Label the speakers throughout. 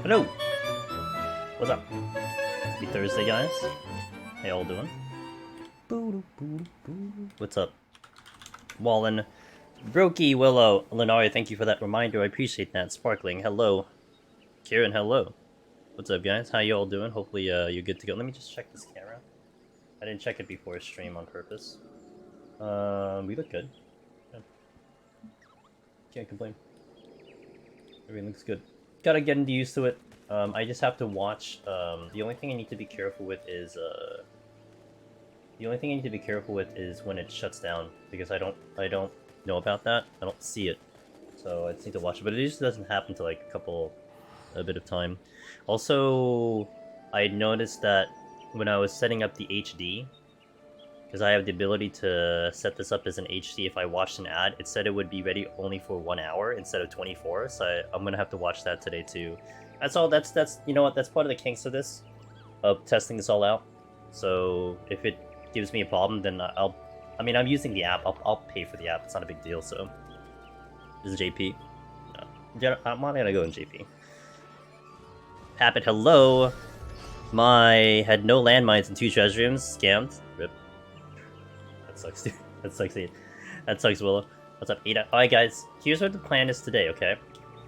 Speaker 1: Hello! What's up? Happy Thursday, guys. How y'all doing? What's up? Wallen. Brokey, Willow, Lenari, thank you for that reminder. I appreciate that. Sparkling, hello. Kieran, hello. What's up, guys? How y'all doing? Hopefully, you're good to go. Let me just check this camera. I didn't check it before stream on purpose. We look good. Yeah. Can't complain. Everything looks good. Gotta get used to it. I just have to watch. The only thing I need to be careful with is when it shuts down, because I don't know about that. I don't see it, so I just need to watch it. But it usually doesn't happen to like a bit of time. Also, I noticed that when I was setting up the HD, because I have the ability to set this up as an HD if I watched an ad, it said it would be ready only for 1 hour instead of 24, so I'm gonna have to watch that today too. That's all. That's you know what? That's part of the kinks of this, of testing this all out. So if it gives me a problem, then I mean, I'm using the app. I'll pay for the app. It's not a big deal. So this is JP. No. I'm not gonna go in JP. Pappet, hello. My had no landmines and 2 treasure rooms. Scammed. Rip. That sucks, dude. That sucks, dude. That sucks, Willow. What's up, Ada? Alright, guys. Here's what the plan is today, okay?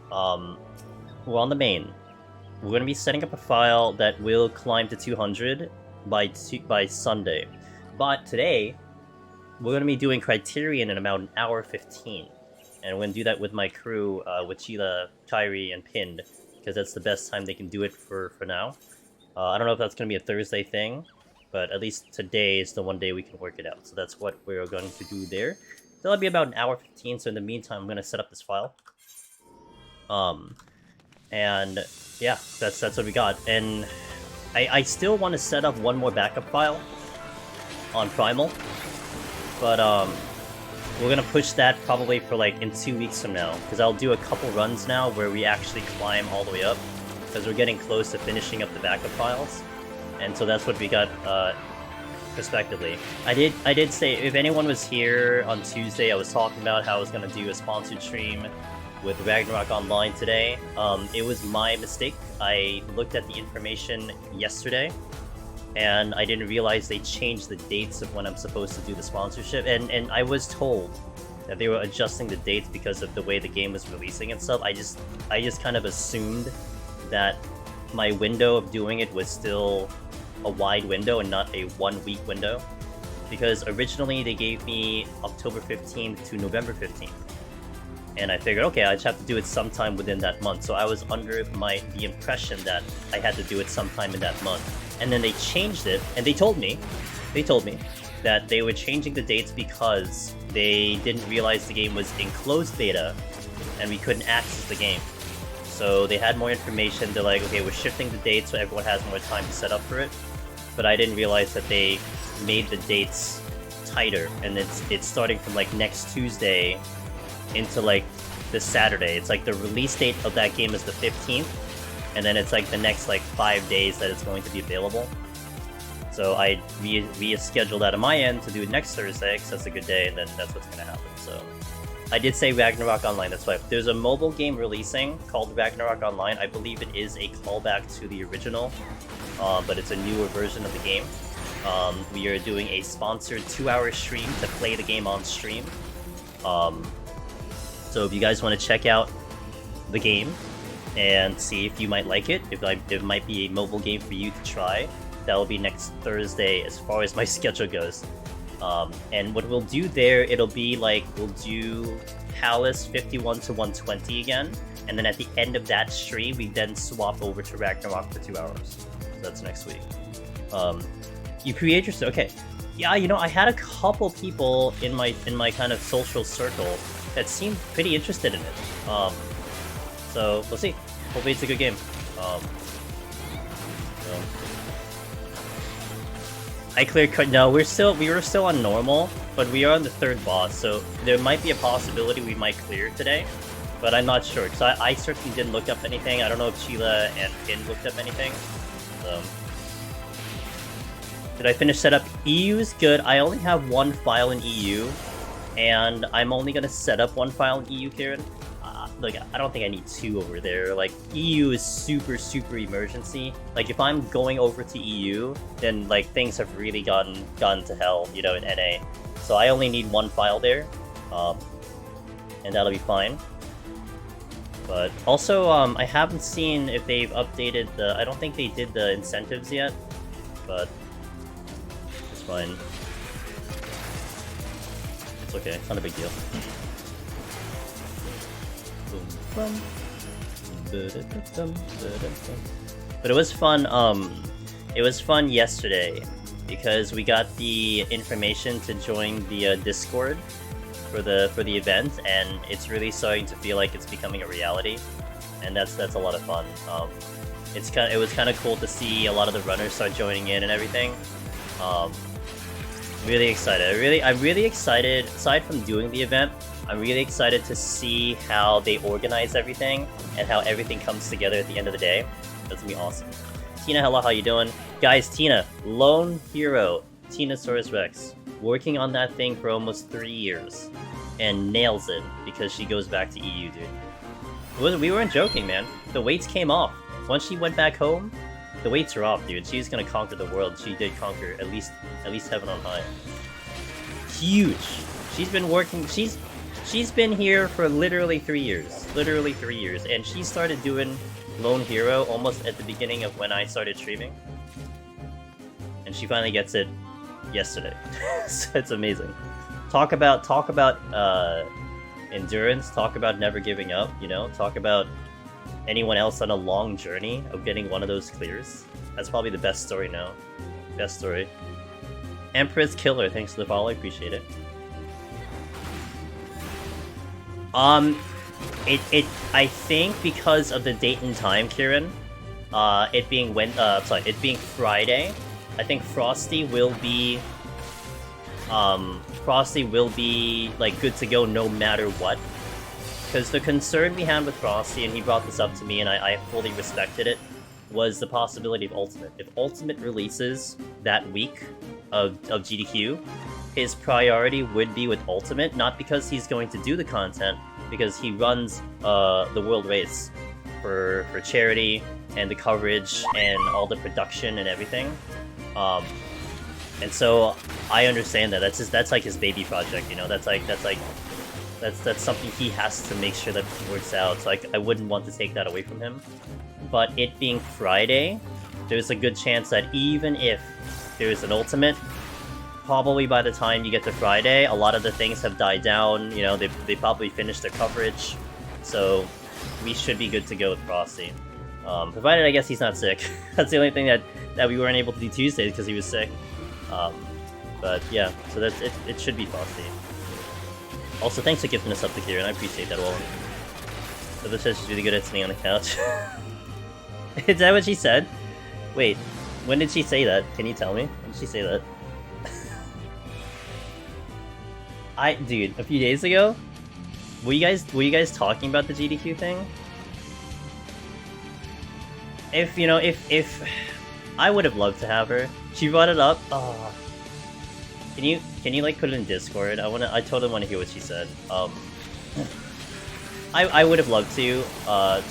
Speaker 1: We're on the main. We're gonna be setting up a file that will climb to 200 by Sunday. But today, we're gonna be doing Criterion in about 1 hour 15. And we're gonna do that with my crew, with Chiela, Kyrie, and Pindg, because that's the best time they can do it for now. I don't know if that's gonna be a Thursday thing, but at least today is the one day we can work it out. So that's what we're going to do there. So that'll be about 1 hour 15, so in the meantime, I'm gonna set up this file. And yeah, that's what we got. And I still want to set up one more backup file on Primal, but we're gonna push that probably for like in 2 weeks from now, because I'll do a couple runs now where we actually climb all the way up, because we're getting close to finishing up the backup files, and so that's what we got respectively. I did say, if anyone was here on Tuesday, I was talking about how I was gonna do a sponsored stream with Ragnarok Online today. It was my mistake. I looked at the information yesterday, and I didn't realize they changed the dates of when I'm supposed to do the sponsorship, and I was told that they were adjusting the dates because of the way the game was releasing and stuff. I just kind of assumed that my window of doing it was still a wide window and not a 1 week window, because originally they gave me October 15th to November 15th. And I figured, okay, I just have to do it sometime within that month. So I was under the impression that I had to do it sometime in that month. And then they changed it, and they told me that they were changing the dates because they didn't realize the game was in closed beta and we couldn't access the game. So they had more information. They're like, okay, we're shifting the dates so everyone has more time to set up for it. But I didn't realize that they made the dates tighter, and it's starting from like next Tuesday into like this Saturday. It's like the release date of that game is the 15th, and then it's like the next like 5 days that it's going to be available. So I rescheduled that on my end to do it next Thursday, because that's a good day, and then that's what's gonna happen. So I did say Ragnarok Online, that's why. There's a mobile game releasing called Ragnarok Online. I believe it is a callback to the original, but it's a newer version of the game. We are doing a sponsored 2-hour stream to play the game on stream. So if you guys want to check out the game and see if you might like it, if it might be a mobile game for you to try, that will be next Thursday as far as my schedule goes. And what we'll do there, it'll be like, we'll do Palace 51-120 again, and then at the end of that stream, we then swap over to Ragnarok for 2 hours. So that's next week. You create your... Okay. Yeah, you know, I had a couple people in my kind of social circle that seemed pretty interested in it. So we'll see. Hopefully it's a good game. I cleared cut. No, we were still on normal, but we are on the 3rd boss, so there might be a possibility we might clear today, but I'm not sure, because I certainly didn't look up anything. I don't know if Chiela and Pindg looked up anything. So did I finish setup? EU is good. I only have 1 file in EU, and I'm only gonna set up 1 file in EU, Kieran. like I don't think I need 2 over there. Like EU is super emergency. Like if I'm going over to EU, then like things have really gone to hell, you know, in NA. So I only need 1 file there, and that'll be fine. But also, I haven't seen if they've updated the. I don't think they did the incentives yet, but it's fine. It's okay. It's not a big deal. But it was fun. It was fun yesterday because we got the information to join the Discord for the event, and it's really starting to feel like it's becoming a reality, and that's a lot of fun. It was kind of cool to see a lot of the runners start joining in and everything. Really excited. I'm really excited. Aside from doing the event, I'm really excited to see how they organize everything and how everything comes together at the end of the day. That's gonna be awesome. Tina, hello, how you doing? Guys, Tina, Lone Hero, Tinasaurus Rex, working on that thing for almost 3 years, and nails it because she goes back to EU, dude. We weren't joking, man. The weights came off. Once she went back home, the weights are off, dude. She's gonna conquer the world. She did conquer at least heaven on high. Huge. She's been working. She's been here for literally 3 years. Literally 3 years, and she started doing Lone Hero almost at the beginning of when I started streaming, and she finally gets it yesterday. So it's amazing. Talk about endurance. Talk about never giving up. You know, talk about anyone else on a long journey of getting one of those clears. That's probably the best story now. Best story. Empress Killer, thanks for the follow. I appreciate it. I think because of the date and time, Kieran, it being Friday, I think Frosty will be like good to go no matter what. Because the concern we had with Frosty, and he brought this up to me, and I fully respected it, was the possibility of Ultimate. If Ultimate releases that week of GDQ, his priority would be with Ultimate, not because he's going to do the content, because he runs the world race for charity and the coverage and all the production and everything. And so I understand that that's like his baby project, you know. That's something he has to make sure that works out. So I wouldn't want to take that away from him. But it being Friday, there's a good chance that even if there's an Ultimate, probably by the time you get to Friday, a lot of the things have died down. You know, they probably finished their coverage, so we should be good to go with Frosty. Provided, I guess, he's not sick. That's the only thing that we weren't able to do Tuesday because he was sick. But yeah, so that's it. It should be Frosty. Also, thanks for gifting us up to Kieran. I appreciate that a lot. So this says she's really good at sitting on the couch. Is that what she said? Wait, when did she say that? Can you tell me? When did she say that? Dude, a few days ago? Were you guys talking about the GDQ thing? If I would have loved to have her. She brought it up. Oh. Can you like put it in Discord? I totally want to hear what she said. I would have loved to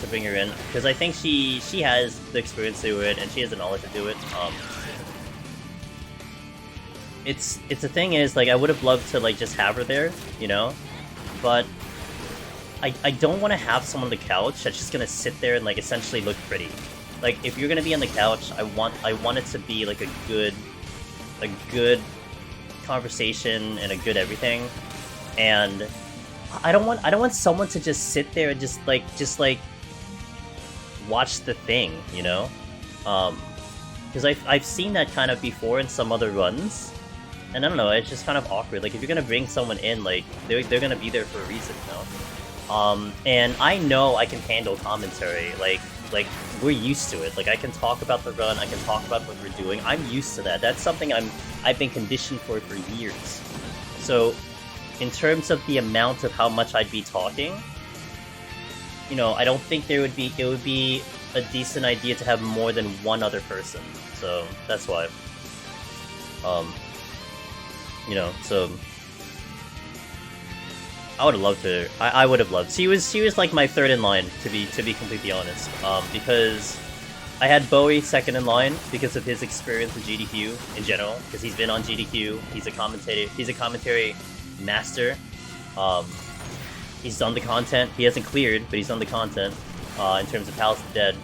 Speaker 1: bring her in because I think she has the experience to do it and she has the knowledge to do it. It's the thing is, like, I would have loved to like just have her there, you know, but I don't want to have someone on the couch that's just gonna sit there and like essentially look pretty. Like, if you're gonna be on the couch, I want it to be like a good conversation and a good everything, and I don't want someone to just sit there and just like watch the thing, you know, because I've seen that kind of before in some other runs. And I don't know, it's just kind of awkward. Like, if you're gonna bring someone in, like, they're gonna be there for a reason, you know? And I know I can handle commentary. Like we're used to it. Like, I can talk about the run, I can talk about what we're doing. I'm used to that. That's something I've been conditioned for years. So, in terms of the amount of how much I'd be talking, you know, I don't think it would be a decent idea to have more than one other person. So, that's why. You know, so I would have loved her. I would have loved. She was like my third in line, to be completely honest. Because I had Bowie second in line because of his experience with GDQ in general. Because he's been on GDQ. He's a commentator. He's a commentary master. He's done the content. He hasn't cleared, but he's done the content in terms of Palace of the Dead,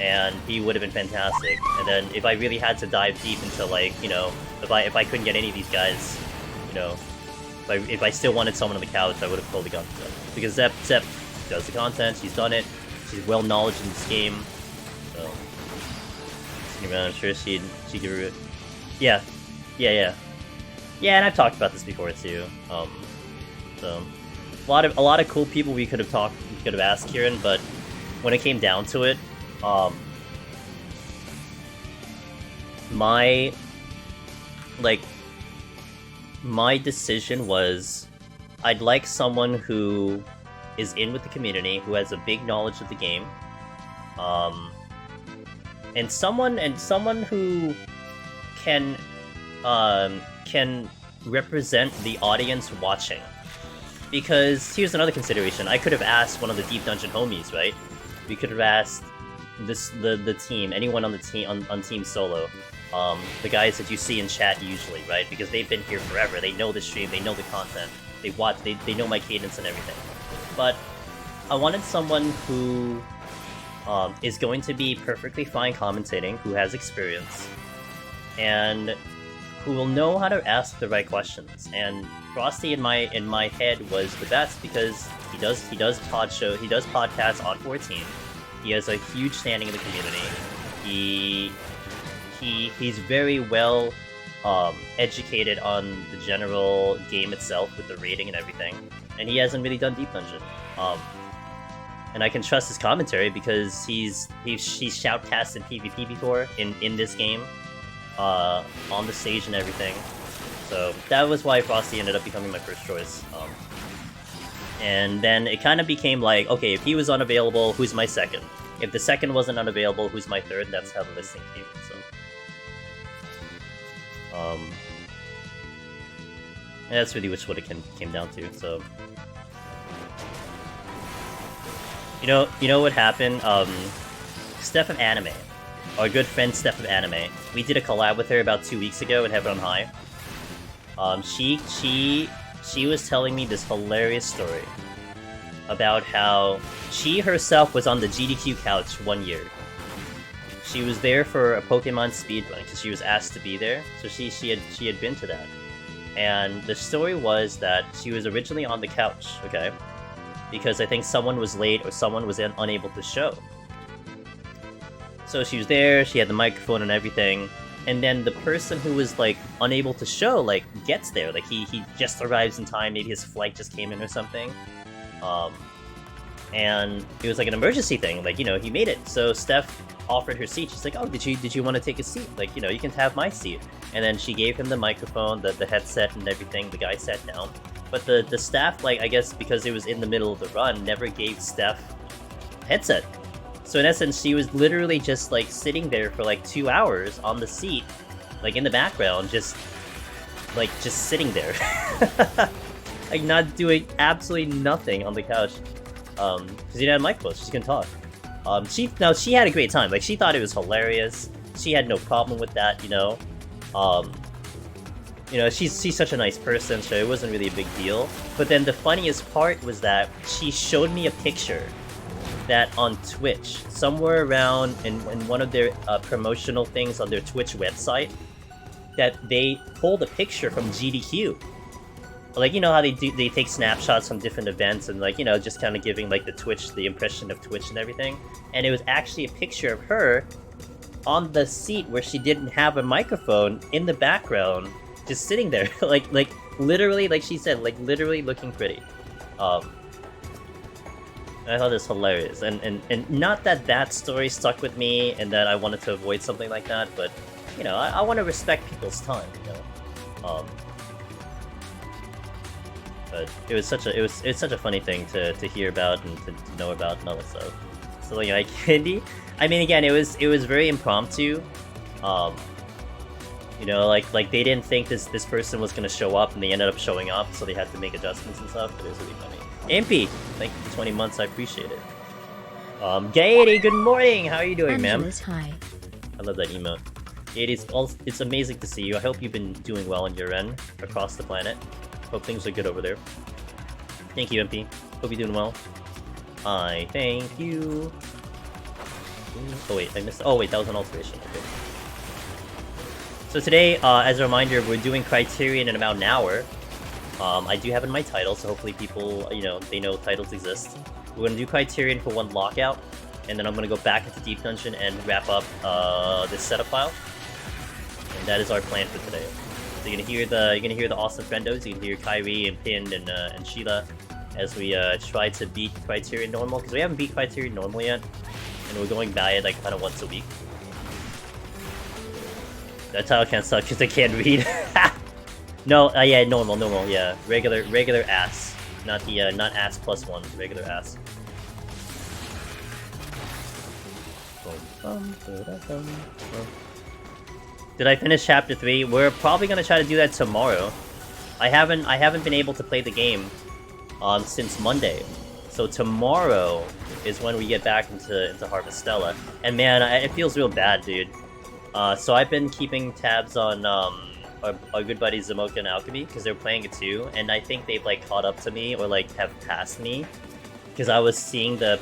Speaker 1: and he would have been fantastic. And then if I really had to dive deep into, like, you know, if I couldn't get any of these guys, you know, if I still wanted someone on the couch, I would have totally gone for them. Because Zep does the content. She's done it. She's well knowledge in this game. So I'm sure she could. Yeah. And I've talked about this before too. So a lot of cool people we could have asked Kieran, but when it came down to it, my decision was I'd like someone who is in with the community, who has a big knowledge of the game, and someone who can represent the audience watching. Because here's another consideration: I could have asked one of the Deep Dungeon homies, right? We could have asked the team, anyone on the team on Team Solo, the guys that you see in chat usually, right? Because they've been here forever. They know the stream, they know the content, they watch, they know my cadence and everything. But I wanted someone who is going to be perfectly fine commentating, who has experience, and who will know how to ask the right questions. And Frosty in my head was the best because he does podcasts on 14. He has a huge standing in the community. He's very well educated on the general game itself with the rating and everything, and he hasn't really done Deep Dungeon. And I can trust his commentary because he's shoutcasted PvP before in this game, on the stage and everything. So that was why Frosty ended up becoming my first choice. And then it kind of became like, okay, if he was unavailable, who's my second? If the second wasn't unavailable, who's my third? That's how the listing came. So, and that's really what it came down to. So, you know what happened? Steph of Anime, our good friend Steph of Anime. We did a collab with her about 2 weeks ago in Heaven on High. She was telling me this hilarious story about how she herself was on the GDQ couch 1 year. She was there for a Pokemon speedrun because she was asked to be there, so she had been to that. And the story was that she was originally on the couch, okay, because I think someone was late or someone was unable to show. So she was there, she had the microphone and everything, and then the person who was, like, unable to show, like, gets there. Like, he just arrives in time, maybe his flight just came in or something. And it was like an emergency thing, like, you know, he made it. So Steph offered her seat. She's like, oh, did you want to take a seat? Like, you know, you can have my seat. And then she gave him the microphone, the headset and everything. The guy sat down. But the staff, like, I guess because it was in the middle of the run, never gave Steph a headset. So in essence, she was literally just, like, sitting there for, like, 2 hours on the seat, like, in the background, just sitting there. Like, not doing absolutely nothing on the couch. Because she didn't have microphones, she couldn't talk. She had a great time. Like, she thought it was hilarious. She had no problem with that, you know. You know, she's such a nice person, so it wasn't really a big deal. But then the funniest part was that she showed me a picture that on Twitch, somewhere around in one of their promotional things on their Twitch website, that they pulled a picture from GDQ. Like, you know how they take snapshots from different events and, like, you know, just kind of giving, like, the impression of Twitch and everything. And it was actually a picture of her on the seat where she didn't have a microphone in the background, just sitting there, like literally, like she said, like literally looking pretty. I thought this was hilarious, and not that story stuck with me and that I wanted to avoid something like that, but, you know, I want to respect people's time, you know. But it was such a funny thing to hear about and to know about and all that stuff. So, like, Candy, I mean, again, it was very impromptu. You know, like they didn't think this person was gonna show up, and they ended up showing up, so they had to make adjustments and stuff. It was really funny. MP, thank you for 20 months. I appreciate it. Gaiety, good morning. How are you doing, ma'am?
Speaker 2: Hi.
Speaker 1: I love that emote. It's amazing to see you. I hope you've been doing well on your end across the planet. Hope things are good over there. Thank you, MP. Hope you're doing well. I thank you. Oh wait, I missed. Oh wait, that was an alteration. Okay. So today, as a reminder, we're doing Criterion in about an hour. I do have it in my title, so hopefully people, you know, they know titles exist. We're gonna do Criterion for one Lockout, and then I'm gonna go back into Deep Dungeon and wrap up this setup file. And that is our plan for today. So you're gonna hear the awesome friendos. You can hear Kyrie and Pindg and Chiela as we try to beat Criterion normal, because we haven't beat Criterion normal yet, and we're going by it like kind of once a week. That title can't suck because I can't read. No, yeah, normal, yeah, regular ass, not the not ass plus one, regular ass. Did I finish chapter 3? We're probably gonna try to do that tomorrow. I haven't been able to play the game since Monday, so tomorrow is when we get back into Harvestella. And man, it feels real bad, dude. So I've been keeping tabs on our good buddies Zamoka and Alchemy, because they're playing it too, and I think they've like caught up to me or like have passed me, because I was seeing the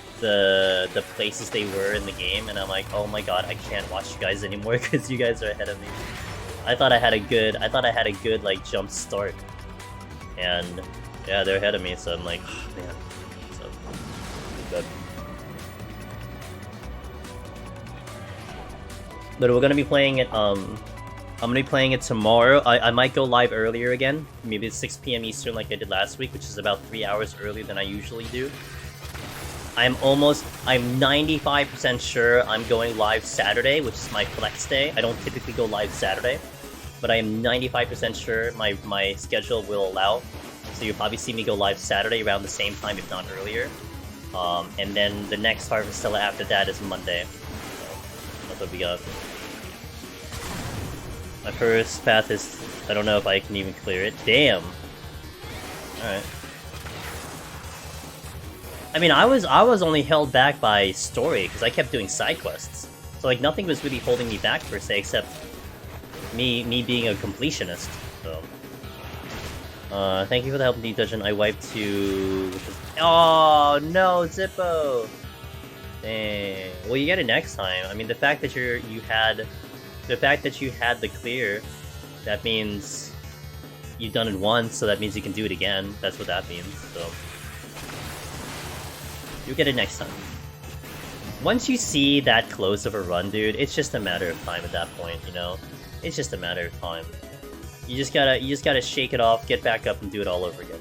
Speaker 1: places they were in the game, and I'm like, oh my god, I can't watch you guys anymore because you guys are ahead of me. I thought I had a good like jump start, and yeah, they're ahead of me, so I'm like, oh, man, so good. But we're gonna be playing it. I'm gonna be playing it tomorrow. I might go live earlier again, maybe it's 6 PM Eastern like I did last week, which is about 3 hours earlier than I usually do. I'm 95% sure I'm going live Saturday, which is my flex day. I don't typically go live Saturday, but I am 95% sure my schedule will allow. So you'll probably see me go live Saturday around the same time, if not earlier. And then the next Harvestella after that is Monday. So that's what we got. My first path is... I don't know if I can even clear it. Damn! Alright. I mean, I was only held back by story, because I kept doing side quests. So, like, nothing was really holding me back, per se, except me being a completionist. So... thank you for the help in Deep Dungeon. I wiped to... Oh, no, Zippo! Dang. Well, you get it next time. I mean, the fact that you had the clear, that means you've done it once, so that means you can do it again. That's what that means, so... You'll get it next time. Once you see that close of a run, dude, it's just a matter of time at that point, you know? It's just a matter of time. You just gotta shake it off, get back up, and do it all over again.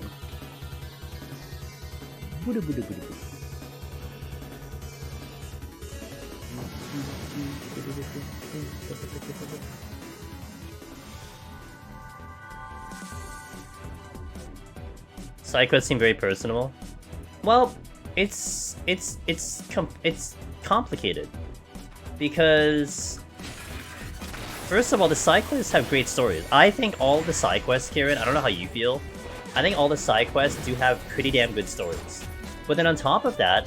Speaker 1: Side quests seem very personable. Well, it's complicated, because first of all, the side quests have great stories. I think all the side quests, Kieran, I don't know how you feel, I think all the side quests do have pretty damn good stories. But then on top of that,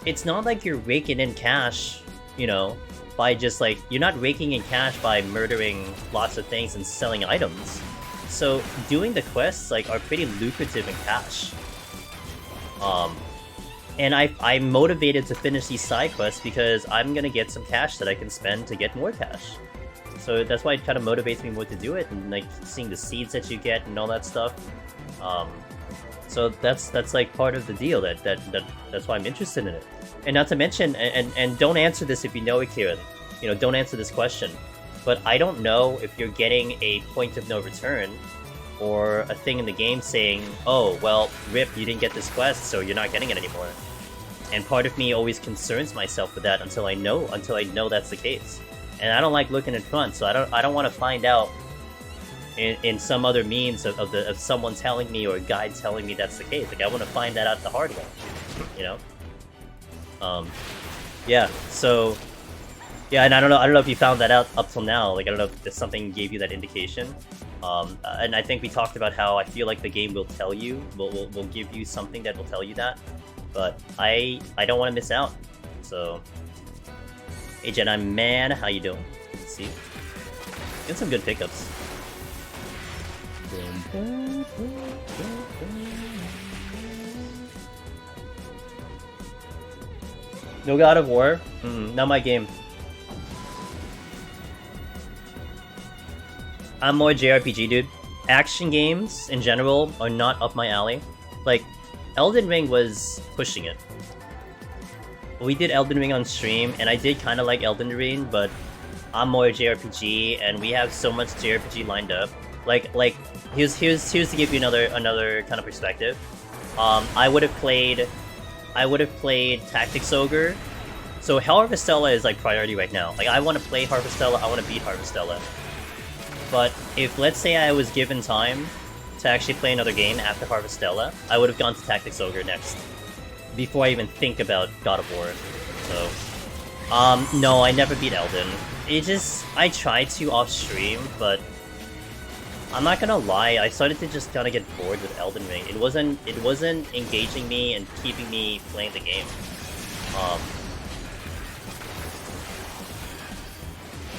Speaker 1: it's not like you're raking in cash, you know, by just like, you're not raking in cash by murdering lots of things and selling items. So doing the quests like are pretty lucrative in cash. And I'm motivated to finish these side quests because I'm gonna get some cash that I can spend to get more cash. So that's why it kind of motivates me more to do it, and like seeing the seeds that you get and all that stuff. So that's like part of the deal. That's why I'm interested in it. And not to mention, and don't answer this if you know it, Kieran. You know, don't answer this question. But I don't know if you're getting a point of no return, or a thing in the game saying, oh, well, RIP, you didn't get this quest, so you're not getting it anymore. And part of me always concerns myself with that until I know that's the case. And I don't like looking in front, so I don't want to find out in some other means of someone telling me or a guide telling me that's the case. Like, I want to find that out the hard way, you know? Yeah, so Yeah, and I don't know if you found that out up till now. Like, I don't know if something gave you that indication. And I think we talked about how I feel like the game will tell you, will give you something that will tell you that. But I don't want to miss out. So, hey Jedi man, how you doing? Let's see, get some good pickups. No God of War? Not my game. I'm more JRPG, dude. Action games, in general, are not up my alley. Like, Elden Ring was pushing it. We did Elden Ring on stream, and I did kind of like Elden Ring, but I'm more JRPG, and we have so much JRPG lined up. Like, here's to give you another kind of perspective. I would have played Tactics Ogre. So Harvestella is like priority right now. Like, I want to play Harvestella, I want to beat Harvestella. But if, let's say, I was given time to actually play another game after Harvestella, I would have gone to Tactics Ogre next, before I even think about God of War. So, no, I never beat Elden. I tried to off stream, but I'm not gonna lie, I started to just kind of get bored with Elden Ring. It wasn't engaging me and keeping me playing the game.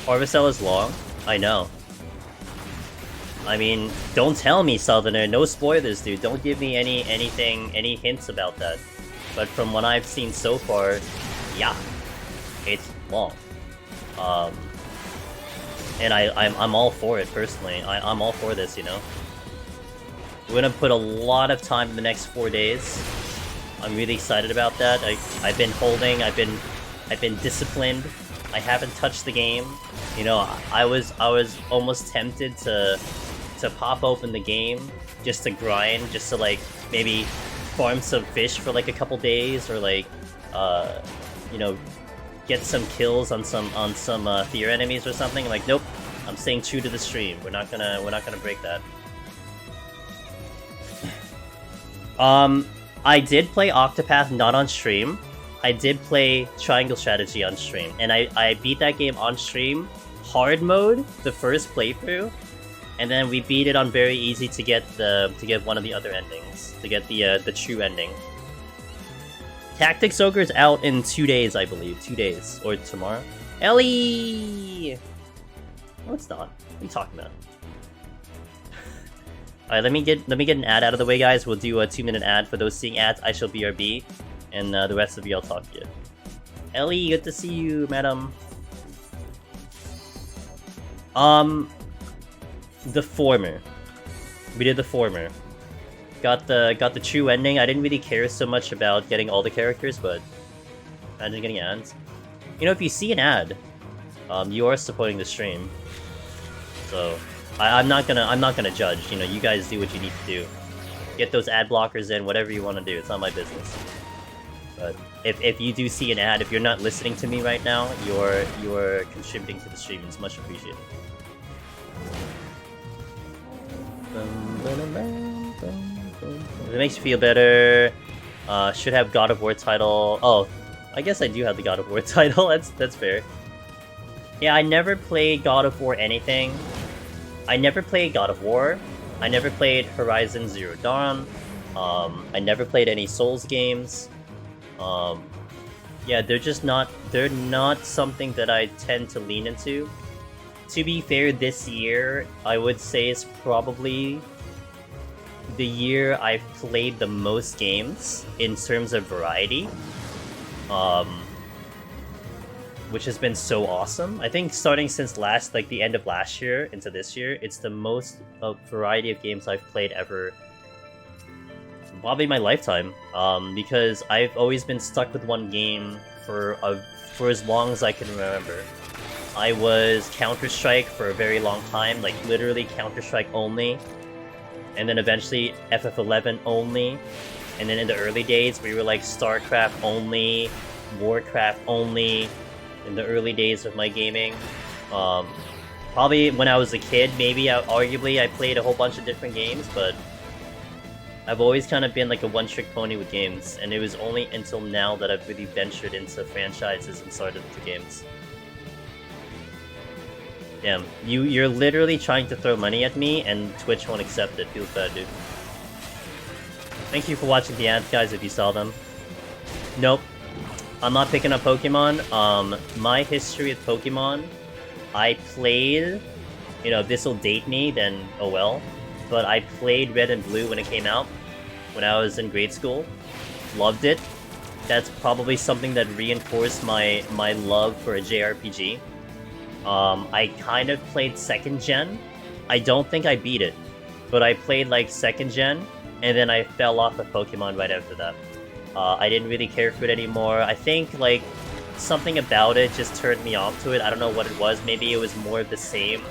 Speaker 1: Harvestella's long, I know. I mean, don't tell me, Southerner. No spoilers, dude. Don't give me any hints about that. But from what I've seen so far, yeah, it's long. And I'm all for it personally. I'm all for this, you know. We're gonna put a lot of time in the next 4 days. I'm really excited about that. I've been holding. I've been disciplined. I haven't touched the game. You know, I was almost tempted to pop open the game just to grind, just to like maybe farm some fish for like a couple days, or like you know, get some kills on some fear enemies or something. I'm like, nope, I'm staying true to the stream. We're not gonna break that. I did play Octopath not on stream. I did play Triangle Strategy on stream, and I beat that game on stream, hard mode, the first playthrough, and then we beat it on very easy to get one of the other endings, to get the true ending. Tactics Ogre is out in 2 days, I believe. 2 days. Or tomorrow. Ellie! No, it's not. What are you talking about? Alright, let me get an ad out of the way, guys. We'll do a 2-minute ad. For those seeing ads, I shall BRB. And the rest of you, I'll talk to you. Ellie, good to see you, madam. The former. We did the former. Got the true ending. I didn't really care so much about getting all the characters, but imagine getting ads. You know, if you see an ad, you are supporting the stream. So I'm not gonna judge. You know, you guys do what you need to do. Get those ad blockers in, whatever you want to do. It's not my business. But if you do see an ad, if you're not listening to me right now, you're contributing to the stream. It's much appreciated. If it makes you feel better, should have God of War title. Oh, I guess I do have the God of War title. That's fair. Yeah, I never played God of War anything. I never played God of War. I never played Horizon Zero Dawn. I never played any Souls games. Yeah, they're not something that I tend to lean into. To be fair, this year, I would say is probably the year I've played the most games in terms of variety. Which has been so awesome. I think starting since the end of last year into this year, it's the most variety of games I've played ever. Probably my lifetime. Because I've always been stuck with one game for as long as I can remember. I was Counter-Strike for a very long time, like literally Counter-Strike only. And then eventually FF11 only. And then in the early days, we were like StarCraft only, Warcraft only, in the early days of my gaming. Probably when I was a kid, maybe arguably I played a whole bunch of different games, but I've always kind of been like a one-trick pony with games, and it was only until now that I've really ventured into franchises and started into games. Damn, you're literally trying to throw money at me, and Twitch won't accept it. Feels bad, dude. Thank you for watching the ads, guys, if you saw them. Nope. I'm not picking up Pokemon. My history with Pokemon, I played... You know, if this'll date me, then oh well. But I played Red and Blue when it came out, when I was in grade school. Loved it. That's probably something that reinforced my love for a JRPG. I kind of played 2nd gen. I don't think I beat it, but I played like 2nd gen, and then I fell off of Pokemon right after that. I didn't really care for it anymore. I think like something about it just turned me off to it. I don't know what it was. Maybe it was more of the same.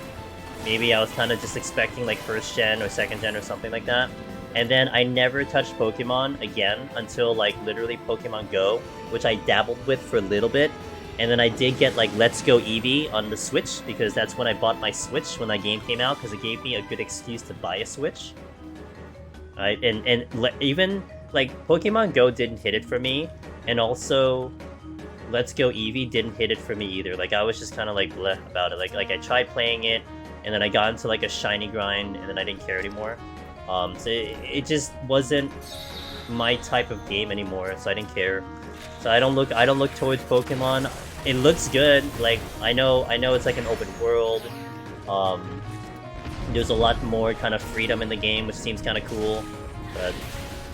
Speaker 1: Maybe I was kind of just expecting like 1st gen or 2nd gen or something like that. And then I never touched Pokemon again until like literally Pokemon Go, which I dabbled with for a little bit. And then I did get like Let's Go Eevee on the Switch, because that's when I bought my Switch when that game came out, because it gave me a good excuse to buy a Switch. Right? And even like Pokemon Go didn't hit it for me, and also Let's Go Eevee didn't hit it for me either. Like I was just kind of like bleh about it. Like I tried playing it, and then I got into like a shiny grind, and then I didn't care anymore. So it just wasn't my type of game anymore, so I didn't care. So I don't look towards Pokemon. It looks good. Like I know it's like an open world. There's a lot more kind of freedom in the game, which seems kind of cool. But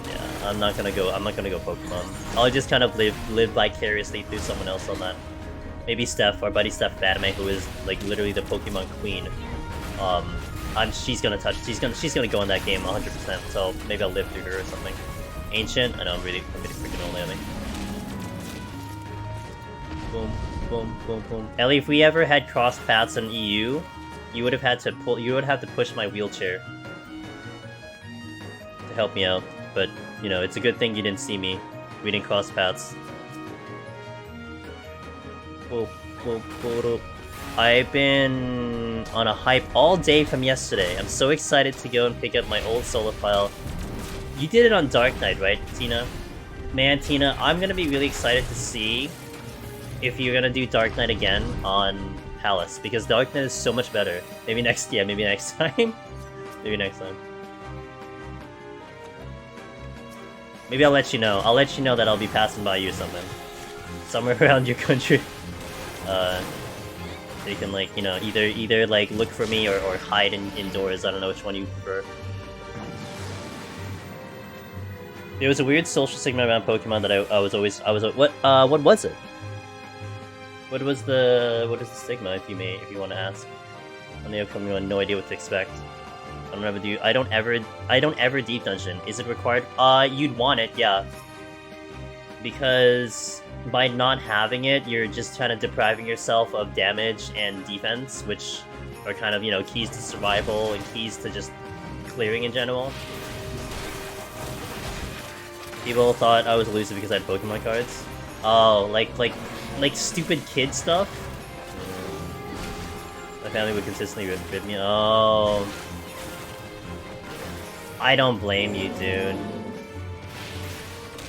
Speaker 1: yeah, I'm not gonna go Pokemon. I'll just kind of live vicariously through someone else on that. Maybe Steph, our buddy Steph Fatime, who is like literally the Pokemon queen. She's gonna go in that game 100%. So maybe I'll live through her or something. Ancient, I know I'm really freaking old, I think. Boom, boom, boom, boom. Ellie, if we ever had cross paths in EU, you would have to push my wheelchair to help me out. But you know, it's a good thing you didn't see me. We didn't cross paths. Boop, boop, boop, boop. I've been on a hype all day from yesterday. I'm so excited to go and pick up my old solo file. You did it on Dark Knight, right, Tina? Man, Tina, I'm gonna be really excited to see if you're gonna do Dark Knight again on Palace, because Dark Knight is so much better. Maybe next time. Maybe next time. Maybe I'll let you know. I'll let you know that I'll be passing by you or something. Somewhere around your country. You can like, you know, either like look for me or hide indoors. I don't know which one you prefer. There was a weird social stigma around Pokemon that what was it? What was the stigma, if you want to ask? On the upcoming one, no idea what to expect. I don't ever deep dungeon. Is it required? You'd want it, yeah. Because by not having it, you're just kind of depriving yourself of damage and defense, which are kind of, you know, keys to survival and keys to just clearing in general. People thought I was a loser because I had Pokemon cards. Oh, like stupid kid stuff? My family would consistently rid me. Oh. I don't blame you, dude.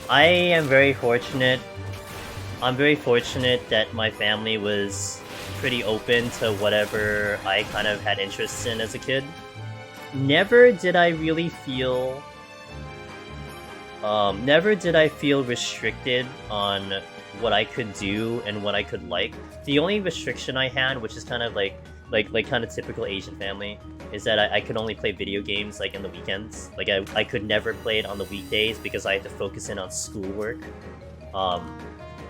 Speaker 1: I am very fortunate. I'm very fortunate that my family was pretty open to whatever I kind of had interests in as a kid. Never did I really feel... never did I feel restricted on what I could do and what I could like. The only restriction I had, which is kind of like kind of typical Asian family, is that I could only play video games like in the weekends. Like I could never play it on the weekdays because I had to focus in on schoolwork.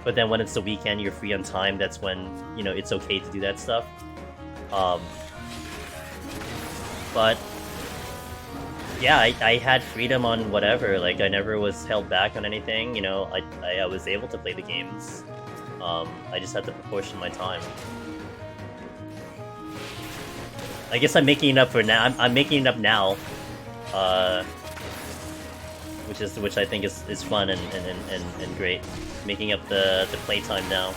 Speaker 1: But then when it's the weekend, you're free on time. That's when, you know, it's okay to do that stuff. But yeah, I had freedom on whatever. Like I never was held back on anything. You know, I was able to play the games. I just had to proportion my time. I guess I'm making it up for now. I'm making it up now, which I think is fun and great. Making up the playtime now.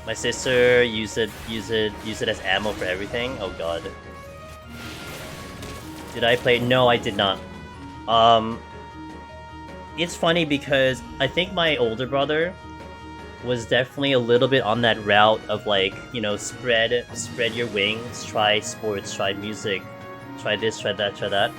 Speaker 1: My sister use it as ammo for everything. Oh god. Did I play? No, I did not. It's funny because I think my older brother was definitely a little bit on that route of like, you know, spread your wings, try sports, try music, try this, try that, try that.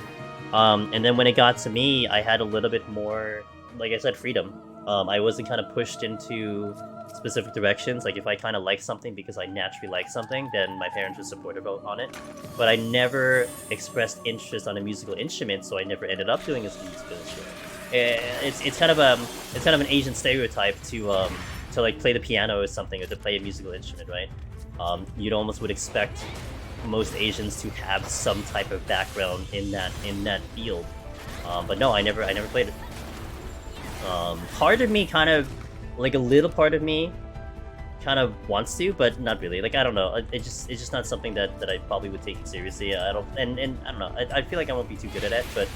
Speaker 1: And then when it got to me, I had a little bit more, like I said, freedom. I wasn't kind of pushed into specific directions. Like if I kind of like something because I naturally like something, then my parents were supportive on it. But I never expressed interest on a musical instrument, so I never ended up doing a musical instrument. It's kind of an Asian stereotype to like play the piano or something, or to play a musical instrument, right? You'd almost would expect most Asians to have some type of background in that field. But no, I never played it. Part of me kind of, like a little part of me kind of wants to, but not really. Like, I don't know. It's just not something that I probably would take seriously. I don't, and I don't know. I feel like I won't be too good at it, but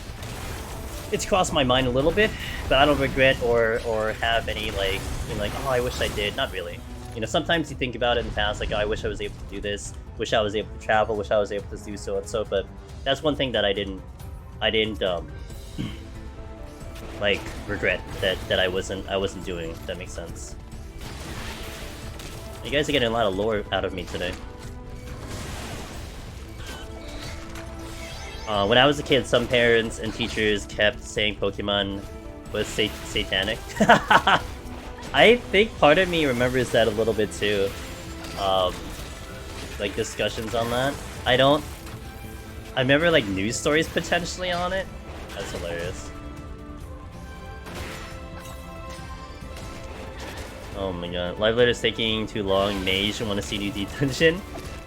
Speaker 1: it's crossed my mind a little bit. But I don't regret or have any like, you know, like, oh, I wish I did. Not really. You know, sometimes you think about it in the past, like, oh, I wish I was able to do this. Wish I was able to travel. Wish I was able to do so and so. But that's one thing that I didn't like regret that I wasn't doing. If that makes sense. You guys are getting a lot of lore out of me today. When I was a kid, some parents and teachers kept saying Pokemon was satanic. I think part of me remembers that a little bit too. Like discussions on that. I remember like news stories potentially on it. That's hilarious. Oh my god. Live letter's taking too long. Mage, want to see new dungeon?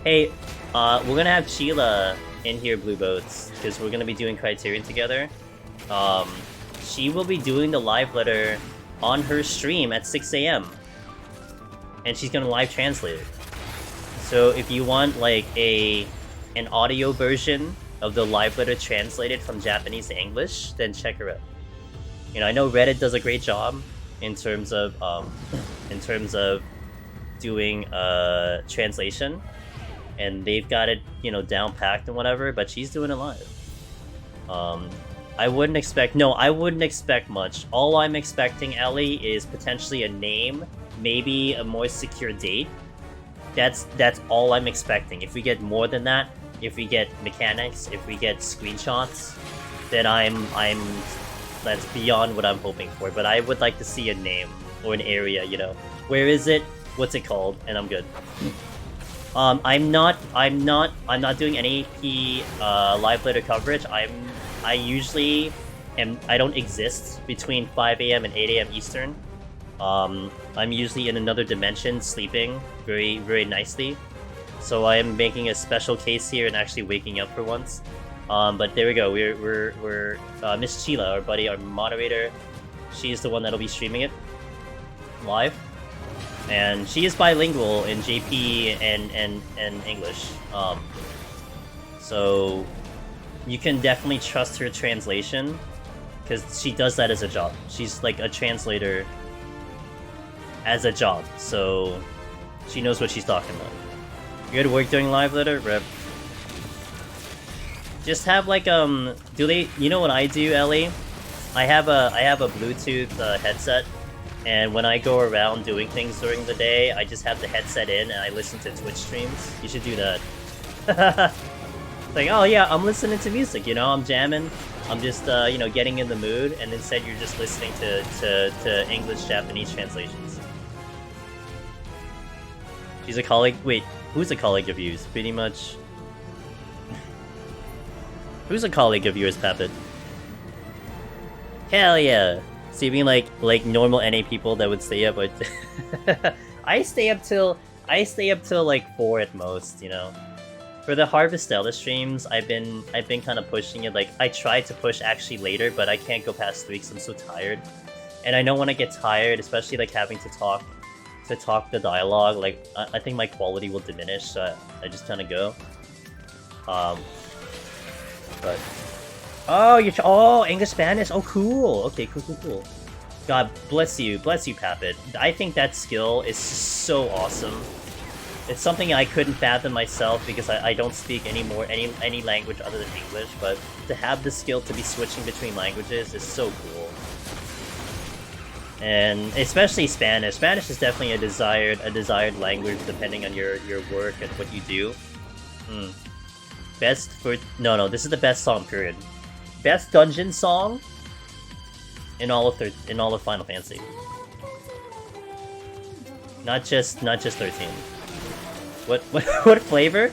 Speaker 1: Hey, we're gonna have Chiela in here, Blue Boats, because we're gonna be doing Criterion together. She will be doing the live letter on her stream at 6 AM. And she's gonna live translate it. So if you want like an audio version of the live letter translated from Japanese to English, then check her out. You know, I know Reddit does a great job in terms of doing translation, and they've got it, you know, down packed and whatever, but she's doing it live. I wouldn't expect much. All I'm expecting, Ellie, is potentially a name, maybe a more secure date. That's all I'm expecting. If we get more than that, if we get mechanics, if we get screenshots, then that's beyond what I'm hoping for. But I would like to see a name or an area, you know. Where is it? What's it called? And I'm good. I'm not doing any live letter coverage. I usually I don't exist between 5 AM and 8 AM Eastern. I'm usually in another dimension, sleeping very, very nicely. So I am making a special case here and actually waking up for once. But there we go. We're Miss Chiela, our buddy, our moderator. She's the one that'll be streaming it live, and she is bilingual in JP and English. So you can definitely trust her translation, because she does that as a job. She's like a translator as a job, so she knows what she's talking about. You go to work during live letter? Rep. Just have like do they? You know what I do, Ellie? I have a Bluetooth headset, and when I go around doing things during the day, I just have the headset in and I listen to Twitch streams. You should do that. Like, oh yeah, I'm listening to music. You know, I'm jamming. I'm just you know, getting in the mood, and instead you're just listening to English Japanese translations. She's a colleague. Wait, who's a colleague of yours? Pretty much. Who's a colleague of yours, Pappet? Hell yeah! So you mean like normal NA people that would stay up? But I stay up till like 4 at most. You know, for the Harvestella streams, I've been kind of pushing it. Like I tried to push actually later, but I can't go past 3 because I'm so tired. And I know when I get tired, especially like having to talk the dialogue, like I think my quality will diminish. So I just kind of go. But oh, English Spanish. Oh, cool. Okay, cool. God bless you, Pappet. I think that skill is so awesome. It's something I couldn't fathom myself because I don't speak any language other than English. But to have the skill to be switching between languages is so cool. And especially Spanish. Spanish is definitely a desired language depending on your work and what you do. Best for no, this is the best song period. Best dungeon song in all of Final Fantasy. Not just 13. What flavor?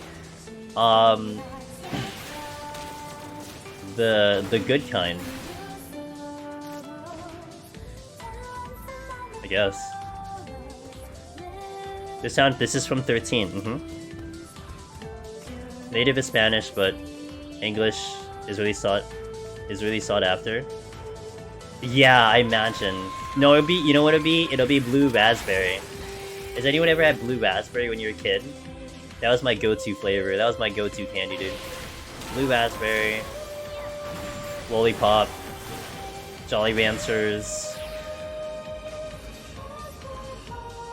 Speaker 1: The good kind. I guess. This is from 13. Native is Spanish, but English is really sought after. Yeah, I imagine. No, it'd be, you know what it'd be? It'll be blue raspberry. Has anyone ever had blue raspberry when you were a kid? That was my go-to flavor. That was my go-to candy, dude. Blue raspberry, lollipop, Jolly Ranchers.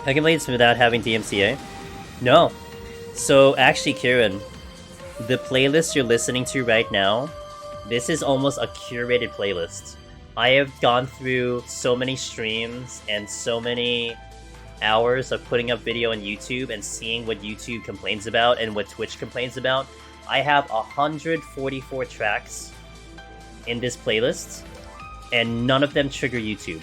Speaker 1: I can play this without having DMCA. No. So actually, Kieran, the playlist you're listening to right now, this is almost a curated playlist. I have gone through so many streams and so many hours of putting up video on YouTube and seeing what YouTube complains about and what Twitch complains about. I have 144 tracks in this playlist, and none of them trigger YouTube.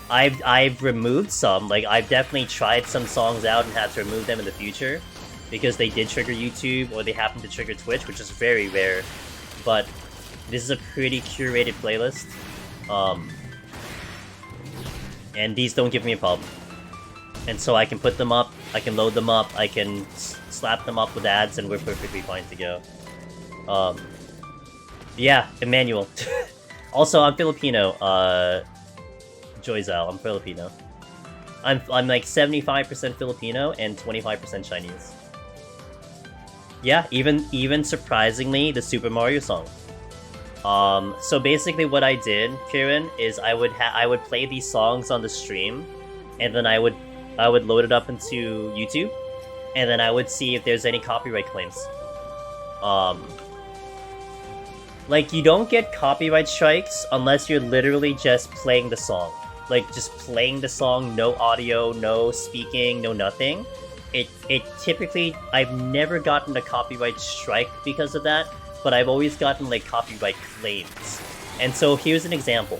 Speaker 1: I've removed some, like I've definitely tried some songs out and had to remove them in the future because they did trigger YouTube or they happen to trigger Twitch, which is very rare. But this is a pretty curated playlist, and these don't give me a problem. And so I can put them up, I can load them up, I can slap them up with ads, and we're perfectly fine to go. Yeah, Emmanuel. Also, I'm Filipino. Joyzal, I'm Filipino. I'm like 75% Filipino and 25% Chinese. Yeah, even surprisingly, the Super Mario song. So basically what I did, Kieran, is I would play these songs on the stream, and then I would load it up into YouTube, and then I would see if there's any copyright claims. Like, you don't get copyright strikes unless you're literally just playing the song. Like, just playing the song, no audio, no speaking, no nothing. It typically, I've never gotten a copyright strike because of that, but I've always gotten, like, copyright claims. And so, here's an example.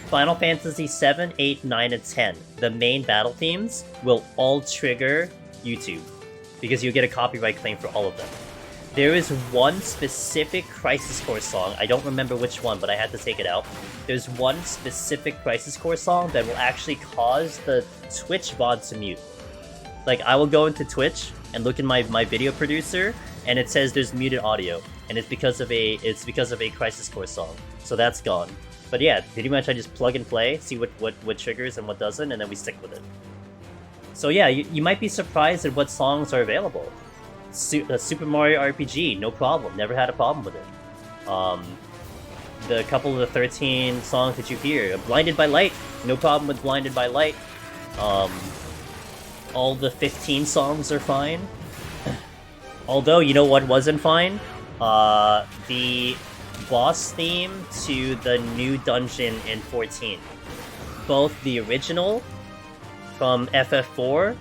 Speaker 1: Final Fantasy 7, 8, 9, and 10, the main battle themes will all trigger YouTube, because you'll get a copyright claim for all of them. There is one specific Crisis Core song, I don't remember which one, but I had to take it out. There's one specific Crisis Core song that will actually cause the Twitch VOD to mute. Like, I will go into Twitch and look in my video producer, and it says there's muted audio, and it's because of a Crisis Core song. So that's gone. But yeah, pretty much I just plug and play, see what triggers and what doesn't, and then we stick with it. So yeah, you might be surprised at what songs are available. Super Mario RPG, no problem, never had a problem with it. The couple of the 13 songs that you hear, Blinded by Light, no problem with Blinded by Light. All the 15 songs are fine. Although, you know what wasn't fine? The boss theme to the new dungeon in 14. Both the original from FF4,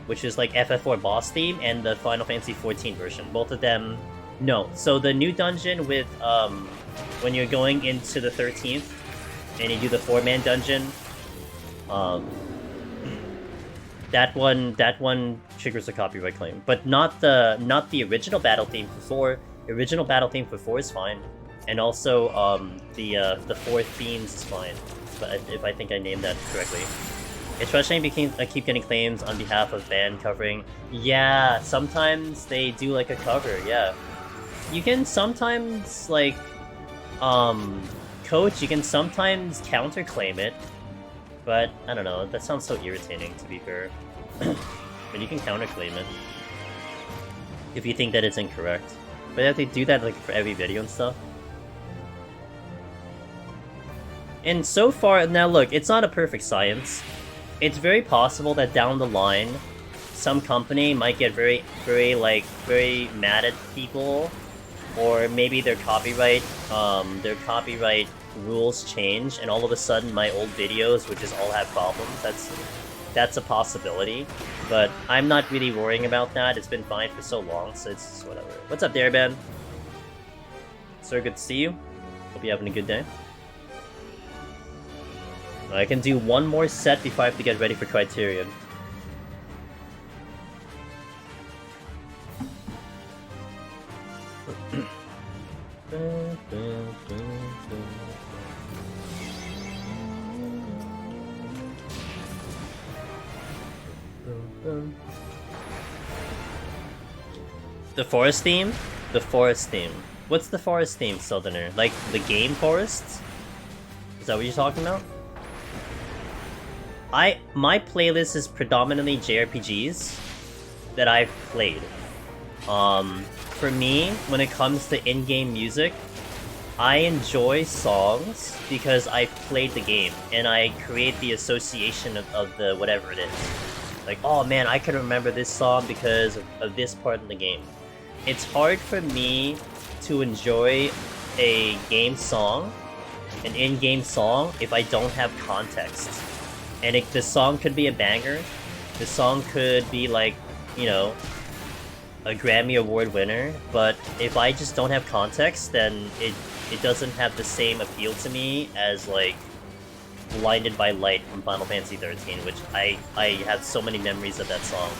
Speaker 1: which is like FF4 boss theme, and the Final Fantasy 14 version. Both of them, no. So the new dungeon with, when you're going into the 13th, and you do the 4-man dungeon, that one triggers a copyright claim. But not the original battle theme for 4. The original battle theme for 4 is fine. And also, the 4 themes is fine. But if I think I named that correctly. It's frustrating I keep getting claims on behalf of band covering. Yeah, sometimes they do like a cover, yeah. You can sometimes, like, Coach, you can sometimes counterclaim it. But, I don't know, that sounds so irritating, to be fair. But you can counterclaim it. If you think that it's incorrect. But if they do that, like, for every video and stuff. And so far, now look, it's not a perfect science. It's very possible that down the line, some company might get very mad at people or maybe their copyright rules change, and all of a sudden my old videos would just all have problems. That's a possibility, but I'm not really worrying about that. It's been fine for so long, so it's just whatever. What's up, Daraband? Sir, good to see you. Hope you're having a good day. I can do one more set before I have to get ready for Criterion. The forest theme? The forest theme. What's the forest theme, Southerner? Like, the game forests? Is that what you're talking about? My playlist is predominantly JRPGs that I've played. For me, when it comes to in-game music, I enjoy songs because I've played the game, and I create the association of the whatever it is. Like, oh man, I can remember this song because of this part in the game. It's hard for me to enjoy a game song, an in-game song, if I don't have context. And the song could be a banger, the song could be like, you know, a Grammy Award winner, but if I just don't have context, then it doesn't have the same appeal to me as, like, Blinded by Light from Final Fantasy XIII, which I have so many memories of that song.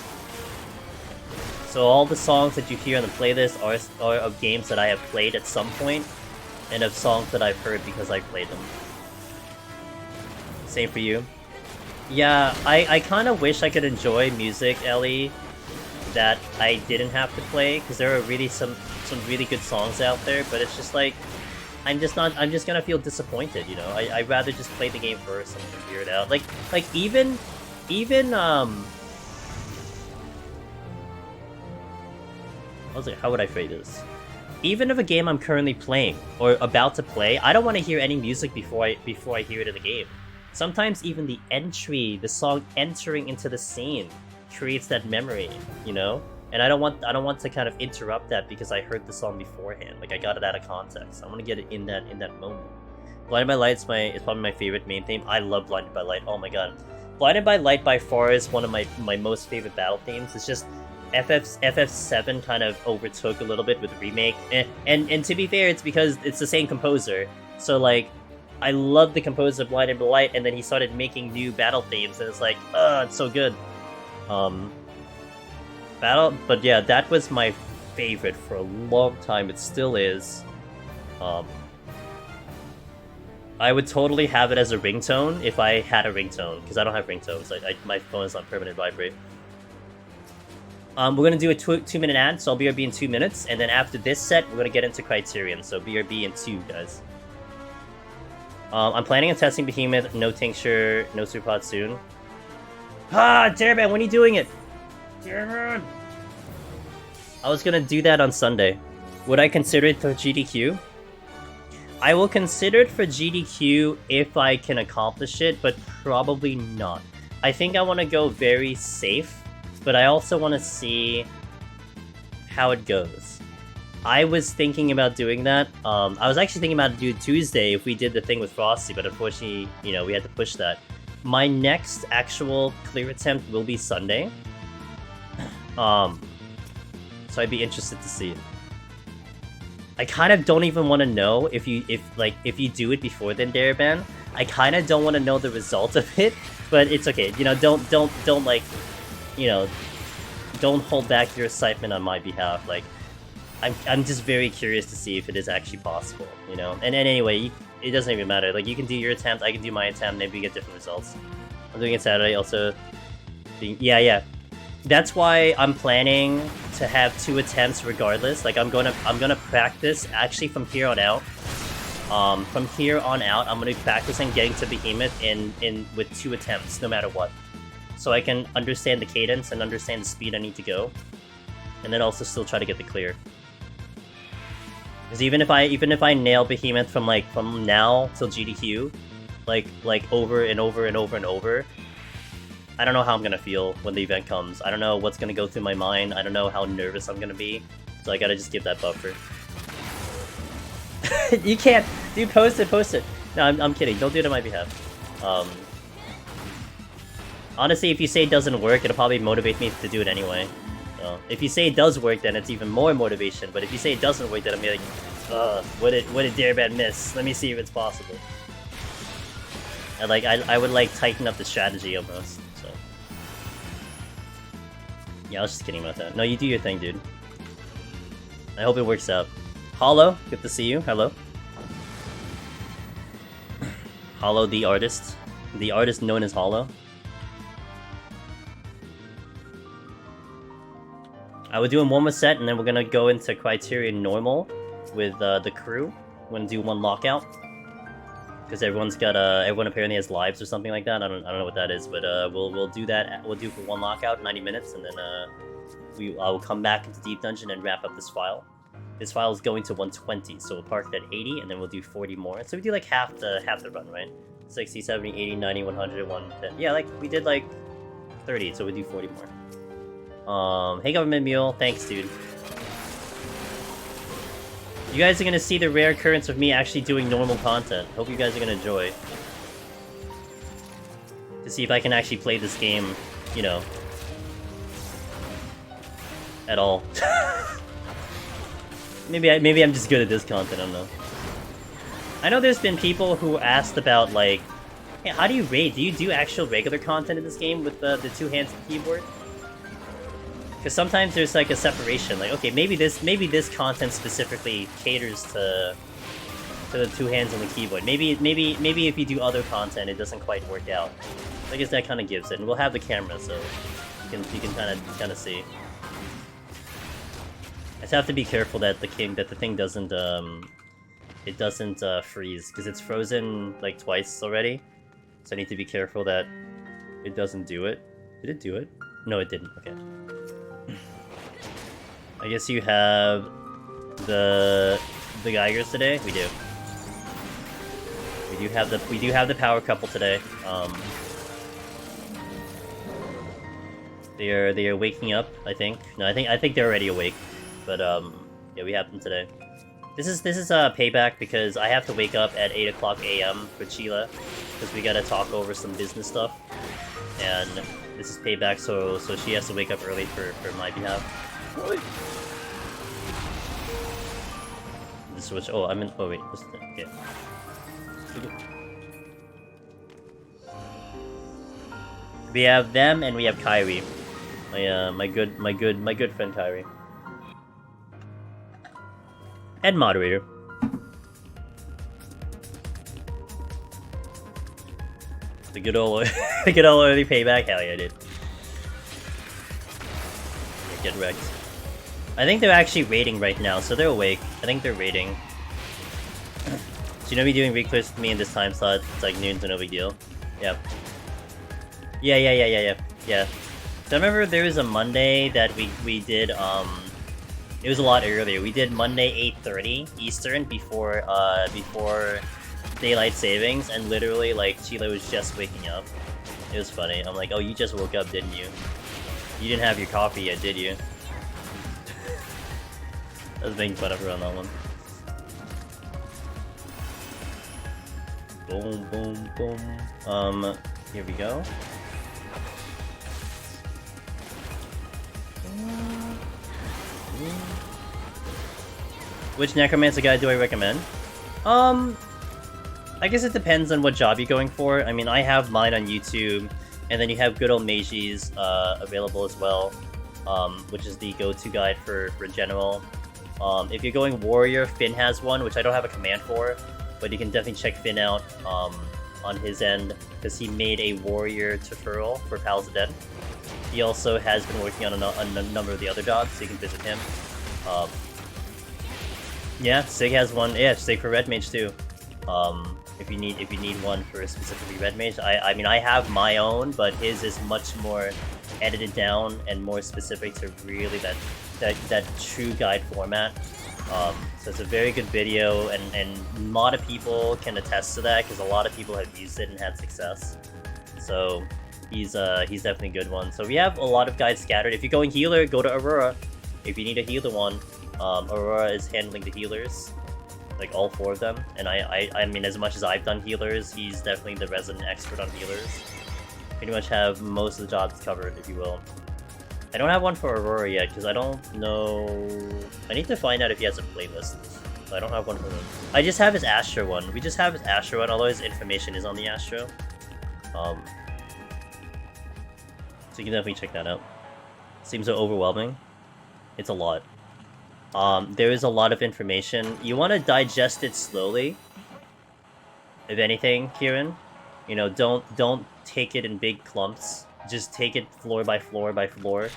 Speaker 1: So all the songs that you hear on the playlist are of games that I have played at some point, and of songs that I've heard because I played them. Same for you. Yeah, I kind of wish I could enjoy music, Ellie, that I didn't have to play, because there are really some really good songs out there, but it's just like, I'm just gonna feel disappointed, you know? I'd rather just play the game first and figure it out. Like even I was like, how would I phrase this? Even if a game I'm currently playing, or about to play, I don't want to hear any music before I hear it in the game. Sometimes even the song entering into the scene creates that memory, you know? And I don't want to kind of interrupt that because I heard the song beforehand. Like, I got it out of context. I want to get it in that moment. Blinded by Light is probably my favorite main theme. I love Blinded by Light. Oh my god. Blinded by Light by far is one of my most favorite battle themes. It's just FF7 kind of overtook a little bit with the remake. And to be fair, it's because it's the same composer. So like, I love the composer of Blinded by Light, and then he started making new battle themes, and it's like, it's so good. But yeah, that was my favorite for a long time. It still is. I would totally have it as a ringtone if I had a ringtone, because I don't have ringtones. My phone is on permanent vibrate. We're gonna do a 2-minute ad, so I'll BRB in 2 minutes, and then after this set, we're gonna get into Criterion, so BRB in 2, guys. I'm planning on testing Behemoth, no tincture, no superpod soon. Ah, damn it, when are you doing it? Damn it! I was gonna do that on Sunday. Would I consider it for GDQ? I will consider it for GDQ if I can accomplish it, but probably not. I think I want to go very safe, but I also want to see how it goes. I was thinking about doing that. I was actually thinking about doing Tuesday if we did the thing with Frosty, but unfortunately, you know, we had to push that. My next actual clear attempt will be Sunday. So I'd be interested to see it. I kind of don't even want to know if you do it before then, Daraban. I kind of don't want to know the result of it, but it's okay. You know, don't like, you know, don't hold back your excitement on my behalf. Like, I'm just very curious to see if it is actually possible, you know? And anyway, it doesn't even matter. Like, you can do your attempt, I can do my attempt, maybe we get different results. I'm doing it Saturday, also. Yeah. That's why I'm planning to have 2 attempts regardless. Like, I'm gonna practice, actually, from here on out. From here on out, I'm gonna be practicing getting to Behemoth with 2 attempts, no matter what. So I can understand the cadence and understand the speed I need to go. And then also still try to get the clear. Because even if I nail Behemoth from now till GDQ, like over and over and over and over, I don't know how I'm gonna feel when the event comes. I don't know what's gonna go through my mind. I don't know how nervous I'm gonna be. So I gotta just give that buffer. You can't. Dude, post it. No, I'm kidding. Don't do it on my behalf. Honestly, if you say it doesn't work, it'll probably motivate me to do it anyway. So, if you say it does work, then it's even more motivation. But if you say it doesn't work, then I'm like, what did Darebad miss? Let me see if it's possible. And like, I would like tighten up the strategy almost. So, yeah, I was just kidding about that. No, you do your thing, dude. I hope it works out. Hollow, good to see you. Hello. Hollow, the artist known as Hollow. I would do one more set, and then we're gonna go into Criterion normal with the crew. We're gonna do one lockout because everyone's got everyone apparently has lives or something like that. I don't know what that is, but we'll do that. We'll do for one lockout, 90 minutes, and then I will come back into Deep Dungeon and wrap up this file. This file is going to 120, so we'll park at 80, and then we'll do 40 more. So we do like half the run, right? 60, 70, 80, 90, 100, 110. Yeah, like we did like 30, so we do 40 more. Hey Government Mule, thanks dude. You guys are gonna see the rare occurrence of me actually doing normal content. Hope you guys are gonna enjoy. To see if I can actually play this game, you know, at all. Maybe I'm just good at this content, I don't know. I know there's been people who asked about like, hey, how do you raid? Do you do actual regular content in this game with the two hands on the keyboard? Because sometimes there's like a separation, like okay, maybe this content specifically caters to the two hands on the keyboard. Maybe if you do other content, it doesn't quite work out. I guess that kind of gives it, and we'll have the camera, so you can kind of see. I just have to be careful that the thing doesn't it doesn't freeze, because it's frozen like twice already. So I need to be careful that it doesn't do it. Did it do it? No, it didn't. Okay. I guess you have the Geigers today. We do. We do have the power couple today. They are waking up. I think. No, I think they're already awake. But yeah, we have them today. This is payback because I have to wake up at 8 o'clock a.m. for Chiela because we gotta talk over some business stuff, and this is payback. So she has to wake up early for my behalf. The switch. Oh, I'm in. Oh wait. Okay. We have them and we have Kyrie. My good friend Kyrie. And moderator. The good old early payback. Hell yeah, dude. Get wrecked. I think they're actually raiding right now, so they're awake. I think they're raiding. So you know me doing reclaims with me in this time slot. It's like noon, so no big deal. Yep. Yeah. So I remember there was a Monday that we did. It was a lot earlier. We did Monday 8:30 Eastern before daylight savings, and literally like Chiela was just waking up. It was funny. I'm like, oh, you just woke up, didn't you? You didn't have your coffee yet, did you? I was making fun of her on that one. Boom. Here we go. Which Necromancer guide do I recommend? I guess it depends on what job you're going for. I mean, I have mine on YouTube, and then you have good old Mages available as well, which is the go-to guide for general. If you're going Warrior, Finn has one, which I don't have a command for, but you can definitely check Finn out on his end, because he made a Warrior tutorial for Pals of Dead. He also has been working on a number of the other jobs, so you can visit him. Yeah, Sig has one. Yeah, Sig for Red Mage too. If you need one for specifically Red Mage, I mean I have my own, but his is much more edited down and more specific to really that true guide format. So it's a very good video, and a lot of people can attest to that because a lot of people have used it and had success. So he's definitely a good one. So we have a lot of guides scattered. If you're going healer, go to Aurora. If you need a healer one, Aurora is handling the healers. like all 4 of them. And I mean, as much as I've done healers, he's definitely the resident expert on healers. Pretty much have most of the jobs covered, if you will. I don't have one for Aurora yet, because I don't know... I need to find out if he has a playlist. So I don't have one for him. I just have his Astro one. We just have his Astro one, although his information is on the Astro. So you can definitely check that out. Seems so overwhelming. It's a lot. There is a lot of information. You want to digest it slowly. If anything, Kieran. You know, don't take it in big clumps. Just take it floor by floor by floor.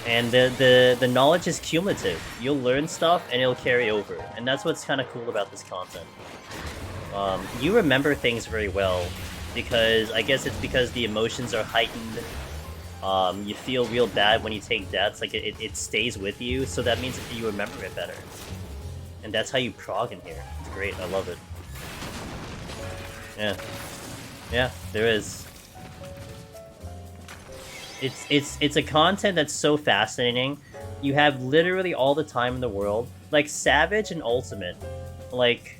Speaker 1: And the knowledge is cumulative. You'll learn stuff and it'll carry over. And that's what's kind of cool about this content. You remember things very well. Because, I guess it's because the emotions are heightened. You feel real bad when you take deaths. Like, it stays with you. So that means that you remember it better. And that's how you prog in here. It's great. I love it. Yeah. Yeah, there is. It's a content that's so fascinating. You have literally all the time in the world. Like, Savage and Ultimate. Like,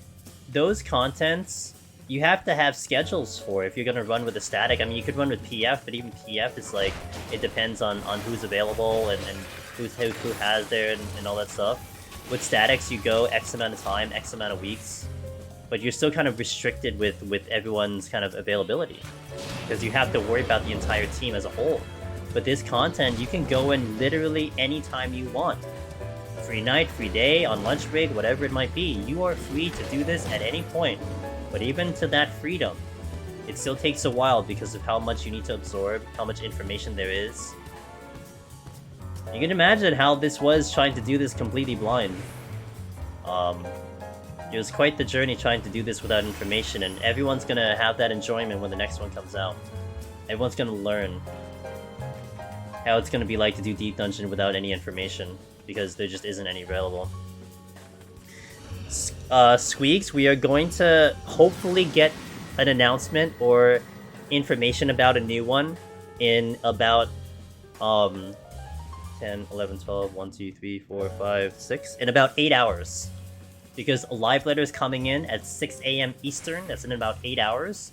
Speaker 1: those contents, you have to have schedules for if you're gonna run with a static. I mean, you could run with PF, but even PF is like, it depends on who's available and who has there and all that stuff. With statics, you go X amount of time, X amount of weeks. But you're still kind of restricted with everyone's kind of availability. Because you have to worry about the entire team as a whole. But this content, you can go in literally anytime you want. Free night, free day, on lunch break, whatever it might be. You are free to do this at any point. But even to that freedom, it still takes a while because of how much you need to absorb, how much information there is. You can imagine how this was trying to do this completely blind. It was quite the journey trying to do this without information, and everyone's gonna have that enjoyment when the next one comes out. Everyone's gonna learn how it's gonna be like to do Deep Dungeon without any information, because there just isn't any available. Squeaks, we are going to hopefully get an announcement or information about a new one in about 10, 11, 12, 1, 2, 3, 4, 5, 6, in about 8 hours. Because a live letter is coming in at 6 AM Eastern, that's in about 8 hours.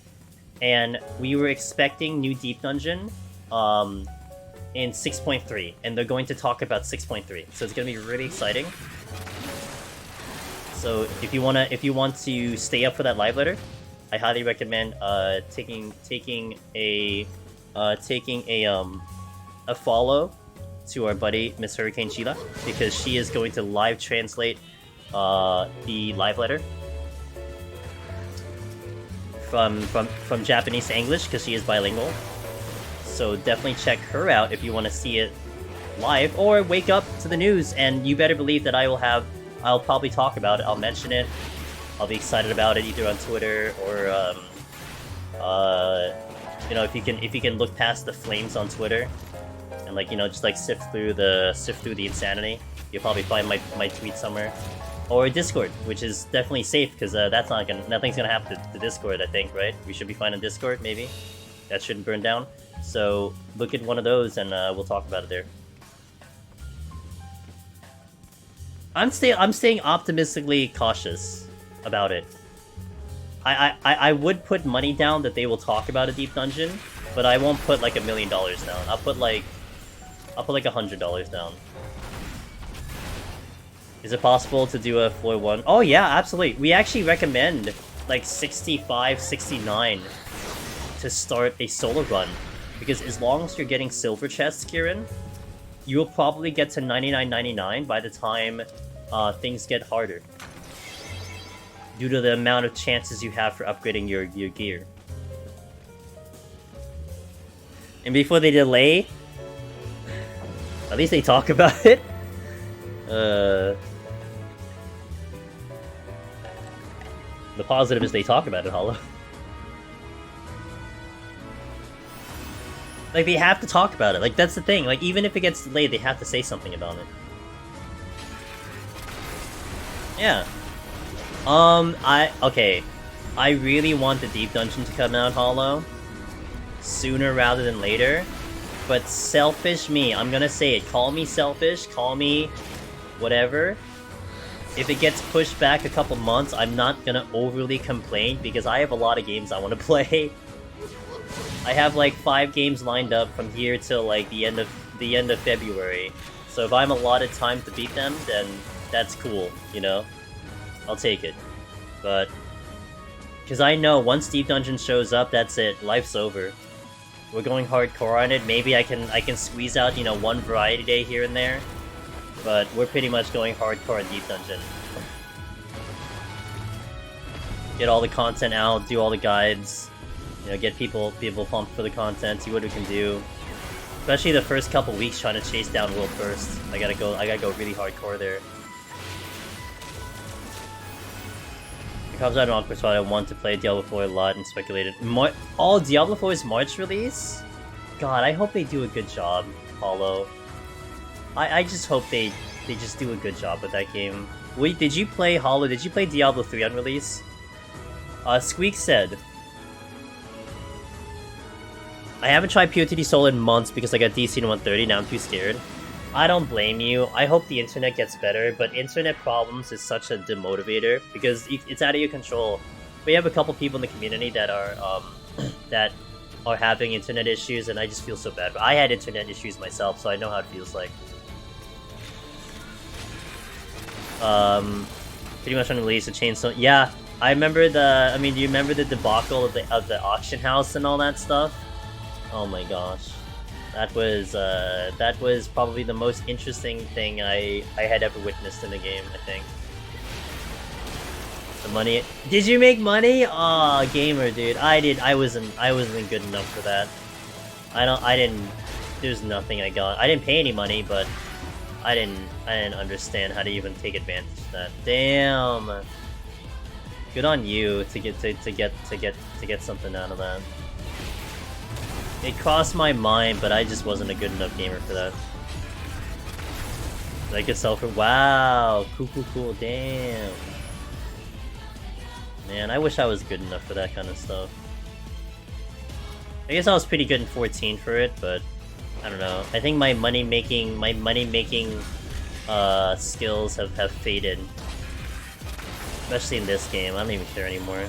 Speaker 1: And we were expecting new Deep Dungeon in 6.3, and they're going to talk about 6.3. So it's going to be really exciting. So if you want to stay up for that live letter, I highly recommend taking a follow to our buddy Miss Hurricane Chiela, because she is going to live translate the live letter from Japanese to English, because she is bilingual. So definitely check her out if you want to see it live, or wake up to the news, and you better believe that I'll probably talk about it. I'll mention it. I'll be excited about it either on Twitter or you know, if you can look past the flames on Twitter and, like, you know, just like sift through the insanity, you'll probably find my tweet somewhere. Or Discord, which is definitely safe, because nothing's gonna happen to Discord, I think, right? We should be fine on Discord, maybe. That shouldn't burn down. So look at one of those, and we'll talk about it there. I'm staying optimistically cautious about it. I would put money down that they will talk about a Deep Dungeon, but I won't put like $1 million down. I'll put like $100 down. Is it possible to do a floor 1? Oh yeah, absolutely. We actually recommend like 65, 69 to start a solo run, because as long as you're getting silver chests, Kieran, you will probably get to 99.99 by the time things get harder, due to the amount of chances you have for upgrading your gear. And before they delay, at least they talk about it. The positive is they talk about it, Hollow. Like, they have to talk about it. Like, that's the thing. Like, even if it gets delayed, they have to say something about it. Yeah. Okay. I really want the Deep Dungeon to come out, Hollow, sooner rather than later. But selfish me, I'm gonna say it. Call me selfish, call me whatever. if it gets pushed back a couple months, I'm not gonna overly complain because I have a lot of games I want to play. I have like 5 games lined up from here till like the end of February. So if I'm allotted time to beat them, then that's cool, you know? I'll take it. But because I know once Deep Dungeon shows up, that's it. Life's over. We're going hardcore on it. Maybe I can squeeze out, you know, one variety day here and there. But we're pretty much going hardcore on Deep Dungeon. Get all the content out, do all the guides, you know, get people pumped for the content, see what we can do. Especially the first couple weeks trying to chase down World First. I gotta go really hardcore there. It comes out in awkward spot. I want to play Diablo 4 a lot and speculated. Diablo 4's March release? God, I hope they do a good job, Hollow. I just hope they just do a good job with that game. Wait, did you play Hollow? Did you play Diablo 3 on release? Squeak said, I haven't tried PoTD Soul in months because I got DC in 130, now I'm too scared. I don't blame you. I hope the internet gets better, but internet problems is such a demotivator because it's out of your control. We have a couple people in the community that are that are having internet issues, and I just feel so bad. But I had internet issues myself, so I know how it feels like. Pretty much on release, the chainsaw. Yeah, I remember the. I mean, do you remember the debacle of the auction house and all that stuff? Oh my gosh, that was probably the most interesting thing I had ever witnessed in a game. I think. The money. Did you make money? Aw, gamer, dude. I wasn't good enough for that. I didn't. There's nothing I got. I didn't pay any money, but I didn't understand how to even take advantage of that. Damn. Good on you to get something out of that. It crossed my mind, but I just wasn't a good enough gamer for that. I could sell for wow, cool, damn. Man, I wish I was good enough for that kind of stuff. I guess I was pretty good in 14 for it, but I don't know. I think my money making skills have faded, especially in this game. I don't even care anymore.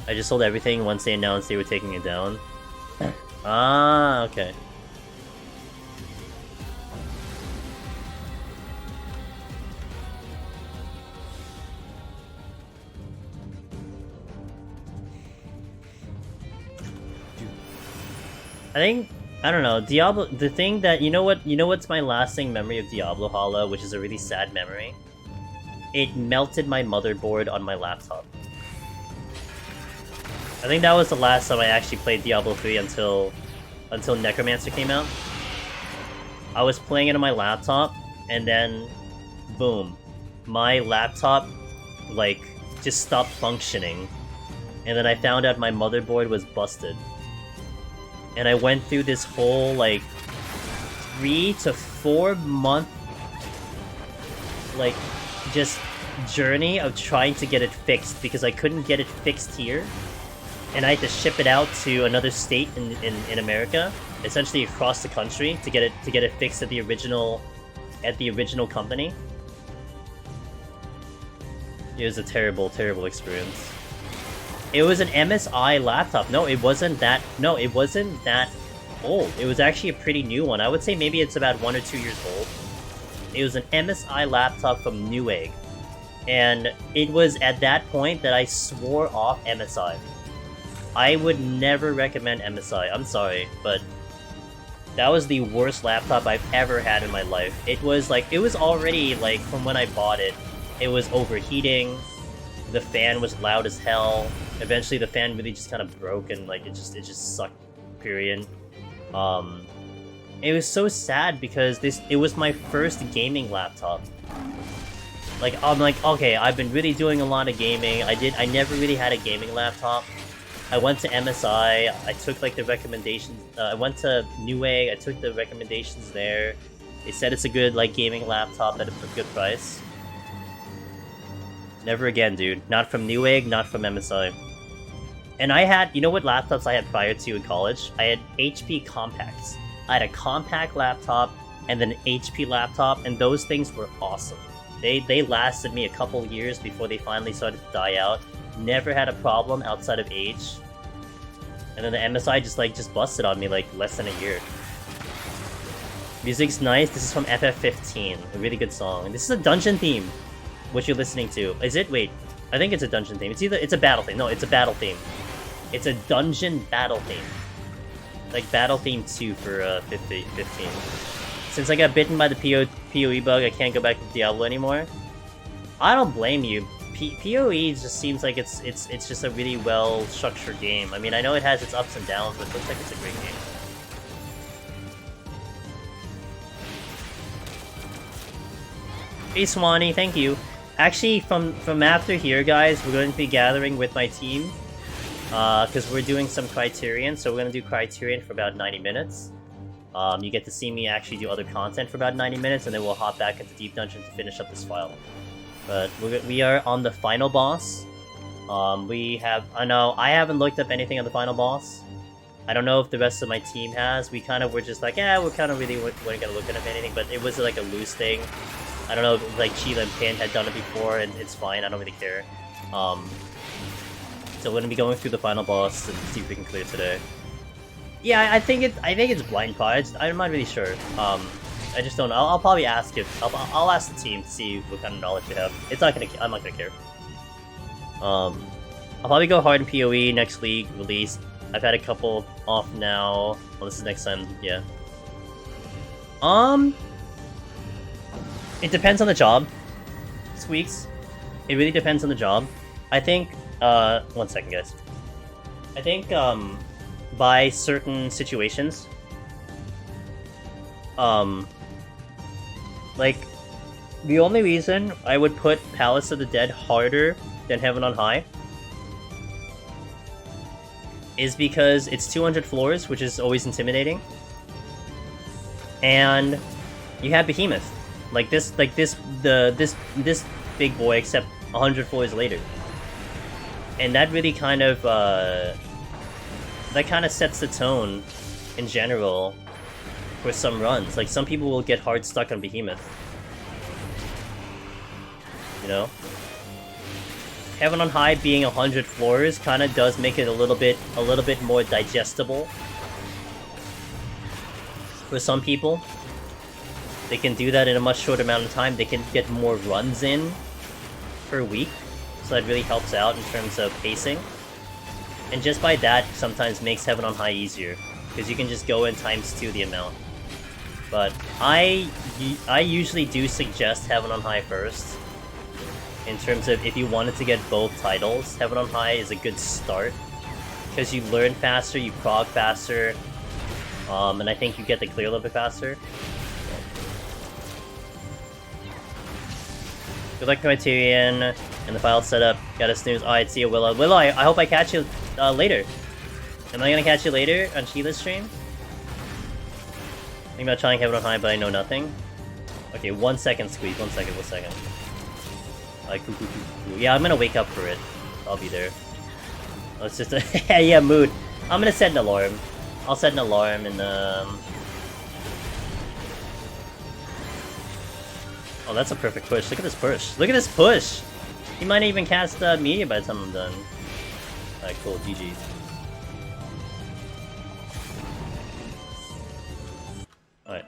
Speaker 1: I just sold everything once they announced they were taking it down. Ah, okay. I don't know, Diablo, the thing that, you know what's my lasting memory of Diablo Hollow, which is a really sad memory? It melted my motherboard on my laptop. I think that was the last time I actually played Diablo 3 until Necromancer came out. I was playing it on my laptop, and then, boom. My laptop, like, just stopped functioning. And then I found out my motherboard was busted. And I went through this whole, like, 3 to 4 month, like, just journey of trying to get it fixed because I couldn't get it fixed here. And I had to ship it out to another state in America, essentially across the country, to get it fixed at the original company. It was a terrible experience. It was an MSI laptop. No, it wasn't that. No, it wasn't that old. It was actually a pretty new one. I would say maybe it's about 1 or 2 years old. It was an MSI laptop from Newegg, and it was at that point that I swore off MSI. I would never recommend MSI. I'm sorry, but that was the worst laptop I've ever had in my life. It was already, like, from when I bought it, it was overheating. The fan was loud as hell. Eventually, the fan really just kind of broke, and like it just sucked. Period. It was so sad because it was my first gaming laptop. Like, I'm like, okay, I've been really doing a lot of gaming. I never really had a gaming laptop. I went to MSI, I took like the recommendations, I went to Newegg, I took the recommendations there. They said it's a good like gaming laptop at a good price. Never again, dude. Not from Newegg, not from MSI. And I had, you know what laptops I had prior to in college? I had HP Compacts. I had a compact laptop and then an HP laptop, and those things were awesome. They lasted me a couple years before they finally started to die out. Never had a problem outside of age. And then the MSI just busted on me like less than a year. Music's nice. This is from FF51, a really good song. And this is a dungeon theme, what you're listening to. Is it? Wait, I think it's a dungeon theme. It's a battle theme. No, it's a battle theme. It's a dungeon battle theme. Like Battle Theme 2 for 15. Since I got bitten by the PoE bug, I can't go back to Diablo anymore. I don't blame you. PoE just seems like it's just a really well structured game. I mean, I know it has its ups and downs, but it looks like it's a great game. Hey Swanee, thank you. Actually, from after here, guys, we're going to be gathering with my team. Because we're doing some Criterion, so we're going to do Criterion for about 90 minutes. You get to see me actually do other content for about 90 minutes, and then we'll hop back into Deep Dungeon to finish up this file. But we are on the final boss. I know, I haven't looked up anything on the final boss. I don't know if the rest of my team has. We kind of were just like, yeah, we're kind of really weren't going to look at anything, but it was like a loose thing. I don't know if like Chiela and Pindg had done it before, and it's fine, I don't really care. So we're gonna be going through the final boss and see if we can clear today. Yeah, I think it's blind cards. I'm not really sure. I just don't know. I'll probably ask it. I'll ask the team to see what kind of knowledge they have. I'm not gonna care. I'll probably go hard in PoE next week release. I've had a couple off now. Well, this is next time. Yeah. It depends on the job. Squeaks. It really depends on the job. I think. 1 second, guys. I think, by certain situations, like, the only reason I would put Palace of the Dead harder than Heaven on High is because it's 200 floors, which is always intimidating, and you have Behemoth, this big boy, except 100 floors later. And that really kind of, sets the tone, in general, for some runs. Like, some people will get hard stuck on Behemoth. You know? Heaven on High being 100 floors kind of does make it a little bit more digestible. For some people. They can do that in a much shorter amount of time. They can get more runs in per week. So that really helps out in terms of pacing. And just by that, sometimes makes Heaven on High easier. Because you can just go in ×2 the amount. But I usually do suggest Heaven on High first. In terms of if you wanted to get both titles, Heaven on High is a good start. Because you learn faster, you prog faster. And I think you get the clear a little bit faster. Good luck, Criterion. And the file setup. Gotta snooze. Alright, see you, Willow. Willow, I hope I catch you later. Am I gonna catch you later on Chiela's stream? Think about trying Heaven on High, but I know nothing. Okay, 1 second, Squeeze. 1 second, 1 second. Yeah, I'm gonna wake up for it. I'll be there. Oh, it's just a yeah, mood. I'm gonna set an alarm. I'll set an alarm and oh, that's a perfect push. Look at this push. Look at this push! He might even cast Media by the time I'm done. Alright, cool. GG. Alright.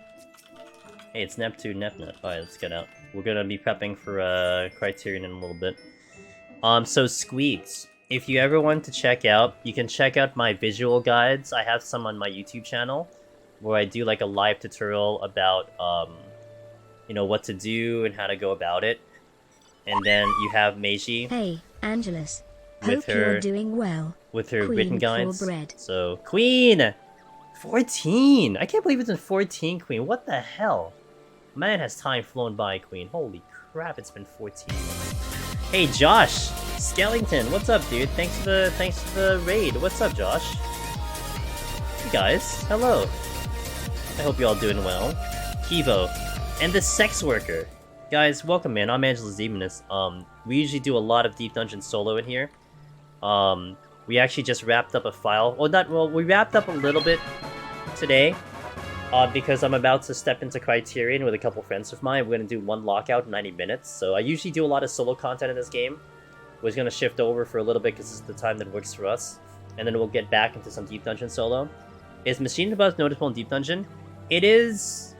Speaker 1: Hey, it's Nep2 Nepnet. Alright, let's get out. We're gonna be prepping for Criterion in a little bit. So Squeaks. If you ever want to check out, you can check out my visual guides. I have some on my YouTube channel, where I do like a live tutorial about, you know, what to do and how to go about it. And then you have Meiji.
Speaker 2: Hey, Angelus. Hope you're doing well.
Speaker 1: With her
Speaker 2: Queen
Speaker 1: written guides.
Speaker 2: bread.
Speaker 1: So, Queen! 14! I can't believe it's in 14, Queen. What the hell? Man, has time flown by, Queen. Holy crap, it's been 14. Hey, Josh! Skellington, what's up, dude? Thanks for the raid. What's up, Josh? Hey, guys. Hello. I hope you're all doing well. Kivo. And the sex worker. Guys, welcome in. I'm Angelus Demoness. We usually do a lot of Deep Dungeon solo in here. We actually just wrapped up a file. Well, we wrapped up a little bit today. because I'm about to step into Criterion with a couple friends of mine. We're gonna do one lockout in 90 minutes. So I usually do a lot of solo content in this game. We're gonna shift over for a little bit because it's the time that works for us, and then we'll get back into some Deep Dungeon solo. Is machine buzz noticeable in Deep Dungeon? It is.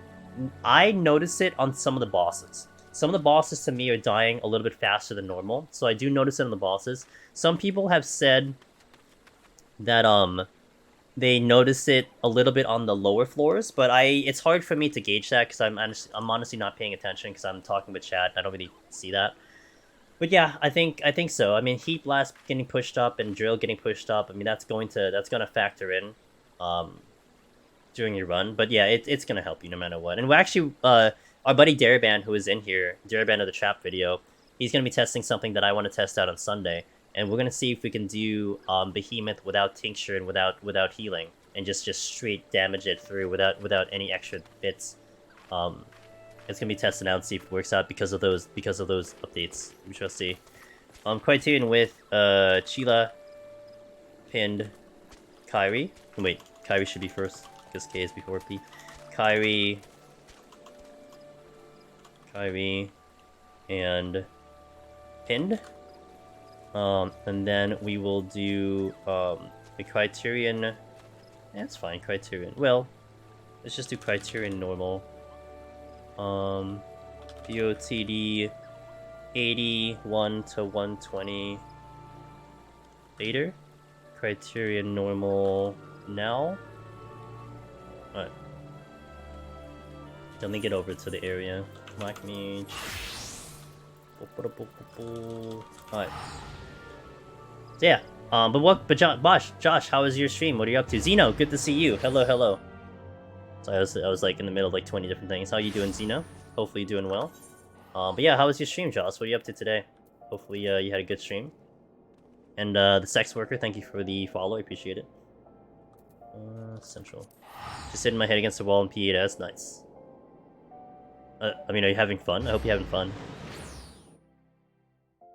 Speaker 1: I notice it on some of the bosses. Some of the bosses to me are dying a little bit faster than normal, so I do notice it on the bosses. Some people have said that they notice it a little bit on the lower floors, but it's hard for me to gauge that because I'm honestly not paying attention because I'm talking with chat. I don't really see that. But yeah, I think so. I mean, Heat Blast getting pushed up and Drill getting pushed up. I mean, that's gonna factor in during your run. But yeah, it's gonna help you no matter what. And we're actually our buddy Daraban, who is in here, Daraban of the Trap video, he's gonna be testing something that I want to test out on Sunday. And we're gonna see if we can do Behemoth without tincture and without healing, and just straight damage it through without any extra bits. It's gonna be tested out and see if it works out because of those updates. We shall see. Criterion with Chiela, Pindg, Kyrie. Oh, wait, Kyrie should be first because K is before P. Kyrie, and Pindg. And then we will do the Criterion. That's fine, Criterion. Well, let's just do Criterion normal. PoTD 81 to 120 later. Criterion normal now. Alright. Let me get over to the area. Black Mage. Alright. So yeah. But Josh, how was your stream? What are you up to? Zeno, good to see you. Hello. So I was like in the middle of like 20 different things. How you doing, Zeno? Hopefully you're doing well. But yeah, how was your stream, Josh? What are you up to today? Hopefully you had a good stream. And the sex worker, thank you for the follow. I appreciate it. Central. Just hitting my head against the wall in P8S. Nice. I mean, are you having fun? I hope you're having fun.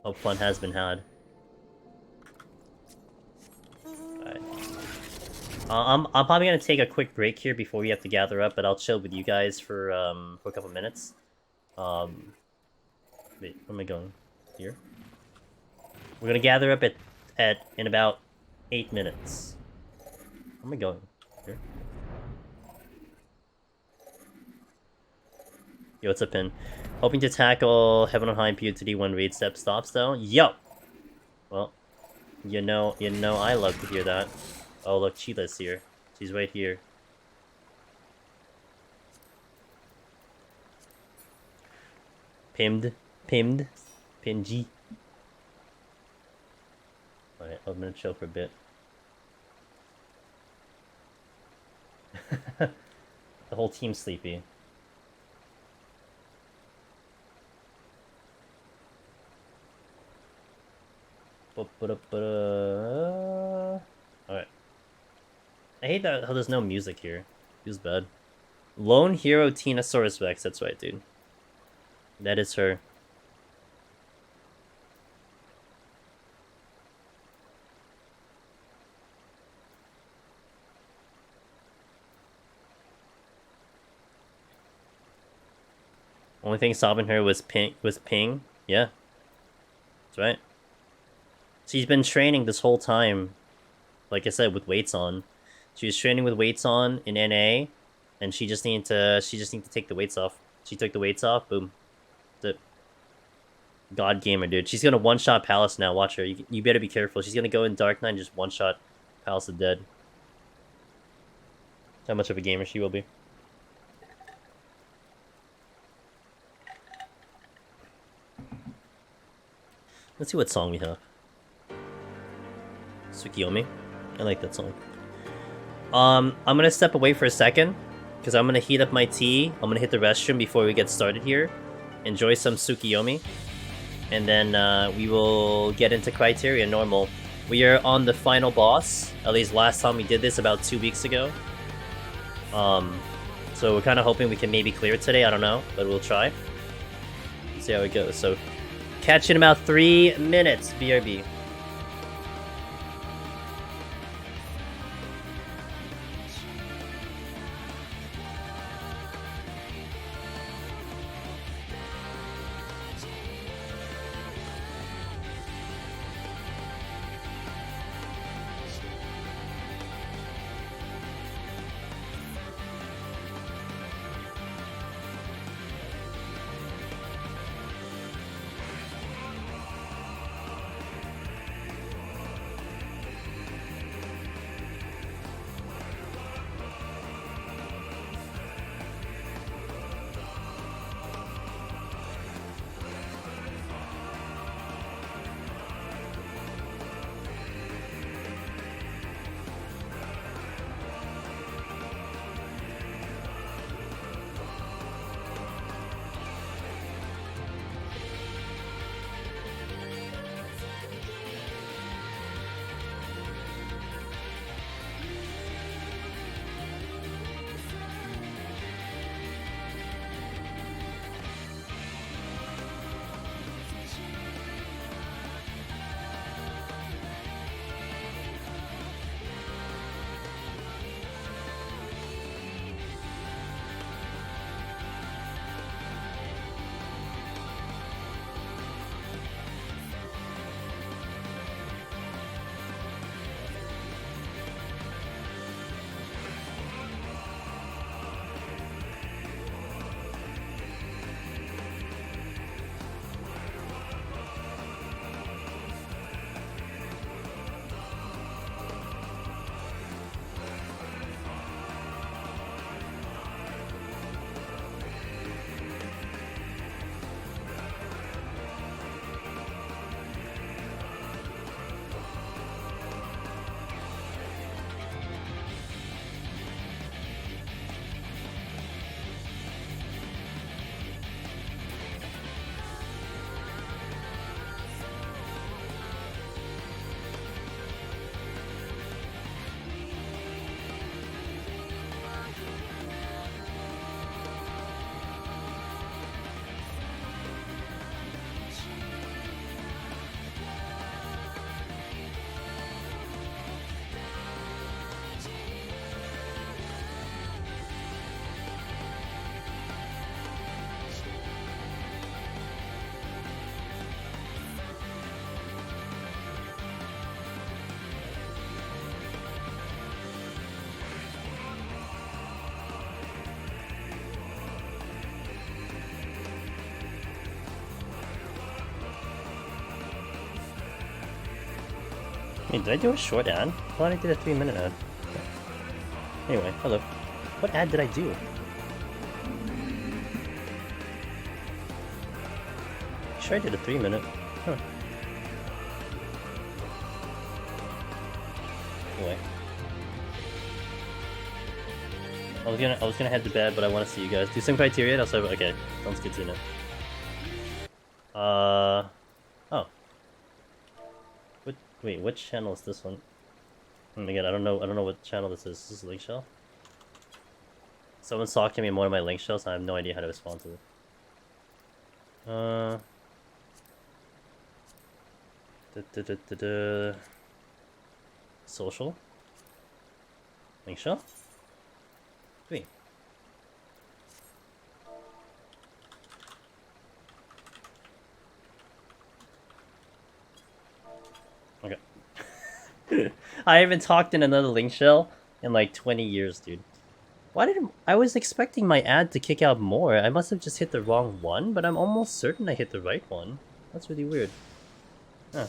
Speaker 1: Hope fun has been had. Alright. I'm probably gonna take a quick break here before we have to gather up, but I'll chill with you guys for a couple minutes. Wait, where am I going? Here? We're gonna gather up in about 8 minutes. Where am I going? Here? Yo, what's up, Pin? Hoping to tackle Heaven on High and PoTD when raid step stops, though? Yo! Well, you know I love to hear that. Oh, look, Chiela's here. She's right here. Pindg. Pindg. Alright, I'm gonna chill for a bit. The whole team's sleepy. Alright. I hate that how there's no music here. Feels bad. Lone Hero Tinosaurus Rex, that's right, dude. That is her. Only thing stopping her was Ping. Yeah. That's right. She's been training this whole time. Like I said, with weights on. She was training with weights on in NA, and she just needed to take the weights off. She took the weights off, boom. The God gamer, dude. She's gonna one-shot Palace now, watch her. You better be careful. She's gonna go in Dark Knight and just one-shot Palace of Dead. How much of a gamer she will be. Let's see what song we have. Tsukiyomi. I like that song. I'm gonna step away for a second, because I'm gonna heat up my tea. I'm gonna hit the restroom before we get started here. Enjoy some Tsukiyomi. And then we will get into Criterion normal. We are on the final boss. At least last time we did this about 2 weeks ago. So we're kind of hoping we can maybe clear it today. I don't know, but we'll try. See how it goes. So catch you in about 3 minutes. BRB. Wait, did I do a short ad? I thought I did a 3-minute ad. Anyway, hello. What ad did I do? Sure, I did a 3-minute. Huh. Anyway. I was gonna head to bed, but I want to see you guys. Do some Criterion. Also, okay, sounds good to know. Oh. Wait, which channel is this one? Oh my god, I don't know what channel this is. Is this Link Shell? Someone's talking to me in one of my link shells, and I have no idea how to respond to it. Social? Link shell? Wait. Okay. I haven't talked in another link shell in like 20 years, dude. Why did I was expecting my ad to kick out more? I must have just hit the wrong one, but I'm almost certain I hit the right one. That's really weird. Huh.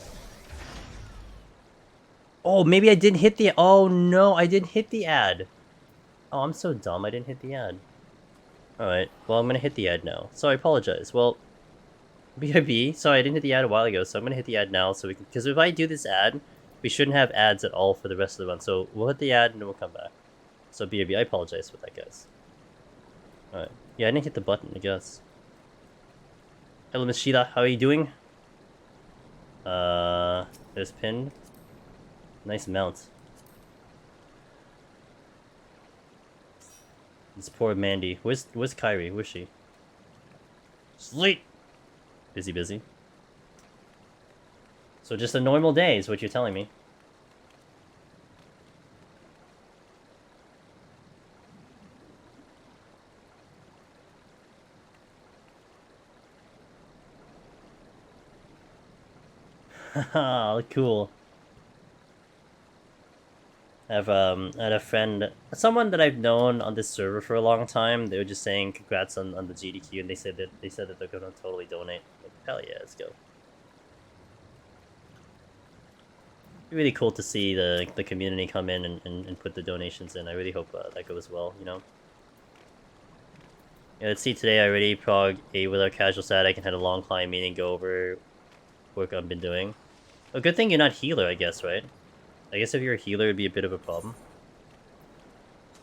Speaker 1: Oh, maybe I didn't hit the... Oh no, I didn't hit the ad. Oh, I'm so dumb. I didn't hit the ad. Alright, well, I'm gonna hit the ad now. So I apologize. Well, BRB, sorry, I didn't hit the ad a while ago, so I'm gonna hit the ad now so we can... Because if I do this ad, we shouldn't have ads at all for the rest of the run. So we'll hit the ad and then we'll come back. So BRB, I apologize for that, guys. Alright. Yeah, I didn't hit the button, I guess. Hello, Miss Chiela. How are you doing? There's Pindg. Nice mount. This poor Mandy. Where's Kyrie? Where's she? Sleep! Busy. So just a normal day is what you're telling me. Haha, cool. I had a friend, someone that I've known on this server for a long time. They were just saying congrats on the GDQ, and they said that they're gonna totally donate. Like, hell yeah, let's go. It's really cool to see the community come in and put the donations in. I really hope that goes well, you know. Yeah, let's see, today I already prog 8 with our casual side. I can have a long client meeting, go over work I've been doing. A good thing you're not healer, I guess, right? I guess if you're a healer, it'd be a bit of a problem.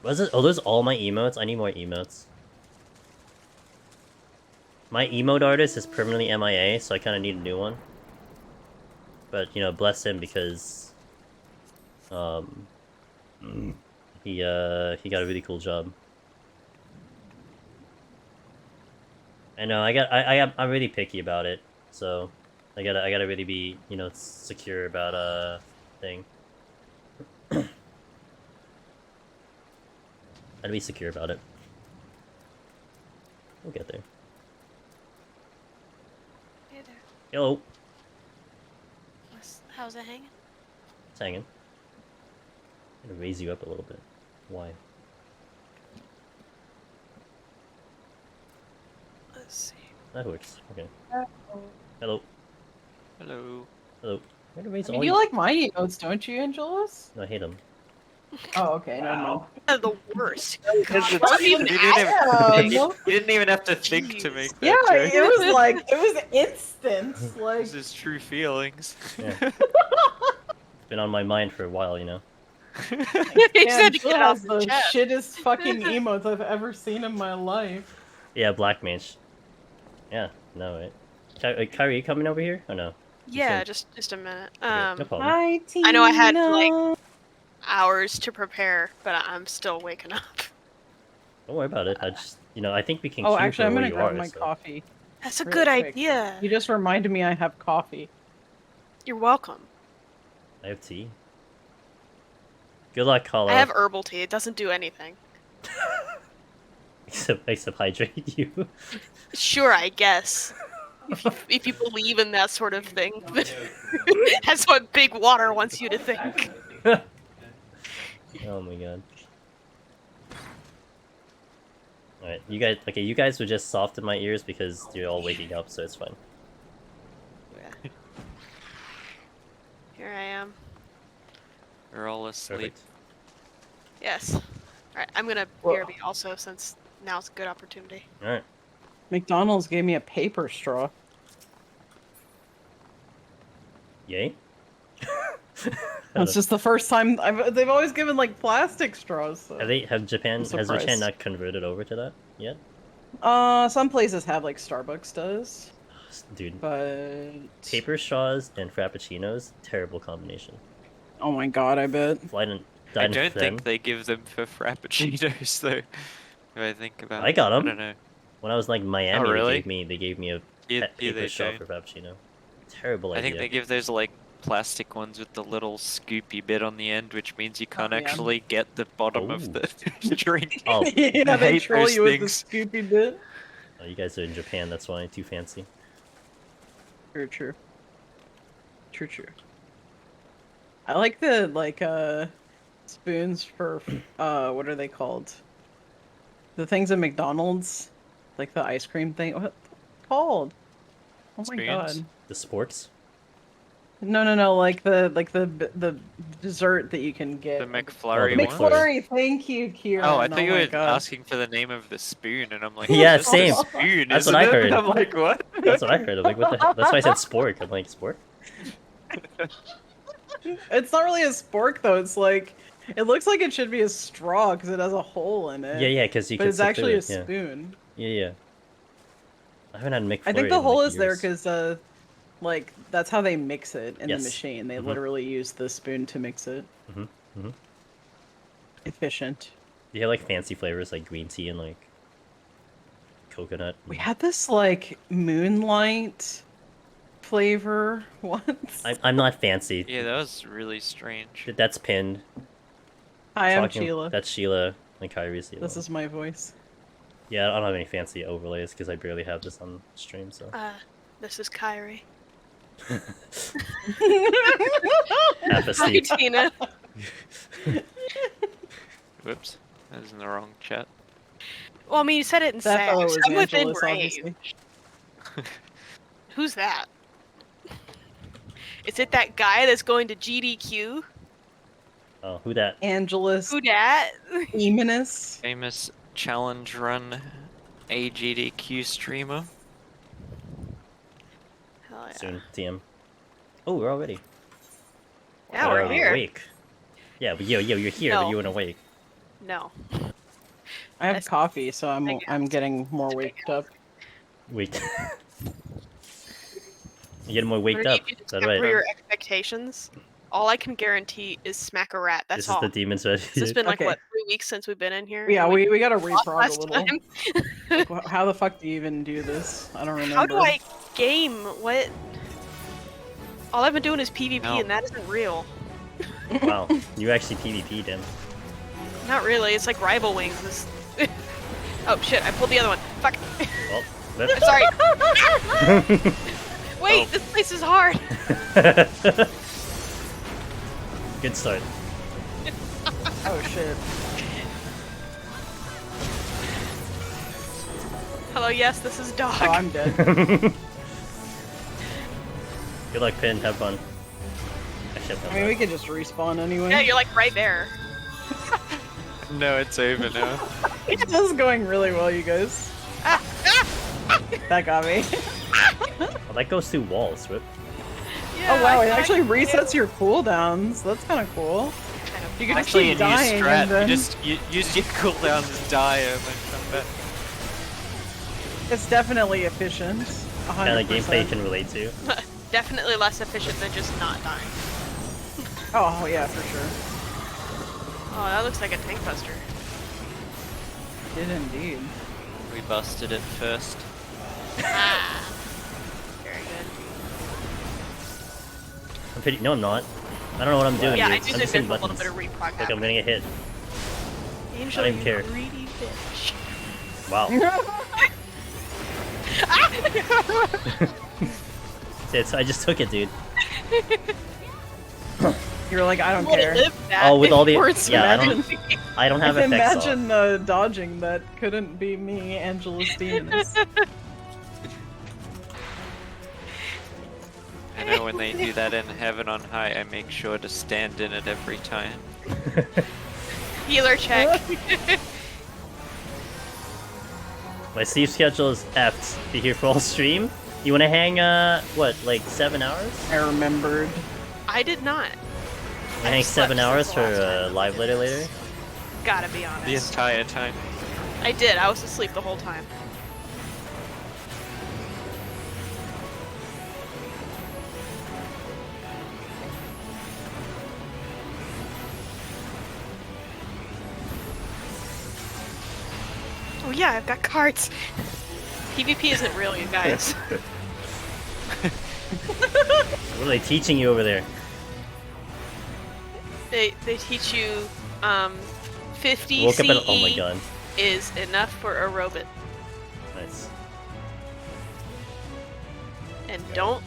Speaker 1: Was it? Oh, those all my emotes? I need more emotes. My emote artist is permanently MIA, so I kind of need a new one. But, you know, bless him because... he got a really cool job. I know, I'm really picky about it, so... I gotta really be, you know, secure about, thing. Gotta be secure about it. We'll get there.
Speaker 3: Hey there.
Speaker 1: Hello.
Speaker 3: How's it hanging?
Speaker 1: It's hanging. I'm gonna raise you up a little bit. Why?
Speaker 3: Let's see.
Speaker 1: That works. Okay. Hello.
Speaker 4: Hello.
Speaker 1: Hello. I'm gonna raise
Speaker 5: I mean,
Speaker 1: all
Speaker 5: you like my emotes, don't you, Angelus?
Speaker 1: No, I hate them.
Speaker 5: Oh, okay, never mind.
Speaker 3: They're the worst.
Speaker 4: You didn't even have to think to make that
Speaker 5: Yeah,
Speaker 4: joke.
Speaker 5: it was like, it was instant. Like,
Speaker 4: This is true feelings.
Speaker 1: Yeah. It's been on my mind for a while, you know.
Speaker 3: He said to
Speaker 5: Angela
Speaker 3: get off
Speaker 5: has
Speaker 3: the
Speaker 5: the
Speaker 3: chat.
Speaker 5: shittest fucking emotes I've ever seen in my life.
Speaker 1: Yeah, Black Mage. Yeah, no, right. Kyrie, you coming over here? Oh no.
Speaker 3: Yeah, just a minute.
Speaker 1: Okay, no problem.
Speaker 5: Hi, Tina.
Speaker 3: I know I had like hours to prepare, but I'm still waking up.
Speaker 1: Don't worry about it. I just, you know, I think we can.
Speaker 5: Oh,
Speaker 1: queue
Speaker 5: actually,
Speaker 1: for
Speaker 5: I'm
Speaker 1: where
Speaker 5: gonna
Speaker 1: you
Speaker 5: grab
Speaker 1: are,
Speaker 5: my
Speaker 1: so.
Speaker 5: coffee.
Speaker 3: That's a
Speaker 5: Real
Speaker 3: good
Speaker 5: quick.
Speaker 3: idea.
Speaker 5: You just reminded me I have coffee.
Speaker 3: You're welcome.
Speaker 1: I have tea. Good luck, Kala.
Speaker 3: I have herbal tea. It doesn't do anything.
Speaker 1: except hydrate you.
Speaker 3: Sure, I guess. If you believe in that sort of thing. That's what big water wants you to think.
Speaker 1: Oh my god. Alright, you guys, okay, you guys were just soft in my ears because you're all waking up, so it's fine.
Speaker 3: Yeah. Here I am.
Speaker 4: We're all asleep.
Speaker 1: Perfect.
Speaker 3: Yes. Alright, I'm gonna BRB also since now's a good opportunity.
Speaker 1: Alright.
Speaker 5: McDonald's gave me a paper straw.
Speaker 1: Yay?
Speaker 5: It's just the first time they've always given like plastic straws. So.
Speaker 1: Has Japan
Speaker 5: surprised.
Speaker 1: not converted over to that yet?
Speaker 5: Some places have like Starbucks does,
Speaker 1: Dude,
Speaker 5: but
Speaker 1: paper straws and frappuccinos, terrible combination.
Speaker 5: oh my god, I bet.
Speaker 4: I don't think they give them for frappuccinos though. If I think about
Speaker 1: I got
Speaker 4: it.
Speaker 1: them.
Speaker 4: I don't know.
Speaker 1: When I was like Miami,
Speaker 4: Oh, really?
Speaker 1: they gave me a
Speaker 4: Yeah,
Speaker 1: paper
Speaker 4: they
Speaker 1: straw
Speaker 4: don't.
Speaker 1: for frappuccino. Terrible
Speaker 4: I
Speaker 1: idea.
Speaker 4: think they give those like plastic ones with the little scoopy bit on the end, which means you can't
Speaker 5: yeah.
Speaker 4: actually get the bottom of the drink.
Speaker 1: Oh,
Speaker 5: Yeah,
Speaker 4: I
Speaker 5: they
Speaker 4: hate
Speaker 5: troll
Speaker 4: those
Speaker 5: you with
Speaker 4: things.
Speaker 5: the Scoopy bit.
Speaker 1: oh, you guys are in Japan. That's why too fancy.
Speaker 5: True. I like the spoons for what are they called? The things at McDonald's, like the ice cream thing. What called? Oh my god.
Speaker 4: Spoons?
Speaker 1: The sports.
Speaker 5: No, like the dessert that you can get.
Speaker 4: The
Speaker 5: at
Speaker 4: McFlurry
Speaker 1: the
Speaker 4: one?
Speaker 5: McFlurry, thank you, Kieran.
Speaker 4: Oh, I thought you
Speaker 5: my
Speaker 4: were
Speaker 5: God.
Speaker 4: asking for the name of the spoon, and I'm like,
Speaker 1: Yeah,
Speaker 4: "It's just a
Speaker 1: same.
Speaker 4: spoon,
Speaker 1: That's what
Speaker 4: isn't
Speaker 1: I
Speaker 4: it?"
Speaker 1: heard.
Speaker 4: I'm like, what?
Speaker 1: That's what I heard. I'm like, what the hell? That's why I said spork. I'm like, spork?
Speaker 5: It's not really a spork though. It's like it looks like it should be a straw because it has a hole in it.
Speaker 1: Yeah, because you
Speaker 5: But
Speaker 1: can
Speaker 5: it's
Speaker 1: sip
Speaker 5: actually a
Speaker 1: through it, yeah.
Speaker 5: spoon.
Speaker 1: Yeah. I haven't had McFlurry
Speaker 5: I think the
Speaker 1: in,
Speaker 5: hole
Speaker 1: like,
Speaker 5: is there
Speaker 1: years.
Speaker 5: because like that's how they mix it in
Speaker 1: Yes.
Speaker 5: the machine. They
Speaker 1: Mhm.
Speaker 5: literally use the spoon to mix it. Efficient.
Speaker 1: You have like fancy flavors like green tea and like coconut.
Speaker 5: We had this like moonlight flavor once.
Speaker 1: I'm not fancy.
Speaker 4: Yeah, that was really strange.
Speaker 1: That's Pindg.
Speaker 5: Hi, I'm
Speaker 1: Talking-
Speaker 5: Chiela.
Speaker 1: That's Chiela and Kyrie.
Speaker 5: This is my voice.
Speaker 1: Yeah, I don't have any fancy overlays because I barely have this on stream, so.
Speaker 3: This is Kyrie.
Speaker 1: Half a
Speaker 3: Hi,
Speaker 1: seat.
Speaker 3: Tina.
Speaker 4: Whoops, that was in the wrong chat.
Speaker 3: Well, I mean, you said it in
Speaker 5: That fellow
Speaker 3: Sangs.
Speaker 5: was
Speaker 3: I'm within
Speaker 5: Angelus,
Speaker 3: range.
Speaker 5: obviously.
Speaker 3: Who's that? Is it that guy that's going to GDQ?
Speaker 1: Oh, who that?
Speaker 5: Angelus
Speaker 3: Who dat?
Speaker 5: Eminus.
Speaker 4: Famous challenge run AGDQ streamer.
Speaker 3: Hell yeah.
Speaker 1: Soon, TM. Oh, we're already.
Speaker 3: Yeah, we're here.
Speaker 1: Awake. Yeah, but you're here, but
Speaker 3: No.
Speaker 1: you weren't awake.
Speaker 3: No.
Speaker 5: I have
Speaker 3: That's-
Speaker 5: coffee, so
Speaker 3: I
Speaker 5: I'm
Speaker 3: guess.
Speaker 5: getting more waked up.
Speaker 1: Wake. You get more waked
Speaker 3: What
Speaker 1: up.
Speaker 3: do you do
Speaker 1: Is
Speaker 3: to
Speaker 1: that
Speaker 3: temper
Speaker 1: right?
Speaker 3: your expectations? All I can guarantee is smack a rat. That's
Speaker 1: This
Speaker 3: all.
Speaker 1: is the demon's ready.
Speaker 3: It's been like
Speaker 5: Okay.
Speaker 3: what, 3 weeks since we've been in here?
Speaker 5: Yeah,
Speaker 3: And
Speaker 5: we gotta
Speaker 3: lost
Speaker 5: reprog a
Speaker 3: last
Speaker 5: little.
Speaker 3: time?
Speaker 5: Like, how the fuck do you even do this? I don't remember.
Speaker 3: How do I game? What? All I've been doing is PvP,
Speaker 4: No.
Speaker 3: and that isn't real.
Speaker 1: Wow, you actually PvP'd him.
Speaker 3: Not really. It's like rival wings. This... oh shit! I pulled the other one. Fuck.
Speaker 1: Well,
Speaker 3: I'm sorry. Wait, this place is hard.
Speaker 1: Good start.
Speaker 5: Oh shit.
Speaker 3: Hello, yes, this is Dog.
Speaker 5: Oh, I'm dead.
Speaker 1: Good luck, Pin. Have fun. Actually,
Speaker 5: I mean, we could just respawn anyway.
Speaker 3: Yeah, you're like right there.
Speaker 4: No, it's over now.
Speaker 5: This is going really well, you guys. That got me.
Speaker 1: Well, that goes through walls, Rip.
Speaker 3: Yeah,
Speaker 5: Oh wow,
Speaker 3: I
Speaker 5: it
Speaker 3: thought
Speaker 5: actually
Speaker 3: you did.
Speaker 5: resets your cooldowns. That's kind of cool. You can
Speaker 4: Actually,
Speaker 5: keep
Speaker 4: a new
Speaker 5: dying
Speaker 4: strat.
Speaker 5: and then
Speaker 4: You just use your cooldown to die and then come back.
Speaker 5: it's definitely efficient. 100%.
Speaker 1: Kind of gameplay you can relate to.
Speaker 3: Definitely less efficient than just not dying.
Speaker 5: Oh yeah, for sure.
Speaker 3: Oh, that looks like a tank buster.
Speaker 5: Did indeed.
Speaker 4: We busted it first.
Speaker 3: Ah. Very good.
Speaker 1: I'm pretty. No, I'm not. I don't know what I'm doing.
Speaker 3: Yeah,
Speaker 1: dude.
Speaker 3: I do
Speaker 1: I'm
Speaker 3: think
Speaker 1: just hitting
Speaker 3: there's a little
Speaker 1: buttons.
Speaker 3: bit of reprog
Speaker 1: Like I'm
Speaker 3: happening.
Speaker 1: gonna get hit.
Speaker 3: Angel,
Speaker 1: I don't
Speaker 3: you
Speaker 1: care.
Speaker 3: greedy bitch.
Speaker 1: Wow. I just took it, dude.
Speaker 5: You're like, I don't
Speaker 3: You would've
Speaker 5: care.
Speaker 3: lived that
Speaker 1: Oh, with all the
Speaker 3: words
Speaker 1: yeah, I
Speaker 3: imagine.
Speaker 1: don't. I don't have effects on.
Speaker 5: Imagine dodging that couldn't be me, Angelus Demonus.
Speaker 4: I know when they do that in Heaven on High, I make sure to stand in it every time.
Speaker 3: Healer check.
Speaker 1: My sleep schedule is effed. Be here for all stream. You want to hang, what, like 7 hours?
Speaker 5: I remembered.
Speaker 3: I did not.
Speaker 1: I hang 7 hours for live later?
Speaker 3: Gotta be honest.
Speaker 4: The entire time.
Speaker 3: I did. I was asleep the whole time. Oh yeah, I've got cards. PvP isn't real, you guys.
Speaker 1: What are they teaching you over there?
Speaker 3: They teach you 50
Speaker 1: Woke up
Speaker 3: CE
Speaker 1: at, oh my god.
Speaker 3: is enough for a robot.
Speaker 1: Nice.
Speaker 3: And don't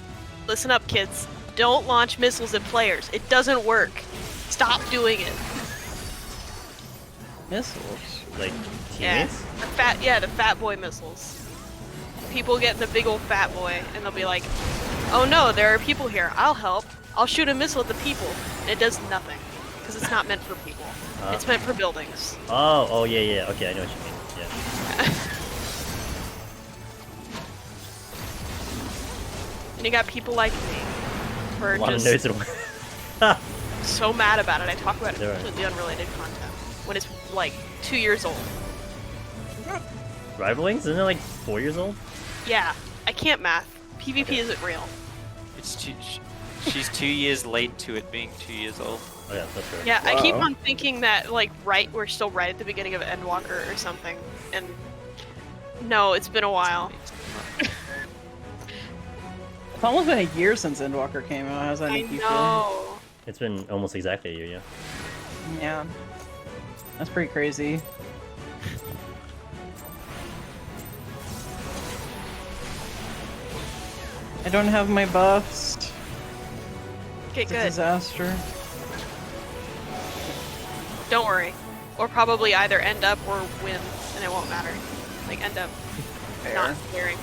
Speaker 3: listen up, kids. Don't launch missiles at players. It doesn't work. Stop doing it.
Speaker 5: Missiles.
Speaker 1: Like,
Speaker 3: Yeah,
Speaker 1: teammates?
Speaker 3: the fat boy missiles. People get in the big old fat boy, and they'll be like, "Oh no, there are people here. I'll help. I'll shoot a missile at the people," and it does nothing because it's not meant for people. It's meant for buildings.
Speaker 1: Oh, yeah. Okay, I know what you mean. Yeah.
Speaker 3: And you got people like me who are
Speaker 1: A lot of
Speaker 3: just
Speaker 1: nerds at
Speaker 3: so mad about it. I talk about it
Speaker 1: They're
Speaker 3: completely unrelated content when it's like 2 years old.
Speaker 1: Rivalings? Isn't it like 4 years old?
Speaker 3: Yeah, I can't math. PvP isn't real.
Speaker 4: It's she's 2 years late to it being 2 years old.
Speaker 1: Oh yeah, that's right.
Speaker 3: Yeah, I keep
Speaker 5: Wow.
Speaker 3: on thinking that we're still right at the beginning of Endwalker or something, and no, it's been a while.
Speaker 5: It's almost been a year since Endwalker came out. How's that
Speaker 3: I
Speaker 5: make you feel?
Speaker 3: know.
Speaker 1: It's been almost exactly a year, yeah.
Speaker 5: Yeah. That's pretty crazy. I don't have my buffs.
Speaker 3: Okay,
Speaker 5: It's a
Speaker 3: good.
Speaker 5: disaster.
Speaker 3: Don't worry. Or probably either end up or win, and it won't matter. Like, end up not clearing.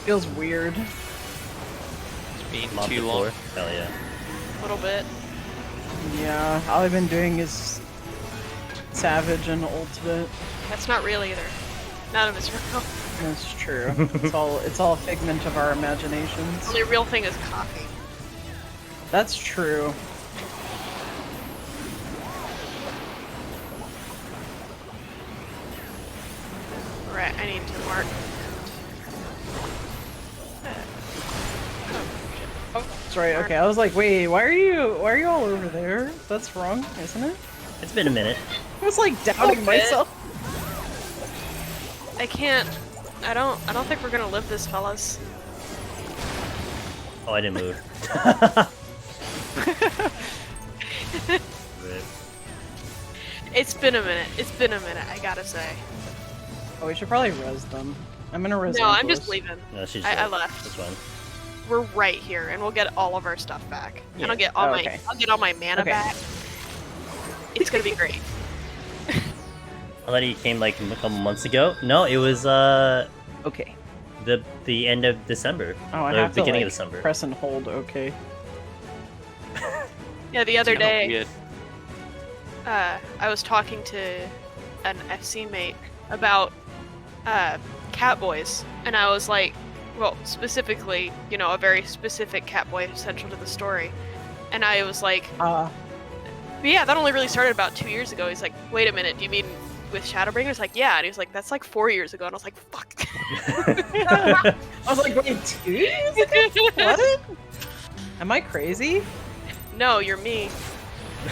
Speaker 5: Feels weird.
Speaker 4: It's been
Speaker 1: Month
Speaker 4: too long.
Speaker 1: before. Hell yeah.
Speaker 3: A little bit.
Speaker 5: Yeah, all I've been doing is Savage and Ultimate.
Speaker 3: That's not real either. None of it's real.
Speaker 5: That's true. It's all a figment of our imaginations.
Speaker 3: The only real thing is coffee.
Speaker 5: That's true.
Speaker 3: Right, I need to mark.
Speaker 5: That's right. Okay, I was like, wait, why are you all over there? That's wrong, isn't it?
Speaker 1: It's been a minute.
Speaker 5: I was like doubting
Speaker 3: Okay.
Speaker 5: myself.
Speaker 3: I can't. I don't think we're gonna live this, fellas.
Speaker 1: Oh, I didn't move. Rip.
Speaker 3: It's been a minute. It's been a minute, I gotta say.
Speaker 5: Oh, we should probably res them. I'm gonna res.
Speaker 3: No, I'm just
Speaker 5: Angelos.
Speaker 3: leaving.
Speaker 1: No, she's
Speaker 3: I
Speaker 1: right.
Speaker 3: left.
Speaker 1: That's fine.
Speaker 3: We're right here, and we'll get all of our stuff back.
Speaker 1: Yeah.
Speaker 3: And I'll get all
Speaker 5: Oh, okay.
Speaker 3: I'll get all my mana
Speaker 5: Okay.
Speaker 3: back. It's gonna be great.
Speaker 1: I thought he came like a couple months ago. No, it was
Speaker 5: Okay.
Speaker 1: the end of December.
Speaker 5: Oh, I
Speaker 1: the
Speaker 5: have to
Speaker 1: beginning
Speaker 5: like
Speaker 1: of December.
Speaker 5: press and hold. Okay.
Speaker 3: Yeah, the other
Speaker 4: You know,
Speaker 3: day,
Speaker 4: weird.
Speaker 3: I was talking to an FC mate about Catboys, and I was like, well, specifically, you know, a very specific Catboy central to the story, and I was like, but yeah, that only really started about 2 years ago. He's like, wait a minute, do you mean with Shadowbringers? It's like, yeah, and he was like, that's like 4 years ago, and I was like, fuck.
Speaker 5: I was like, wait, 2 years ago? What? Am I crazy?
Speaker 3: No, you're me.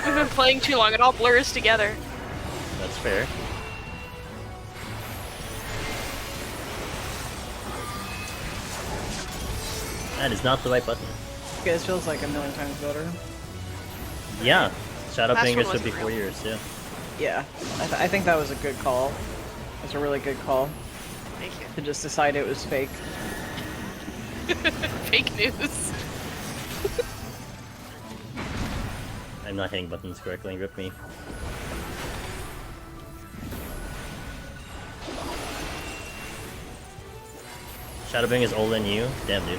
Speaker 3: We've been playing too long, it all blurs together.
Speaker 1: That's fair. That is not the right button.
Speaker 5: Okay, this feels like a million times better.
Speaker 1: Yeah, Shadow
Speaker 3: Last one
Speaker 1: Fingers would
Speaker 3: wasn't
Speaker 1: be
Speaker 3: real.
Speaker 1: 4 years. Yeah.
Speaker 5: Yeah, I think that was a good call. It's a really good call
Speaker 3: Thank you.
Speaker 5: to just decide it was fake.
Speaker 3: Fake news.
Speaker 1: I'm not hitting buttons correctly. Rip me. Shadowbring is older than you? Damn, dude.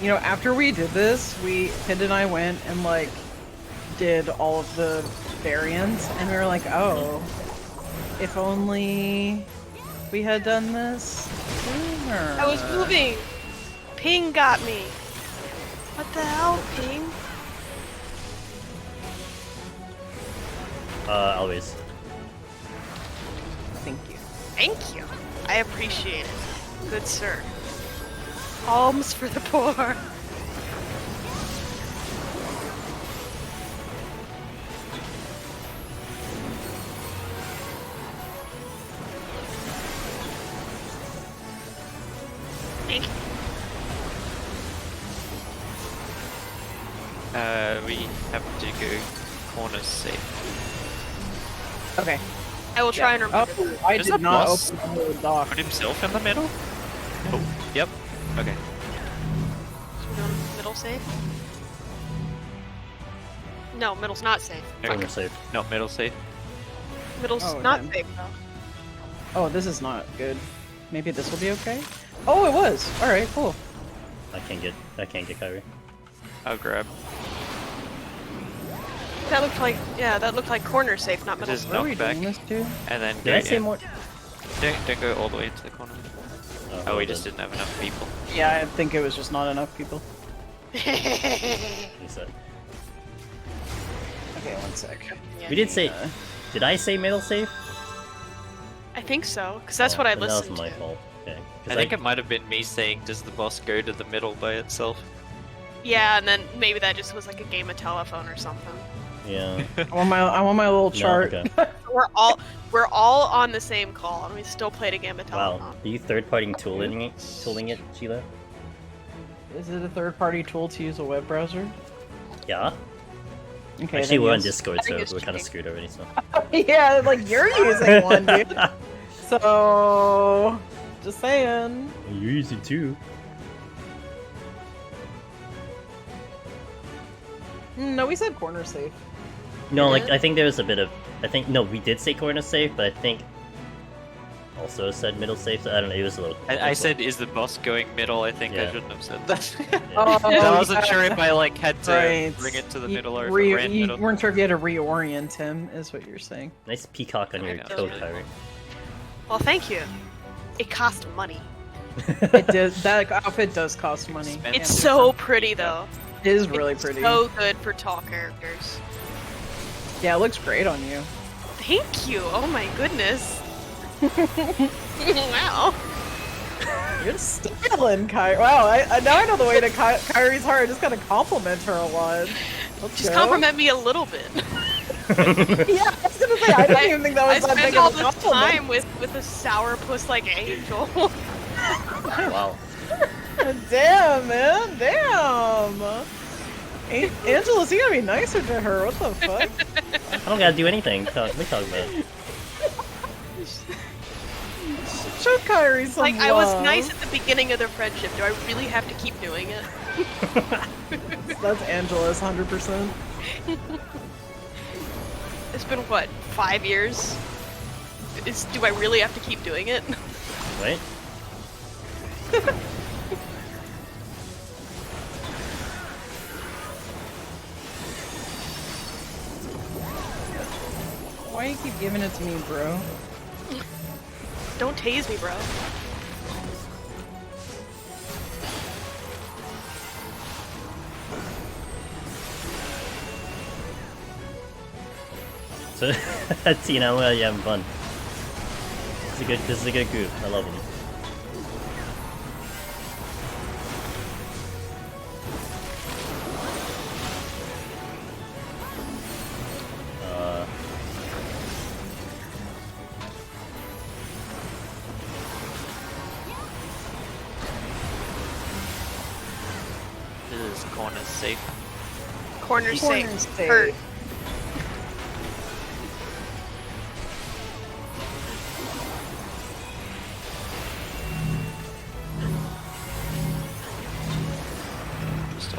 Speaker 5: You know, after we did this, Pindg and I went and like did all of the variants, and we were like, oh, if only we had done this sooner.
Speaker 3: I was moving. Ping got me. What the hell, Ping?
Speaker 1: Always.
Speaker 5: Thank you.
Speaker 3: Thank you. I appreciate it. Good sir. Alms for the poor. Thank you.
Speaker 4: We have to go corners safe.
Speaker 5: Okay.
Speaker 3: I will try and remember.
Speaker 5: Oh, I
Speaker 4: Is
Speaker 5: did
Speaker 4: that
Speaker 5: not
Speaker 4: boss?
Speaker 5: open the dock.
Speaker 4: Put himself in the middle? Oh, yep. Okay.
Speaker 3: Should we go middle safe? No, middle's not safe.
Speaker 1: Corner safe.
Speaker 4: No, middle safe.
Speaker 3: Middle's
Speaker 5: Oh,
Speaker 3: not
Speaker 5: damn.
Speaker 3: safe though.
Speaker 5: Oh, this is not good. Maybe this will be okay. Oh, it was. All right, cool.
Speaker 1: I can't get Kyrie.
Speaker 4: I'll grab.
Speaker 3: That looked like, yeah, that looked like corner safe, not middle
Speaker 4: This is
Speaker 3: safe.
Speaker 5: What are we
Speaker 4: knockback.
Speaker 5: doing this to?
Speaker 4: And then
Speaker 1: Did
Speaker 4: go,
Speaker 1: I say
Speaker 4: yeah.
Speaker 1: more?
Speaker 4: Don't go all the way into the corner. Oh, we just didn't have enough people.
Speaker 5: Yeah, I think it was just not enough people.
Speaker 1: He said.
Speaker 5: Okay, one sec.
Speaker 1: We did say. Did I say middle safe?
Speaker 3: I think so, because that's what I
Speaker 1: then
Speaker 3: listened
Speaker 1: That was my
Speaker 3: to.
Speaker 1: fault. Okay. 'Cause
Speaker 4: I think it might have been me saying, does the boss go to the middle by itself?
Speaker 3: Yeah, and then maybe that just was like a game of telephone or something.
Speaker 1: Yeah.
Speaker 5: I want my little chart.
Speaker 1: okay.
Speaker 3: We're all on the same call, and we still played a game of telephone.
Speaker 1: Wow. Are you third-party tooling it, Chiela?
Speaker 5: Is it a third-party tool to use a web browser?
Speaker 1: Yeah.
Speaker 5: Okay.
Speaker 1: Actually,
Speaker 5: then
Speaker 1: we're on
Speaker 5: yes.
Speaker 1: Discord,
Speaker 3: I think
Speaker 1: so
Speaker 3: it's
Speaker 1: we're kind of
Speaker 3: cheating.
Speaker 1: screwed already. So.
Speaker 5: Yeah, like you're using one, dude. So, just saying.
Speaker 1: You're using two.
Speaker 5: No, we said corner safe.
Speaker 1: No,
Speaker 3: Did
Speaker 1: like
Speaker 3: it?
Speaker 1: I think there was a bit of. I think no, we did say corner safe, but I think also said middle safe. So I don't know. It was a little.
Speaker 4: I said, is the boss going middle? I think I
Speaker 1: Yeah.
Speaker 4: shouldn't have said that.
Speaker 5: Oh,
Speaker 4: I wasn't
Speaker 5: yeah.
Speaker 4: sure if I like had to
Speaker 5: Right.
Speaker 4: bring it to the
Speaker 5: You
Speaker 4: middle or if it ran
Speaker 5: you
Speaker 4: middle.
Speaker 5: weren't sure if you had to reorient him, is what you're saying.
Speaker 1: Nice peacock on your
Speaker 4: Okay,
Speaker 1: coat,
Speaker 4: that's
Speaker 1: Kyrie.
Speaker 3: Well, thank you. It cost money.
Speaker 5: It does. That outfit does cost money.
Speaker 4: Spend-
Speaker 3: It's so pretty though.
Speaker 5: It is really
Speaker 3: It's
Speaker 5: pretty.
Speaker 3: so good for tall characters.
Speaker 5: Yeah, it looks great on you.
Speaker 3: Thank you. Oh my goodness. Wow.
Speaker 5: You're stealing, Kyrie. Wow, now I know the way to Kyrie's heart. I just gotta compliment her a lot. Let's
Speaker 3: Just
Speaker 5: go.
Speaker 3: compliment me a little bit.
Speaker 5: Yeah, I was gonna say, I didn't even think that
Speaker 3: I
Speaker 5: was that
Speaker 3: spent
Speaker 5: big
Speaker 3: all
Speaker 5: of a
Speaker 3: this
Speaker 5: compliment.
Speaker 3: time with a sourpuss like Angel.
Speaker 1: Wow.
Speaker 5: Damn, man, damn. Angelus, you gotta be nicer to her. What the fuck?
Speaker 1: I don't gotta do anything. We talk about it.
Speaker 5: Show Kyrie some
Speaker 3: Like,
Speaker 5: love.
Speaker 3: I was nice at the beginning of the friendship. Do I really have to keep doing it?
Speaker 5: That's Angelus, 100%.
Speaker 3: It's been, what, 5 years? Do I really have to keep doing it?
Speaker 1: Right?
Speaker 5: Why you keep giving it to me, bro?
Speaker 3: Don't tase me, bro.
Speaker 1: So, Tina, well, you having fun. This is a good group. I love them.
Speaker 4: This is corner safe.
Speaker 3: Corner safe.
Speaker 5: Corner's safe.
Speaker 3: Hurt.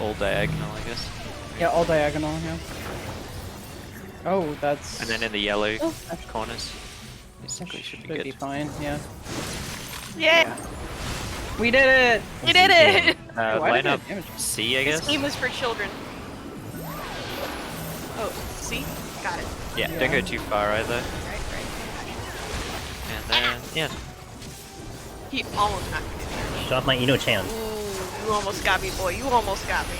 Speaker 4: all diagonal, I guess.
Speaker 5: Yeah, all diagonal, yeah. Oh, that's...
Speaker 4: And then in the yellow
Speaker 5: Oh,
Speaker 4: corners. Basically should be good.
Speaker 5: fine, yeah.
Speaker 3: Yeah!
Speaker 5: We did it!
Speaker 3: You did it!
Speaker 5: Why
Speaker 4: Line
Speaker 5: did it
Speaker 4: up
Speaker 5: damage?
Speaker 4: C, I
Speaker 3: This
Speaker 4: guess?
Speaker 3: game was for children. Oh, see? Got it.
Speaker 4: Yeah,
Speaker 5: Yeah.
Speaker 4: don't go too far either.
Speaker 3: Right.
Speaker 4: And then, yeah.
Speaker 3: He almost knocked me.
Speaker 1: Shot my Ino-chan.
Speaker 3: Ooh, you almost got me, boy. You almost got me.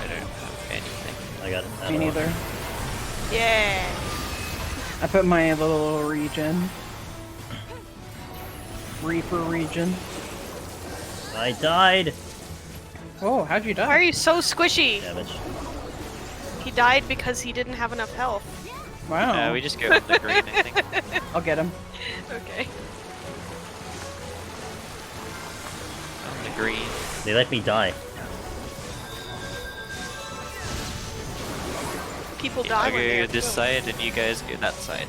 Speaker 4: I don't have anything.
Speaker 1: I got it. I
Speaker 5: Me
Speaker 1: don't know.
Speaker 5: neither.
Speaker 3: Yeah.
Speaker 5: I put my little regen. Reaper regen.
Speaker 1: I died!
Speaker 5: Oh, how'd you die?
Speaker 3: Why are you so squishy?
Speaker 1: Damage.
Speaker 3: He died because he didn't have enough health.
Speaker 5: Wow.
Speaker 4: We just go on the green, I think.
Speaker 5: I'll get him.
Speaker 3: Okay.
Speaker 4: On the green.
Speaker 1: They let me die.
Speaker 3: People
Speaker 4: I
Speaker 3: die when
Speaker 4: go
Speaker 3: they have
Speaker 4: this
Speaker 3: to go.
Speaker 4: side and you guys go that side.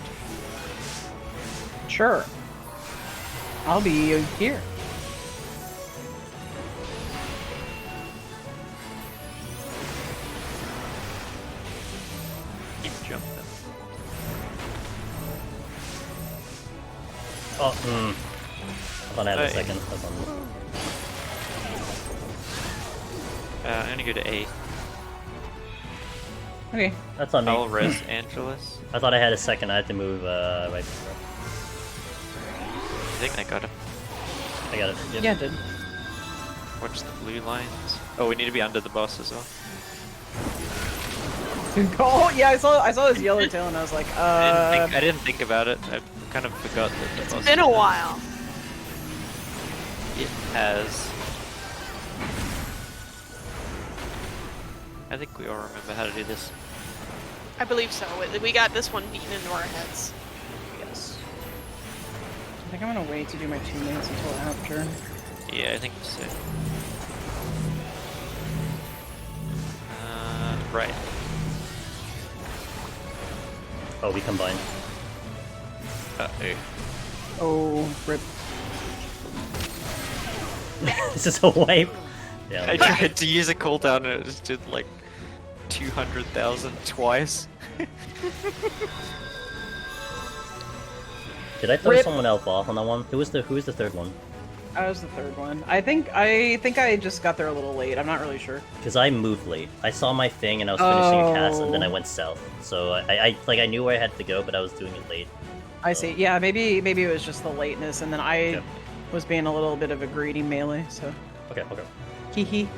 Speaker 5: Sure. I'll be here.
Speaker 4: Keep jumping.
Speaker 1: Oh, I thought I had a
Speaker 4: Right.
Speaker 1: second. That's on.
Speaker 4: I'm gonna go to A.
Speaker 5: Okay.
Speaker 1: That's on me.
Speaker 4: I'll res Angelus.
Speaker 1: I thought I had a second. I had to move right before.
Speaker 4: I think I got him.
Speaker 1: I got it. Yep.
Speaker 5: Yeah, I did.
Speaker 4: Watch the blue lines. Oh, we need to be under the boss as well.
Speaker 5: Oh, yeah, I saw his yellow tail and I was like,
Speaker 4: I didn't think about it. I kind of forgot that the
Speaker 3: It's
Speaker 4: boss.
Speaker 3: been a while.
Speaker 4: It has. I think we all remember how to do this.
Speaker 3: I believe so. We got this one beaten into our heads.
Speaker 4: Yes.
Speaker 5: I think I'm gonna wait to do my 2 minutes until after.
Speaker 4: Yeah, I think so. Right.
Speaker 1: Oh, we combined.
Speaker 4: Uh-oh.
Speaker 5: Oh, rip.
Speaker 1: This is a wipe. Yeah.
Speaker 4: I tried to use a cooldown and it just did like 200,000 twice.
Speaker 1: Did I throw
Speaker 5: Rip.
Speaker 1: someone else off on that one? Who was the third one?
Speaker 5: I was the third one. I think I just got there a little late. I'm not really sure.
Speaker 1: Because I moved late. I saw my thing and I was finishing a cast and then I
Speaker 5: Oh.
Speaker 1: went south. So I knew where I had to go, but I was doing it late.
Speaker 5: I see. Yeah, maybe it was just the lateness, and then I
Speaker 1: Okay.
Speaker 5: was being a little bit of a greedy melee. So,
Speaker 1: Okay.
Speaker 5: hee hee.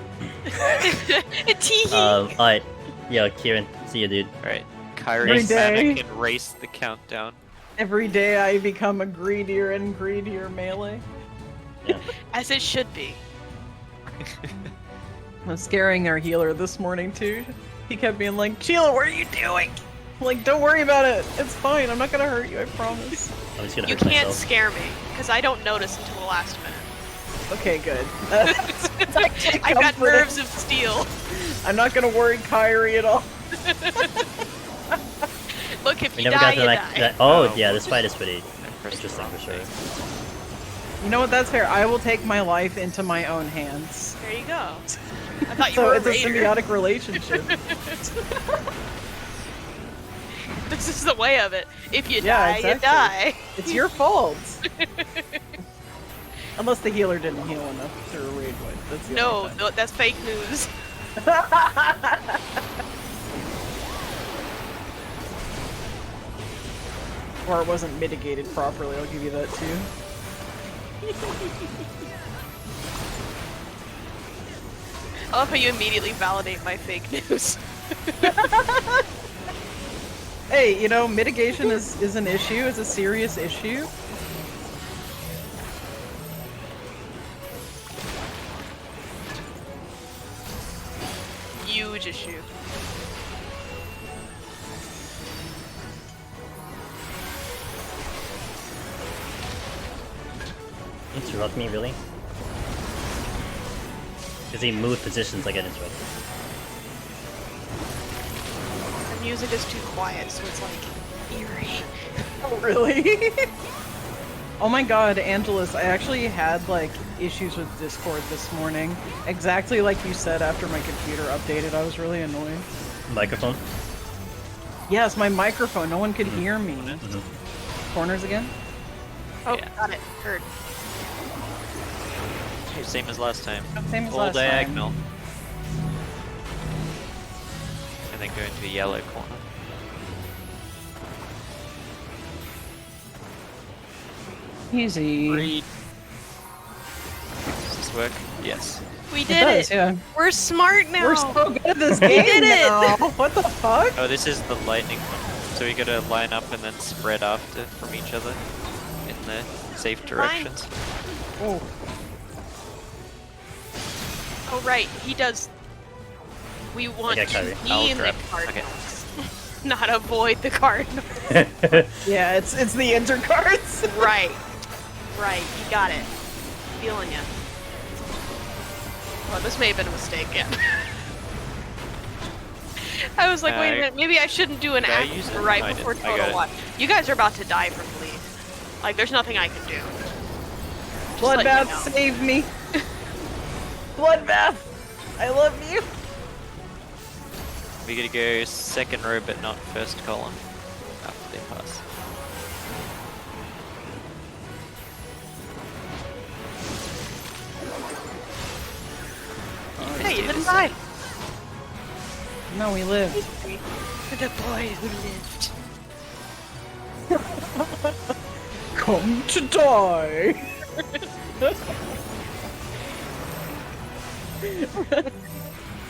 Speaker 3: Tee-hee.
Speaker 1: Alright. Yeah, Kieran. See you, dude.
Speaker 4: Alright. Kyrie
Speaker 5: Every day.
Speaker 4: can race the countdown.
Speaker 5: Every day I become a greedier and greedier melee.
Speaker 1: Yeah.
Speaker 3: As it should be.
Speaker 5: I'm scaring our healer this morning too. He kept being like, "Chiela, what are you doing?" I'm like, "Don't worry about it. It's fine. I'm not gonna hurt you. I promise."
Speaker 1: I'm just gonna
Speaker 3: You
Speaker 1: hurt
Speaker 3: can't
Speaker 1: myself.
Speaker 3: scare me, because I don't notice until the last minute.
Speaker 5: Okay, good.
Speaker 3: I've got nerves of steel.
Speaker 5: I'm not gonna worry Kyrie at all.
Speaker 3: Look, if
Speaker 1: We
Speaker 3: you
Speaker 1: never
Speaker 3: die,
Speaker 1: got to
Speaker 3: you
Speaker 1: that.
Speaker 3: die.
Speaker 1: Oh, yeah, this fight is pretty
Speaker 4: pressed the
Speaker 1: interesting
Speaker 4: wrong
Speaker 1: for sure.
Speaker 4: thing.
Speaker 5: You know what? That's fair. I will take my life into my own hands.
Speaker 3: There you go. I thought you
Speaker 5: So
Speaker 3: were a
Speaker 5: it's a
Speaker 3: raider.
Speaker 5: symbiotic relationship.
Speaker 3: This is the way of it. If you
Speaker 5: Yeah,
Speaker 3: die,
Speaker 5: exactly.
Speaker 3: you die.
Speaker 5: It's your fault. Unless the healer didn't heal enough to raid wipe. That's the
Speaker 3: No,
Speaker 5: only time.
Speaker 3: no, that's fake news.
Speaker 5: Or it wasn't mitigated properly, I'll give you that too.
Speaker 3: I love how you immediately validate my fake news.
Speaker 5: Hey, you know, mitigation is an issue, it's a serious issue.
Speaker 3: Huge issue.
Speaker 1: Interrupt me, really? Because he moved positions, I get interrupted.
Speaker 3: The music is too quiet, so it's like eerie.
Speaker 5: Oh, really? Oh my god, Angelus, I actually had, like, issues with Discord this morning. Exactly like you said after my computer updated, I was really annoyed.
Speaker 1: Microphone?
Speaker 5: Yes, my microphone, no one could hear me. Corners again?
Speaker 3: Oh,
Speaker 4: Yeah.
Speaker 3: got it. Heard.
Speaker 4: Same as last time.
Speaker 5: Same as
Speaker 4: Full
Speaker 5: last
Speaker 4: diagonal. And then go into the yellow corner.
Speaker 5: Easy.
Speaker 4: Read. Does this work? Yes.
Speaker 3: We
Speaker 5: It
Speaker 3: did
Speaker 5: does,
Speaker 3: it.
Speaker 5: yeah.
Speaker 3: We're smart now.
Speaker 5: We're so good at this game
Speaker 3: did it!
Speaker 5: now. What the fuck?
Speaker 4: Oh, this is the lightning one. So we gotta line up and then spread after from each other in the safe directions.
Speaker 5: Oh.
Speaker 3: Oh right, he does. We want
Speaker 1: got
Speaker 3: to
Speaker 1: Kyrie.
Speaker 3: be in the
Speaker 4: grab-
Speaker 3: Cardinals, not avoid the Cardinals.
Speaker 5: Yeah, it's the intercards.
Speaker 3: Right, right. You got it. Feeling ya. Well, this may have been a mistake. Yeah. I was like, wait a minute, maybe I shouldn't do an
Speaker 4: did I
Speaker 3: act
Speaker 4: use it?
Speaker 3: right
Speaker 4: No, I
Speaker 3: before
Speaker 4: didn't. I got
Speaker 3: Total
Speaker 4: it.
Speaker 3: Watch. You guys are about to die from bleed. Like, there's nothing I can do. Just let you
Speaker 5: Bloodbath,
Speaker 3: know.
Speaker 5: save me. Bloodbath, I love you.
Speaker 4: We gotta go second row but not first column after they pass.
Speaker 3: Hey, you didn't die.
Speaker 5: No, we live.
Speaker 3: The boy who lived.
Speaker 5: Come to die.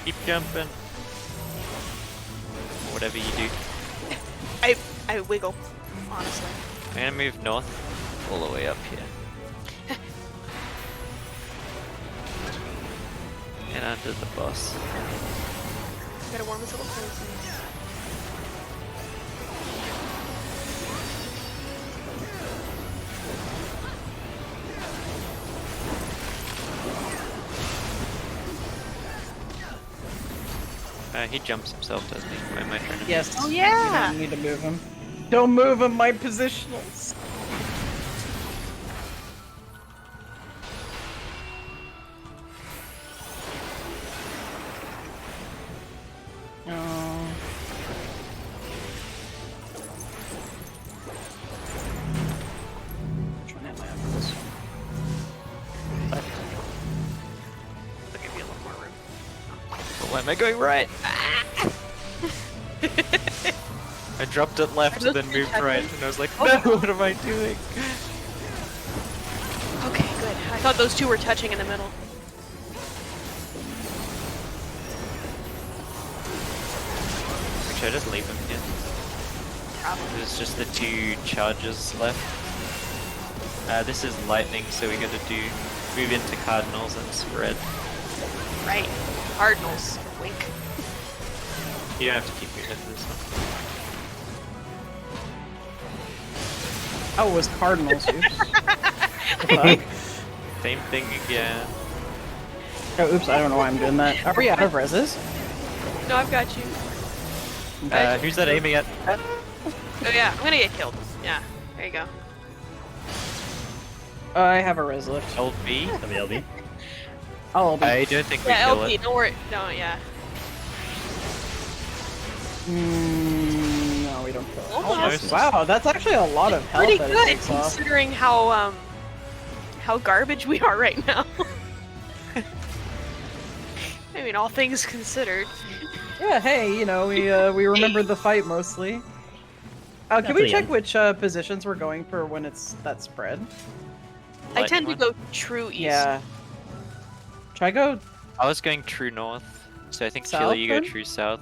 Speaker 4: Keep jumping. Whatever you do.
Speaker 3: I wiggle, honestly.
Speaker 4: I'm gonna move north all the way up here. And under the boss.
Speaker 3: Gotta warm his little toesies.
Speaker 4: He jumps himself, doesn't he? Why am I trying to
Speaker 5: Yes.
Speaker 3: Oh, yeah.
Speaker 5: You don't need to move him. Don't move him, my positionals. Oh. Trying to have my own this one.
Speaker 3: I'll give you a little more room.
Speaker 4: But why am I going right? I dropped it left and then moved right, and I was like, no, what am I doing?
Speaker 3: Okay, good. I thought those two were touching in the middle.
Speaker 4: Should I just leave him here?
Speaker 3: Probably.
Speaker 4: There's just the two charges left. This is lightning, so we gotta move into cardinals and spread.
Speaker 3: Right. Cardinals. Wink.
Speaker 4: You don't have to keep moving this one.
Speaker 5: Oh, it was Cardinals. Oops.
Speaker 4: Same thing again.
Speaker 5: Oh, oops, I don't know why I'm doing that. Are we out of reses?
Speaker 3: No, I've got you.
Speaker 4: Who's that aiming at?
Speaker 3: Oh yeah, I'm gonna get killed. Yeah, there you go.
Speaker 5: I have a res lift.
Speaker 4: LB?
Speaker 1: WLB?
Speaker 5: I'll be.
Speaker 4: I don't think we
Speaker 3: Yeah,
Speaker 4: kill
Speaker 3: LP,
Speaker 4: it.
Speaker 3: don't worry. No, yeah.
Speaker 5: No, we don't kill it.
Speaker 3: Almost.
Speaker 5: Wow, that's actually a lot of health
Speaker 3: Pretty
Speaker 5: that it
Speaker 3: good
Speaker 5: takes off.
Speaker 3: considering how garbage we are right now. I mean, all things considered.
Speaker 5: Yeah, hey, you know, we remembered the fight mostly. Can
Speaker 1: That's
Speaker 5: we
Speaker 1: the
Speaker 5: check
Speaker 1: end.
Speaker 5: which positions we're going for when it's that spread?
Speaker 3: I tend to
Speaker 4: Lightning
Speaker 3: go true east.
Speaker 5: Yeah. Try go.
Speaker 4: one? I was going true north, so I think
Speaker 5: South,
Speaker 4: Chile, you go
Speaker 5: then?
Speaker 4: true south.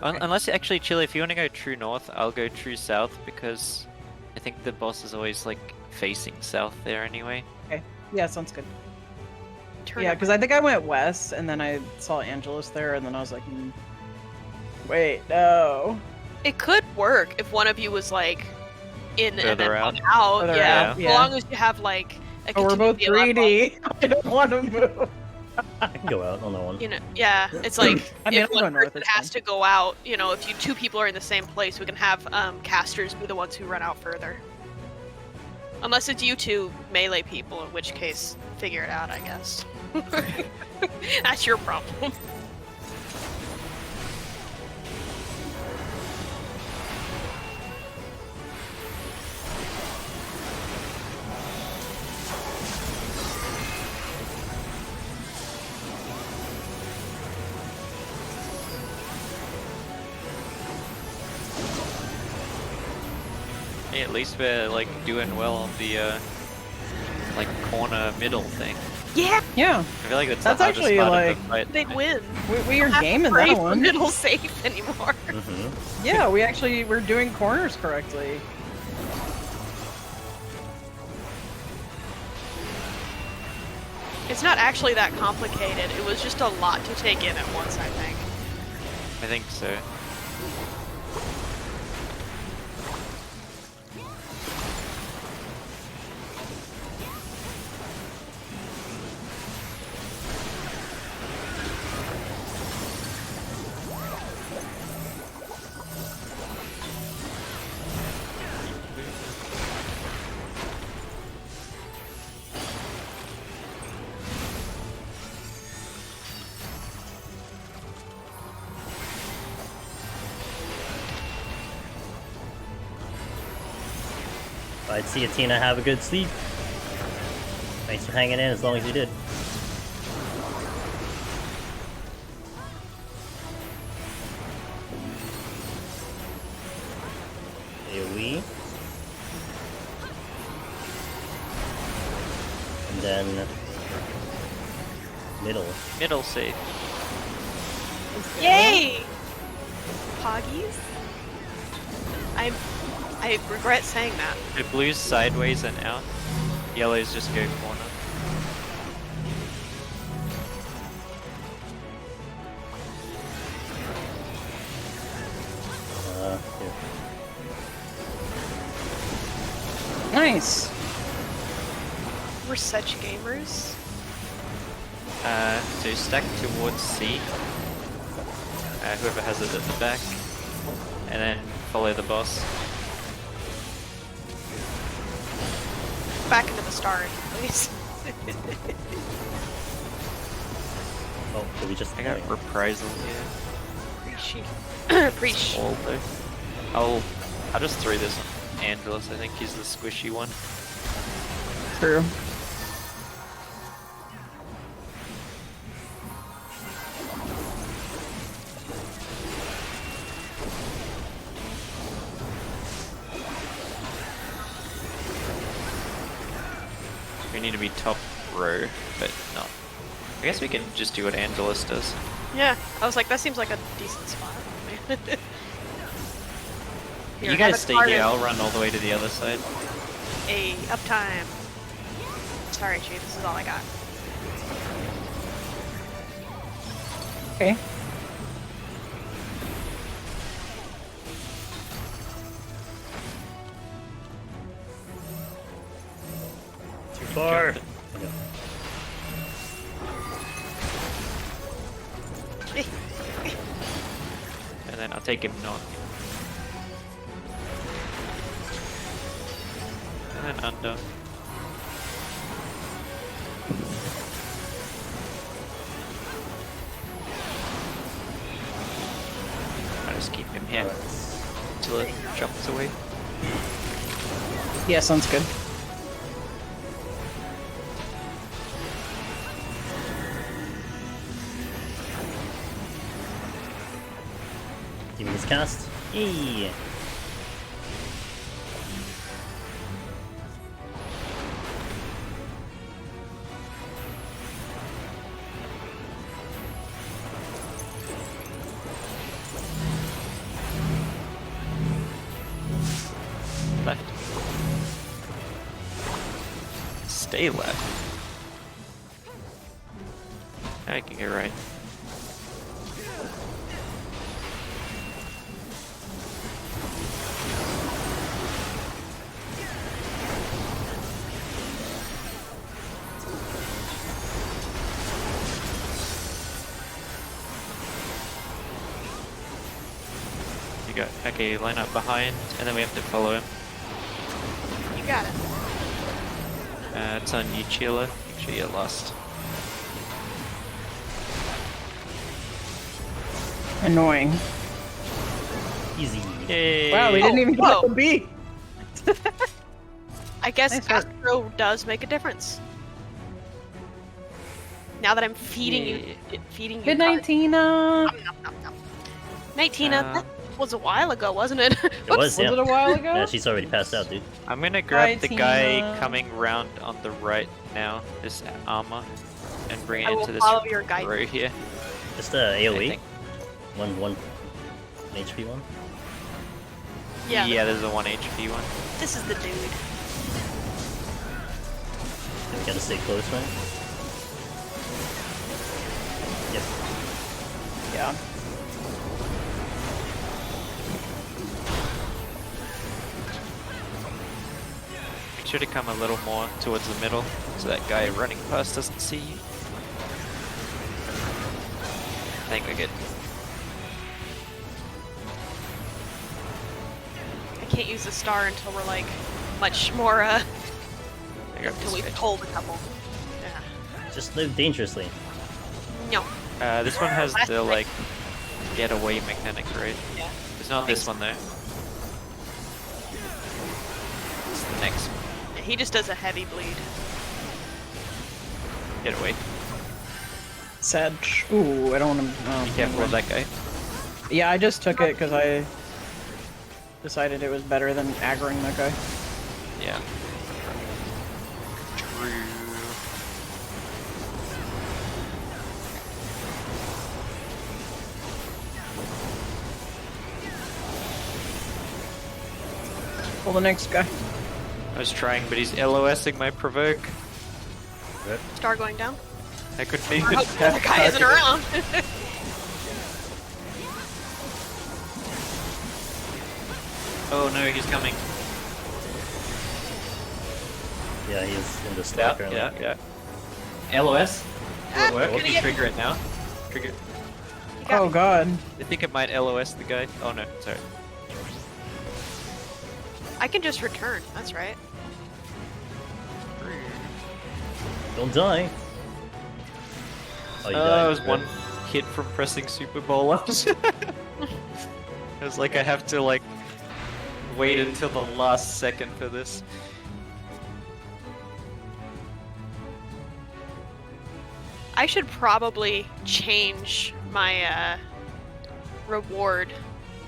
Speaker 4: Unless, actually, Chile, if you want to go true north, I'll go true south, because I think the boss is always, like, facing south there anyway.
Speaker 5: Okay. Yeah, sounds good.
Speaker 3: Turn
Speaker 5: Yeah,
Speaker 3: up.
Speaker 5: because I think I went west, and then I saw Angelus there, and then I was like, wait, no.
Speaker 3: It could work if one of you was like in and
Speaker 4: Further
Speaker 3: then
Speaker 4: out.
Speaker 3: one out.
Speaker 5: Further
Speaker 3: Yeah.
Speaker 5: out,
Speaker 3: As
Speaker 5: yeah.
Speaker 3: long as you have like a
Speaker 5: Oh, we're both
Speaker 3: continuity of
Speaker 5: greedy. I don't want to move.
Speaker 1: I can go out on that one.
Speaker 3: You know, yeah, it's like
Speaker 5: I mean,
Speaker 3: if
Speaker 5: I'm
Speaker 3: one
Speaker 5: going north,
Speaker 3: person
Speaker 5: it's
Speaker 3: has
Speaker 5: fine.
Speaker 3: to go out, you know, if two people are in the same place, we can have casters be the ones who run out further. Unless it's you two melee people, in which case, figure it out, I guess. That's your problem.
Speaker 4: Yeah, at least we're like doing well on the like corner middle thing.
Speaker 3: Yeah,
Speaker 5: Yeah,
Speaker 4: I feel like that's
Speaker 5: That's
Speaker 4: the hardest
Speaker 5: actually,
Speaker 4: part
Speaker 5: like-
Speaker 4: of the fight.
Speaker 3: they win.
Speaker 5: we are
Speaker 3: Don't have to
Speaker 5: gaming
Speaker 3: pray
Speaker 5: that
Speaker 3: for
Speaker 5: one.
Speaker 3: middle safe anymore.
Speaker 1: Mm-hmm.
Speaker 5: Yeah, we're doing corners correctly.
Speaker 3: It's not actually that complicated. It was just a lot to take in at once, I think.
Speaker 4: I think so.
Speaker 1: Alright, see you, Tina. Have a good sleep. Thanks for hanging in as long as you did. AoE. And then... middle.
Speaker 4: Middle safe.
Speaker 3: Yay! Poggies? I regret saying that.
Speaker 4: The blue's sideways and out. Yellows just go corner.
Speaker 1: Here.
Speaker 5: Nice.
Speaker 3: We're such gamers.
Speaker 4: So stack towards C. Whoever has it at the back. And then follow the boss.
Speaker 3: Back into the star, please.
Speaker 1: Oh, did we just...
Speaker 4: I got reprisal here.
Speaker 3: Preach.
Speaker 4: All though. I'll just throw this on Angelus. I think he's the squishy one.
Speaker 5: True.
Speaker 4: We need to be top row, but not. I guess we can just do what Angelus does.
Speaker 3: Yeah, I was like, that seems like a decent spot. Here,
Speaker 4: You
Speaker 3: have
Speaker 4: guys
Speaker 3: it
Speaker 4: stay
Speaker 3: carded.
Speaker 4: here, I'll run all the way to the other side.
Speaker 3: Hey, uptime. Sorry, Chief, this is all I got.
Speaker 5: Okay.
Speaker 1: Too far!
Speaker 4: Got it. And then I'll take him north. And then under. I'll just keep him here until it jumps away.
Speaker 5: Yeah, sounds good.
Speaker 1: Give me this cast. Yay!
Speaker 4: Left. Stay left. I can get right. You got okay, line up behind, and then we have to follow him.
Speaker 3: You got it.
Speaker 4: It's on you, Chiela. Make sure you're lost.
Speaker 5: Annoying.
Speaker 1: Easy.
Speaker 4: Yay!
Speaker 5: Wow, we didn't even get
Speaker 3: whoa.
Speaker 5: the B.
Speaker 3: I guess
Speaker 5: Nice work.
Speaker 3: Astro does make a difference. Now that I'm feeding you, feeding you.
Speaker 5: Good night, Tina.
Speaker 3: Nom, nom, nom, nom. Night, Tina. That was a while ago, wasn't it?
Speaker 1: It was, yeah.
Speaker 5: Was it a while ago?
Speaker 1: Yeah, she's already passed out, dude.
Speaker 4: I'm gonna grab
Speaker 5: Hi,
Speaker 4: the guy
Speaker 5: Tina.
Speaker 4: coming round on the right now, this armor, and bring it
Speaker 3: I will
Speaker 4: into this
Speaker 3: follow your guide.
Speaker 4: row here.
Speaker 1: Just the
Speaker 4: I
Speaker 1: AoE.
Speaker 4: think.
Speaker 1: One HP one.
Speaker 3: Yeah.
Speaker 4: Yeah, there's a 1 HP one.
Speaker 3: This is the dude.
Speaker 1: And we gotta stay close, right? Yep.
Speaker 5: Yeah.
Speaker 4: Make sure to come a little more towards the middle, so that guy running past doesn't see you. I think we're good.
Speaker 3: I can't use the star until we're like much more.
Speaker 4: I got
Speaker 3: Until
Speaker 4: this
Speaker 3: we've
Speaker 4: guy.
Speaker 3: pulled a couple. Yeah.
Speaker 1: Just live dangerously.
Speaker 3: No.
Speaker 4: This one has
Speaker 3: Last
Speaker 4: the
Speaker 3: night.
Speaker 4: like getaway mechanic, right?
Speaker 3: Yeah.
Speaker 4: It's not this
Speaker 3: Thanks.
Speaker 4: one though. It's the next one.
Speaker 3: Yeah, he just does a heavy bleed.
Speaker 4: Getaway.
Speaker 5: Sad. Ooh, I don't want to.
Speaker 4: Be careful of that guy.
Speaker 5: Yeah, I just took it because I decided it was better than aggroing that guy.
Speaker 4: Yeah. True.
Speaker 5: Pull the next guy.
Speaker 4: I was trying, but he's LOSing my provoke.
Speaker 3: Star going down.
Speaker 4: I could be.
Speaker 3: I hope the other guy isn't around.
Speaker 4: Oh no, he's coming.
Speaker 1: Yeah, he's in the
Speaker 4: Yeah,
Speaker 1: stack currently.
Speaker 4: yeah. LOS.
Speaker 3: Ah,
Speaker 4: Will work.
Speaker 3: gonna
Speaker 4: You
Speaker 3: get-
Speaker 4: trigger it now. Trigger.
Speaker 3: You got
Speaker 5: Oh
Speaker 3: me.
Speaker 5: god.
Speaker 4: I think it might LOS the guy. Oh no, sorry.
Speaker 3: I can just return. That's right.
Speaker 1: Don't die. Oh, you
Speaker 4: Oh,
Speaker 1: died.
Speaker 4: I was
Speaker 1: Good.
Speaker 4: one hit from pressing Super Bowl ups. It was like I have to like wait until the last second for this.
Speaker 3: I should probably change my reward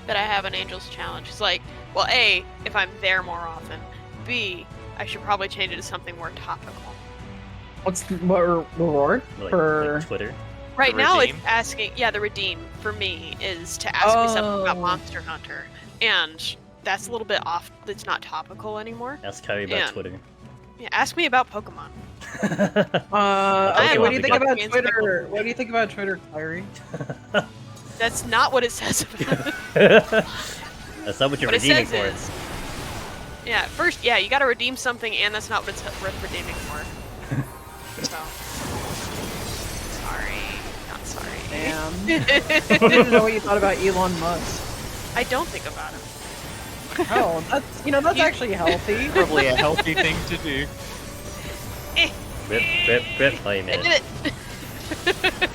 Speaker 3: that I have in Angel's Challenge. It's like, well, A, if I'm there more often. B, I should probably change it to something more topical.
Speaker 5: What reward
Speaker 1: Like,
Speaker 5: for?
Speaker 1: like Twitter.
Speaker 3: Right
Speaker 4: The
Speaker 3: now,
Speaker 4: redeem?
Speaker 3: it's asking. Yeah, the redeem for me is to ask me something about
Speaker 5: Oh.
Speaker 3: Monster Hunter, and that's a little bit off. It's not topical anymore.
Speaker 1: Ask Kyrie about
Speaker 3: Yeah.
Speaker 1: Twitter.
Speaker 3: Yeah, ask me about Pokemon.
Speaker 5: Okay,
Speaker 1: am
Speaker 5: what do you think
Speaker 1: up
Speaker 5: about
Speaker 3: against
Speaker 5: Twitter? What do you think about Twitter, Kyrie?
Speaker 3: That's not what it says about it.
Speaker 1: That's not what you're
Speaker 3: What it
Speaker 1: redeeming
Speaker 3: says
Speaker 1: for.
Speaker 3: is, yeah, first, yeah, you gotta redeem something, and that's not what it's worth redeeming for. So, sorry, not sorry.
Speaker 5: Damn. I didn't know what you thought about Elon Musk.
Speaker 3: I don't think about him.
Speaker 5: Oh, that's actually healthy.
Speaker 4: Probably a healthy thing to do.
Speaker 1: Rip, rip, rip. Oh, you
Speaker 3: I
Speaker 1: made it.
Speaker 3: did it.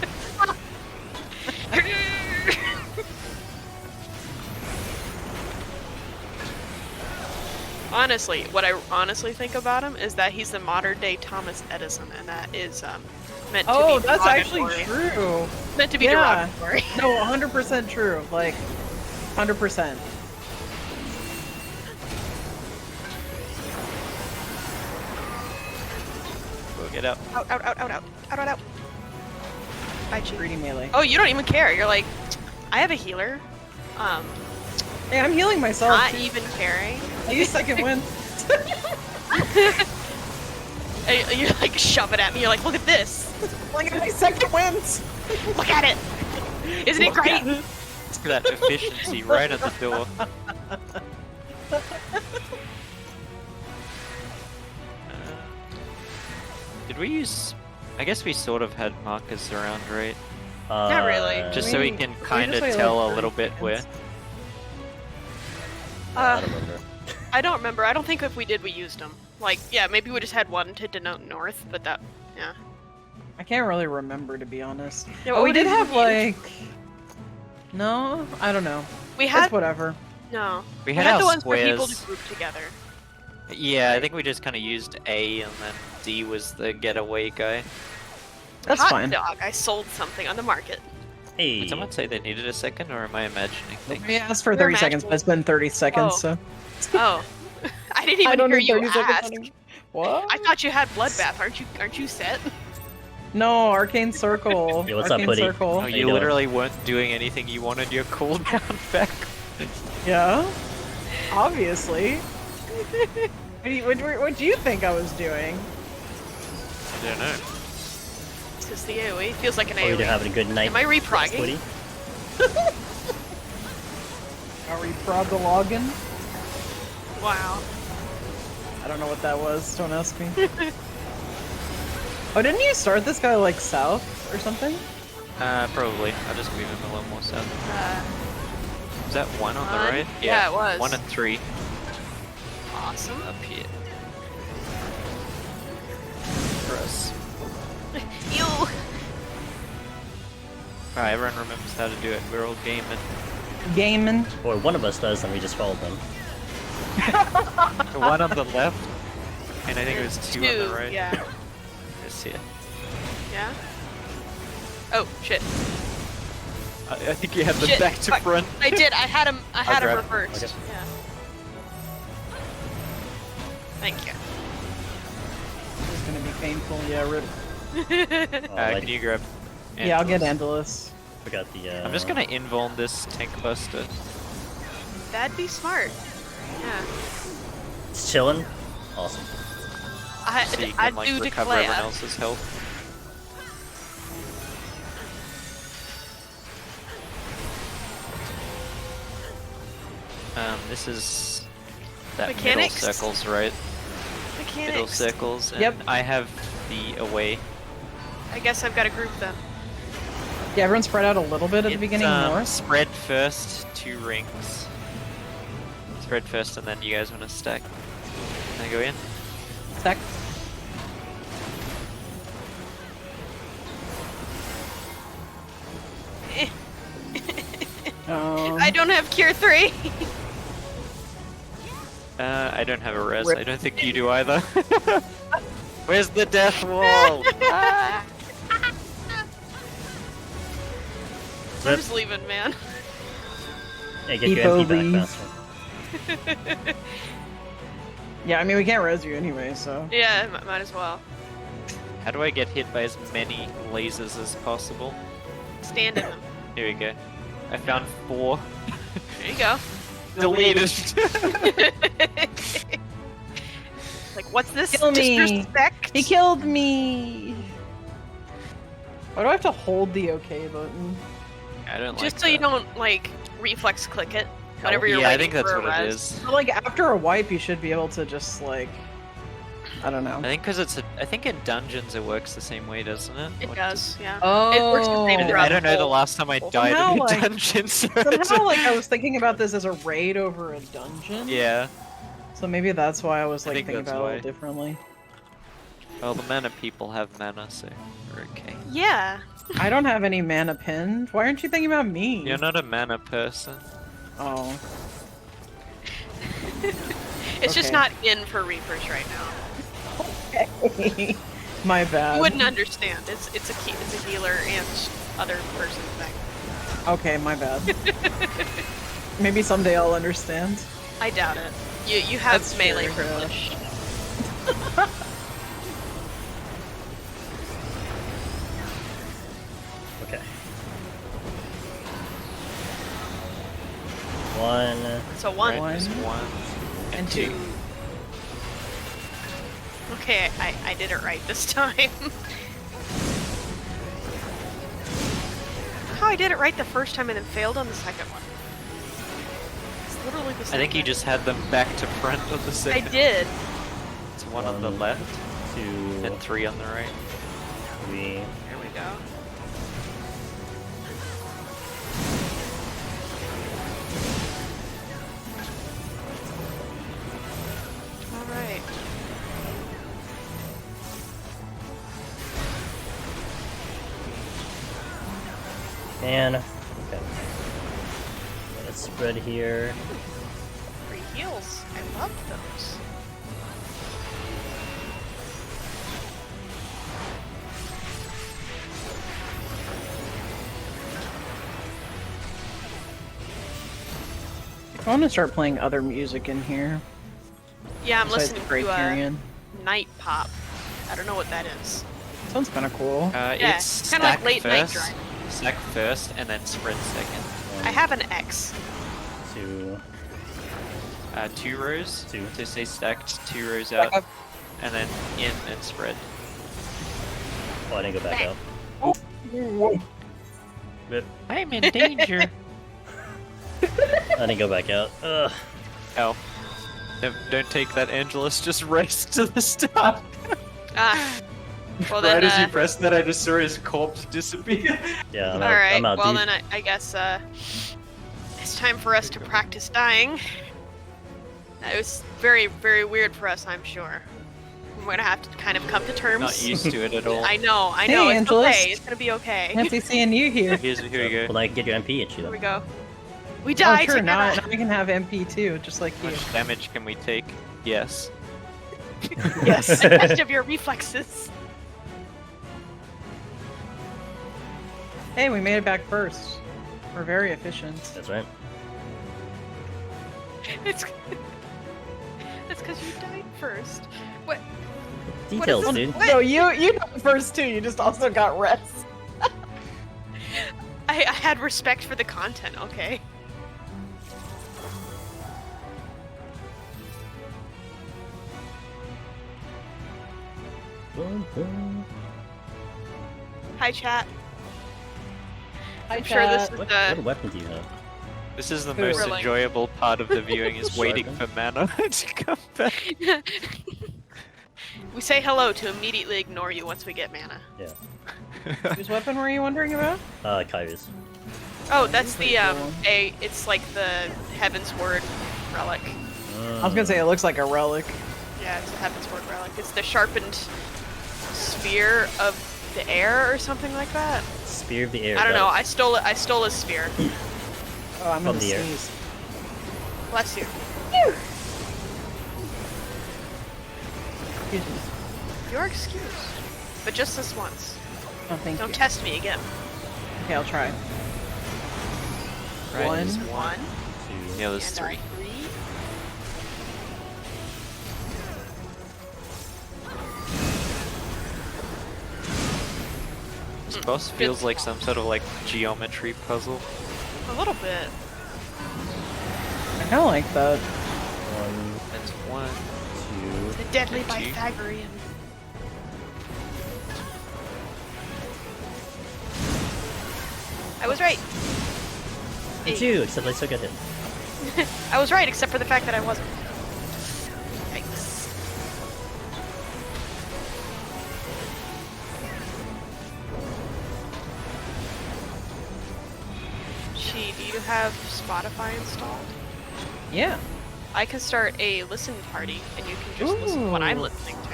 Speaker 3: Honestly, what I honestly think about him is that he's the modern day Thomas Edison, and that is meant to
Speaker 5: Oh,
Speaker 3: be
Speaker 5: that's actually
Speaker 3: derogatory.
Speaker 5: true.
Speaker 3: Meant to be
Speaker 5: Yeah.
Speaker 3: derogatory.
Speaker 5: No, 100% true. Like, 100%.
Speaker 4: We'll get up.
Speaker 3: Out, out, out, out, out, out, out, out. Bye, Chi.
Speaker 5: Greedy melee.
Speaker 3: Oh, you don't even care. You're like, I have a healer.
Speaker 5: Hey, I'm healing myself.
Speaker 3: Not
Speaker 5: too.
Speaker 3: even caring.
Speaker 5: I use second win.
Speaker 3: And you like shove it at me. You're like, look at this.
Speaker 5: Look at my second wins.
Speaker 3: Look at it. Isn't it great?
Speaker 4: Look at that efficiency right at the door. Did we use... I guess we sort of had markers around, right?
Speaker 3: Not really.
Speaker 4: Just
Speaker 5: I
Speaker 4: so we
Speaker 5: mean,
Speaker 4: can
Speaker 5: we
Speaker 4: kind of
Speaker 5: just wait,
Speaker 4: tell
Speaker 5: like,
Speaker 4: a little bit
Speaker 5: 30
Speaker 4: where...
Speaker 5: seconds.
Speaker 1: I don't remember.
Speaker 3: I don't remember. I don't think if we did, we used them. Like, yeah, maybe we just had one to denote north, but that, yeah.
Speaker 5: I can't really remember, to be honest.
Speaker 3: Yeah,
Speaker 5: Oh,
Speaker 3: what
Speaker 5: we did
Speaker 3: did
Speaker 5: have,
Speaker 3: we
Speaker 5: like... No? I don't know.
Speaker 3: We
Speaker 5: It's
Speaker 3: had
Speaker 5: whatever.
Speaker 3: no.
Speaker 4: We
Speaker 3: We
Speaker 4: had
Speaker 3: had
Speaker 4: our
Speaker 3: the ones for people to
Speaker 4: squares.
Speaker 3: group together.
Speaker 4: Yeah, I think we just kind of used A, and then D was the getaway guy.
Speaker 5: That's
Speaker 3: Hot
Speaker 5: fine.
Speaker 3: dog. I sold something on the market.
Speaker 1: Hey.
Speaker 4: Did someone say they needed a second, or am I imagining things?
Speaker 5: We asked for
Speaker 3: You're
Speaker 5: 30 seconds,
Speaker 3: imagining.
Speaker 5: but it's been 30 seconds,
Speaker 3: Oh.
Speaker 5: so...
Speaker 3: Oh, I didn't
Speaker 5: I
Speaker 3: even
Speaker 5: don't
Speaker 3: hear
Speaker 5: need
Speaker 3: you
Speaker 5: 30 seconds
Speaker 3: ask.
Speaker 5: anymore. What?
Speaker 3: I thought you had bloodbath. Aren't you set?
Speaker 5: No, Arcane Circle.
Speaker 1: Yo, what's up,
Speaker 5: Arcane
Speaker 1: Putty?
Speaker 5: Circle.
Speaker 4: Oh,
Speaker 1: How you
Speaker 4: you
Speaker 1: doing?
Speaker 4: literally weren't doing anything. You wanted your cooldown back.
Speaker 5: Yeah? Obviously. What do you think I was doing?
Speaker 4: I don't know.
Speaker 3: This is the AoE. Feels like an
Speaker 1: Hope
Speaker 3: AoE.
Speaker 1: you're having a good night.
Speaker 3: Am I reprogging?
Speaker 1: Putty.
Speaker 5: Are we proud to login?
Speaker 3: Wow.
Speaker 5: I don't know what that was. Don't ask me. Oh, didn't you start this guy like south or something?
Speaker 4: Probably. I'll just move him a little more south. Is that one on the
Speaker 3: One?
Speaker 4: right?
Speaker 3: Yeah, it was.
Speaker 4: 1 and 3
Speaker 3: Awesome.
Speaker 4: up here. For us.
Speaker 3: Ew.
Speaker 4: Alright, everyone remembers how to do it. We're all gaming.
Speaker 5: Gaming.
Speaker 1: Or one of us does, and we just followed them.
Speaker 4: The one on the left, and I think it was two on the right.
Speaker 3: Yeah.
Speaker 4: This here.
Speaker 3: Yeah. Oh shit.
Speaker 4: I think you had them
Speaker 3: Shit,
Speaker 4: back to
Speaker 3: fuck.
Speaker 4: front.
Speaker 3: I did. I had him. I had him
Speaker 4: grab-
Speaker 3: reversed.
Speaker 1: okay.
Speaker 3: Yeah. Thank you.
Speaker 5: This is gonna be painful. Yeah, rip.
Speaker 1: Oh, I
Speaker 4: Can you grab?
Speaker 5: Yeah, I'll get
Speaker 4: Andalus?
Speaker 5: Andalus.
Speaker 1: forgot the.
Speaker 4: I'm just gonna invuln this tank buster.
Speaker 3: That'd be smart. Yeah.
Speaker 1: It's chilling. Awesome.
Speaker 4: So you
Speaker 3: I
Speaker 4: can like
Speaker 3: do
Speaker 4: recover everyone
Speaker 3: declare.
Speaker 4: else's health. This is that
Speaker 3: Mechanics?
Speaker 4: middle circles, right? Middle
Speaker 3: Mechanics.
Speaker 4: circles. And
Speaker 5: Yep.
Speaker 4: I have the away.
Speaker 3: I guess I've got a group then.
Speaker 5: Yeah, everyone spread out a little bit at the
Speaker 4: It's,
Speaker 5: beginning north.
Speaker 4: Spread first, 2 rings. Spread first, and then you guys want to stack. Can I go in?
Speaker 5: Stack.
Speaker 3: I don't have cure 3.
Speaker 4: I don't have a res.
Speaker 5: Rip.
Speaker 4: I don't think you do either. Where's the death wall?
Speaker 3: I'm just leaving, man.
Speaker 1: Hey, get your MP
Speaker 5: Evo
Speaker 1: back faster.
Speaker 5: Yeah, I mean, we can't res you anyway, so.
Speaker 3: Yeah, might as well.
Speaker 4: How do I get hit by as many lasers as possible?
Speaker 3: Stand in them.
Speaker 4: Here we go. I found 4.
Speaker 3: There you go.
Speaker 4: Deleted.
Speaker 3: Like, what's this
Speaker 5: Kill me.
Speaker 3: disrespect?
Speaker 5: He killed me! Why do I have to hold the OK button?
Speaker 4: I don't
Speaker 3: Just
Speaker 4: like
Speaker 3: so you
Speaker 4: that.
Speaker 3: don't, like, reflex click it whenever you're
Speaker 4: Yeah, I
Speaker 3: waiting
Speaker 4: think that's
Speaker 3: for a
Speaker 4: what it
Speaker 3: res.
Speaker 4: is.
Speaker 5: But, like, after a wipe, you should be able to just, like... I don't know.
Speaker 4: I think because it's I think in dungeons it works the same way, doesn't it?
Speaker 3: It
Speaker 4: What
Speaker 3: does, yeah.
Speaker 5: Oh.
Speaker 3: It works the same
Speaker 4: I
Speaker 3: throughout
Speaker 4: don't know the
Speaker 3: whole-
Speaker 4: last time I
Speaker 3: whole-
Speaker 4: died
Speaker 5: Somehow,
Speaker 4: in a
Speaker 5: like-
Speaker 4: dungeon. So it's-
Speaker 5: Somehow, like, I was thinking about this as a raid over a dungeon.
Speaker 4: Yeah.
Speaker 5: So maybe that's why I was, like,
Speaker 4: think
Speaker 5: thinking
Speaker 4: that's
Speaker 5: about it a
Speaker 4: why.
Speaker 5: little differently.
Speaker 4: Well, the mana people have mana, so we're okay.
Speaker 3: Yeah.
Speaker 5: I don't have any mana pinned. Why aren't you thinking about me?
Speaker 4: You're not a mana person.
Speaker 5: Oh.
Speaker 3: It's just
Speaker 5: Okay.
Speaker 3: not in for Reapers right now.
Speaker 5: My bad.
Speaker 3: You wouldn't understand. It's a healer and other person thing.
Speaker 5: Okay, my bad. Maybe someday I'll understand.
Speaker 3: I doubt it. You have
Speaker 5: That's
Speaker 3: melee
Speaker 5: fair, yeah.
Speaker 3: privilege.
Speaker 1: Okay. 1.
Speaker 3: So one,
Speaker 5: One.
Speaker 4: Just 1
Speaker 5: And two.
Speaker 3: Okay, I did it right this time. How I did it right the first time and then failed on the second one. It's literally the
Speaker 4: I
Speaker 3: same
Speaker 4: think you
Speaker 3: thing.
Speaker 4: just had them back to front of the
Speaker 3: I
Speaker 4: second.
Speaker 3: did.
Speaker 4: It's 1 on the
Speaker 1: One,
Speaker 4: left
Speaker 1: 2,
Speaker 4: and 3 on the right.
Speaker 1: 3.
Speaker 3: Here we go. Alright.
Speaker 1: Man. Okay. Let's spread here.
Speaker 3: Free heals. I love those.
Speaker 5: I want to start playing other music in here.
Speaker 3: Yeah, I'm
Speaker 5: besides
Speaker 3: listening to
Speaker 5: Criterion.
Speaker 3: Night Pop. I don't know what that is.
Speaker 5: Sounds kind of cool.
Speaker 3: Yeah,
Speaker 4: It's
Speaker 3: kinda like
Speaker 4: stack
Speaker 3: late night
Speaker 4: first,
Speaker 3: drive.
Speaker 4: stack first, and then spread second.
Speaker 3: I have an X.
Speaker 1: 2.
Speaker 4: 2 rows.
Speaker 1: 2.
Speaker 4: To stay stacked, 2 rows out,
Speaker 5: up.
Speaker 4: and then in and spread.
Speaker 1: Oh, I didn't go back
Speaker 3: Bang.
Speaker 1: up.
Speaker 5: Whoa.
Speaker 1: Rip.
Speaker 4: I'm in danger.
Speaker 1: I didn't go back out. Ugh.
Speaker 4: Oh. Don't take that, Angelus. Just race to the start.
Speaker 3: Ah. Well
Speaker 4: Right
Speaker 3: then,
Speaker 4: as you pressed that, I just saw his corpse disappear.
Speaker 1: Yeah, I'm out,
Speaker 3: alright,
Speaker 1: I'm out
Speaker 3: well
Speaker 1: deep.
Speaker 3: then I guess it's time for us to practice dying. It was very, very weird for us, I'm sure. We're gonna have to kind of come to terms.
Speaker 4: Not used to it at all.
Speaker 3: I know,
Speaker 5: Hey,
Speaker 3: it's
Speaker 5: Angelus.
Speaker 3: okay, it's gonna be okay.
Speaker 5: Fancy seeing you here.
Speaker 4: Here we go.
Speaker 1: Well, I get your MP at you
Speaker 3: Here we
Speaker 1: then.
Speaker 3: go. We
Speaker 5: Oh,
Speaker 3: died
Speaker 5: sure, now
Speaker 3: together.
Speaker 5: we can have MP too, just like
Speaker 4: How
Speaker 5: you.
Speaker 4: much damage can we take? Yes.
Speaker 5: Yes.
Speaker 3: The test of your reflexes.
Speaker 5: Hey, we made it back first. We're very efficient.
Speaker 1: That's right.
Speaker 3: It's because you died first. What?
Speaker 1: Details,
Speaker 3: this?
Speaker 1: dude.
Speaker 3: What?
Speaker 5: No, you died first too. You just also got rest.
Speaker 3: I had respect for the content, okay? Hi, chat.
Speaker 5: Hi,
Speaker 3: I'm sure this
Speaker 5: chat.
Speaker 3: is
Speaker 1: What weapon do you have?
Speaker 4: This is the
Speaker 5: Who?
Speaker 4: most
Speaker 3: Really?
Speaker 4: enjoyable part of the viewing, is waiting
Speaker 1: Sharpen.
Speaker 4: for mana to come back.
Speaker 3: We say hello to immediately ignore you once we get mana.
Speaker 1: Yeah.
Speaker 5: Whose weapon were you wondering about?
Speaker 1: Kyrie's.
Speaker 3: Oh, that's the
Speaker 5: cool.
Speaker 3: it's like the Heaven's Word relic.
Speaker 5: I was gonna say it looks like a relic.
Speaker 3: Yeah, it's a Heaven's Word relic. It's the sharpened sphere of the air or something like that.
Speaker 1: Spear of the Air.
Speaker 3: I don't know.
Speaker 1: got
Speaker 3: I stole it. I stole a spear.
Speaker 5: Oh, I'm
Speaker 1: From
Speaker 5: gonna
Speaker 1: the air.
Speaker 5: sneeze.
Speaker 3: Bless you.
Speaker 5: Excuse me.
Speaker 3: You're excused, but just this once.
Speaker 5: Oh, thank
Speaker 3: Don't
Speaker 5: you.
Speaker 3: test me again.
Speaker 5: Okay, I'll try.
Speaker 4: Right,
Speaker 5: One.
Speaker 4: there's
Speaker 3: One.
Speaker 1: Two.
Speaker 4: Yeah, there's
Speaker 3: And
Speaker 4: 3.
Speaker 3: three.
Speaker 4: This boss feels like some sort of like geometry puzzle.
Speaker 3: A little bit.
Speaker 5: I kind of like that.
Speaker 1: One,
Speaker 4: That's 1.
Speaker 1: 2.
Speaker 3: The deadly
Speaker 4: Two.
Speaker 3: Pythagorean. I was right.
Speaker 1: Me too, except I still got hit.
Speaker 3: I was right, except for the fact that I wasn't. Yikes. Gee, do you have Spotify installed?
Speaker 5: Yeah,
Speaker 3: I can start a listen party, and you can just listen to what I'm
Speaker 5: Ooh.
Speaker 3: listening to.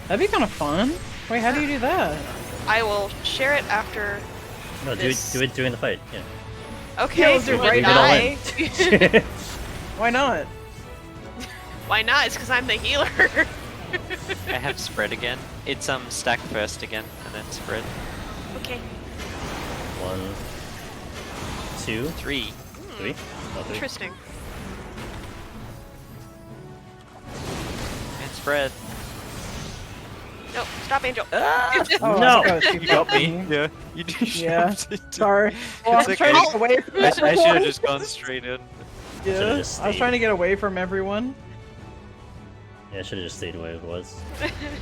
Speaker 5: that'd be kind of fun. Wait, how do you do that?
Speaker 3: I will share it after.
Speaker 1: No, do
Speaker 3: This-
Speaker 1: it during the fight. Yeah.
Speaker 3: Okay,
Speaker 5: Yeah, let's do
Speaker 3: so
Speaker 5: it right
Speaker 3: when
Speaker 5: now.
Speaker 3: I-
Speaker 5: Why not?
Speaker 3: Why not? It's because I'm the healer.
Speaker 4: I have spread again. It's stack first again, and then spread.
Speaker 3: Okay.
Speaker 1: 1, 2,
Speaker 4: 3.
Speaker 1: 3. Oh, 3.
Speaker 3: Interesting.
Speaker 4: And spread.
Speaker 3: No, stop, Angel.
Speaker 5: Oh,
Speaker 1: No!
Speaker 5: that was too
Speaker 4: You got me.
Speaker 5: fast.
Speaker 4: Yeah. You did.
Speaker 5: Yeah. Sorry. Well,
Speaker 4: It's
Speaker 5: I was trying to
Speaker 4: okay.
Speaker 5: get away from
Speaker 4: I should
Speaker 5: everyone.
Speaker 4: have just gone straight in.
Speaker 5: Yeah,
Speaker 1: Should've just
Speaker 5: I was
Speaker 1: stayed.
Speaker 5: trying to get away from everyone.
Speaker 1: Yeah, I should have just stayed the way it was.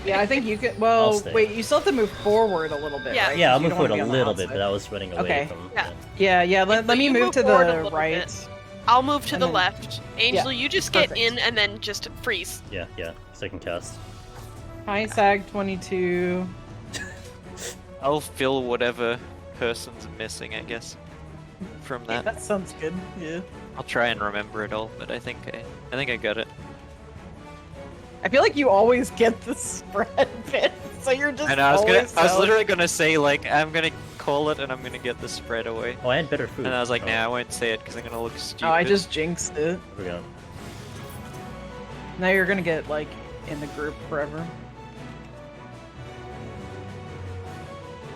Speaker 5: Yeah, I think you could.
Speaker 1: I'll
Speaker 5: Well,
Speaker 1: stay.
Speaker 5: wait, you still have to move forward a little bit,
Speaker 3: Yeah.
Speaker 5: right?
Speaker 1: Yeah, I'll
Speaker 5: 'Cause you
Speaker 1: move
Speaker 5: don't
Speaker 1: forward
Speaker 5: wanna
Speaker 1: a
Speaker 5: be on the
Speaker 1: little bit,
Speaker 5: outside.
Speaker 1: but I was running away
Speaker 5: Okay.
Speaker 1: from.
Speaker 3: Yeah.
Speaker 5: Yeah, let
Speaker 3: So
Speaker 5: me
Speaker 3: you
Speaker 5: move
Speaker 3: move
Speaker 5: to
Speaker 3: forward a
Speaker 5: the
Speaker 3: little
Speaker 5: right.
Speaker 3: bit. I'll move to
Speaker 5: And
Speaker 3: the
Speaker 5: then-
Speaker 3: left. Angel, you just get
Speaker 5: perfect.
Speaker 3: in and then just freeze.
Speaker 1: Yeah, second cast.
Speaker 5: Hi, SAG22.
Speaker 4: I'll fill whatever person's missing, I guess. From that,
Speaker 5: That sounds good. Yeah.
Speaker 4: I'll try and remember it all, but I think I got it.
Speaker 5: I feel like you always get the spread bit, so you're just.
Speaker 4: And I was
Speaker 5: always
Speaker 4: literally
Speaker 5: telling-
Speaker 4: gonna say like I'm gonna call it and I'm gonna get the spread away.
Speaker 1: Oh, I had better food.
Speaker 4: And I was like,
Speaker 1: Oh,
Speaker 4: nah, I won't say it because I'm gonna look stupid.
Speaker 5: Oh, I just jinxed it.
Speaker 1: we go.
Speaker 5: Now you're gonna get like in the group forever.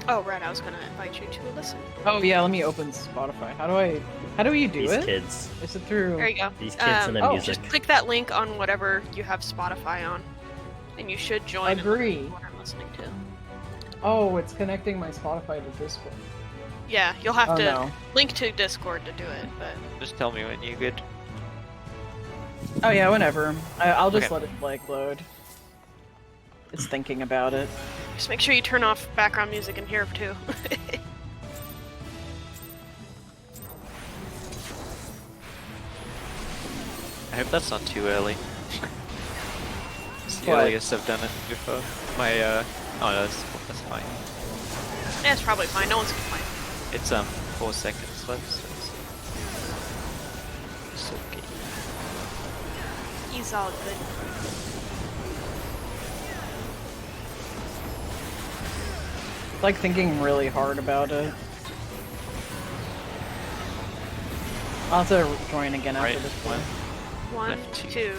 Speaker 3: Oh, right. I was gonna invite you to listen.
Speaker 5: Oh yeah, let me open Spotify. How do you do
Speaker 1: These
Speaker 5: it?
Speaker 1: kids.
Speaker 5: Is it through?
Speaker 3: There you go.
Speaker 1: These kids and their
Speaker 5: oh,
Speaker 1: music.
Speaker 3: Just click that link on whatever you have Spotify on, and you should join. and
Speaker 5: Agree.
Speaker 3: listen to what I'm listening to.
Speaker 5: Oh, it's connecting my Spotify to Discord.
Speaker 3: Yeah, you'll have
Speaker 5: Oh,
Speaker 3: to
Speaker 5: no.
Speaker 3: link to Discord to do it, but
Speaker 4: Just tell me when you're good.
Speaker 5: Oh yeah, whenever. I'll just
Speaker 4: Okay.
Speaker 5: let it like load. It's thinking about it.
Speaker 3: just make sure you turn off background music in here too.
Speaker 4: I hope that's not too early. It's the
Speaker 5: What?
Speaker 4: earliest I've done it before. My oh no, that's fine.
Speaker 3: Yeah, it's probably fine. No one's complaining.
Speaker 4: It's 4 seconds left. So it's okay.
Speaker 3: He's all good.
Speaker 5: Like thinking really hard about it. I'll have to join again after
Speaker 4: Right,
Speaker 5: this
Speaker 4: one.
Speaker 3: One,
Speaker 4: Left two.
Speaker 3: two.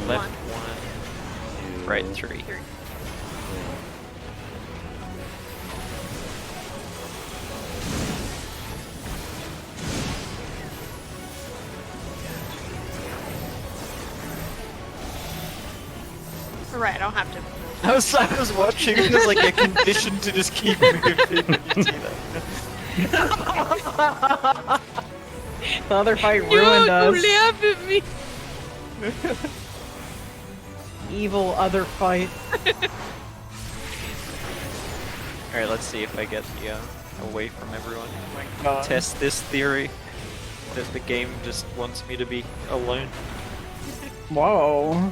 Speaker 1: One,
Speaker 4: Left
Speaker 3: One.
Speaker 4: one.
Speaker 1: two,
Speaker 4: Right 3.
Speaker 3: Three. Alright, I don't have to.
Speaker 4: I was watching. It was like a condition to just keep moving. Did you see that?
Speaker 5: The other fight ruined us.
Speaker 3: laugh at me!
Speaker 5: Evil other fight.
Speaker 4: All right, let's see if I get the away from everyone.
Speaker 5: Oh my god.
Speaker 4: Test this theory that the game just wants me to be alone.
Speaker 5: Whoa.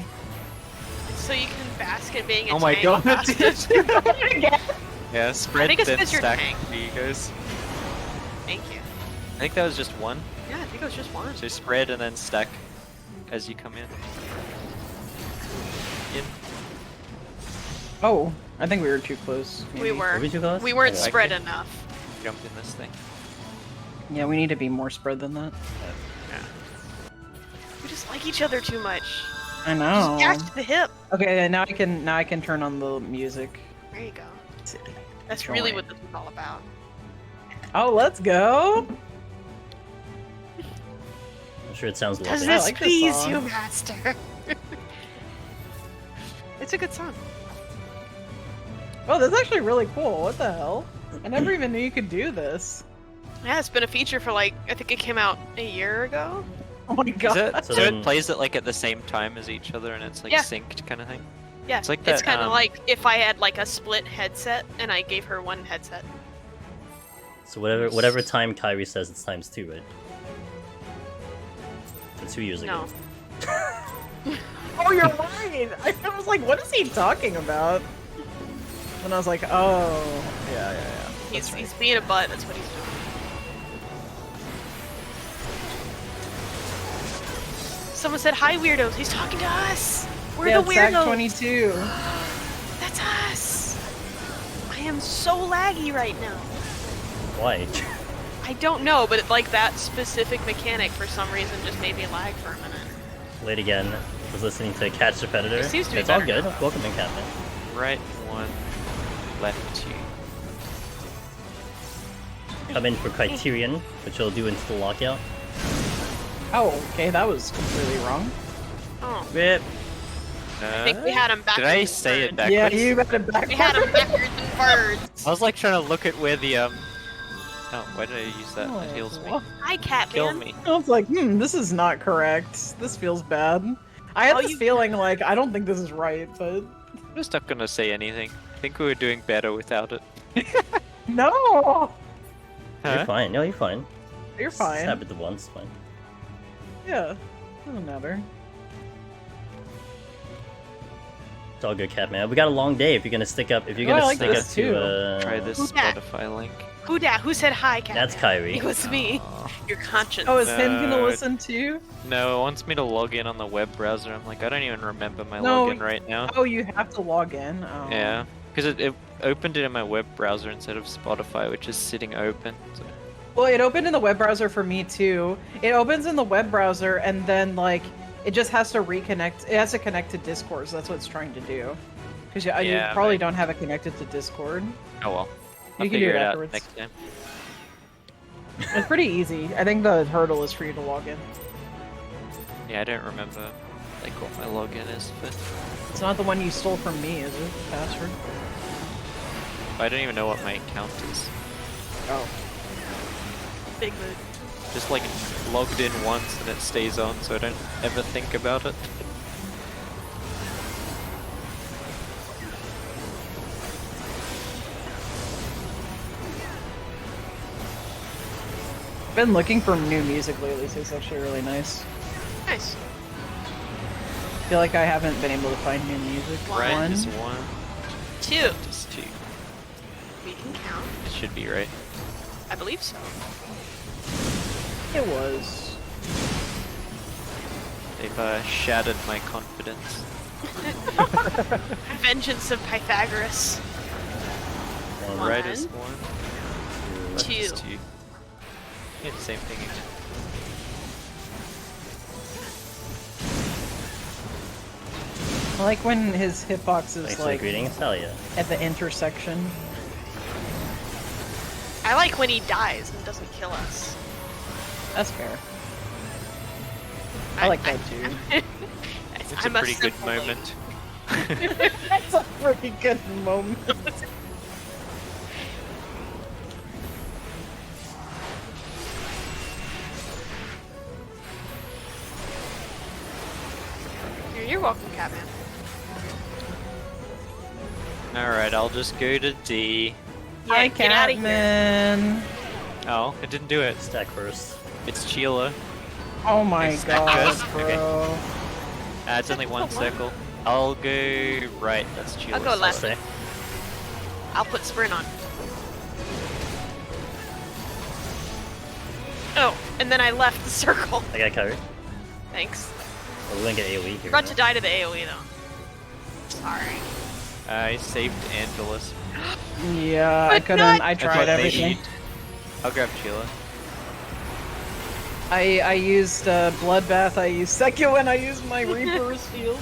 Speaker 3: So you can bask in being a
Speaker 4: Oh my
Speaker 3: tank
Speaker 4: god!
Speaker 3: faster.
Speaker 4: Yeah, spread
Speaker 3: think it's
Speaker 4: then
Speaker 3: 'cause you're
Speaker 4: stack
Speaker 3: tank.
Speaker 4: for you guys.
Speaker 3: Thank you.
Speaker 4: I think that was just one.
Speaker 3: Yeah, I think it was just one.
Speaker 4: So spread and then stack as you come in.
Speaker 5: Oh, I think we were too close.
Speaker 3: We
Speaker 5: maybe.
Speaker 3: were.
Speaker 1: Were we too close?
Speaker 3: We weren't
Speaker 1: Okay.
Speaker 3: spread enough.
Speaker 4: Jump in this thing.
Speaker 5: Yeah, we need to be more spread than that.
Speaker 3: We just like each other too much.
Speaker 5: I know.
Speaker 3: Just dash to the hip.
Speaker 5: Okay, now I can turn on the music.
Speaker 3: There you go. That's really
Speaker 5: Join.
Speaker 3: what this is all about.
Speaker 5: Oh, let's go.
Speaker 1: I'm sure it sounds
Speaker 3: Does
Speaker 1: lovely.
Speaker 5: I
Speaker 3: this
Speaker 5: like this
Speaker 3: please
Speaker 5: song.
Speaker 3: you, master? It's a good song.
Speaker 5: Oh, that's actually really cool. What the hell? I never even knew you could do this.
Speaker 3: Yeah, it's been a feature for like, I think it came out a year ago.
Speaker 5: Oh my
Speaker 4: Is
Speaker 5: god.
Speaker 4: it,
Speaker 1: So
Speaker 4: so
Speaker 1: then-
Speaker 4: it plays it like at the same time as each other and it's like
Speaker 3: Yeah.
Speaker 4: synced kind of thing?
Speaker 3: Yeah,
Speaker 4: It's like
Speaker 3: it's
Speaker 4: that,
Speaker 3: kind of
Speaker 4: um,
Speaker 3: like if I had like a split headset and I gave her one headset.
Speaker 1: So whatever time Kyrie says, it's times 2, right? So 2 years ago.
Speaker 3: No.
Speaker 5: Oh, you're right. I was like, what is he talking about? And I was like, oh, yeah.
Speaker 3: He's being a butt, that's what he's doing. Someone said, hi weirdos, he's talking to us! We're
Speaker 5: Yeah,
Speaker 3: the
Speaker 5: it's Act
Speaker 3: weirdos!
Speaker 5: 22.
Speaker 3: That's us! I am so laggy right now.
Speaker 1: Why?
Speaker 3: I don't know, but it, like that specific mechanic for some reason just made me lag for a minute.
Speaker 1: Late again. Was listening to Catch the Predator.
Speaker 3: It seems to be
Speaker 1: It's all
Speaker 3: better
Speaker 1: good.
Speaker 3: now.
Speaker 1: Welcome in, Captain.
Speaker 4: Right 1, left 2.
Speaker 1: Come in for Criterion, which you'll do into the lockout.
Speaker 5: Oh, okay, that was completely wrong.
Speaker 3: Oh,
Speaker 1: Rip.
Speaker 3: I think we had him backwards.
Speaker 4: Did I
Speaker 3: and
Speaker 4: say it
Speaker 3: birds.
Speaker 4: backwards?
Speaker 5: Yeah, you got it back.
Speaker 3: We had him backwards and birds.
Speaker 4: I was like trying to look at where the Oh, why did I use that? That heals me.
Speaker 3: Hi, Catman.
Speaker 4: Kill me.
Speaker 5: I was like, this is not correct. This feels bad. I had
Speaker 3: Oh,
Speaker 5: this
Speaker 3: you-
Speaker 5: feeling like, I don't think this is right, but...
Speaker 4: I'm just not gonna say anything. I think we were doing better without it.
Speaker 5: No!
Speaker 1: You're fine. No, you're fine.
Speaker 5: You're
Speaker 1: Just
Speaker 5: fine.
Speaker 1: happened once. Fine.
Speaker 5: Yeah, doesn't matter.
Speaker 1: It's all good, Cat Man. We got a long day. If you're gonna stick up,
Speaker 5: I like
Speaker 1: stick up
Speaker 5: this too.
Speaker 1: to
Speaker 4: Try this
Speaker 3: Who's that?
Speaker 4: Spotify link.
Speaker 3: Who dat? Who said hi, Cat?
Speaker 1: That's Kyrie.
Speaker 3: It was me. Your conscience.
Speaker 5: Oh, is him gonna
Speaker 4: No.
Speaker 5: listen to you?
Speaker 4: No, it wants me to log in on the web browser. I'm like, I don't even remember my
Speaker 5: No.
Speaker 4: login right now.
Speaker 5: Oh, you have to log in. Oh.
Speaker 4: Yeah, because it opened it in my web browser instead of Spotify, which is sitting open. So.
Speaker 5: Well, it opened in the web browser for me too. It opens in the web browser and then like it just has to reconnect. It has to connect to Discord. So that's what it's trying to do. Because you
Speaker 4: Yeah,
Speaker 5: probably
Speaker 4: but-
Speaker 5: don't have it connected to Discord.
Speaker 4: Oh well. I'll
Speaker 5: You can do
Speaker 4: figure
Speaker 5: it
Speaker 4: it out
Speaker 5: afterwards.
Speaker 4: next time.
Speaker 5: It's pretty easy. I think the hurdle is for you to log in.
Speaker 4: Yeah, I don't remember like what my login is, but
Speaker 5: It's not the one you stole from me, is it? Password?
Speaker 4: I don't even know what my account is.
Speaker 5: Oh.
Speaker 3: Big mood.
Speaker 4: Just like logged in once and it stays on, so I don't ever think about it.
Speaker 5: I've been looking for new music lately, so it's actually really nice.
Speaker 3: Nice.
Speaker 5: I feel like I haven't been able to find new music.
Speaker 4: Right,
Speaker 5: One.
Speaker 4: just one,
Speaker 3: 2.
Speaker 4: just two.
Speaker 3: We can count.
Speaker 4: It should be right.
Speaker 3: I believe so.
Speaker 5: It was.
Speaker 4: They've shattered my confidence.
Speaker 3: Vengeance of Pythagoras.
Speaker 1: One,
Speaker 3: One.
Speaker 4: Right is one. Left is
Speaker 3: Two.
Speaker 4: two. Yeah, the same thing again.
Speaker 5: I like when his hitbox is
Speaker 1: Thanks for the
Speaker 5: like
Speaker 1: greetings. Hell yeah.
Speaker 5: at the intersection.
Speaker 3: I like when he dies and doesn't kill us.
Speaker 5: That's fair. I like that too.
Speaker 4: It's
Speaker 3: I'm
Speaker 4: a pretty good
Speaker 3: simple lady.
Speaker 4: moment.
Speaker 5: That's a pretty good moment.
Speaker 3: You're welcome, Catman.
Speaker 4: Alright, I'll just go to D.
Speaker 3: Yeah,
Speaker 5: Hi,
Speaker 3: get out of here.
Speaker 5: Catman.
Speaker 4: Oh, it didn't do it.
Speaker 1: Stack first.
Speaker 4: It's Chiela.
Speaker 5: Oh my
Speaker 4: Nice.
Speaker 5: god,
Speaker 4: Okay.
Speaker 5: bro.
Speaker 4: It's only one circle. I'll go right, that's Chiela.
Speaker 3: I'll go
Speaker 1: I'll
Speaker 3: left.
Speaker 1: say.
Speaker 3: I'll put sprint on. Oh, and then I left the circle.
Speaker 1: I got Kyrie.
Speaker 3: Thanks.
Speaker 1: Oh, we're gonna get AoE here.
Speaker 3: You're about to die to the AoE though. Sorry.
Speaker 4: I saved Angelus.
Speaker 5: Yeah, I
Speaker 3: But
Speaker 5: couldn't.
Speaker 3: not-
Speaker 5: I
Speaker 4: I
Speaker 5: tried
Speaker 4: thought
Speaker 5: everything.
Speaker 4: maybe- I'll grab Chiela.
Speaker 5: I used Bloodbath. I used second when I used my Reaper's Shield.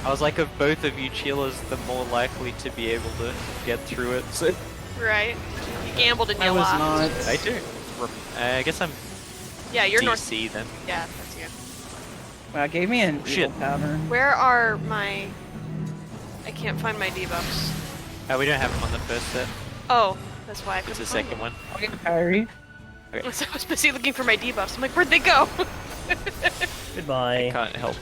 Speaker 4: I was like, of both of you, Chiela's the more likely to be able to get through it. So
Speaker 3: Right. You gambled and you
Speaker 5: I was
Speaker 3: lost.
Speaker 5: not.
Speaker 4: I do. I guess I'm
Speaker 3: Yeah, you're north.
Speaker 4: DC then.
Speaker 3: Yeah, that's you.
Speaker 5: Well, it gave me an
Speaker 4: Shit.
Speaker 5: evil pattern.
Speaker 3: Where are my... I can't find my debuffs.
Speaker 4: We don't have them on the first set.
Speaker 3: Oh, that's why I
Speaker 4: It's
Speaker 3: couldn't
Speaker 4: the
Speaker 3: find
Speaker 4: second one.
Speaker 5: Okay, Kyrie.
Speaker 4: Okay.
Speaker 3: So I was busy looking for my debuffs. I'm like, where'd they go?
Speaker 1: Goodbye.
Speaker 4: Can't help.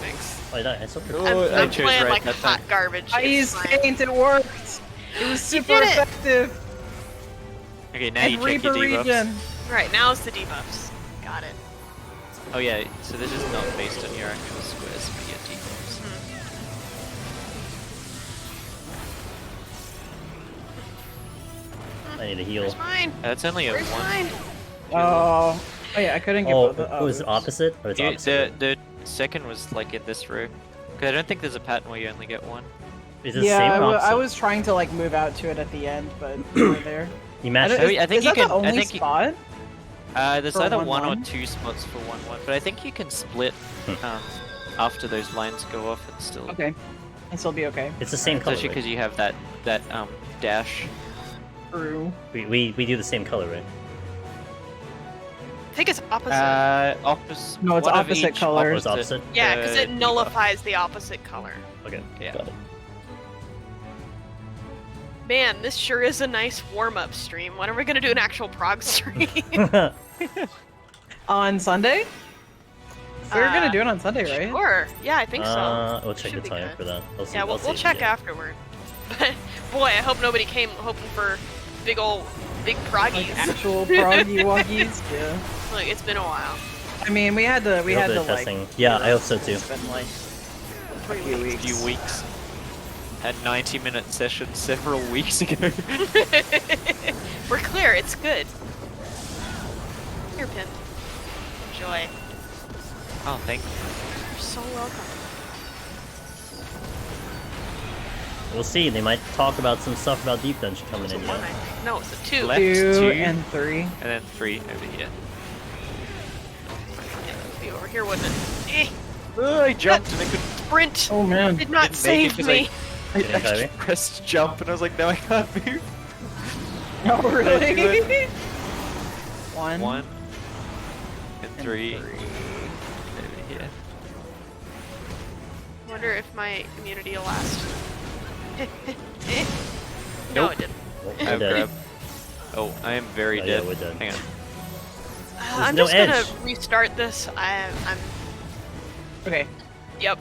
Speaker 3: Thanks.
Speaker 1: Oh, I still
Speaker 4: Oh, I
Speaker 3: I'm
Speaker 4: chose
Speaker 3: playing
Speaker 4: right
Speaker 3: like
Speaker 4: that
Speaker 3: hot
Speaker 4: time.
Speaker 3: garbage.
Speaker 5: I
Speaker 3: It's
Speaker 5: used
Speaker 3: fine.
Speaker 5: Paint. It worked. It was
Speaker 3: You
Speaker 5: super
Speaker 3: did it.
Speaker 5: effective.
Speaker 4: Okay, now
Speaker 5: And
Speaker 4: you check your
Speaker 5: Reaper
Speaker 4: debuffs.
Speaker 5: regen.
Speaker 3: Right, now it's the debuffs. Got it.
Speaker 4: Oh yeah, so this is not based on your actual squares for your debuffs.
Speaker 1: I need a heal.
Speaker 3: Where's mine?
Speaker 4: That's only a
Speaker 3: Where's
Speaker 4: one.
Speaker 3: mine?
Speaker 5: Oh. Oh yeah, I couldn't get
Speaker 1: Oh,
Speaker 5: both the
Speaker 1: it was
Speaker 5: others.
Speaker 1: opposite? Or it's
Speaker 4: You,
Speaker 1: opposite?
Speaker 4: the second was like in this row. Because I don't think there's a pattern where you only get one.
Speaker 1: Is it the
Speaker 5: Yeah,
Speaker 1: same
Speaker 5: I,
Speaker 1: or
Speaker 5: I
Speaker 1: opposite?
Speaker 5: was trying to like move out to it at the end, but we were there.
Speaker 1: You matched
Speaker 5: don't-
Speaker 1: it?
Speaker 4: I think
Speaker 5: is
Speaker 4: you
Speaker 5: that
Speaker 4: can-
Speaker 5: the
Speaker 4: I
Speaker 5: only
Speaker 4: think you-
Speaker 5: spot?
Speaker 4: There's
Speaker 5: For
Speaker 4: either
Speaker 5: 1-1?
Speaker 4: one or two spots for 1-1, but I think you can split after those lines go off and still.
Speaker 5: Okay. And still be okay.
Speaker 1: It's the same color,
Speaker 4: Especially because
Speaker 1: right?
Speaker 4: you have that dash.
Speaker 5: True.
Speaker 1: We do the same color, right?
Speaker 3: I think it's opposite.
Speaker 4: Opposite.
Speaker 5: No, it's
Speaker 4: one of
Speaker 5: opposite
Speaker 4: each
Speaker 5: colors.
Speaker 1: Oh, it's opposite?
Speaker 3: yeah, because it
Speaker 4: debuff.
Speaker 3: nullifies the opposite color.
Speaker 1: Okay,
Speaker 4: Yeah.
Speaker 1: got
Speaker 3: Man, this sure is a nice warm-up stream. When are we gonna do an actual prog stream?
Speaker 1: it.
Speaker 5: On Sunday? We were gonna
Speaker 3: Uh,
Speaker 5: do it on Sunday, right?
Speaker 3: Sure. Yeah, I think so.
Speaker 1: We'll check
Speaker 3: Should
Speaker 1: the
Speaker 3: be
Speaker 1: time
Speaker 3: good.
Speaker 1: for that. I'll see,
Speaker 3: Yeah,
Speaker 1: I'll
Speaker 3: we'll
Speaker 1: see it
Speaker 3: check
Speaker 1: again.
Speaker 3: afterward. But boy, I hope nobody came hoping for big proggies.
Speaker 5: Like actual proggy woggies. Yeah.
Speaker 3: Like, it's been a while.
Speaker 5: I mean, we had to
Speaker 1: A little
Speaker 5: like.
Speaker 1: bit of testing. Yeah, I hope so too.
Speaker 5: It's been like a few
Speaker 4: A
Speaker 5: weeks.
Speaker 4: few weeks. a 90-minute session several weeks ago.
Speaker 3: We're clear. It's good. Here, Pindg. Enjoy.
Speaker 4: Oh, thank you.
Speaker 3: You're so welcome.
Speaker 1: We'll see. They might talk about some stuff about Deep Dungeon coming in.
Speaker 3: One, I
Speaker 1: Yeah.
Speaker 3: think. No, it's a 2.
Speaker 4: Left.
Speaker 5: 2
Speaker 4: 2.
Speaker 5: and 3.
Speaker 4: And then 3 over here.
Speaker 3: Yeah, that would be over here, wouldn't it?
Speaker 4: I jumped and I couldn't
Speaker 3: Sprint
Speaker 5: Oh man.
Speaker 3: did not
Speaker 4: didn't make it
Speaker 3: save
Speaker 4: 'cause
Speaker 3: me.
Speaker 4: I
Speaker 1: Getting
Speaker 4: actually
Speaker 1: Kyrie?
Speaker 4: pressed jump and I was like, no, I can't move.
Speaker 5: Oh
Speaker 4: do
Speaker 5: really? 1
Speaker 4: 1 and
Speaker 5: and
Speaker 4: 3
Speaker 5: 3.
Speaker 4: over here.
Speaker 3: Wonder if my immunity will last. No,
Speaker 4: Nope.
Speaker 3: it didn't.
Speaker 1: Oh,
Speaker 4: I
Speaker 1: we're
Speaker 4: have
Speaker 1: dead.
Speaker 4: grab. Oh, I am very
Speaker 1: Oh, yeah,
Speaker 4: dead.
Speaker 1: we're dead.
Speaker 4: Hang on.
Speaker 3: I'm
Speaker 1: no
Speaker 3: just
Speaker 1: edge.
Speaker 3: gonna restart this. I'm.
Speaker 5: Okay,
Speaker 3: Yep.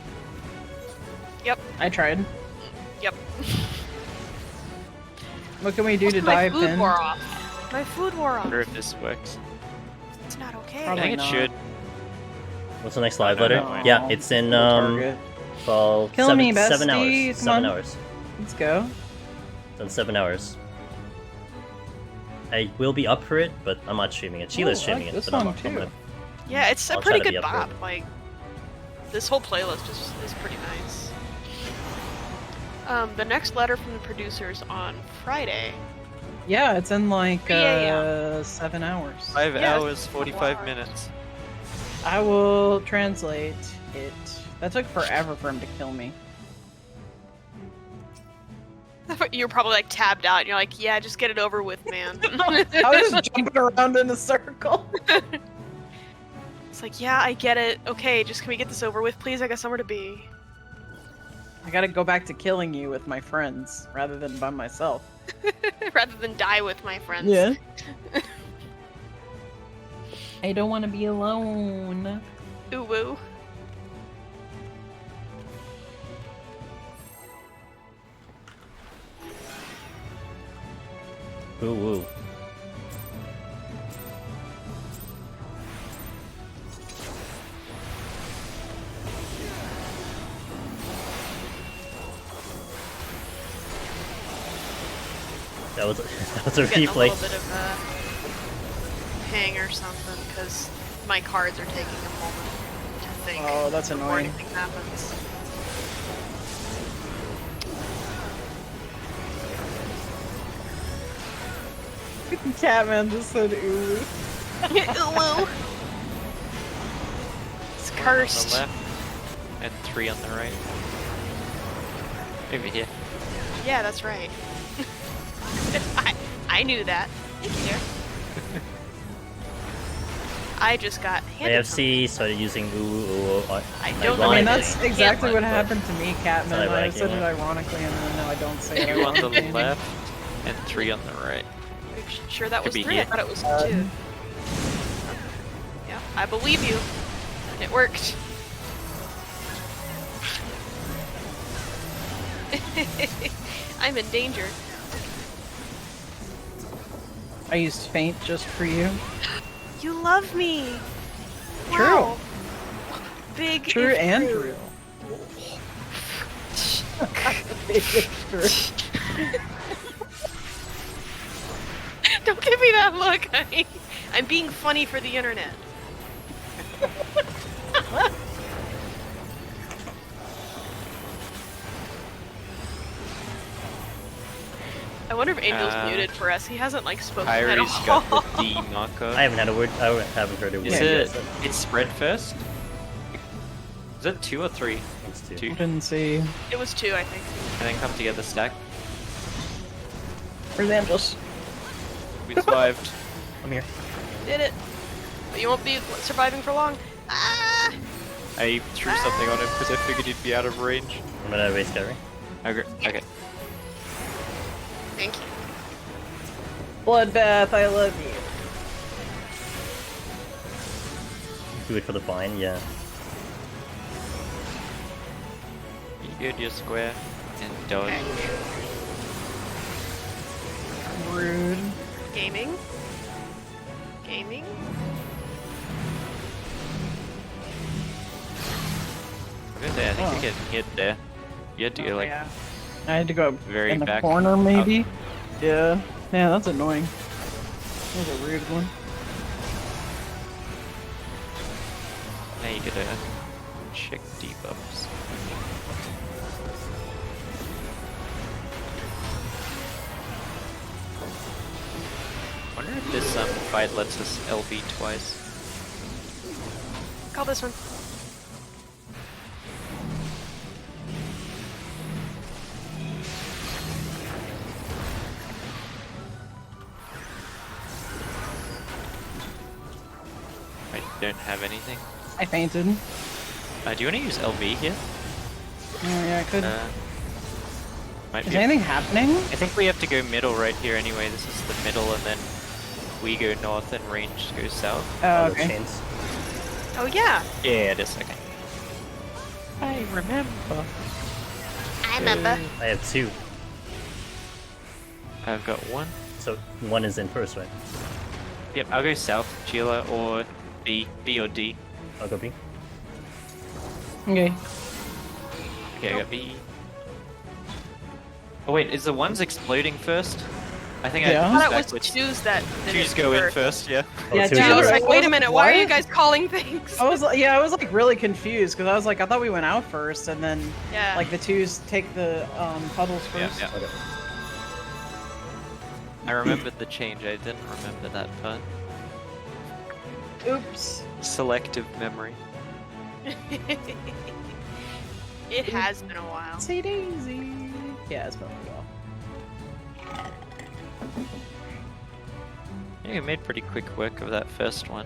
Speaker 3: Yep.
Speaker 5: I tried.
Speaker 3: Yep.
Speaker 5: What can we do to
Speaker 3: Also, my
Speaker 5: dive
Speaker 3: food
Speaker 5: in?
Speaker 3: wore off. My food wore
Speaker 4: I
Speaker 3: off.
Speaker 4: wonder if this works.
Speaker 3: It's not okay.
Speaker 4: I
Speaker 5: Probably
Speaker 4: think it
Speaker 5: not.
Speaker 4: should.
Speaker 1: What's the next live
Speaker 4: No,
Speaker 1: letter?
Speaker 4: no, no.
Speaker 1: Yeah, it's in
Speaker 5: Target.
Speaker 1: well,
Speaker 5: Kill
Speaker 1: 7
Speaker 5: me,
Speaker 1: 7
Speaker 5: bestie.
Speaker 1: hours.
Speaker 5: Come
Speaker 1: 7
Speaker 5: on.
Speaker 1: hours.
Speaker 5: Let's go.
Speaker 1: It's in 7 hours. I will be up for it, but I'm not streaming it. Chiela's
Speaker 5: I
Speaker 1: streaming
Speaker 5: like
Speaker 1: it,
Speaker 5: this
Speaker 1: but I'm
Speaker 5: one,
Speaker 1: I'm
Speaker 5: too.
Speaker 1: gonna.
Speaker 3: Yeah, it's a
Speaker 1: I'll try
Speaker 3: pretty
Speaker 1: to be
Speaker 3: good
Speaker 1: up for it.
Speaker 3: bop. Like, this whole playlist is pretty nice. The next letter from the producers on Friday.
Speaker 5: Yeah, it's in like
Speaker 3: 3 a.m.
Speaker 5: 7 hours.
Speaker 4: 5
Speaker 3: Yeah,
Speaker 4: hours,
Speaker 3: it's
Speaker 4: 45
Speaker 3: hours.
Speaker 4: minutes.
Speaker 5: I will translate it. That took forever for him to kill me.
Speaker 3: You're probably like tabbed out. And you're like, yeah, just get it over with, man.
Speaker 5: I was just jumping around in a circle.
Speaker 3: It's like, yeah, I get it. Okay, just can we get this over with, please? I got somewhere to be.
Speaker 5: I gotta go back to killing you with my friends rather than by myself.
Speaker 3: Rather than die with my friends.
Speaker 5: Yeah. I don't want to be alone.
Speaker 3: Ooh woo.
Speaker 1: Ooh woo. That was a
Speaker 3: Getting a
Speaker 1: replay.
Speaker 3: little bit of a hang or something because my cards are taking a moment to think
Speaker 5: Oh, that's
Speaker 3: before
Speaker 5: annoying.
Speaker 3: anything happens.
Speaker 5: Catman just said ooh.
Speaker 3: Ooh. It's
Speaker 4: On the
Speaker 3: cursed.
Speaker 4: left and 3 on the right. Over here.
Speaker 3: Yeah, that's right. I knew that. Thank you, dear. I just got handed something.
Speaker 1: AFC started using ooh ooh ooh.
Speaker 3: I don't know
Speaker 5: I mean,
Speaker 3: Ironically,
Speaker 5: that's
Speaker 3: can't
Speaker 5: exactly
Speaker 1: find
Speaker 5: what
Speaker 1: it,
Speaker 5: happened to me, Catman.
Speaker 1: It's not
Speaker 5: I
Speaker 1: ironic
Speaker 5: said it
Speaker 1: anymore.
Speaker 5: ironically, and then no, I don't say it
Speaker 4: 2 on the
Speaker 5: ironically.
Speaker 4: left and 3 on the right.
Speaker 3: Are you sure that
Speaker 4: Could
Speaker 3: was
Speaker 4: be
Speaker 3: 3? I
Speaker 4: here.
Speaker 3: thought it was 2. Yeah, I believe you. It worked. I'm in danger.
Speaker 5: I used faint just for you.
Speaker 3: You love me.
Speaker 5: True.
Speaker 3: Wow. Big.
Speaker 5: True
Speaker 3: if
Speaker 5: and
Speaker 3: true.
Speaker 5: true.
Speaker 3: Don't give me that look, honey. I'm being funny for the internet. I wonder if Angel's muted for us. He hasn't like spoken at
Speaker 4: Kyrie's
Speaker 3: all.
Speaker 4: got the D marker.
Speaker 1: I haven't had a word. I haven't heard a word.
Speaker 4: Is
Speaker 1: yet,
Speaker 4: it?
Speaker 1: so
Speaker 4: It's spread first? Is it 2 or 3?
Speaker 1: it's two.
Speaker 4: 2.
Speaker 5: Didn't see.
Speaker 3: It was 2, I think.
Speaker 4: And then come together stack.
Speaker 5: Where's Angels?
Speaker 4: We survived.
Speaker 1: I'm here.
Speaker 3: Did it. But you won't be surviving for long. Ah!
Speaker 4: I threw something on him because I figured he'd be out of range.
Speaker 1: I'm gonna erase Kyrie.
Speaker 4: Okay.
Speaker 3: Thank you.
Speaker 5: Bloodbath, I love you.
Speaker 1: Do it for the fine, yeah.
Speaker 4: You go to your square and dodge.
Speaker 5: Rude.
Speaker 3: Gaming. Gaming.
Speaker 4: Good there, I think
Speaker 5: Oh.
Speaker 4: you're getting hit there. You had to go like
Speaker 5: yeah. I had to go
Speaker 4: Very
Speaker 5: in the
Speaker 4: back.
Speaker 5: corner, maybe. Yeah. Yeah, that's annoying. That was a weird one.
Speaker 4: Now you gotta check debuffs. Wonder if this fight lets us LB twice.
Speaker 3: Call this one.
Speaker 4: I don't have anything.
Speaker 5: I fainted.
Speaker 4: Do you want to use LB here?
Speaker 5: Oh, yeah, I could.
Speaker 4: Might
Speaker 5: Is
Speaker 4: be.
Speaker 5: anything happening?
Speaker 4: I think we have to go middle right here anyway. This is the middle, and then we go north and range goes south.
Speaker 5: Oh,
Speaker 1: the
Speaker 5: okay.
Speaker 1: chains.
Speaker 3: Oh yeah.
Speaker 4: Yeah, it is. Okay. I remember.
Speaker 3: I remember.
Speaker 1: I have 2,
Speaker 4: I've got one.
Speaker 1: so 1 is in first, right?
Speaker 4: Yep, I'll go south, Chiela, or B or D.
Speaker 1: I'll go B.
Speaker 5: Okay.
Speaker 4: Okay, I got B. Oh wait, is the ones exploding first? I think
Speaker 5: Yeah.
Speaker 4: I
Speaker 3: I
Speaker 4: have
Speaker 3: thought
Speaker 4: to
Speaker 3: it
Speaker 4: use
Speaker 3: was
Speaker 4: backwards.
Speaker 3: twos that did
Speaker 4: Twos
Speaker 3: it
Speaker 4: go in
Speaker 3: first.
Speaker 4: first, yeah.
Speaker 5: Yeah,
Speaker 1: two
Speaker 5: dude,
Speaker 3: I was like,
Speaker 5: I
Speaker 3: wait a
Speaker 5: was
Speaker 3: minute,
Speaker 5: like,
Speaker 3: why are you
Speaker 5: what?
Speaker 3: guys calling things?
Speaker 5: I was like really confused because I was like, I thought we went out first, and then
Speaker 3: Yeah.
Speaker 5: like the twos take the puddles
Speaker 4: Yeah,
Speaker 5: first.
Speaker 4: yeah.
Speaker 1: Okay.
Speaker 4: I remembered the change, I didn't remember that part.
Speaker 5: Oops.
Speaker 4: Selective memory.
Speaker 3: It has been a while.
Speaker 5: Say Daisy. Yeah, it's been a while.
Speaker 4: Yeah, we made pretty quick work of that first one.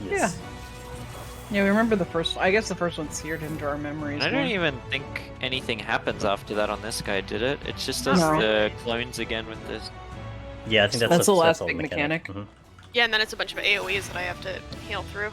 Speaker 1: Yes.
Speaker 5: Yeah, we remember the first. I guess the first one's seared into our memories.
Speaker 4: I don't
Speaker 5: more.
Speaker 4: even think anything happens after that on this guy, did it? It just does
Speaker 5: No.
Speaker 4: the clones again with this.
Speaker 1: Yeah, I think
Speaker 5: That's the last
Speaker 1: all
Speaker 5: big mechanic.
Speaker 1: Mhm.
Speaker 3: Yeah, and then it's a bunch of AoEs that I have to heal through.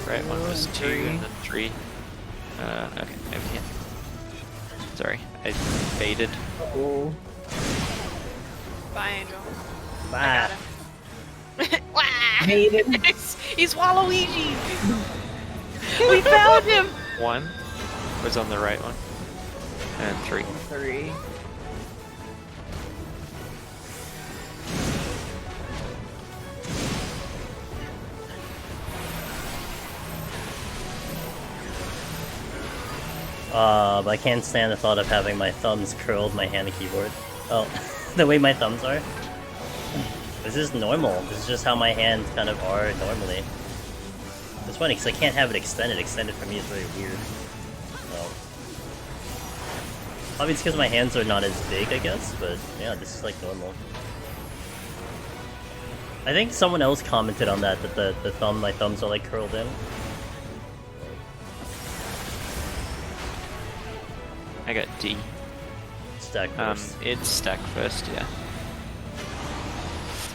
Speaker 4: Right, one was 2 and then 3. Okay, over here. Sorry, I baited.
Speaker 5: Oh.
Speaker 3: Bye, Angel. I
Speaker 1: Bye.
Speaker 3: got him. Wah!
Speaker 5: Hated.
Speaker 3: He's Waluigi! We found him!
Speaker 4: 1 was on the right one. And 3.
Speaker 5: 3.
Speaker 1: But I can't stand the thought of having my thumbs curled my hand keyboard. Oh, the way my thumbs are. This is normal. This is just how my hands kind of are normally. It's funny because I can't have it extended. Extended for me is very weird. So, probably it's because my hands are not as big, I guess. But yeah, this is like normal. I think someone else commented on that my thumbs are like curled in.
Speaker 4: I got D.
Speaker 1: Stack first.
Speaker 4: It's stack first, yeah.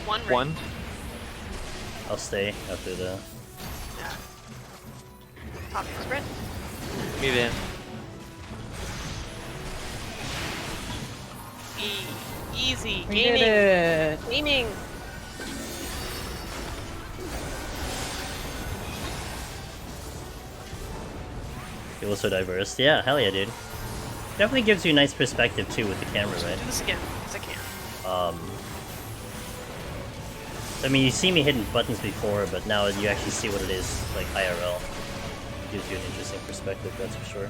Speaker 3: One ring.
Speaker 4: 1.
Speaker 1: I'll stay after the.
Speaker 3: Yeah. Top sprint.
Speaker 4: Move in.
Speaker 3: Easy.
Speaker 5: We
Speaker 3: Gaming.
Speaker 5: did it.
Speaker 3: Gaming.
Speaker 1: People so diverse. Yeah, hell yeah, dude. Definitely gives you a nice perspective too with the camera, right?
Speaker 3: Do this again, because I can.
Speaker 1: I mean, you see me hitting buttons before, but now you actually see what it is, like IRL. It gives you an interesting perspective, that's for sure.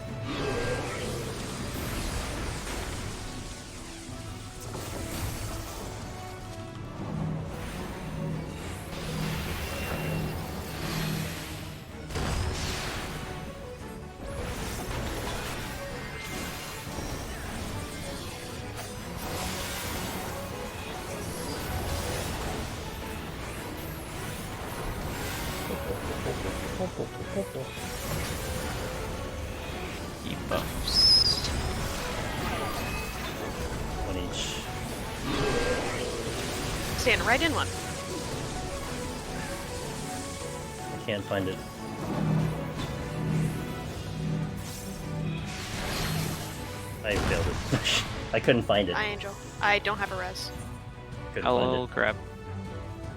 Speaker 3: standing right in one.
Speaker 1: I can't find it. I failed it. I couldn't find it.
Speaker 3: Hi, Angel. I don't have a res.
Speaker 1: Couldn't find
Speaker 4: I'll
Speaker 1: it.
Speaker 4: grab.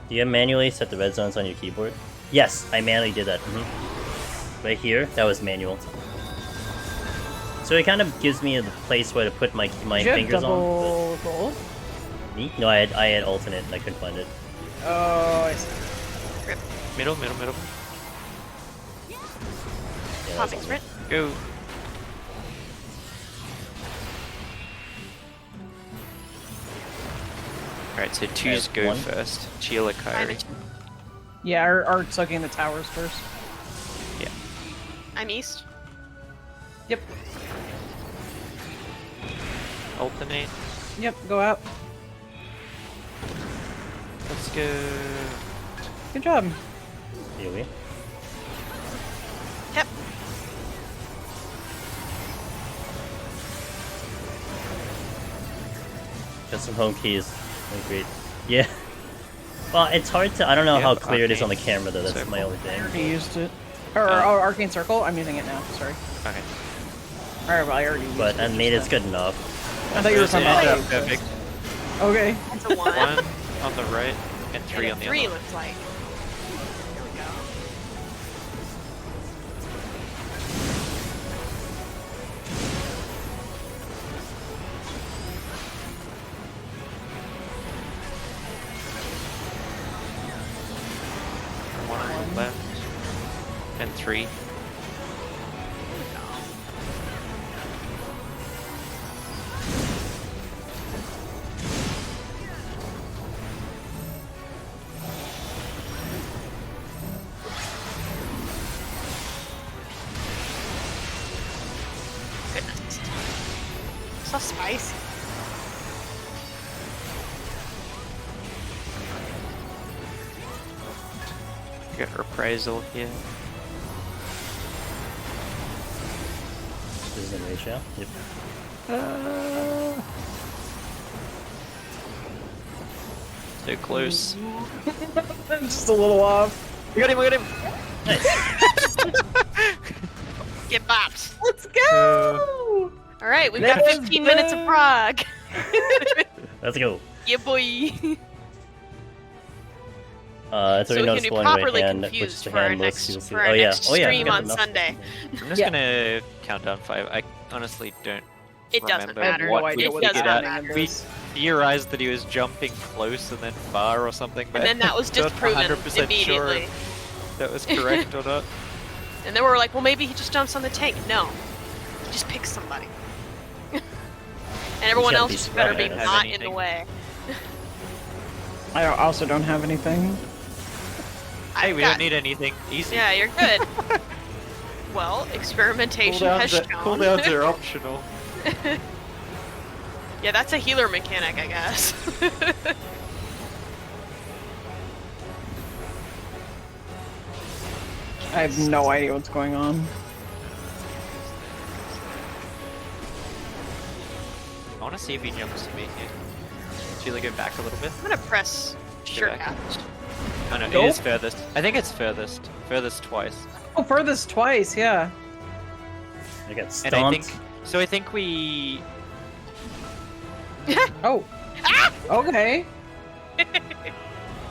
Speaker 1: Do you manually set the red zones on your keyboard? Yes, I manually did that. Right here, that was manual. So it kind of gives me a place where to put my fingers on.
Speaker 5: Double gold?
Speaker 1: Me? No, I had alternate and I couldn't find it.
Speaker 5: Oh, I see.
Speaker 3: Rip.
Speaker 4: Middle.
Speaker 1: Yeah, that was
Speaker 3: Popping
Speaker 1: alternate.
Speaker 3: sprint.
Speaker 4: Go. Alright, so twos go
Speaker 1: one.
Speaker 4: first. Chiela, Kyrie.
Speaker 5: Yeah, or sucking the towers first.
Speaker 4: Yeah.
Speaker 3: I'm east.
Speaker 5: Yep.
Speaker 4: Alternate.
Speaker 5: Yep, go out.
Speaker 4: Let's go.
Speaker 5: Good job.
Speaker 1: Here we.
Speaker 3: Yep.
Speaker 1: Got some home keys. Agreed. Yeah. Well, it's hard to. I don't know
Speaker 4: Yeah,
Speaker 1: how clear it is
Speaker 4: arcane
Speaker 1: on the camera though. That's
Speaker 4: circle.
Speaker 1: my only thing.
Speaker 5: I already used it. Or Arcane Circle? I'm using it now, sorry.
Speaker 4: Okay.
Speaker 5: Alright, well, I already used
Speaker 1: But
Speaker 5: it.
Speaker 1: I mean, it's good enough.
Speaker 5: I thought you were
Speaker 4: There's
Speaker 5: talking
Speaker 4: an
Speaker 5: about
Speaker 4: edge up, perfect.
Speaker 5: Okay.
Speaker 3: That's a one.
Speaker 4: One on the right and three
Speaker 3: and
Speaker 4: on
Speaker 3: a
Speaker 4: the
Speaker 3: three
Speaker 4: other.
Speaker 3: looks like. Here we go.
Speaker 4: One on the left and three.
Speaker 3: Here we go. Goodness. So spicy.
Speaker 4: Got reprisal here.
Speaker 1: This is in ratio. Yep.
Speaker 4: So close.
Speaker 5: Just a little off.
Speaker 4: We got him.
Speaker 3: Get bopped.
Speaker 5: Let's go!
Speaker 3: Alright, we've got
Speaker 5: Let's
Speaker 3: 15 minutes of
Speaker 5: go.
Speaker 3: prog.
Speaker 1: Let's go.
Speaker 3: Yeah, boy.
Speaker 1: It's
Speaker 3: So
Speaker 1: already
Speaker 3: we can be
Speaker 1: noticeable in right
Speaker 3: properly
Speaker 1: hand, which
Speaker 3: confused
Speaker 1: is the
Speaker 3: for our
Speaker 1: hand most
Speaker 3: next,
Speaker 1: you'll see.
Speaker 3: for our
Speaker 1: Oh yeah,
Speaker 3: next
Speaker 1: oh yeah.
Speaker 3: stream
Speaker 1: good
Speaker 3: on
Speaker 1: enough.
Speaker 3: Sunday.
Speaker 4: I'm just
Speaker 5: Yeah.
Speaker 4: gonna count down 5. I honestly don't
Speaker 3: It doesn't
Speaker 4: remember
Speaker 3: matter.
Speaker 4: what
Speaker 5: No
Speaker 4: we
Speaker 5: idea
Speaker 3: It
Speaker 5: what's
Speaker 3: doesn't
Speaker 4: figured out.
Speaker 3: matter.
Speaker 4: We theorized that he was jumping close and then far or something, but
Speaker 3: And then that was
Speaker 4: not
Speaker 3: disproven
Speaker 4: 100% sure
Speaker 3: immediately.
Speaker 4: if that was correct or not.
Speaker 3: And then we were like, well, maybe he just jumps on the tank. No. He just picks somebody. And everyone
Speaker 1: can't
Speaker 3: else
Speaker 1: be
Speaker 3: just better be
Speaker 1: surprised.
Speaker 3: not in the
Speaker 4: Anything.
Speaker 3: way.
Speaker 5: I also don't have anything.
Speaker 4: Hey,
Speaker 3: I've
Speaker 4: we
Speaker 3: got-
Speaker 4: don't need anything. Easy.
Speaker 3: Yeah, you're good. Well, experimentation has shown.
Speaker 4: Cooldowns are optional.
Speaker 3: Yeah, that's a healer mechanic, I guess.
Speaker 5: I have no idea what's going on.
Speaker 4: I want to see if he jumps to me here. Sheila, go back a little bit.
Speaker 3: I'm gonna press sure
Speaker 4: back.
Speaker 3: cast.
Speaker 4: Oh no,
Speaker 5: Nope.
Speaker 4: it is furthest. I think it's furthest. Furthest twice.
Speaker 5: Oh, furthest twice, yeah.
Speaker 1: I got
Speaker 4: And
Speaker 1: stomped.
Speaker 4: I think so. I think we.
Speaker 5: Oh. Okay.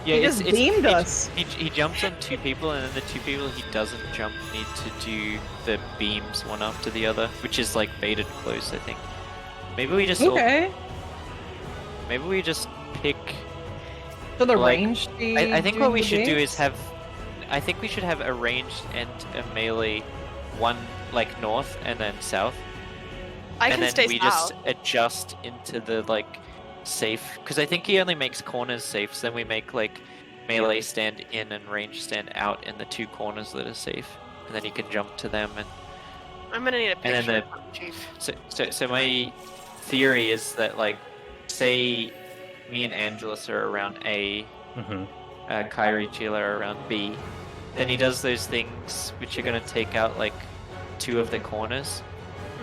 Speaker 4: Yeah,
Speaker 5: He just beamed us.
Speaker 4: He jumps on 2 people, and then the 2 people he doesn't jump need to do the beams one after the other, which is like baited close. I think. Maybe we just.
Speaker 5: Okay.
Speaker 4: Maybe we just pick.
Speaker 5: So the
Speaker 4: Like,
Speaker 5: range.
Speaker 4: I think what we should do is have. I think we should have a ranged and a melee, one like north and then south.
Speaker 3: I
Speaker 4: and
Speaker 3: can
Speaker 4: then
Speaker 3: stay
Speaker 4: we
Speaker 3: south.
Speaker 4: just adjust into the like safe, because I think he only makes corners safe, so then we make like melee stand in and range stand out in the 2 corners that are safe, and then he can jump to them. And
Speaker 3: I'm gonna need a
Speaker 4: and then
Speaker 3: picture
Speaker 4: the-
Speaker 3: of Chief.
Speaker 4: so my theory is that like say me and Angelus are around A, Kyrie, Chiela are around B, then he does those things which are going to take out like 2 of the corners,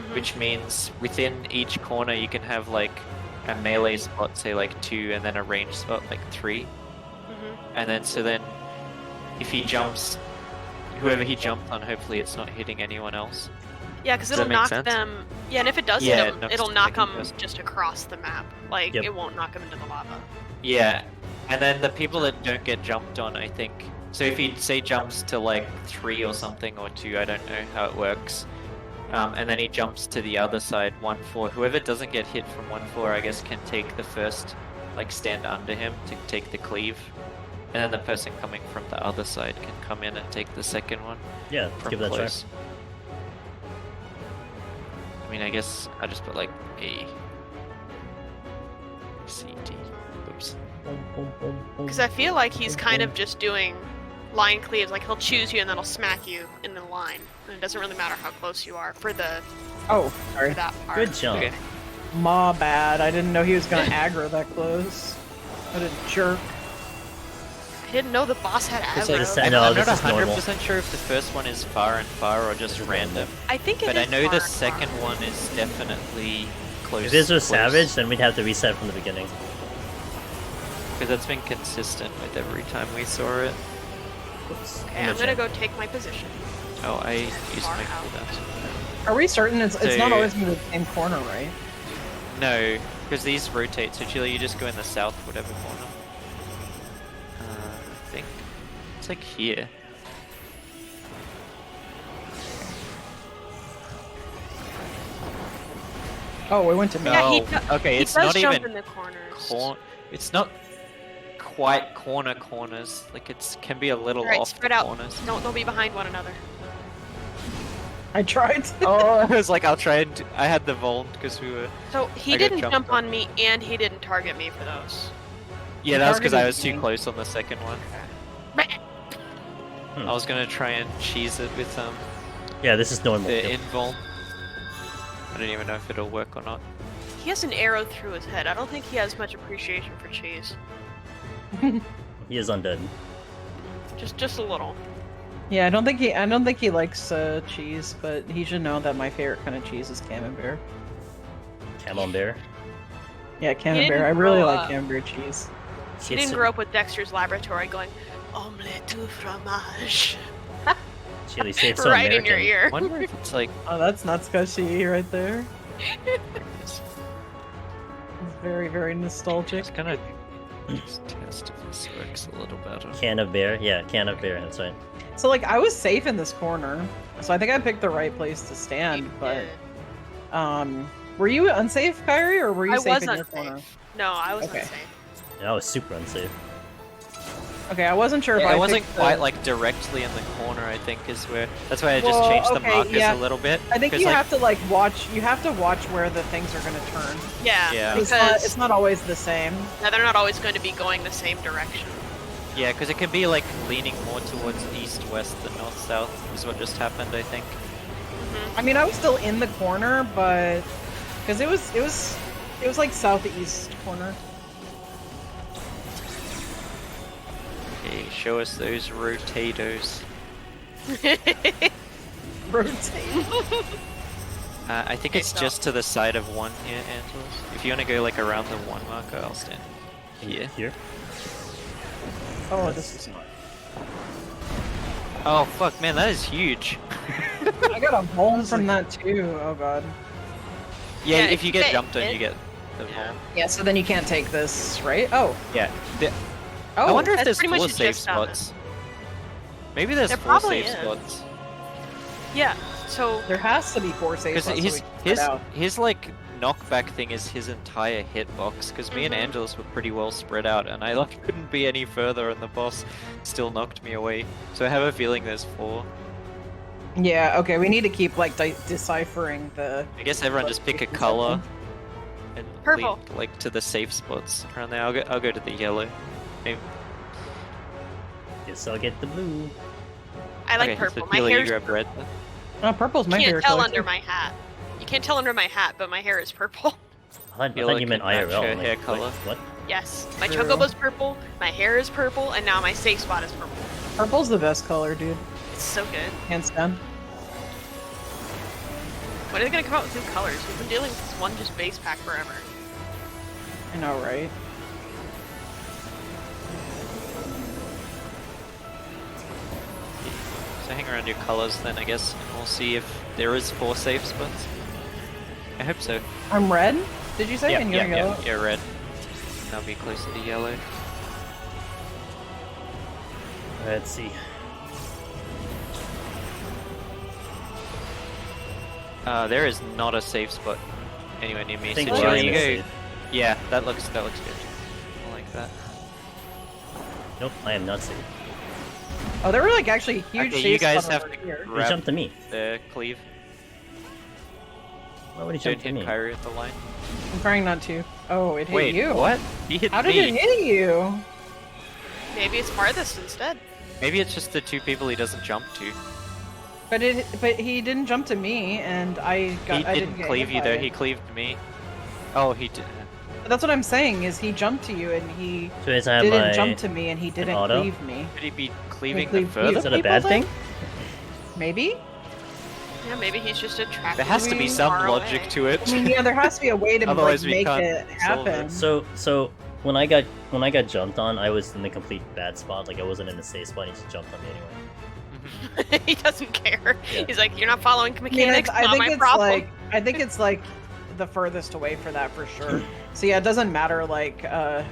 Speaker 3: Mhm.
Speaker 4: which means within each corner you can have like a melee spot, say like 2, and then a range spot like 3. And then so then if he jumps, whoever he jumped on, hopefully it's not hitting anyone else.
Speaker 3: Yeah, because
Speaker 4: Does
Speaker 3: it'll
Speaker 4: that make
Speaker 3: knock
Speaker 4: sense?
Speaker 3: them. Yeah, and if it does
Speaker 4: Yeah,
Speaker 3: hit
Speaker 4: it
Speaker 3: them,
Speaker 4: knocks
Speaker 3: it'll
Speaker 4: the
Speaker 3: knock
Speaker 4: second
Speaker 3: them
Speaker 4: person.
Speaker 3: just across the map. Like
Speaker 1: Yep.
Speaker 3: it won't knock them into the lava.
Speaker 4: Yeah, and then the people that don't get jumped on, I think. So if he say jumps to like 3 or something or 2, I don't know how it works. And then he jumps to the other side, 1-4. Whoever doesn't get hit from 1-4, I guess, can take the first, like stand under him to take the cleave. And then the person coming from the other side can come in and take the second one
Speaker 1: Yeah, let's
Speaker 4: from
Speaker 1: give that a try.
Speaker 4: close. I mean, I guess I just put like A, C, D. Oops.
Speaker 3: Because I feel like he's kind of just doing line cleaves. Like he'll choose you and then he'll smack you in the line. And it doesn't really matter how close you are for the
Speaker 5: Oh,
Speaker 3: for
Speaker 5: sorry.
Speaker 3: that part.
Speaker 1: Good jump.
Speaker 4: Okay.
Speaker 5: Ma bad. I didn't know he was gonna aggro that close. What a jerk.
Speaker 3: I didn't know the boss had
Speaker 4: It's like,
Speaker 3: aggro.
Speaker 1: No,
Speaker 4: I'm
Speaker 1: this
Speaker 4: not
Speaker 1: is normal.
Speaker 4: 100% sure if the first one is far and far or just random,
Speaker 3: I think it
Speaker 4: but I
Speaker 3: is
Speaker 4: know
Speaker 3: far
Speaker 4: the
Speaker 3: and far.
Speaker 4: second one is definitely close.
Speaker 1: If this was
Speaker 4: close,
Speaker 1: Savage, then we'd have to reset from the beginning.
Speaker 4: because that's been consistent with every time we saw it.
Speaker 1: Oops.
Speaker 3: Okay, I'm gonna go take my position.
Speaker 4: Oh, I used
Speaker 3: Far
Speaker 4: my
Speaker 3: out.
Speaker 4: cooldown.
Speaker 5: Are we certain it's not
Speaker 4: So-
Speaker 5: always gonna be the same corner, right?
Speaker 4: No, because these rotate. So Chiela, you just go in the south, whatever corner. I think it's like here.
Speaker 5: Oh, we went to me.
Speaker 3: Yeah, he
Speaker 4: Oh,
Speaker 3: do-
Speaker 4: okay,
Speaker 3: he
Speaker 4: it's
Speaker 3: does
Speaker 4: not
Speaker 3: jump
Speaker 4: even
Speaker 3: in the corners.
Speaker 4: It's not quite corners. Like it's can be a little
Speaker 3: Alright,
Speaker 4: off
Speaker 3: spread
Speaker 4: the
Speaker 3: out.
Speaker 4: corners.
Speaker 3: Don't be behind one another.
Speaker 5: I tried.
Speaker 4: Oh, I was like, I'll try and I had the Voln because we were.
Speaker 3: So he
Speaker 4: I got
Speaker 3: didn't
Speaker 4: jumped
Speaker 3: jump
Speaker 4: on.
Speaker 3: on me, and he didn't target me for those.
Speaker 4: Yeah, that was because I
Speaker 5: targeted
Speaker 4: was too
Speaker 5: me.
Speaker 4: close on the second one. I was gonna try and cheese it with
Speaker 1: Yeah, this is normal.
Speaker 4: the
Speaker 1: Yep.
Speaker 4: invuln. I don't even know if it'll work or not.
Speaker 3: He has an arrow through his head. I don't think he has much appreciation for cheese.
Speaker 1: He is undead.
Speaker 3: Just a little.
Speaker 5: Yeah, I don't think he likes cheese, but he should know that my favorite kind of cheese is camembert.
Speaker 1: Camembert.
Speaker 5: Yeah, camembert.
Speaker 3: didn't
Speaker 5: I really
Speaker 3: grow
Speaker 5: like
Speaker 3: up.
Speaker 5: camembert cheese.
Speaker 3: He didn't grow up with Dexter's Laboratory going, omelette au fromage.
Speaker 1: Chili, say it's so
Speaker 3: right
Speaker 1: American.
Speaker 3: in your ear.
Speaker 4: I wonder if it's like
Speaker 5: Oh, that's not scushy right there. It's very, very nostalgic.
Speaker 4: just gonna just test if this works a little better.
Speaker 1: Can of bear. Yeah, can of bear. That's right.
Speaker 5: So like I was safe in this corner, so I think I picked the right place to stand. But were you unsafe, Kyrie, or were you
Speaker 3: I
Speaker 5: safe
Speaker 3: was
Speaker 5: in your
Speaker 3: unsafe.
Speaker 5: corner?
Speaker 3: No, I was
Speaker 5: Okay.
Speaker 3: unsafe.
Speaker 1: Yeah, I was super unsafe.
Speaker 5: Okay, I wasn't sure if
Speaker 4: Yeah,
Speaker 5: I
Speaker 4: it wasn't
Speaker 5: picked
Speaker 4: quite
Speaker 5: the...
Speaker 4: like directly in the corner. I think is where. That's why I just
Speaker 5: Well,
Speaker 4: changed the
Speaker 5: okay,
Speaker 4: markers
Speaker 5: yeah.
Speaker 4: a little bit.
Speaker 5: I think
Speaker 4: 'cause,
Speaker 5: you
Speaker 4: like,
Speaker 5: have to like watch. You have to watch where the things are going to turn.
Speaker 3: Yeah,
Speaker 4: Yeah.
Speaker 3: because
Speaker 5: It's not always the same.
Speaker 3: yeah, they're not always going to be going the same direction.
Speaker 4: Yeah, because it can be like leaning more towards east, west than north, south. Is what just happened, I think.
Speaker 5: I mean, I was still in the corner, but because it was like southeast corner.
Speaker 4: Okay, show us those rotatos.
Speaker 5: Rotate.
Speaker 4: I think
Speaker 3: Okay,
Speaker 4: it's
Speaker 3: so-
Speaker 4: just to the side of one here, Angelos. If you want to go like around the one marker, I'll stand here.
Speaker 1: Here.
Speaker 5: Oh, this is not.
Speaker 4: Oh fuck, man, that is huge.
Speaker 5: I got a bone from that too. Oh god.
Speaker 4: Yeah,
Speaker 3: Yeah,
Speaker 4: if you get jumped on,
Speaker 3: hit-
Speaker 4: you get the
Speaker 3: Yeah.
Speaker 4: Voln.
Speaker 5: Yeah, so then you can't take this, right? Oh.
Speaker 4: Yeah.
Speaker 5: Oh.
Speaker 4: I wonder if
Speaker 3: that's
Speaker 4: there's
Speaker 3: pretty much
Speaker 4: 4
Speaker 3: just
Speaker 4: save
Speaker 3: done it.
Speaker 4: spots. Maybe there's
Speaker 3: There
Speaker 4: 4
Speaker 3: probably
Speaker 4: save
Speaker 3: is.
Speaker 4: spots.
Speaker 3: Yeah, so
Speaker 5: There has to be 4 safe
Speaker 4: Because
Speaker 5: spots.
Speaker 4: his
Speaker 5: so we can spread out.
Speaker 4: his like knockback thing is his entire hitbox. Because me and
Speaker 3: Mhm.
Speaker 4: Angelos were pretty well spread out, and I like couldn't be any further, and the boss still knocked me away. So I have a feeling there's 4.
Speaker 5: Yeah. Okay. We need to keep like deciphering the.
Speaker 4: I guess everyone just pick a
Speaker 5: Something.
Speaker 4: color and
Speaker 3: Purple.
Speaker 4: lead, like to the safe spots around there. I'll go to the yellow. Maybe.
Speaker 1: Guess I'll get the blue.
Speaker 3: I like
Speaker 4: Okay,
Speaker 3: purple.
Speaker 4: So
Speaker 3: My
Speaker 4: Chiela, you
Speaker 3: hair's
Speaker 4: grab red. Then.
Speaker 5: Oh, purple's my
Speaker 3: you can't
Speaker 5: favorite
Speaker 3: tell
Speaker 5: color,
Speaker 3: under
Speaker 5: too.
Speaker 3: my hat. You can't tell under my hat, but my hair is purple.
Speaker 1: I thought
Speaker 4: Yellow
Speaker 1: you meant
Speaker 4: can match
Speaker 1: IRL.
Speaker 4: your
Speaker 1: like,
Speaker 4: hair
Speaker 1: like,
Speaker 4: color.
Speaker 1: what?
Speaker 3: Yes, my
Speaker 5: True.
Speaker 3: chocobo's purple, my hair is purple, and now my safe spot is purple.
Speaker 5: Purple's the best color, dude.
Speaker 3: It's so good.
Speaker 5: Hands down.
Speaker 3: When are they gonna come out with new colors? We've been dealing with this one just base pack forever.
Speaker 5: I know, right?
Speaker 4: So hang around your colors then, I guess, and we'll see if there is 4 safe spots. I hope so.
Speaker 5: I'm red? Did you say?
Speaker 4: Yeah,
Speaker 5: And you're yellow?
Speaker 4: yeah, red. I'll be closer to yellow.
Speaker 1: Let's see.
Speaker 4: There is not a safe spot anywhere near me.
Speaker 1: I think
Speaker 4: So
Speaker 1: we're
Speaker 4: Chiela,
Speaker 1: in
Speaker 4: you
Speaker 1: the
Speaker 4: go.
Speaker 1: safe.
Speaker 4: Yeah, that looks good. I like that.
Speaker 1: Nope, I am not safe.
Speaker 5: Oh, there were like actually huge
Speaker 4: Okay,
Speaker 5: safe
Speaker 4: you guys
Speaker 5: spots
Speaker 4: have
Speaker 5: over
Speaker 4: to
Speaker 5: here.
Speaker 1: He
Speaker 4: grab
Speaker 1: jumped to me.
Speaker 4: the cleave.
Speaker 1: Why would he
Speaker 4: Don't
Speaker 1: jump to
Speaker 4: hit
Speaker 1: me?
Speaker 4: Kyrie at the line.
Speaker 5: I'm trying not to. Oh, it hit
Speaker 4: Wait,
Speaker 5: you.
Speaker 4: what? He hit
Speaker 5: How did
Speaker 4: me.
Speaker 5: it hit you?
Speaker 3: Maybe it's farthest instead.
Speaker 4: Maybe it's just the 2 people he doesn't jump to.
Speaker 5: But he didn't jump to me, and I
Speaker 4: He
Speaker 5: didn't
Speaker 4: didn't
Speaker 5: get
Speaker 4: cleave
Speaker 5: hit
Speaker 4: you
Speaker 5: by
Speaker 4: though.
Speaker 5: it.
Speaker 4: He cleaved me. Oh, he did.
Speaker 5: But that's what I'm saying. Is he jumped to you, and he
Speaker 1: So is I have
Speaker 5: didn't
Speaker 1: my...
Speaker 5: jump to me, and he didn't
Speaker 1: auto?
Speaker 5: cleave me.
Speaker 4: Could he be cleaving the
Speaker 5: cleave you.
Speaker 4: further?
Speaker 1: Is that a
Speaker 5: people
Speaker 1: bad
Speaker 5: then?
Speaker 1: thing?
Speaker 5: Maybe.
Speaker 3: Yeah, maybe he's just attracted.
Speaker 4: There has to be some
Speaker 3: far
Speaker 4: logic
Speaker 3: away.
Speaker 4: to it.
Speaker 5: I mean, yeah, there has to be a way to
Speaker 4: Otherwise
Speaker 5: like,
Speaker 4: we
Speaker 5: make
Speaker 4: can't
Speaker 5: it
Speaker 4: solve it.
Speaker 5: happen.
Speaker 1: So when I got jumped on, I was in the complete bad spot. Like I wasn't in the safe spot. He just jumped on me anyway.
Speaker 3: He doesn't care.
Speaker 1: Yeah.
Speaker 3: He's like, you're not following
Speaker 5: I mean,
Speaker 3: mechanics.
Speaker 5: I
Speaker 3: Not
Speaker 5: think
Speaker 3: my
Speaker 5: it's
Speaker 3: problem.
Speaker 5: like the furthest away for that for sure. So yeah, it doesn't matter like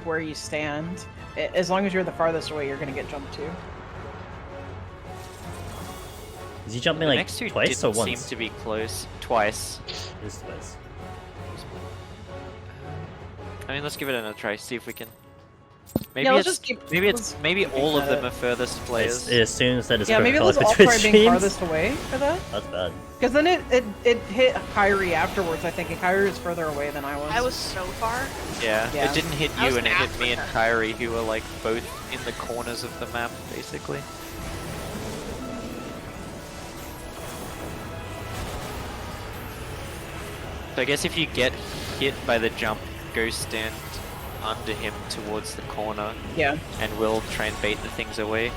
Speaker 5: where you stand. As long as you're the farthest away, you're gonna get jumped to.
Speaker 1: Is he jumping
Speaker 4: The
Speaker 1: like
Speaker 4: next 2
Speaker 1: twice or
Speaker 4: didn't
Speaker 1: once?
Speaker 4: seem to be close. Twice.
Speaker 1: Just twice.
Speaker 4: I mean, let's give it another try. See if we can. Maybe
Speaker 5: Yeah, let's
Speaker 4: it's
Speaker 5: just keep-
Speaker 4: maybe
Speaker 5: let's
Speaker 4: maybe
Speaker 5: keep
Speaker 4: all of them
Speaker 5: that.
Speaker 4: are furthest players.
Speaker 1: It assumes that it's
Speaker 5: Yeah, maybe
Speaker 1: perfect
Speaker 5: let's
Speaker 1: color
Speaker 5: all
Speaker 1: for
Speaker 5: try
Speaker 1: Twitch
Speaker 5: being
Speaker 1: streams.
Speaker 5: farthest away for that.
Speaker 1: That's bad.
Speaker 5: Because then it hit Kyrie afterwards, I think, and Kyrie was further away than I was.
Speaker 3: I was so far.
Speaker 4: Yeah,
Speaker 5: Yeah.
Speaker 4: it didn't hit
Speaker 3: I was
Speaker 4: you, and
Speaker 3: in
Speaker 4: it hit me and
Speaker 3: Africa.
Speaker 4: Kyrie, who were like both in the corners of the map, basically. So I guess if you get hit by the jump, go stand under him towards the corner,
Speaker 5: Yeah.
Speaker 4: and we'll try and bait the things away.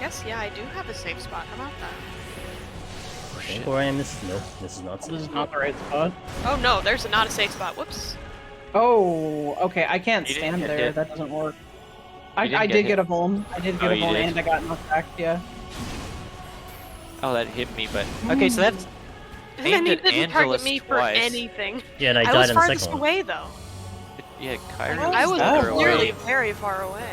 Speaker 3: Yes, yeah, I do have a safe spot. How about that?
Speaker 1: I think where I am, this is not
Speaker 5: This
Speaker 1: safe.
Speaker 5: is not the right spot.
Speaker 3: Oh no, there's not a safe spot. Whoops.
Speaker 5: Oh, okay. I can't
Speaker 4: You didn't
Speaker 5: stand
Speaker 4: get
Speaker 5: there.
Speaker 4: hit.
Speaker 5: That doesn't work.
Speaker 4: You didn't
Speaker 5: I
Speaker 4: get
Speaker 5: did
Speaker 4: hit.
Speaker 5: get a vuln. I did
Speaker 4: Oh,
Speaker 5: get a
Speaker 4: you
Speaker 5: vuln,
Speaker 4: did?
Speaker 5: and I got knocked back. Yeah.
Speaker 4: Oh, that hit me, but okay. So that's
Speaker 3: And
Speaker 4: aimed
Speaker 3: he
Speaker 4: at
Speaker 3: didn't
Speaker 4: Angelus
Speaker 3: target me for
Speaker 4: twice.
Speaker 3: anything.
Speaker 1: Yeah, and I
Speaker 3: I
Speaker 1: died
Speaker 3: was
Speaker 1: in the
Speaker 3: farthest
Speaker 1: second one.
Speaker 3: away though.
Speaker 4: Yeah, Kyrie
Speaker 5: How
Speaker 3: I
Speaker 5: is
Speaker 3: was
Speaker 5: that
Speaker 4: further
Speaker 3: clearly
Speaker 4: away.
Speaker 3: very far away.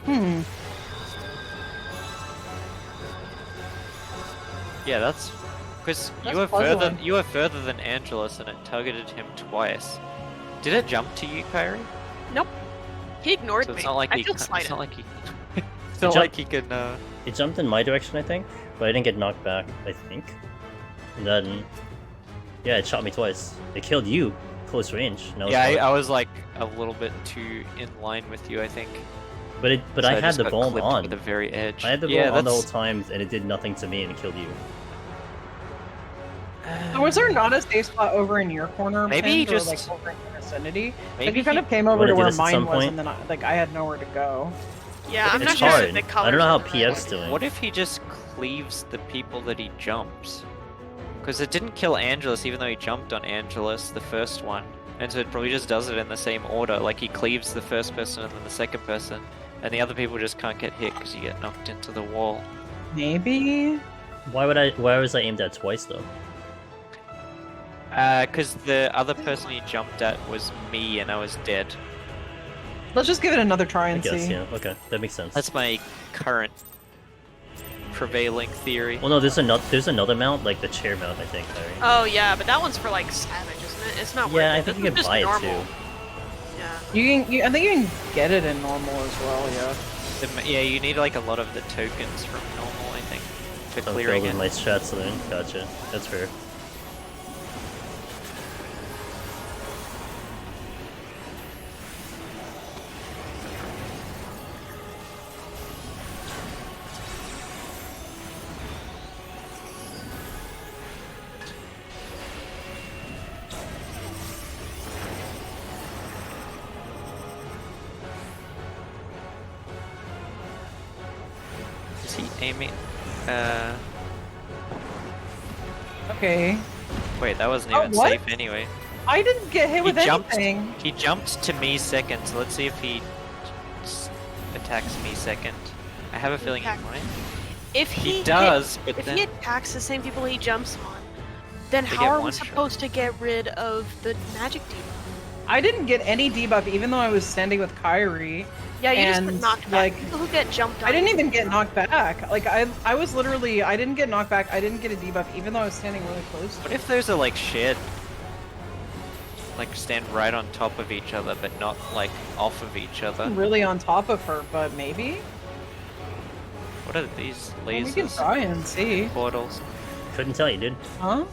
Speaker 5: Hmm.
Speaker 4: Yeah, that's because
Speaker 5: That's
Speaker 4: you were further.
Speaker 5: puzzling.
Speaker 4: You were further than Angelus, and it targeted him twice. Did it jump to you, Kyrie?
Speaker 3: Nope. He ignored
Speaker 4: So
Speaker 3: me.
Speaker 4: it's not like
Speaker 3: I
Speaker 4: he.
Speaker 3: feel
Speaker 4: It's
Speaker 3: slighted.
Speaker 4: not like he. It's not
Speaker 1: jumped-
Speaker 4: like he can.
Speaker 1: It jumped in my direction, I think, but I didn't get knocked back, I think. And then, yeah, it shot me twice. It killed you, close range. And I was
Speaker 4: Yeah,
Speaker 1: fine.
Speaker 4: I was like a little bit too in line with you, I think.
Speaker 1: But
Speaker 4: So
Speaker 1: I had
Speaker 4: just
Speaker 1: the
Speaker 4: got
Speaker 1: bomb
Speaker 4: clipped
Speaker 1: on.
Speaker 4: at the very edge.
Speaker 1: I had the bomb
Speaker 4: yeah,
Speaker 1: on the whole
Speaker 4: that's-
Speaker 1: time, and it did nothing to me, and it killed you.
Speaker 5: Was there not a safe spot over in your corner?
Speaker 4: Maybe
Speaker 5: Pindg,
Speaker 4: he
Speaker 5: or,
Speaker 4: just-
Speaker 5: like over in the vicinity.
Speaker 4: Maybe
Speaker 5: Like you kind
Speaker 4: he-
Speaker 5: of came over
Speaker 1: wanna
Speaker 5: to
Speaker 1: do
Speaker 5: where
Speaker 1: this at some
Speaker 5: mine was,
Speaker 1: point?
Speaker 5: and then I had nowhere to go.
Speaker 3: Yeah, I'm
Speaker 1: It's
Speaker 3: not sure
Speaker 1: hard.
Speaker 3: if the colors.
Speaker 1: I don't know how
Speaker 3: are the right.
Speaker 1: PF's doing.
Speaker 4: What if he just cleaves the people that he jumps? Because it didn't kill Angelus, even though he jumped on Angelus, the first one. And so it probably just does it in the same order. Like he cleaves the first person and then the second person. And the other people just can't get hit because you get knocked into the wall.
Speaker 5: Maybe.
Speaker 1: Why was I aimed at twice, though?
Speaker 4: Because the other person he jumped at was me and I was dead.
Speaker 5: Let's just give it another try
Speaker 1: I
Speaker 5: and
Speaker 1: guess,
Speaker 5: see.
Speaker 1: yeah. Okay, that makes sense.
Speaker 4: That's my current prevailing theory.
Speaker 1: Well, no, there's another mount, like the chair mount, I think, Kyrie.
Speaker 3: Oh yeah, but that one's for like savage, isn't it? It's not worth
Speaker 1: Yeah,
Speaker 3: it.
Speaker 1: I think
Speaker 3: This
Speaker 1: you
Speaker 3: is
Speaker 1: can
Speaker 3: just
Speaker 1: buy it
Speaker 3: normal.
Speaker 1: too.
Speaker 3: Yeah.
Speaker 5: I think you can get it in normal as well. Yeah.
Speaker 4: Yeah, you need like a lot of the tokens from normal, I think, for
Speaker 1: I'm
Speaker 4: clearing
Speaker 1: filled
Speaker 4: it.
Speaker 1: with my strats then. Gotcha. That's fair.
Speaker 4: aiming.
Speaker 5: Okay.
Speaker 4: Wait, that wasn't
Speaker 5: Oh,
Speaker 4: even
Speaker 5: what?
Speaker 4: safe anyway.
Speaker 5: I didn't get hit with
Speaker 4: jumped.
Speaker 5: anything.
Speaker 4: He jumped to me second, so let's see if he attacks me second. I have a feeling he might.
Speaker 3: If
Speaker 4: He does, but
Speaker 3: if
Speaker 4: then
Speaker 3: he attacks the same people he jumps on, then
Speaker 4: They
Speaker 3: how
Speaker 4: get
Speaker 3: are we
Speaker 4: one shot.
Speaker 3: supposed to get rid of the magic debuff?
Speaker 5: I didn't get any debuff, even though I was standing with Kyrie.
Speaker 3: Yeah, you just
Speaker 5: And,
Speaker 3: get knocked back.
Speaker 5: like,
Speaker 3: People who get jumped on.
Speaker 5: I didn't even get knocked back. Like, I was literally, I didn't get knocked back. I didn't get a debuff, even though I was standing really close.
Speaker 4: what if those are like shared? Like stand right on top of each other, but not like off of each other.
Speaker 5: I'm really on top of her, but maybe?
Speaker 4: What are these
Speaker 5: Well,
Speaker 4: lasers?
Speaker 5: we can try and see.
Speaker 4: Portals.
Speaker 1: Couldn't tell you, dude.
Speaker 5: Huh?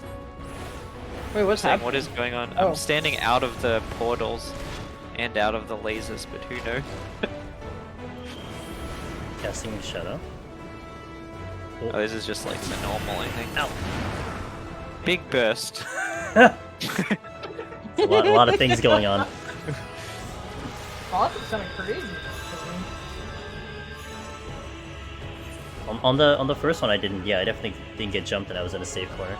Speaker 5: Wait, what's
Speaker 4: Saying
Speaker 5: happening?
Speaker 4: what is going on?
Speaker 5: Oh.
Speaker 4: I'm standing out of the portals and out of the lasers, but who knows?
Speaker 1: Casting shadow.
Speaker 4: Oh, this is just like the normal, I think.
Speaker 1: Ow.
Speaker 4: Big burst.
Speaker 1: a lot of things going on.
Speaker 5: Oh, that's kind of crazy.
Speaker 1: On the first one, I didn't. Yeah, I definitely didn't get jumped, and I was in a safe corner.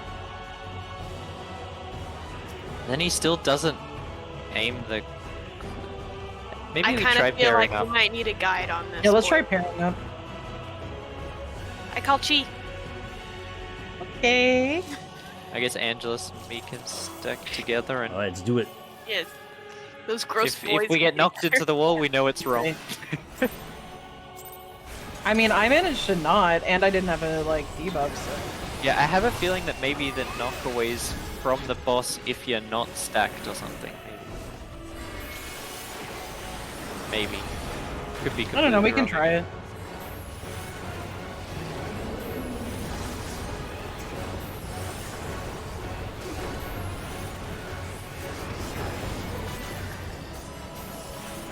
Speaker 4: Then he still doesn't aim the. Maybe
Speaker 3: I
Speaker 4: we
Speaker 3: kind
Speaker 4: try
Speaker 3: of feel
Speaker 4: pairing
Speaker 3: like
Speaker 4: up.
Speaker 3: we might need a guide on this.
Speaker 5: Yeah, let's try
Speaker 3: board.
Speaker 5: pairing up.
Speaker 3: I call Chi.
Speaker 5: Okay.
Speaker 4: I guess Angelus and me can stack together, and
Speaker 1: All right, let's do it.
Speaker 3: Yeah, those gross boys.
Speaker 4: if we get knocked into the wall, we know it's wrong.
Speaker 5: I mean, I managed to not, and I didn't have a, like, debuff, so...
Speaker 4: Yeah, I have a feeling that maybe the knockaways from the boss if you're not stacked or something. Maybe. Could be
Speaker 5: I don't know, we
Speaker 4: completely
Speaker 5: can
Speaker 4: wrong.
Speaker 5: try it.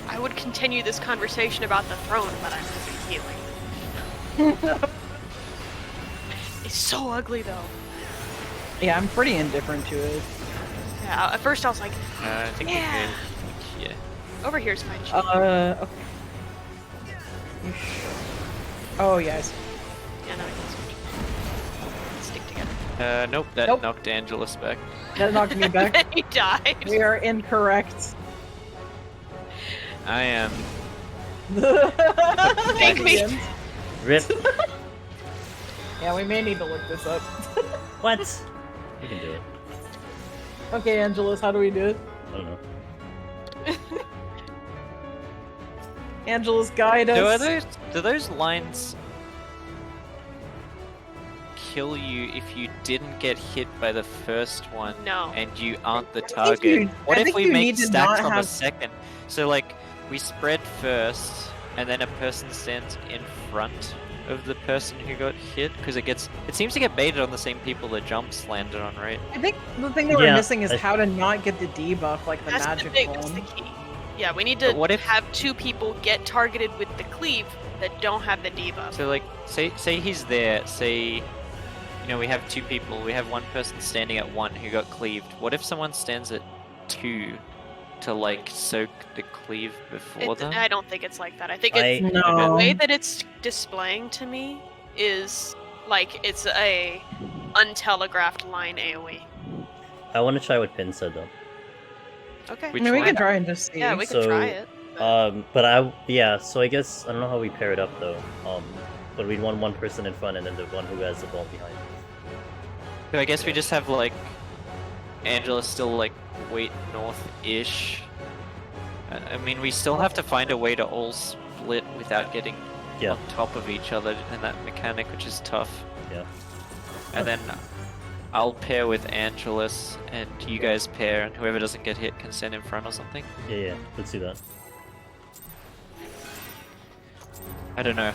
Speaker 3: I would continue this conversation about the throne, but I'm really healing. It's so ugly though.
Speaker 5: Yeah, I'm pretty indifferent to it.
Speaker 3: Yeah, at first I was like,
Speaker 4: I think
Speaker 3: Yeah.
Speaker 4: we could. Yeah.
Speaker 3: over here's my Chi.
Speaker 5: Okay. Oh, yes.
Speaker 3: Yeah, no, I can switch. Stick together.
Speaker 4: Nope, that
Speaker 5: Nope.
Speaker 4: knocked Angelus back.
Speaker 5: That knocked me back.
Speaker 3: Then he died.
Speaker 5: We are incorrect.
Speaker 4: I am.
Speaker 3: Thank me.
Speaker 1: Rip.
Speaker 5: Yeah, we may need to look this up.
Speaker 1: What? We can do it.
Speaker 5: Okay, Angelus, how do we do it?
Speaker 1: I don't know.
Speaker 5: Angelus, guide us.
Speaker 4: Do those lines kill you if you didn't get hit by the first one?
Speaker 3: No.
Speaker 4: And you aren't the
Speaker 5: I think
Speaker 4: target.
Speaker 5: you-
Speaker 4: What
Speaker 5: I
Speaker 4: if
Speaker 5: think
Speaker 4: we
Speaker 5: you
Speaker 4: make
Speaker 5: need to
Speaker 4: stacks
Speaker 5: not
Speaker 4: on the
Speaker 5: have-
Speaker 4: second? So like we spread first, and then a person stands in front of the person who got hit, because it seems to get baited on the same people the jumps landed on, right?
Speaker 5: I think the thing that we're
Speaker 1: Yeah,
Speaker 5: missing is
Speaker 1: I-
Speaker 5: how to not get the debuff, like the
Speaker 3: That's
Speaker 5: magic
Speaker 3: that's the
Speaker 5: one.
Speaker 3: key. Yeah, we need to
Speaker 4: But what if-
Speaker 3: have two people get targeted with the cleave that don't have the debuff.
Speaker 4: So like, say he's there. Say, we have two people. We have one person standing at 1 who got cleaved. What if someone stands at 2 to like soak the cleave before them?
Speaker 3: I don't think it's like that. I think it's the
Speaker 5: No.
Speaker 3: way that it's displaying to me is like it's a untelegraphed line AoE.
Speaker 1: I want to try what Pin said though.
Speaker 3: Okay.
Speaker 5: I mean, we
Speaker 4: one?
Speaker 5: can try and just see.
Speaker 3: Yeah, we can
Speaker 1: So,
Speaker 3: try it.
Speaker 1: So I guess I don't know how we pair it up though. But we'd want one person in front and then the one who has the ball behind.
Speaker 4: So I guess we just have like Angela still like wait north-ish. I mean, we still have to find a way to all split without getting
Speaker 1: Yeah.
Speaker 4: on top of each other in that mechanic, which is tough.
Speaker 1: Yeah.
Speaker 4: And then I'll pair with Angelus, and you guys pair, and whoever doesn't get hit can stand in front or something.
Speaker 1: Yeah. Let's do that.
Speaker 4: I don't know.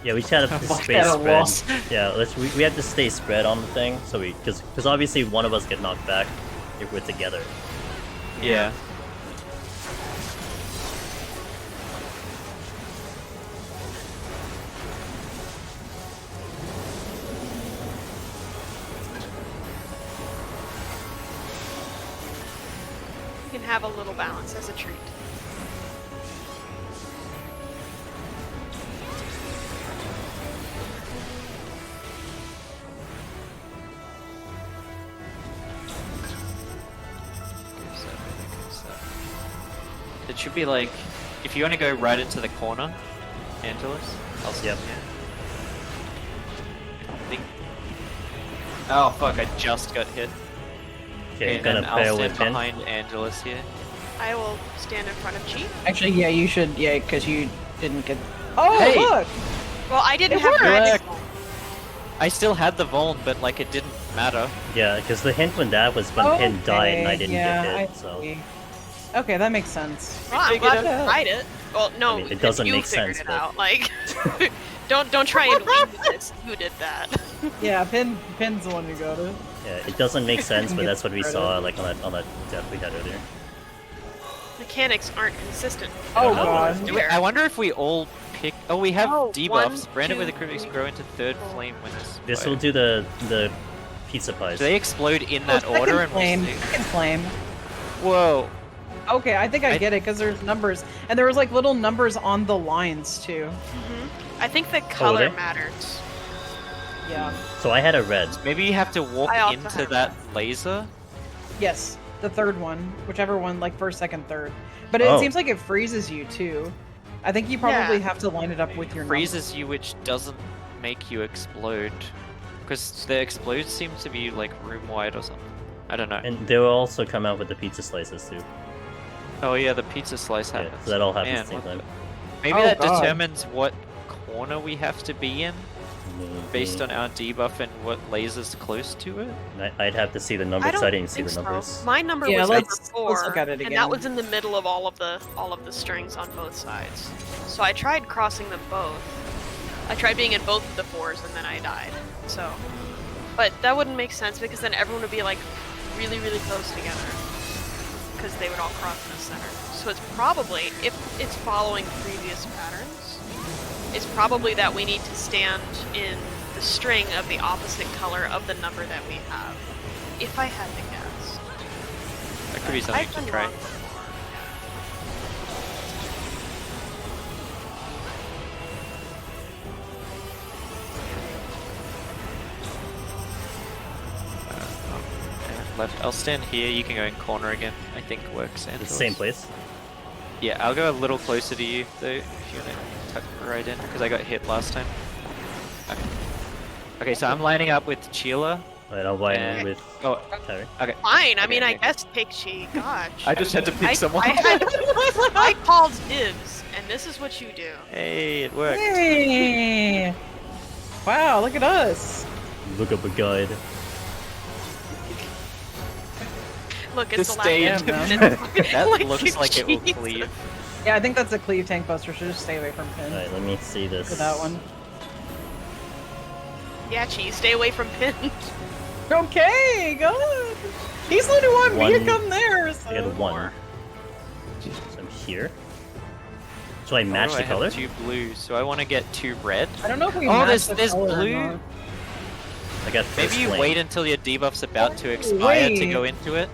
Speaker 1: Yeah, we just had to
Speaker 4: Fuck,
Speaker 1: stay
Speaker 4: at a
Speaker 1: spread.
Speaker 4: loss.
Speaker 1: Yeah, we have to stay spread on the thing, so because obviously one of us get knocked back if we're together.
Speaker 4: Yeah.
Speaker 3: You can have a little balance as a treat.
Speaker 4: It should be like, if you want to go right into the corner, Angelus, I'll stand here. I think... Oh fuck, I just got hit.
Speaker 1: Okay,
Speaker 4: And
Speaker 1: gonna
Speaker 4: then I'll
Speaker 1: pair
Speaker 4: stand
Speaker 1: with Pin.
Speaker 4: behind Angelus here.
Speaker 3: I will stand in front of Chi.
Speaker 5: Actually, yeah, you should, yeah, because you didn't get... Oh,
Speaker 4: Hey!
Speaker 5: look!
Speaker 3: Well, I didn't
Speaker 5: It
Speaker 3: have
Speaker 5: worked!
Speaker 3: red.
Speaker 4: I still had the Vuln, but like it didn't matter.
Speaker 1: Yeah, because the hint when that was when Pin died and I didn't get hit, so...
Speaker 5: see. Okay, that makes sense.
Speaker 3: Well, I'm
Speaker 4: figured
Speaker 3: glad
Speaker 4: it
Speaker 3: you tried it. Well, no,
Speaker 1: I mean, it doesn't
Speaker 3: you
Speaker 1: make
Speaker 3: figured
Speaker 1: sense,
Speaker 3: it
Speaker 1: but-
Speaker 3: out. Like, don't try and leave this. You did that.
Speaker 5: Yeah, Pin's the one who got it.
Speaker 1: Yeah, it doesn't make sense, but
Speaker 5: Get
Speaker 1: that's what we
Speaker 5: credit.
Speaker 1: saw like on that death we had earlier.
Speaker 3: Mechanics aren't consistent.
Speaker 5: Oh,
Speaker 1: don't know what
Speaker 5: God.
Speaker 1: it
Speaker 3: Where?
Speaker 4: I wonder if we all pick. Oh, we have
Speaker 3: Oh,
Speaker 4: debuffs.
Speaker 3: 1,
Speaker 4: Branded
Speaker 3: 2,
Speaker 4: with the critics
Speaker 3: 3,
Speaker 4: grow into third
Speaker 3: 4.
Speaker 4: flame when this.
Speaker 1: This will do the pizza pies.
Speaker 4: Do they explode in that
Speaker 5: Oh,
Speaker 4: order?
Speaker 5: second
Speaker 4: And
Speaker 5: flame.
Speaker 4: we'll see?
Speaker 5: Second flame.
Speaker 4: Whoa.
Speaker 5: Okay, I think I
Speaker 4: I-
Speaker 5: get it, because there's numbers. And there was, like, little numbers on the lines, too.
Speaker 3: I think the color
Speaker 1: they?
Speaker 3: matters.
Speaker 5: Yeah.
Speaker 1: So I had a red.
Speaker 4: Maybe you have to walk
Speaker 3: I also
Speaker 4: into
Speaker 3: had
Speaker 4: that laser.
Speaker 5: Yes, the third one. Whichever one, like, first, second, third. But it
Speaker 1: Oh.
Speaker 5: seems like it freezes you, too. I think you probably
Speaker 3: Yeah.
Speaker 5: have to line it up with your
Speaker 4: Freezes you, which doesn't make you explode. Because the explodes seem to be like room wide or something. I don't know.
Speaker 1: And they will also come out with the pizza slices too.
Speaker 4: Oh yeah, the pizza slice
Speaker 1: Yeah,
Speaker 4: happens.
Speaker 1: so that all happens
Speaker 4: Man,
Speaker 1: at the same
Speaker 4: what
Speaker 1: time.
Speaker 4: the- Maybe
Speaker 5: Oh,
Speaker 4: that
Speaker 5: God.
Speaker 4: determines what corner we have to be in, based
Speaker 1: Maybe.
Speaker 4: on our debuff and what laser's close to it.
Speaker 1: I'd have to see the numbers.
Speaker 3: I
Speaker 1: 'cause
Speaker 3: don't
Speaker 1: I didn't see
Speaker 3: think
Speaker 1: the
Speaker 3: so.
Speaker 1: numbers.
Speaker 3: My number
Speaker 5: Yeah,
Speaker 3: was
Speaker 5: let's
Speaker 3: number 4,
Speaker 5: look at it
Speaker 3: and
Speaker 5: again.
Speaker 3: that was in the middle of all of the strings on both sides. So I tried crossing them both. I tried being in both of the 4s, and then I died. So, but that wouldn't make sense because then everyone would be like really, really close together because they would all cross in the center. So it's probably, if it's following previous patterns, it's probably that we need to stand in the string of the opposite color of the number that we have. If I had to guess.
Speaker 4: That could be something
Speaker 3: I've
Speaker 4: to
Speaker 3: been
Speaker 4: try.
Speaker 3: wrong before.
Speaker 4: Left. I'll stand here. You can go in corner again. I think works.
Speaker 1: It's
Speaker 4: Angelos.
Speaker 1: the same place.
Speaker 4: Yeah, I'll go a little closer to you though, if you want to tuck right in, because I got hit last time. Okay. Okay, so I'm lining up with Chiela.
Speaker 1: Right, I'll line
Speaker 4: And-
Speaker 1: with
Speaker 4: Oh,
Speaker 1: Kyrie.
Speaker 4: okay.
Speaker 3: Fine, I
Speaker 4: Okay,
Speaker 3: mean, I
Speaker 4: okay.
Speaker 3: guess pick Chi. Gosh.
Speaker 4: I just had to pick someone.
Speaker 3: I called dibs, and this is what you do.
Speaker 4: Hey, it worked.
Speaker 5: Hey! Wow, look at us.
Speaker 1: Look up a guide.
Speaker 3: Look, it's
Speaker 4: Just
Speaker 3: the
Speaker 4: stay
Speaker 3: last
Speaker 5: in.
Speaker 4: That
Speaker 3: Like,
Speaker 4: looks like it will
Speaker 3: Jesus.
Speaker 4: cleave.
Speaker 5: Yeah, I think that's a cleave tank poster, so just stay away from Pin
Speaker 1: Alright, let me see this.
Speaker 5: for that one.
Speaker 3: Yeah, Chi, stay away from Pin.
Speaker 5: Okay, good. He's the one who wanted me to
Speaker 1: One-
Speaker 5: come there, so...
Speaker 1: I got one. So I'm here. So I match
Speaker 4: Oh,
Speaker 1: the
Speaker 4: I have
Speaker 1: color?
Speaker 4: 2 blue, so I want to get 2 red.
Speaker 5: I don't know if we
Speaker 4: Oh,
Speaker 5: match the
Speaker 4: there's
Speaker 5: color or
Speaker 4: blue.
Speaker 5: not.
Speaker 1: I got first
Speaker 4: Maybe you
Speaker 1: flame.
Speaker 4: wait until your debuff's about to expire to
Speaker 5: wait.
Speaker 4: go into it.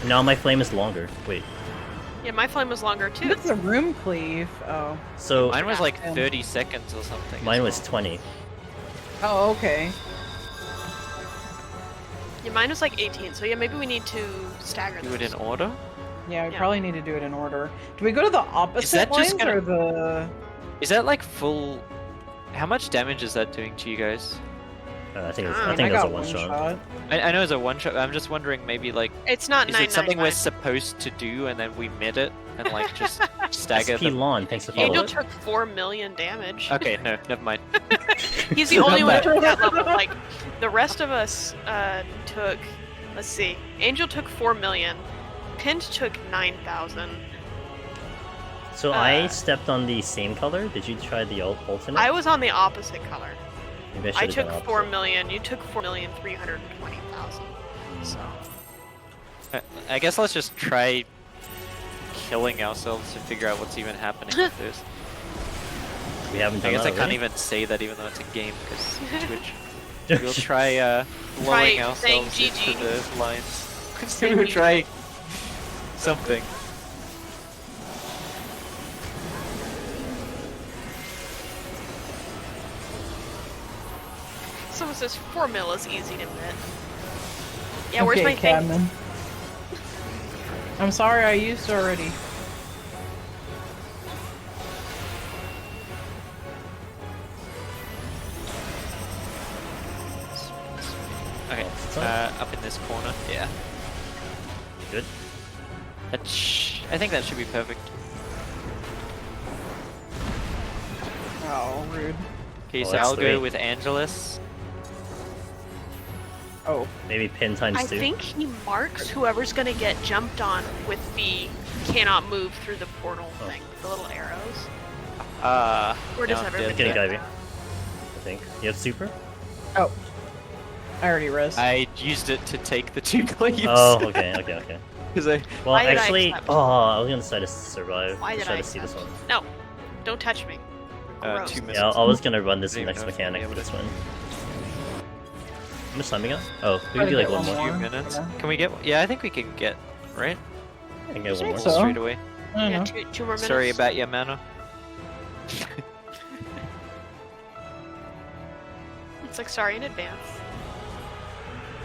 Speaker 1: Now my flame is longer. Wait.
Speaker 3: Yeah, my flame was longer too.
Speaker 5: It's a room cleave. Oh.
Speaker 1: So
Speaker 4: Mine was like
Speaker 5: Yeah.
Speaker 4: 30 seconds or something. as
Speaker 1: mine was
Speaker 4: well.
Speaker 1: 20.
Speaker 5: Oh, okay.
Speaker 3: Yeah, mine was like 18, so yeah, maybe we need to stagger
Speaker 4: Do it
Speaker 3: this.
Speaker 4: in order?
Speaker 5: Yeah, we
Speaker 3: Yeah.
Speaker 5: probably need to do it in order. Do we go to the opposite
Speaker 4: that just
Speaker 5: lines or the...
Speaker 4: Is that like full... How much damage is that doing to you guys?
Speaker 1: I think it was,
Speaker 3: I
Speaker 1: I
Speaker 3: mean,
Speaker 1: think it was a
Speaker 5: got
Speaker 1: one shot.
Speaker 4: I know it's a one shot. I'm just wondering, maybe like,
Speaker 3: It's not
Speaker 4: is it something we're
Speaker 3: 999.
Speaker 4: supposed to do and then we mid it and like just stagger
Speaker 1: SP
Speaker 4: them?
Speaker 1: Lawn, thanks for
Speaker 3: Angel
Speaker 1: following.
Speaker 3: took 4 million damage.
Speaker 4: Okay, no, never mind.
Speaker 3: He's the only one
Speaker 5: bad.
Speaker 3: at that level. Like, the rest of us took, let's see, Angel took 4 million, Pint took 9,000.
Speaker 1: So I stepped on the same color. Did you try the alternate?
Speaker 3: I was on the opposite color.
Speaker 1: Maybe
Speaker 3: I
Speaker 1: should've
Speaker 3: took
Speaker 1: done
Speaker 3: 4
Speaker 1: opposite.
Speaker 3: million, you took 4,320,000. So,
Speaker 4: I guess let's just try killing ourselves to figure out what's even happening with this.
Speaker 1: We haven't
Speaker 4: I
Speaker 1: done
Speaker 4: guess I
Speaker 1: that
Speaker 4: can't
Speaker 1: already?
Speaker 4: even say that even though it's a game because Twitch. We'll try blowing
Speaker 3: Try
Speaker 4: ourselves
Speaker 3: saying
Speaker 4: into
Speaker 3: GG.
Speaker 4: the lines. We'll try something.
Speaker 3: someone says 4 mil is easy to admit. Yeah, where's
Speaker 5: okay,
Speaker 3: my thing?
Speaker 5: Cadman. I'm sorry, I used already.
Speaker 1: side?
Speaker 4: Up in this corner. Yeah.
Speaker 1: Good.
Speaker 4: I think that should be perfect.
Speaker 5: Oh, rude.
Speaker 4: Okay,
Speaker 1: Oh,
Speaker 4: so
Speaker 1: that's
Speaker 4: I'll
Speaker 1: 3.
Speaker 4: go with Angelus.
Speaker 5: Oh,
Speaker 1: Maybe pin times
Speaker 3: I
Speaker 1: 2.
Speaker 3: think he marks whoever's gonna get jumped on with the cannot move through the portal thing, the little arrows. Or does
Speaker 4: no, I'm
Speaker 3: everybody
Speaker 4: dead.
Speaker 1: Getting
Speaker 3: get
Speaker 1: Kyrie.
Speaker 3: that?
Speaker 1: I think. You have super?
Speaker 5: oh. I already res.
Speaker 4: I used it to take the 2 cleaves.
Speaker 1: Oh, okay, okay, okay.
Speaker 4: Because I
Speaker 1: Well,
Speaker 3: Why did I
Speaker 1: actually,
Speaker 3: accept?
Speaker 1: I was gonna try to survive.
Speaker 3: Why did
Speaker 1: Try
Speaker 3: I
Speaker 1: to see this one.
Speaker 3: accept? No, don't touch me. Gross.
Speaker 4: 2 minutes.
Speaker 1: Yeah, I was gonna run this
Speaker 4: I don't
Speaker 1: next
Speaker 4: even know if
Speaker 1: mechanic
Speaker 4: I'll
Speaker 1: for
Speaker 4: be
Speaker 1: this
Speaker 4: able
Speaker 1: one. How much time we got? Oh, we
Speaker 5: Try
Speaker 1: can
Speaker 5: to
Speaker 1: do like
Speaker 5: get
Speaker 1: one
Speaker 5: one
Speaker 1: more.
Speaker 5: more.
Speaker 4: 2 minutes.
Speaker 5: Yeah.
Speaker 4: Can we get? Yeah, I think we can get. Right?
Speaker 1: I can get one more.
Speaker 5: So-
Speaker 4: Straight away.
Speaker 5: I don't
Speaker 3: Yeah,
Speaker 5: know.
Speaker 3: two more minutes.
Speaker 4: Sorry about your mana.
Speaker 3: It's like sorry in advance.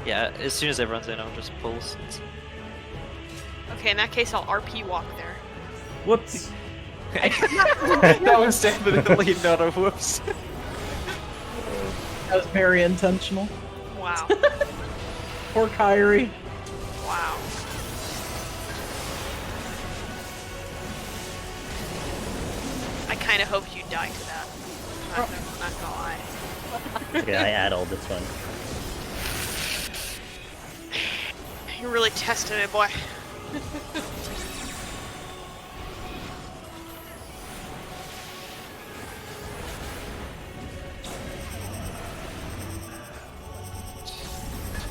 Speaker 4: Yeah, as soon as everyone's in, I'll just pull.
Speaker 3: Okay, in that case, I'll RP walk there.
Speaker 1: Whoops.
Speaker 4: That was definitely not a whoops.
Speaker 5: That was very intentional.
Speaker 3: Wow.
Speaker 5: Poor Kyrie.
Speaker 3: Wow. I kind of hoped you'd die to that. Not gonna lie.
Speaker 1: Okay, I add all this one.
Speaker 3: You're really testing it, boy.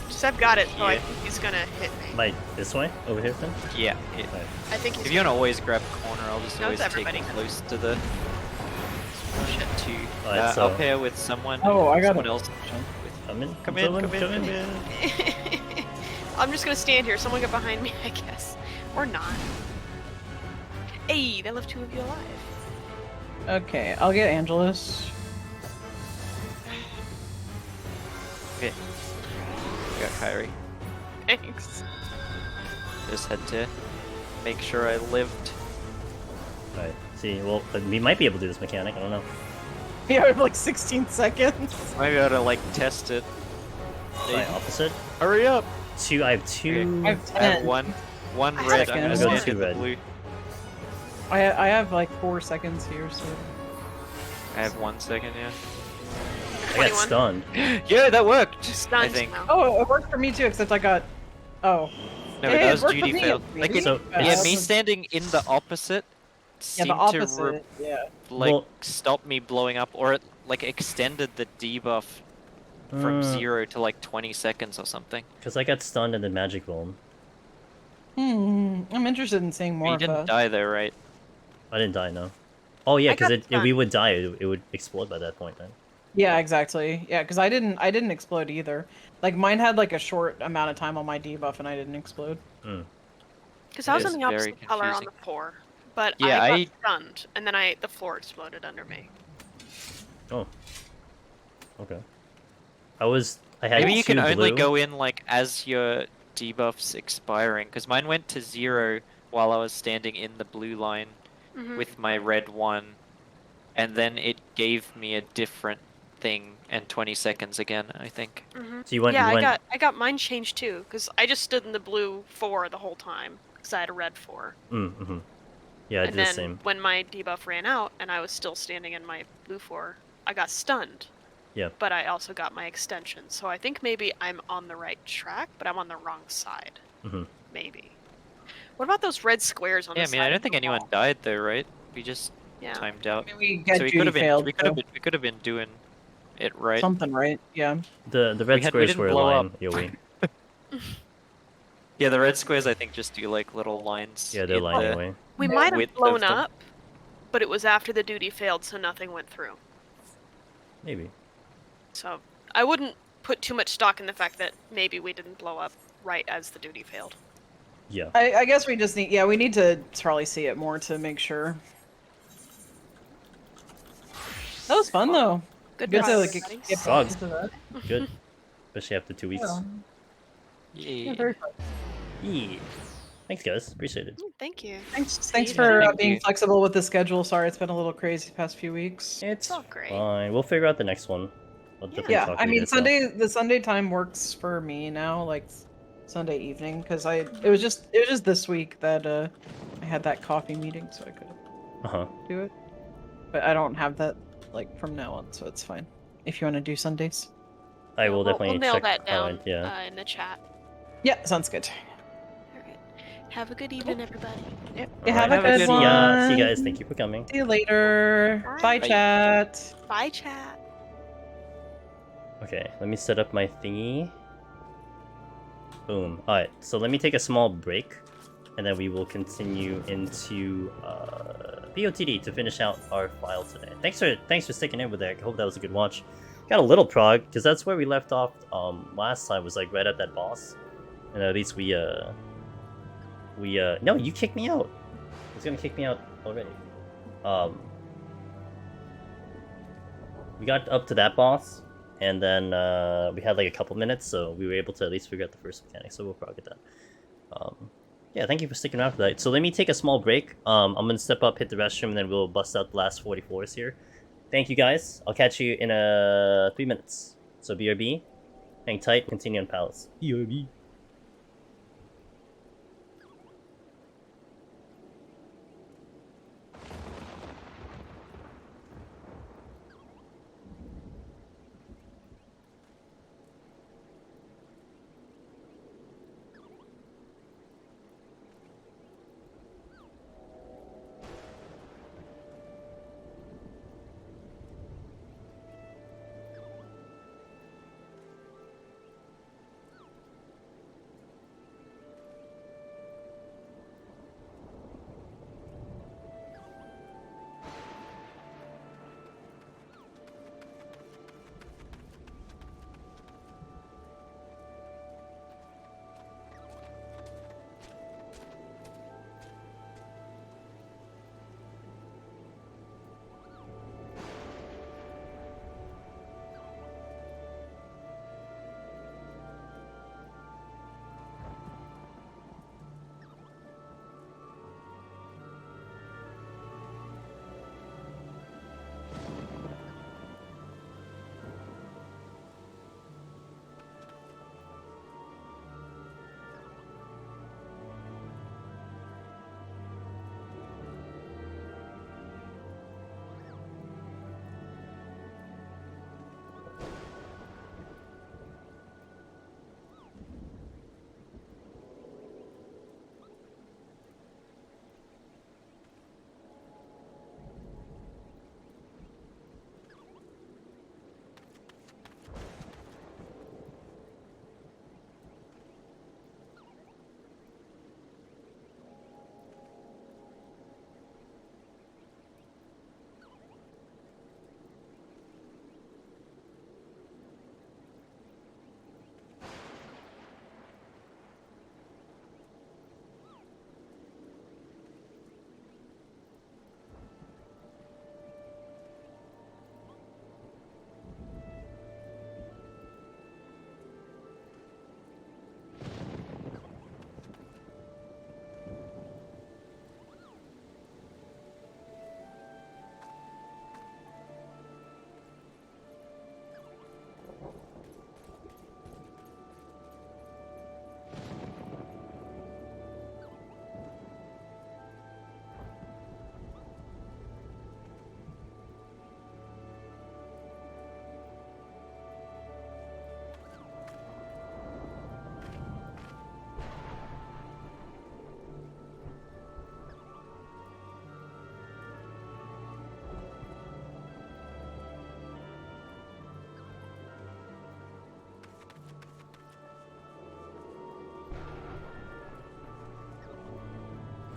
Speaker 3: Just I've got it, so I
Speaker 4: Yeah.
Speaker 3: think he's gonna hit me.
Speaker 1: Might this way? Over here then?
Speaker 4: Yeah.
Speaker 1: Alright.
Speaker 3: I think he's
Speaker 4: If you want to always grab a corner, I'll just
Speaker 3: No,
Speaker 4: always
Speaker 3: it's
Speaker 4: take
Speaker 3: everybody.
Speaker 4: it close to the shit too.
Speaker 1: Alright, so-
Speaker 4: I'll pair with someone.
Speaker 5: Oh, I got
Speaker 4: someone
Speaker 5: it.
Speaker 4: else.
Speaker 1: Come in.
Speaker 4: Come in, come in.
Speaker 3: I'm just gonna stand here. Someone get behind me, I guess. Or not. Hey, that left 2 of you alive.
Speaker 5: Okay, I'll get Angelus.
Speaker 4: Okay. I got Kyrie.
Speaker 3: Thanks.
Speaker 4: Just had to make sure I lived.
Speaker 1: Alright, see, well, we might be able to do this mechanic, I don't know.
Speaker 5: Yeah, I have like 16 seconds.
Speaker 4: Maybe I ought to like test it.
Speaker 1: My opposite?
Speaker 4: Hurry up!
Speaker 1: I have 2.
Speaker 5: I have 10.
Speaker 4: I have one
Speaker 3: I
Speaker 4: red.
Speaker 5: have
Speaker 4: I'm gonna
Speaker 5: seconds.
Speaker 4: stand
Speaker 1: Two
Speaker 4: in the
Speaker 1: red.
Speaker 4: blue.
Speaker 5: I have like 4 seconds here, so.
Speaker 4: I have 1 second, yeah.
Speaker 1: I got
Speaker 3: 21.
Speaker 1: stunned.
Speaker 4: Yeah, that worked.
Speaker 3: Stunned
Speaker 4: I think.
Speaker 3: now.
Speaker 5: Oh, it worked for me too, except I got. Oh.
Speaker 4: No,
Speaker 5: Hey,
Speaker 4: that
Speaker 5: it
Speaker 4: was
Speaker 5: worked for
Speaker 4: duty
Speaker 5: me,
Speaker 4: failed.
Speaker 5: maybe.
Speaker 4: Like,
Speaker 1: So,
Speaker 4: yeah,
Speaker 1: it's-
Speaker 4: me standing in the opposite
Speaker 5: Yeah,
Speaker 4: seemed
Speaker 5: the opposite.
Speaker 4: to
Speaker 5: Yeah.
Speaker 4: like
Speaker 1: Well-
Speaker 4: stop me blowing up, or it like extended the debuff from 0 to like 20 seconds or something.
Speaker 1: Because I got stunned in the magic realm.
Speaker 5: I'm interested in seeing more
Speaker 4: You
Speaker 5: of
Speaker 4: didn't
Speaker 5: that.
Speaker 4: die though, right?
Speaker 1: I didn't die, no. Oh yeah,
Speaker 3: I
Speaker 1: because
Speaker 3: got
Speaker 1: if we
Speaker 3: stunned.
Speaker 1: would die, it would explode by that point then.
Speaker 5: Yeah, exactly. Yeah, because I didn't explode either. Like mine had like a short amount of time on my debuff, and I didn't explode.
Speaker 3: Because I was
Speaker 4: It
Speaker 3: on the
Speaker 4: is very
Speaker 3: opposite color on
Speaker 4: confusing.
Speaker 3: the floor. But
Speaker 4: Yeah,
Speaker 3: I
Speaker 4: I-
Speaker 3: got stunned, and then the floor exploded under me.
Speaker 1: Oh. Okay. I had
Speaker 4: Maybe you can
Speaker 1: 2
Speaker 4: only
Speaker 1: blue.
Speaker 4: go in like as your debuff's expiring, because mine went to 0 while I was standing in the blue line
Speaker 3: Mhm.
Speaker 4: with my red one, and then it gave me a different thing and 20 seconds again, I think.
Speaker 3: Mhm.
Speaker 1: So you went,
Speaker 3: Yeah,
Speaker 1: you went,
Speaker 3: I got mine changed too, because I just stood in the blue 4 the whole time, because I had a red 4.
Speaker 1: mm-hmm. Yeah, I
Speaker 3: And
Speaker 1: did the
Speaker 3: then
Speaker 1: same.
Speaker 3: when my debuff ran out and I was still standing in my blue 4, I got stunned.
Speaker 1: Yeah.
Speaker 3: But I also got my extension, so I think maybe I'm on the right track, but I'm on the wrong side.
Speaker 1: Mm-hmm.
Speaker 3: Maybe. What about those red squares on
Speaker 4: Yeah, I
Speaker 3: the
Speaker 4: mean,
Speaker 3: side
Speaker 4: I
Speaker 3: of
Speaker 4: don't think
Speaker 3: the
Speaker 4: anyone
Speaker 3: wall?
Speaker 4: died though, right? We just
Speaker 3: Yeah.
Speaker 4: timed out.
Speaker 5: I mean, we get
Speaker 4: So we
Speaker 5: duty
Speaker 4: could have been,
Speaker 5: failed.
Speaker 4: we could have been doing it right.
Speaker 5: Something right? Yeah.
Speaker 1: The red
Speaker 4: We
Speaker 1: squares
Speaker 4: didn't
Speaker 1: were
Speaker 4: blow
Speaker 1: line
Speaker 4: up.
Speaker 1: AoE.
Speaker 4: Yeah, the red squares I think just do like little lines.
Speaker 1: Yeah, they're
Speaker 4: in
Speaker 1: line
Speaker 4: the-
Speaker 1: AoE.
Speaker 3: We
Speaker 5: Yeah.
Speaker 3: might have
Speaker 4: width of
Speaker 3: blown
Speaker 4: them.
Speaker 3: up, but it was after the duty failed, so nothing went through.
Speaker 1: Maybe.
Speaker 3: So I wouldn't put too much stock in the fact that maybe we didn't blow up right as the duty failed.
Speaker 1: Yeah.
Speaker 5: I guess we just need. Yeah, we need to probably see it more to make sure. That was fun though.
Speaker 3: Good
Speaker 5: Good to
Speaker 3: progress,
Speaker 5: like
Speaker 3: buddies.
Speaker 5: get
Speaker 1: Frog.
Speaker 5: into that.
Speaker 1: Good. Especially after 2 weeks.
Speaker 5: Yeah,
Speaker 4: Yeah.
Speaker 5: very fun.
Speaker 1: Yeah. Thanks, guys. Appreciate it.
Speaker 3: Thank you.
Speaker 5: Thanks
Speaker 3: you.
Speaker 5: for
Speaker 4: Thank
Speaker 5: being
Speaker 4: you.
Speaker 5: flexible with the schedule. Sorry, it's been a little crazy the past few weeks.
Speaker 1: It's
Speaker 3: all great.
Speaker 1: fine. We'll figure out the next one. I'll definitely
Speaker 5: Yeah,
Speaker 1: talk
Speaker 5: I
Speaker 1: to you
Speaker 5: mean
Speaker 1: guys,
Speaker 5: the Sunday time works for me now, like Sunday evening, because it was just this week that I had that coffee meeting, so I could do it. But I don't have that like from now on, so it's fine. If you want to do Sundays.
Speaker 1: I will
Speaker 3: we'll
Speaker 1: definitely
Speaker 3: nail
Speaker 1: check
Speaker 3: that down
Speaker 1: out, yeah.
Speaker 3: in the chat.
Speaker 5: Yeah, sounds good.
Speaker 3: All right. Have a good evening, everybody.
Speaker 5: Yep.
Speaker 1: All
Speaker 5: Have
Speaker 1: right,
Speaker 5: a good
Speaker 1: see
Speaker 5: one.
Speaker 1: ya. See you guys. Thank you for coming.
Speaker 5: See you later. Bye,
Speaker 3: Bye.
Speaker 5: chat.
Speaker 3: Bye, chat.
Speaker 1: Okay, let me set up my thingy. Boom. Alright, so let me take a small break, and then we will continue into PoTD to finish out our file today. Thanks for sticking in with that. I hope that was a good watch. Got a little prog, because that's where we left off last time, was like right at that boss. And at least no, you kicked me out. It's gonna kick me out already. We got up to that boss, and then we had like a couple minutes, so we were able to at least figure out the first mechanic, so we'll probably get that. Yeah, thank you for sticking around for that. So let me take a small break. I'm gonna step up, hit the restroom, and then we'll bust out the last 40 floors here. Thank you guys. I'll catch you in 3 minutes. So BRB, hang tight, continue on Palace. BRB.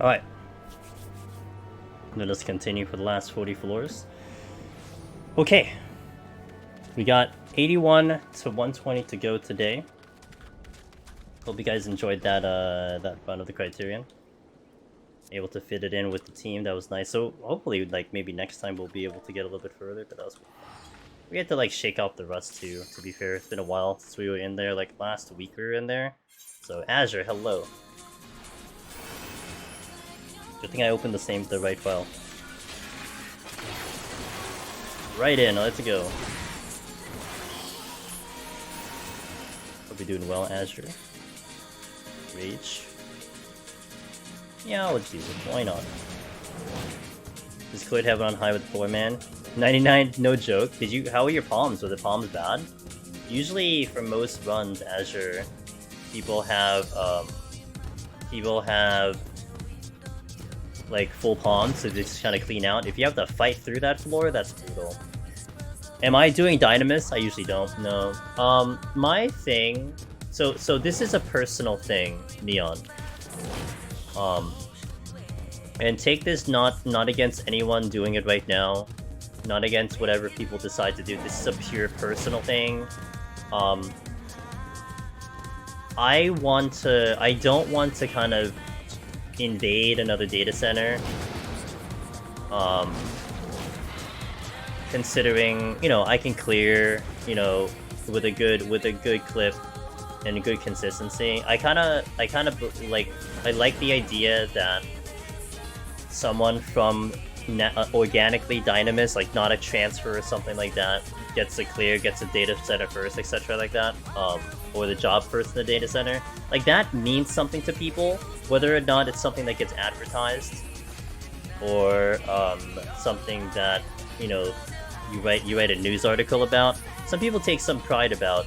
Speaker 1: Alright. Let us continue for the last 40 floors. Okay. We got 81 to 120 to go today. Hope you guys enjoyed that that run of the Criterion. Able to fit it in with the team, that was nice. So hopefully, like, maybe next time we'll be able to get a little bit further, but that was cool. We had to, like, shake off the rust too, to be fair. It's been a while since we were in there, like, last week we were in there. So, Azure, hello. Good thing I opened the right file. Right in, let's go. We're doing well, Azure. Rage. Yeah, I'll just use it. Why not? Just quit heaven on high with 4-man. 99, no joke. Did you? How are your palms? Were the palms bad? Usually, for most runs, Azure, people have like full palms, so they just kind of clean out. If you have to fight through that floor, that's brutal. Am I doing Dynamis? I usually don't. No. My thing. So this is a personal thing, Neon. And take this not against anyone doing it right now, not against whatever people decide to do. This is a pure personal thing. I don't want to kind of invade another data center. Considering, you know, I can clear, you know, with a good clip and a good consistency. I like the idea that someone from organically Dynamis, like not a transfer or something like that, gets a clear, gets a data center first, etc. like that, or the job first in the data center. Like that means something to people, whether or not it's something that gets advertised, or something that, you know, you write a news article about. Some people take some pride about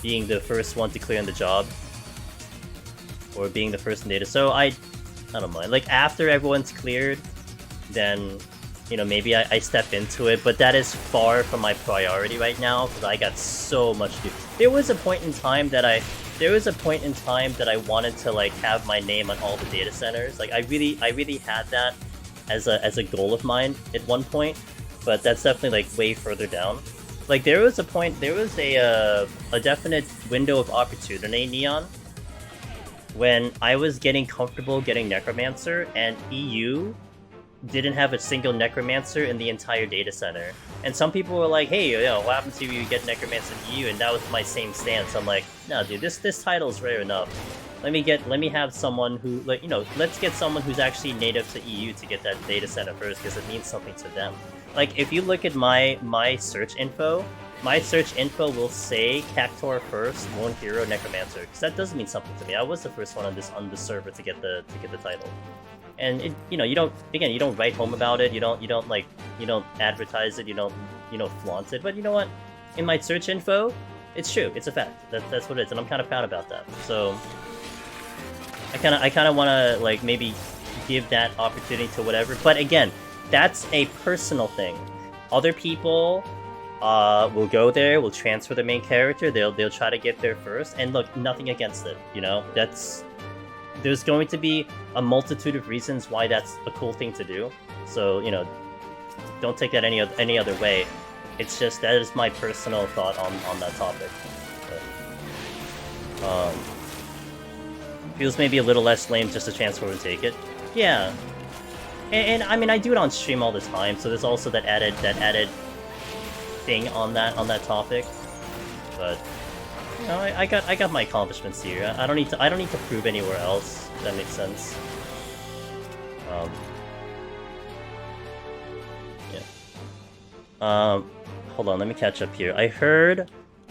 Speaker 1: being the first one to clear on the job, or being the first in data. So I don't mind. Like after everyone's cleared, then, you know, maybe I step into it, but that is far from my priority right now because I got so much to do. There was a point in time that I wanted to like have my name on all the data centers. Like I really had that as a goal of mine at one point, but that's definitely like way further down. Like there was a definite window of opportunity, Neon, when I was getting comfortable getting Necromancer, and EU didn't have a single Necromancer in the entire data center. And some people were like, hey, yo, what happens if you get Necromancer in EU? And that was my same stance. I'm like, no, dude, this title is rare enough. Let me have someone who, like, you know, let's get someone who's actually native to EU to get that data center first, because it means something to them. Like, if you look at my search info will say Cactuar first, Lone Hero, Necromancer, because that does mean something to me. I was the first one on this server to get the title. And it, you know, you don't write home about it. You don't advertise it. You don't flaunt it. But you know what? In my search info, it's true. It's a fact. That's what it is, and I'm kind of proud about that. So I kind of want to like maybe give that opportunity to whatever. But again, that's a personal thing. Other people will go there, will transfer the main character. They'll try to get there first. And look, nothing against it. You know, there's going to be a multitude of reasons why that's a cool thing to do. So, you know, don't take that any other way. It's just, that is my personal thought on that topic. But, feels maybe a little less lame just to transfer and take it. Yeah. And I mean, I do it on stream all the time, so there's also that added thing on that topic. But you know, I got my accomplishments here. I don't need to prove anywhere else. If that makes sense. Yeah. Hold on, let me catch up here.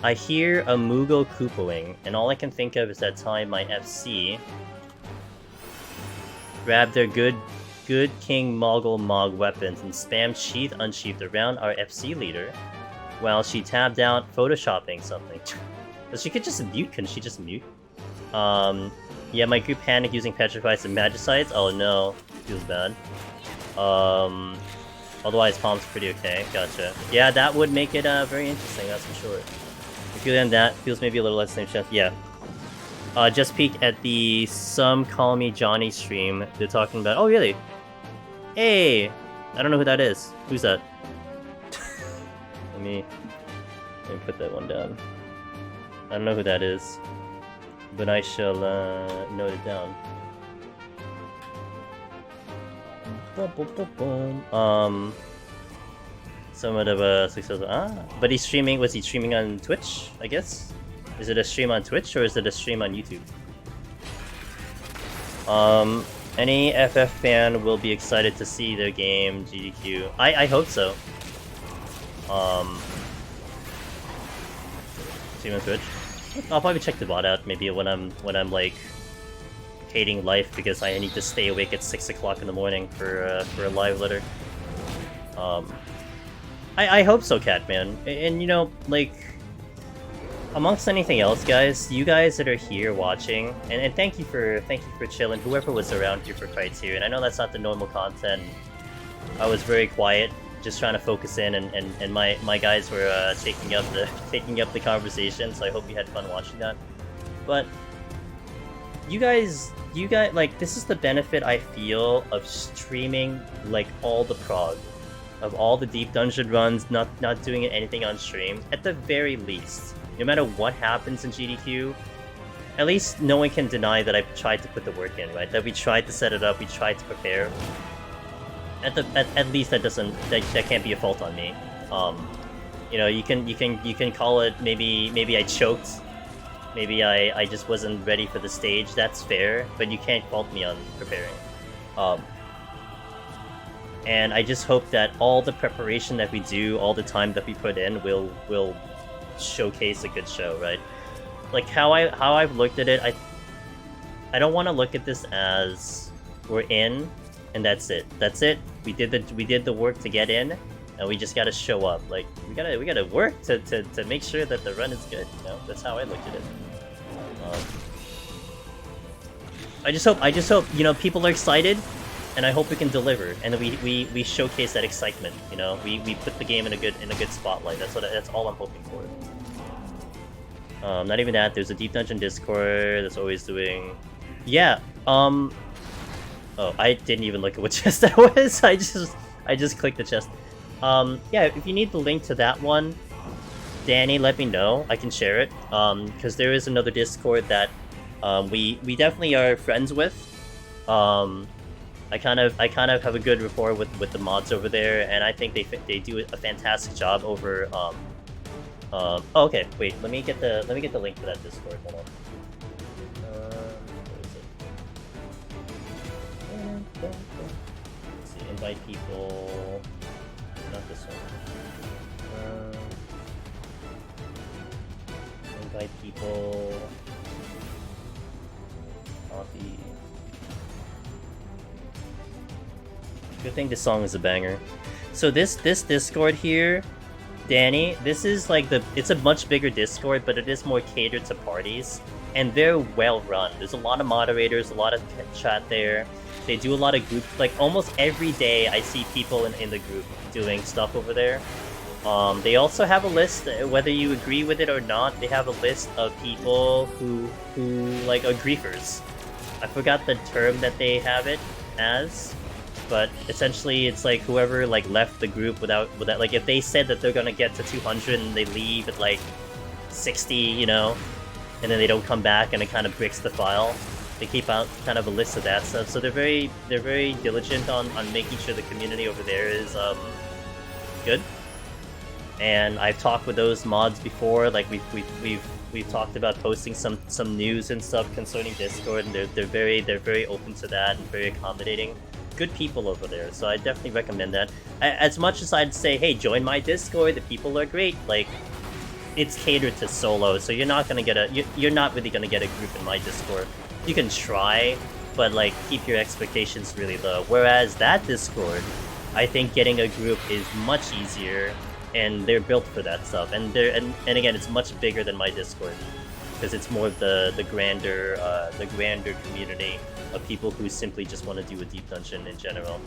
Speaker 1: I hear a Moogle Koopaling, and all I can think of is that time my FC grabbed their good King Moggle Mog weapons and spammed sheath unsheathed around our FC leader while she tabbed out photoshopping something. So she could just mute, couldn't she just mute? Yeah, my group panicked using petrifies and magicites. Oh no, feels bad. Otherwise palms pretty okay, gotcha. Yeah, that would make it very interesting, that's for sure. If you land that, feels maybe a little less name chef, yeah. Just peeked at the Some Call Me Johnny stream. They're talking about, oh really? Hey! I don't know who that is. Who's that? Let me put that one down. I don't know who that is, but I shall note it down. Somewhat of a successful. But he's streaming. Was he streaming on Twitch? I guess. Is it a stream on Twitch or is it a stream on YouTube? Any FF fan will be excited to see their game GDQ. I hope so. Stream on Twitch. I'll probably check the bot out maybe when I'm like hating life because I need to stay awake at 6 o'clock in the morning for a live letter. I hope so, Catman. And you know, like, amongst anything else, guys, you guys that are here watching, and thank you for chilling. Whoever was around here for Criterion. I know that's not the normal content. I was very quiet, just trying to focus in, and my guys were taking up the conversation. So I hope you had fun watching that. But you guys, like, this is the benefit I feel of streaming, like, all the prog. Of all the deep dungeon runs, not doing anything on stream, at the very least, no matter what happens in GDQ, at least no one can deny that I've tried to put the work in, right? That we tried to set it up, we tried to prepare. At least that can't be a fault on me. You know, you can call it maybe I choked, maybe I just wasn't ready for the stage. That's fair, but you can't fault me on preparing. And I just hope that all the preparation that we do, all the time that we put in, will showcase a good show, right? Like how I've looked at it, I don't want to look at this as we're in and that's it. That's it. We did the work to get in, and we just gotta show up. Like we gotta work to make sure that the run is good. You know, that's how I looked at it. I just hope you know people are excited. And I hope we can deliver, and we showcase that excitement. You know, we put the game in a good spotlight. That's all I'm hoping for. Not even that. There's a Deep Dungeon Discord that's always doing. Yeah. Oh, I didn't even look at what chest that was. I just clicked the chest. Yeah. If you need the link to that one, Danny, let me know. I can share it. Because there is another Discord that we definitely are friends with. I kind of have a good rapport with the mods over there, and I think they do a fantastic job over. Oh, okay, wait. Let me get the link to that Discord. Hold on. Where is it? Let's see. Invite people. Not this one. Invite people. Copy. Good thing this song is a banger. So this Discord here, Danny, this is like it's a much bigger Discord, but it is more catered to parties, and they're well run. There's a lot of moderators, a lot of chat there. They do a lot of group, like almost every day I see people in the group doing stuff over there. They also have a list, whether you agree with it or not, they have a list of people who like are griefers. I forgot the term that they have it as. But essentially, it's like whoever like left the group without like if they said that they're gonna get to 200 and they leave at like 60, you know, and then they don't come back and it kind of breaks the file. They keep out kind of a list of that stuff. So they're very diligent on making sure the community over there is good. And I've talked with those mods before. Like we've talked about posting some news and stuff concerning Discord, and they're very open to that and very accommodating. Good people over there, so I definitely recommend that. As much as I'd say, hey, join my Discord, the people are great, like, it's catered to solo, so you're not really gonna get a group in my Discord. You can try, but like, keep your expectations really low. Whereas that Discord, I think getting a group is much easier, and they're built for that stuff. And again, it's much bigger than my Discord, because it's more of the grander community of people who simply just want to do a deep dungeon in general.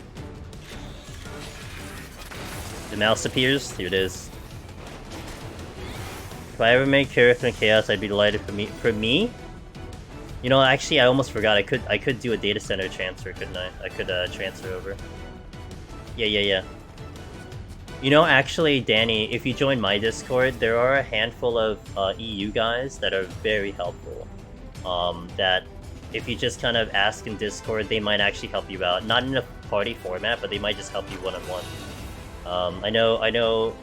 Speaker 1: The mouse appears. Here it is. If I ever make character in Chaos, I'd be delighted for me. You know, actually, I almost forgot. I could do a data center transfer, couldn't I? I could transfer over. Yeah. You know, actually, Danny, if you join my Discord, there are a handful of EU guys that are very helpful. That if you just kind of ask in Discord, they might actually help you out. Not in a party format, but they might just help you one-on-one. I know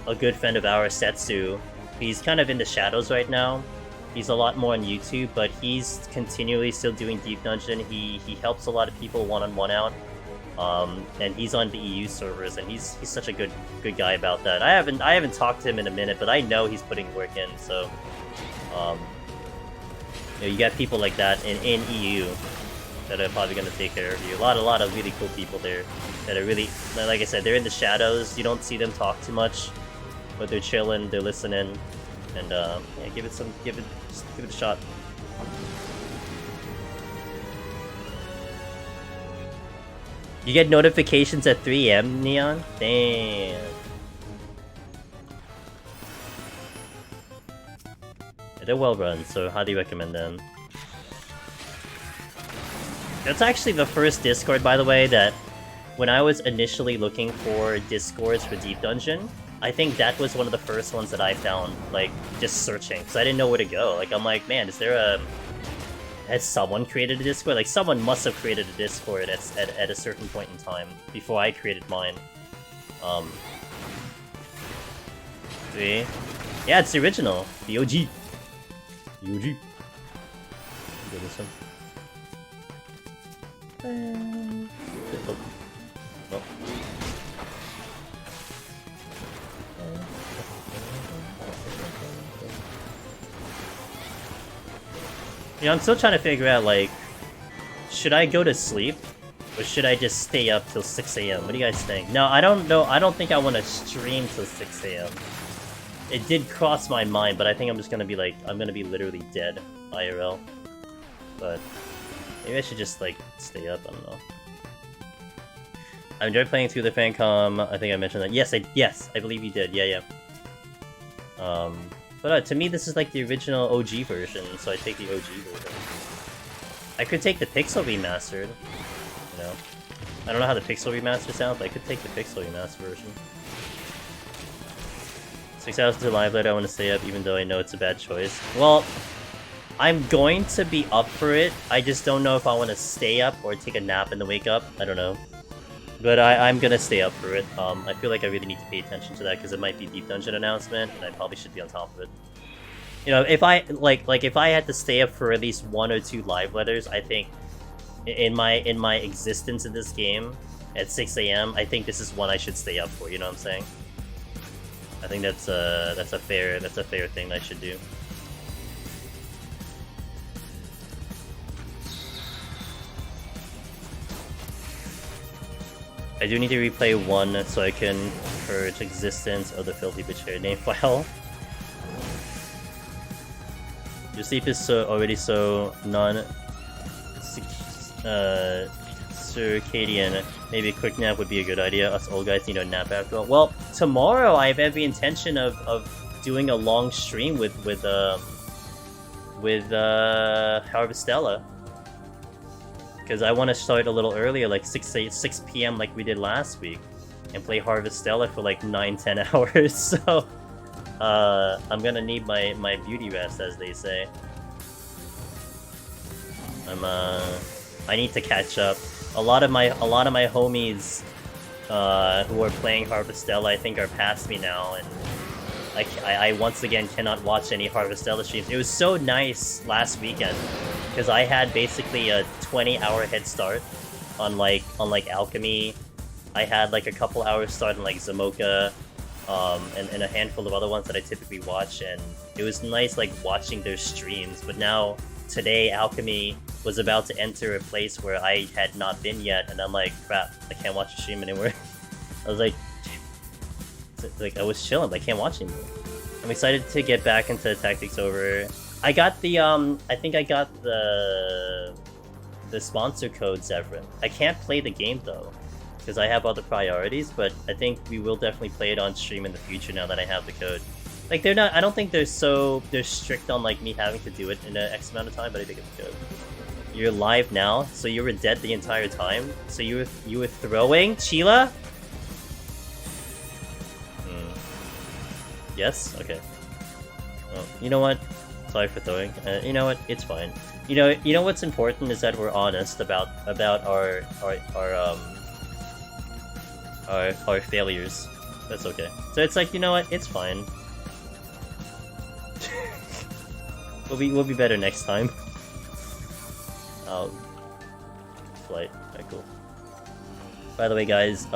Speaker 1: a good friend of ours, Setsu. He's kind of in the shadows right now. He's a lot more on YouTube, but he's continually still doing Deep Dungeon. He helps a lot of people one-on-one out. And he's on the EU servers, and he's such a good guy about that. I haven't talked to him in a minute, but I know he's putting work in, so You got people like that in EU that are probably gonna take care of you. A lot of really cool people there that are really, like I said, they're in the shadows. You don't see them talk too much, but they're chilling, they're listening, and yeah, give it a shot. You get notifications at 3 AM, Neon? Damn. They're well run, so highly recommend them. That's actually the first Discord, by the way, that when I was initially looking for Discords for Deep Dungeon, I think that was one of the first ones that I found, like, just searching, because I didn't know where to go. Like, I'm like, man, is there a... Has someone created a Discord? Like, someone must have created a Discord at a certain point in time, before I created mine. See? Yeah, it's the original. The OG. The OG. Go this one. Oh. Oh. Yeah, I'm still trying to figure out, like, should I go to sleep? Or should I just stay up till 6 AM? What do you guys think? No, I don't know. I don't think I want to stream till 6 AM. It did cross my mind, but I think I'm just gonna be, like, I'm gonna be literally dead IRL. But maybe I should just, like, stay up. I don't know. I enjoyed playing through the Fancom. I think I mentioned that. Yes, I believe you did. Yeah. But to me, this is like the original OG version, so I take the OG version. I could take the Pixel Remastered, you know. I don't know how the Pixel Remaster sounds, but I could take the Pixel Remaster version. 6 hours to live later, I want to stay up even though I know it's a bad choice. Well, I'm going to be up for it, I just don't know if I want to stay up or take a nap and then wake up, I don't know. But I'm gonna stay up for it. I feel like I really need to pay attention to that because it might be Deep Dungeon announcement, and I probably should be on top of it. You know, if I like if I had to stay up for at least 1 or 2 live letters, I think in my existence in this game at 6 AM, I think this is one I should stay up for. You know what I'm saying? I think that's a fair thing I should do. I do need to replay 1 so I can purge existence of the filthy betrayed name file. Your sleep is already so circadian. Maybe a quick nap would be a good idea. Us old guys need a nap after all. Well, tomorrow I have every intention of doing a long stream with Harvestella. Because I want to start a little earlier, like 6 PM like we did last week, and play Harvestella for like 9-10 hours, so I'm gonna need my beauty rest, as they say. I need to catch up. A lot of my homies who are playing Harvestella, I think, are past me now, and I once again cannot watch any Harvestella streams. It was so nice last weekend, because I had basically a 20-hour head start on like Alchemy. I had like a couple hours start on like Zamoka, and a handful of other ones that I typically watch, and it was nice like watching their streams. But now today Alchemy was about to enter a place where I had not been yet, and I'm like, crap, I can't watch the stream anymore. I was like I was chilling, but I can't watch anymore. I'm excited to get back into Tactics Over. I got the I think I got the sponsor code, Zevran. I can't play the game though, because I have other priorities, but I think we will definitely play it on stream in the future now that I have the code. Like, they're not, I don't think they're strict on like me having to do it in an X amount of time, but I think it's good. You're live now, so you were dead the entire time? So you were throwing? Chiela? Yes? Okay. Well, you know what? Sorry for throwing. You know what? It's fine. You know what's important is that we're honest about our failures. That's okay. So it's like, you know what? It's fine. We'll be better next time. Flight. Alright, cool. By the way, guys,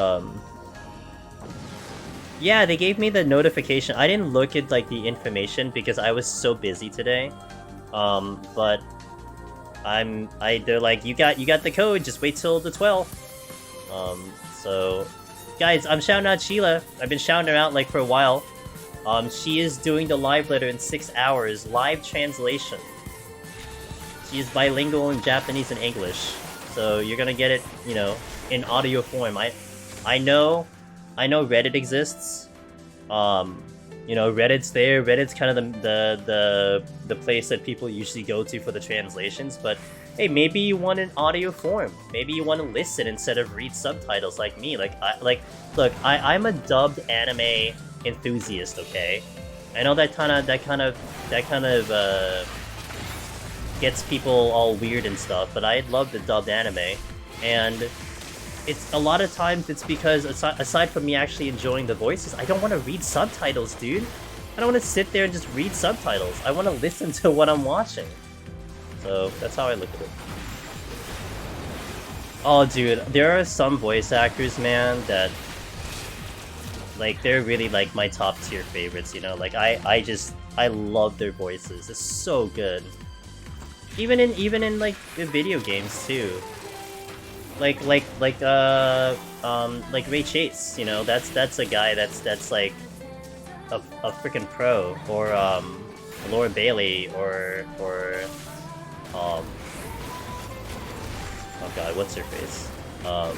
Speaker 1: Yeah, they gave me the notification. I didn't look at like the information because I was so busy today. But they're like, you got the code, just wait till the 12th. So guys, I'm shouting out Chiela. I've been shouting her out like for a while. She is doing the live letter in 6 hours, live translation. She is bilingual in Japanese and English. So you're gonna get it, you know, in audio form. I know Reddit exists. You know, Reddit's there. Reddit's kind of the place that people usually go to for the translations. But hey, maybe you want an audio form. Maybe you want to listen instead of read subtitles like me. Look, I'm a dubbed anime enthusiast. Okay, I know that kind of gets people all weird and stuff. But I love the dubbed anime, and it's a lot of times it's because aside from me actually enjoying the voices, I don't want to read subtitles, dude. I don't want to sit there and just read subtitles. I want to listen to what I'm watching. So that's how I look at it. Oh, dude, there are some voice actors, man, that like they're really like my top tier favorites. You know, like I love their voices. It's so good. Even in like the video games too. Like Ray Chase, you know, that's a guy that's like a freaking pro, or Laura Bailey, or oh god, what's her face? Oh,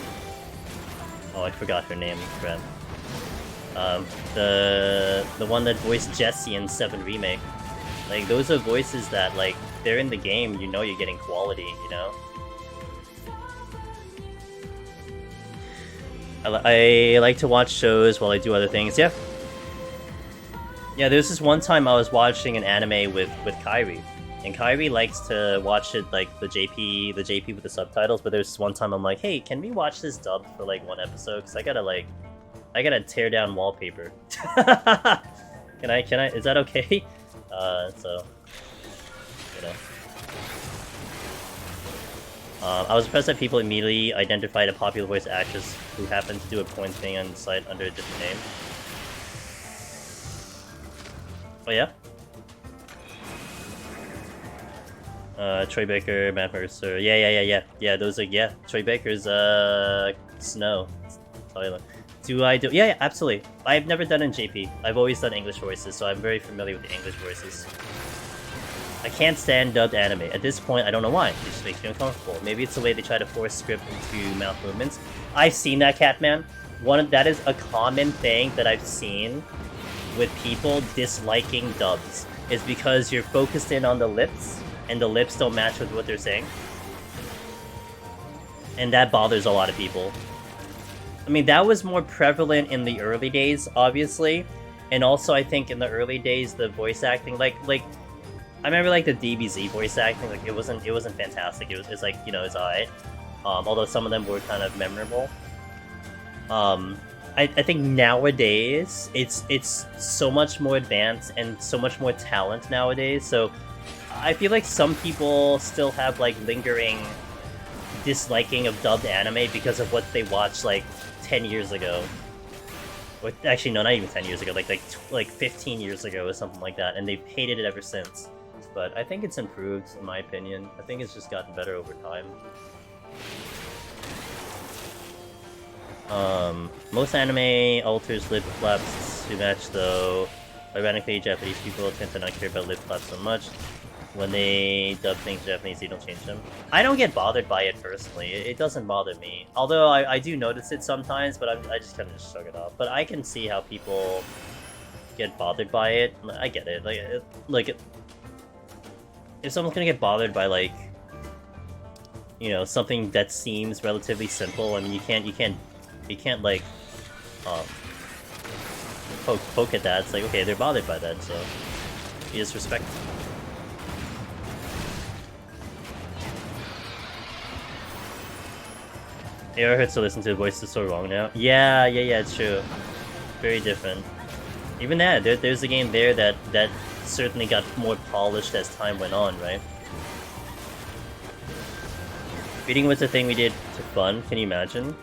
Speaker 1: I forgot her name, friend. The one that voiced Jessie in 7 Remake. Like, those are voices that, like, they're in the game, you know you're getting quality, you know? I like to watch shows while I do other things, yeah. Yeah, there was this one time I was watching an anime with Kyrie, and Kyrie likes to watch it like the JP with the subtitles, but there's this one time I'm like, hey, can we watch this dubbed for like one episode? Because I gotta tear down wallpaper. Can I, is that okay? So, you know. I was impressed that people immediately identified a popular voice actress who happened to do a porn thing on the site under a different name. Oh yeah? Troy Baker, Matt Mercer. Yeah, those are, yeah. Troy Baker's, Snow. Yeah, absolutely. I've never done in JP. I've always done English voices, so I'm very familiar with the English voices. I can't stand dubbed anime. At this point, I don't know why. It just makes me uncomfortable. Maybe it's the way they try to force script into mouth movements. I've seen that, Catman. That is a common thing that I've seen with people disliking dubs. Is because you're focused in on the lips, and the lips don't match with what they're saying. And that bothers a lot of people. I mean, that was more prevalent in the early days, obviously. And also, I think in the early days, the voice acting, like I remember like the DBZ voice acting, like it wasn't fantastic. It's like, you know, it's alright. Although some of them were kind of memorable. I think nowadays it's so much more advanced and so much more talent nowadays. So I feel like some people still have like lingering disliking of dubbed anime because of what they watched like 10 years ago. Or actually, no, not even 10 years ago. Like 15 years ago or something like that, and they've hated it ever since. But I think it's improved, in my opinion. I think it's just gotten better over time. Most anime alters lip flaps to match, though. Ironically, Japanese people tend to not care about lip flaps so much. When they dub things Japanese, they don't change them. I don't get bothered by it personally. It doesn't bother me. Although I do notice it sometimes, but I just kind of just shrug it off. But I can see how people get bothered by it. I get it. If someone's gonna get bothered by, like, you know, something that seems relatively simple, I mean, you can't like poke at that. It's like, okay, they're bothered by that, so you just respect them. It hurts to listen to the voices so wrong now. Yeah, it's true. Very different. Even that, there's a game there that certainly got more polished as time went on, right? Reading was a thing we did for fun, can you imagine?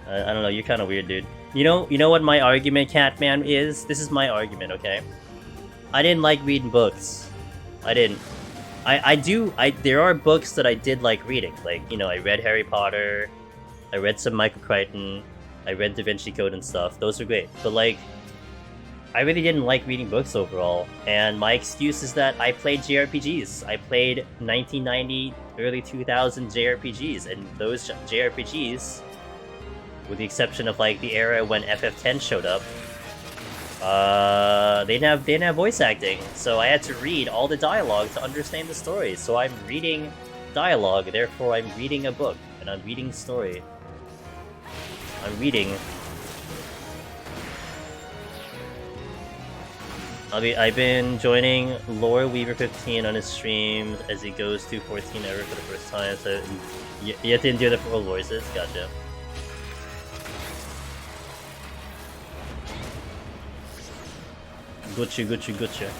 Speaker 1: I don't know, you're kind of weird, dude. You know what my argument, Catman, is? This is my argument, okay? I didn't like reading books. I didn't. There are books that I did like reading. Like, you know, I read Harry Potter, I read some Michael Crichton, I read Da Vinci Code and stuff. Those are great. But, like, I really didn't like reading books overall. And my excuse is that I played JRPGs. I played 1990, early 2000 JRPGs. And those JRPGs, with the exception of, like, the era when FF10 showed up, they didn't have voice acting, so I had to read all the dialogue to understand the story. So I'm reading dialogue, therefore I'm reading a book, and I'm reading story. I'm reading. I've been joining Lore Weaver 15 on his streams as he goes to 14 ever for the first time, so you have to endure the full voices, gotcha. Gotcha.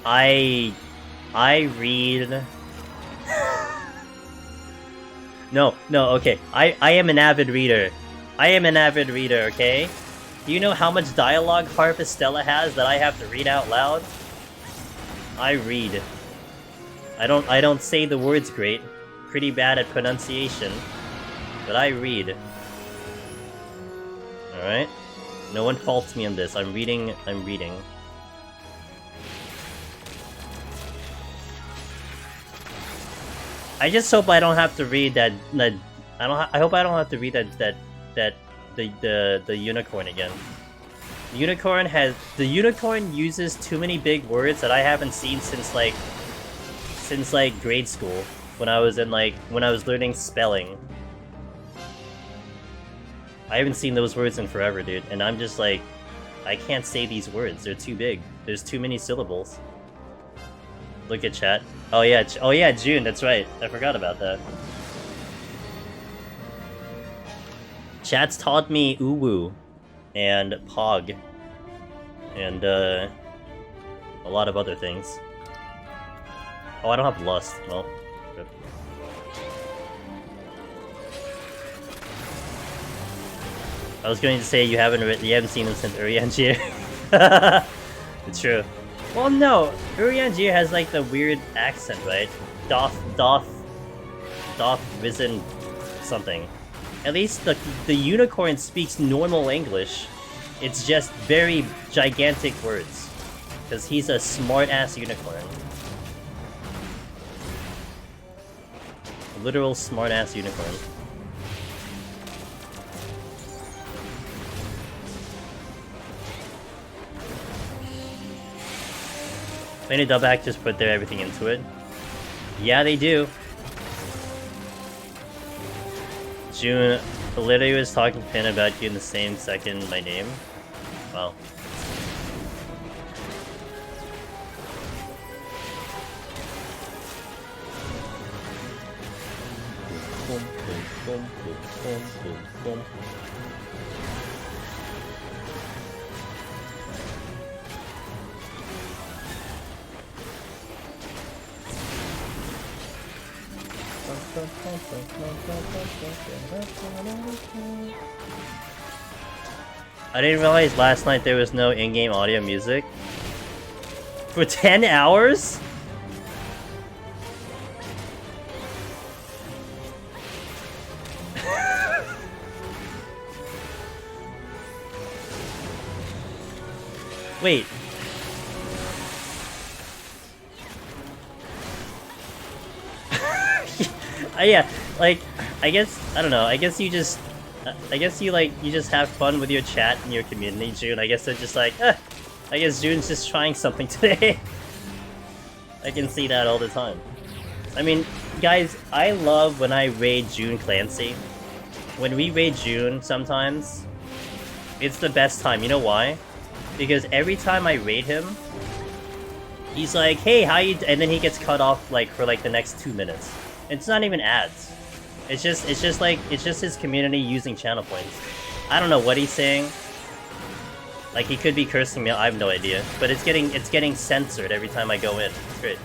Speaker 1: I read... No, okay. I am an avid reader. Okay? Do you know how much dialogue Harvestella has that I have to read out loud? I read. I don't say the words great. Pretty bad at pronunciation. But I read. Alright? No one faults me on this. I'm reading. I just hope I don't have to read that I hope I don't have to read the unicorn again. The unicorn uses too many big words that I haven't seen since like grade school when I was learning spelling. I haven't seen those words in forever, dude, and I'm just like, I can't say these words. They're too big. There's too many syllables. Look at chat. Oh yeah, June. That's right. I forgot about that. Chat's taught me uwu and pog and a lot of other things. Oh, I don't have lust. Well, rip. I was going to say you haven't seen him since Urianjir. It's true. Well, no, Urianjir has like the weird accent, right? Doth risen something. At least the unicorn speaks normal English. It's just very gigantic words. Because he's a smart-ass unicorn. A literal smart-ass unicorn. Many dub actors put everything into it. Yeah, they do. June literally was talking to Pin about you in the same second my name. Wow. I didn't realize last night there was no in-game audio music. For 10 hours? Wait. Yeah, like, I guess, I don't know, I guess you just have fun with your chat and your community, June. I guess they're just like, I guess June's just trying something today. I can see that all the time. I mean, guys, I love when I raid June Clancy. When we raid June, sometimes, it's the best time. You know why? Because every time I raid him, he's like, hey, how you... And then he gets cut off, like, for, like, the next 2 minutes. It's not even ads. It's just his community using channel points. I don't know what he's saying. Like, he could be cursing me, I have no idea. But it's getting censored every time I go in. It's great.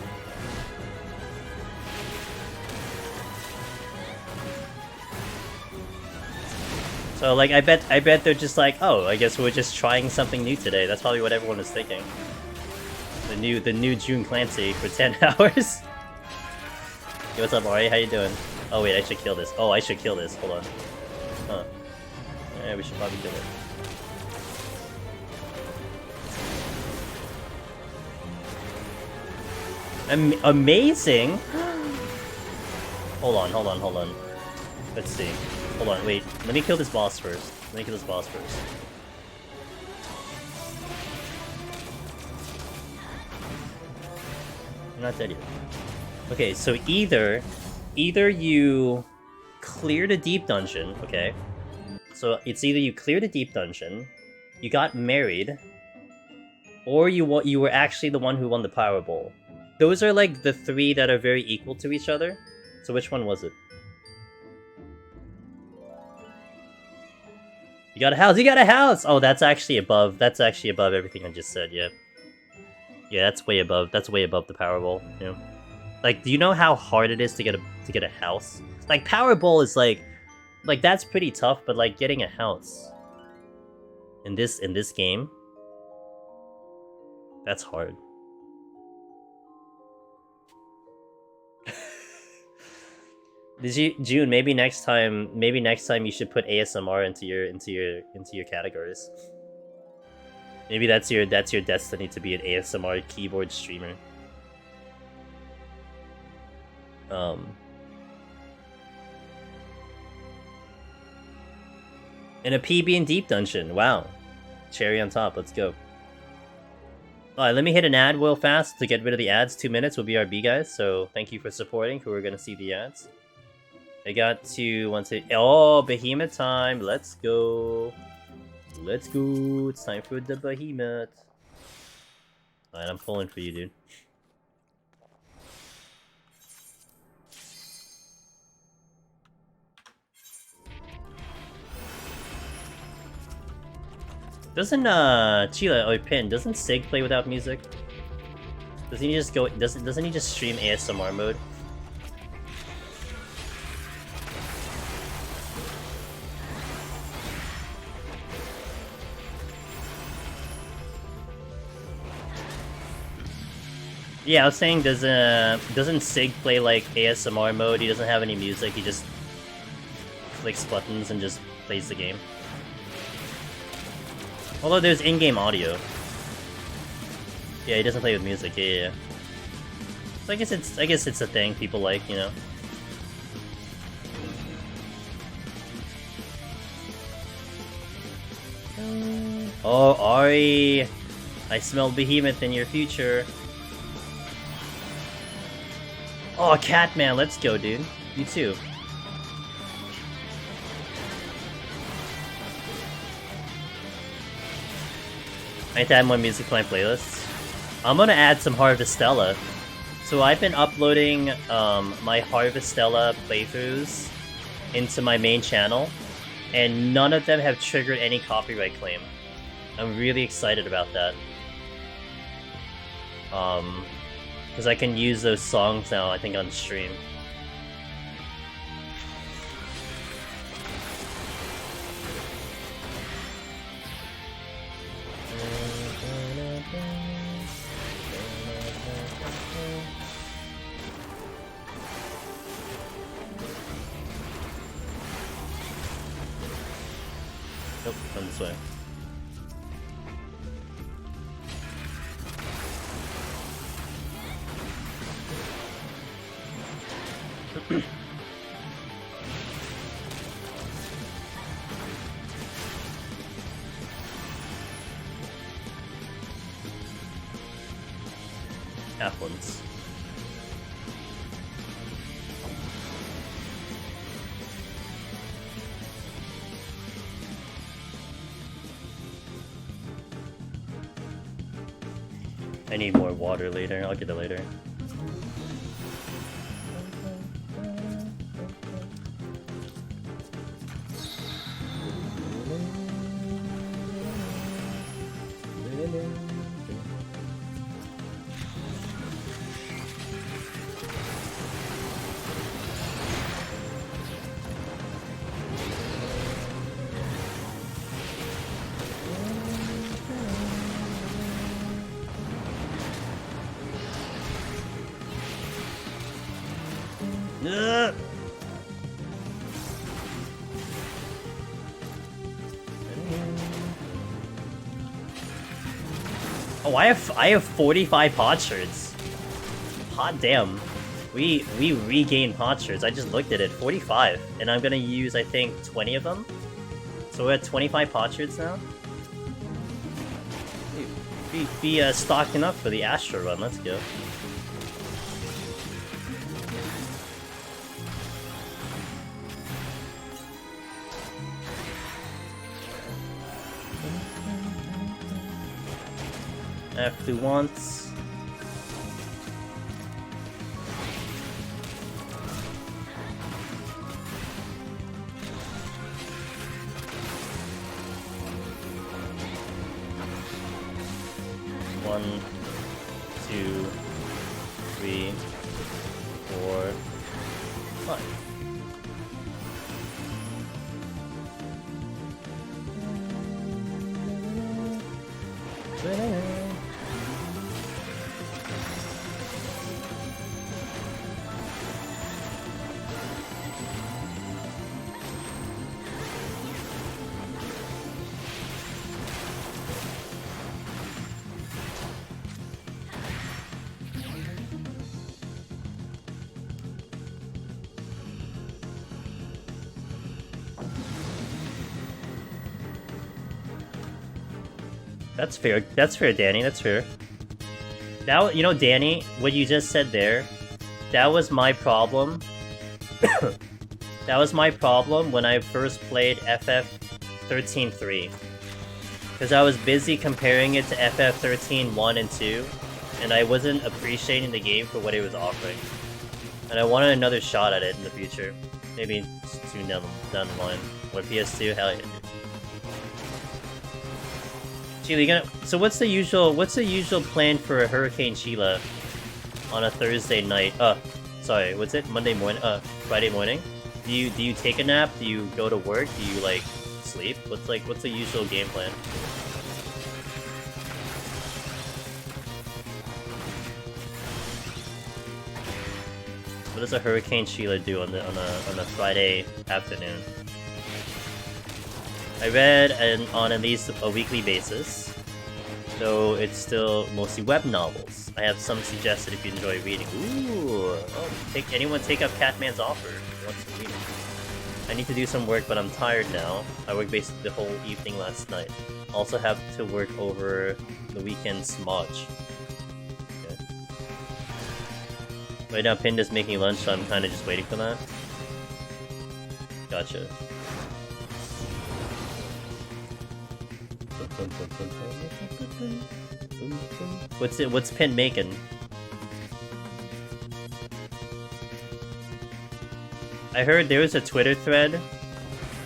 Speaker 1: So like I bet they're just like, oh, I guess we're just trying something new today. That's probably what everyone was thinking. The new June Clancy for 10 hours. Hey, what's up, Ari? How you doing? Oh wait, I should kill this. Oh, I should kill this. Hold on. Huh. Yeah, we should probably kill it. Amazing! Hold on. Let's see. Hold on, wait. Let me kill this boss first. I'm not dead yet. Okay, so either you clear the deep dungeon, okay? So it's either you clear the deep dungeon, you got married, or you were actually the one who won the Powerball. Those are like the three that are very equal to each other. So which one was it? You got a house! Oh, that's actually above everything I just said, yeah. Yeah, that's way above the Powerball, yeah. Like, do you know how hard it is to get a house? Like, Powerball is like that's pretty tough, but like getting a house in this game, that's hard. June, maybe next time you should put ASMR into your categories. Maybe that's your destiny, to be an ASMR keyboard streamer. In a PB and Deep dungeon. Wow. Cherry on top. Let's go. Alright, let me hit an ad real fast to get rid of the ads. 2 minutes will be our B, guys. So thank you for supporting, who are going to see the ads. I got to want to... Oh, Behemoth time. Let's go. Let's go. It's time for the Behemoth. Alright, I'm pulling for you, dude. Doesn't Chiela or Pindg, doesn't Sig play without music? Doesn't he just go doesn't he just stream ASMR mode? Yeah, I was saying, doesn't Sig play like ASMR mode? He doesn't have any music, he just clicks buttons and just plays the game. Although there's in-game audio. Yeah, he doesn't play with music. Yeah. So I guess it's a thing people like, you know. Oh, Ari, I smell Behemoth in your future. Oh, Catman, let's go, dude. You too. I need to add more music to my playlist. I'm gonna add some Harvestella. So I've been uploading my Harvestella playthroughs into my main channel, and none of them have triggered any copyright claim. I'm really excited about that. Because I can use those songs now, I think, on stream. Nope, come this way. Half-ones. I need more water later. I'll get it later. Ugh. Oh, I have 45 potsherds. Hot damn. We regained potsherds. I just looked at it. 45. And I'm gonna use, I think, 20 of them. So we're at 25 potsherds now. Be stocking up for the Astro run. Let's go. After once. One, two, three, four, five. That's fair. That's fair, Danny. That's fair. Now, you know, Danny, what you just said there, that was my problem. That was my problem when I first played FF13-3. Because I was busy comparing it to FF13-1 and 2, and I wasn't appreciating the game for what it was offering. And I wanted another shot at it in the future. Maybe soon down the line. Or PS2, hell yeah. Chiela, so what's the usual plan for a Hurricane Chiela on a Thursday night? Sorry, what's it? Monday morning? Friday morning? Do you take a nap? Do you go to work? Do you like sleep? What's the usual game plan? What does a Hurricane Chiela do on a Friday afternoon? I read on at least a weekly basis, though it's still mostly web novels. I have some suggested if you enjoy reading. Ooh! Oh, anyone take up Catman's offer? What's reading? I need to do some work, but I'm tired now. I worked basically the whole evening last night. Also have to work over the weekend smudge. Okay. Right now, Pindg is making lunch, so I'm kind of just waiting for that. Gotcha. What's Pindg making? I heard there was a Twitter thread,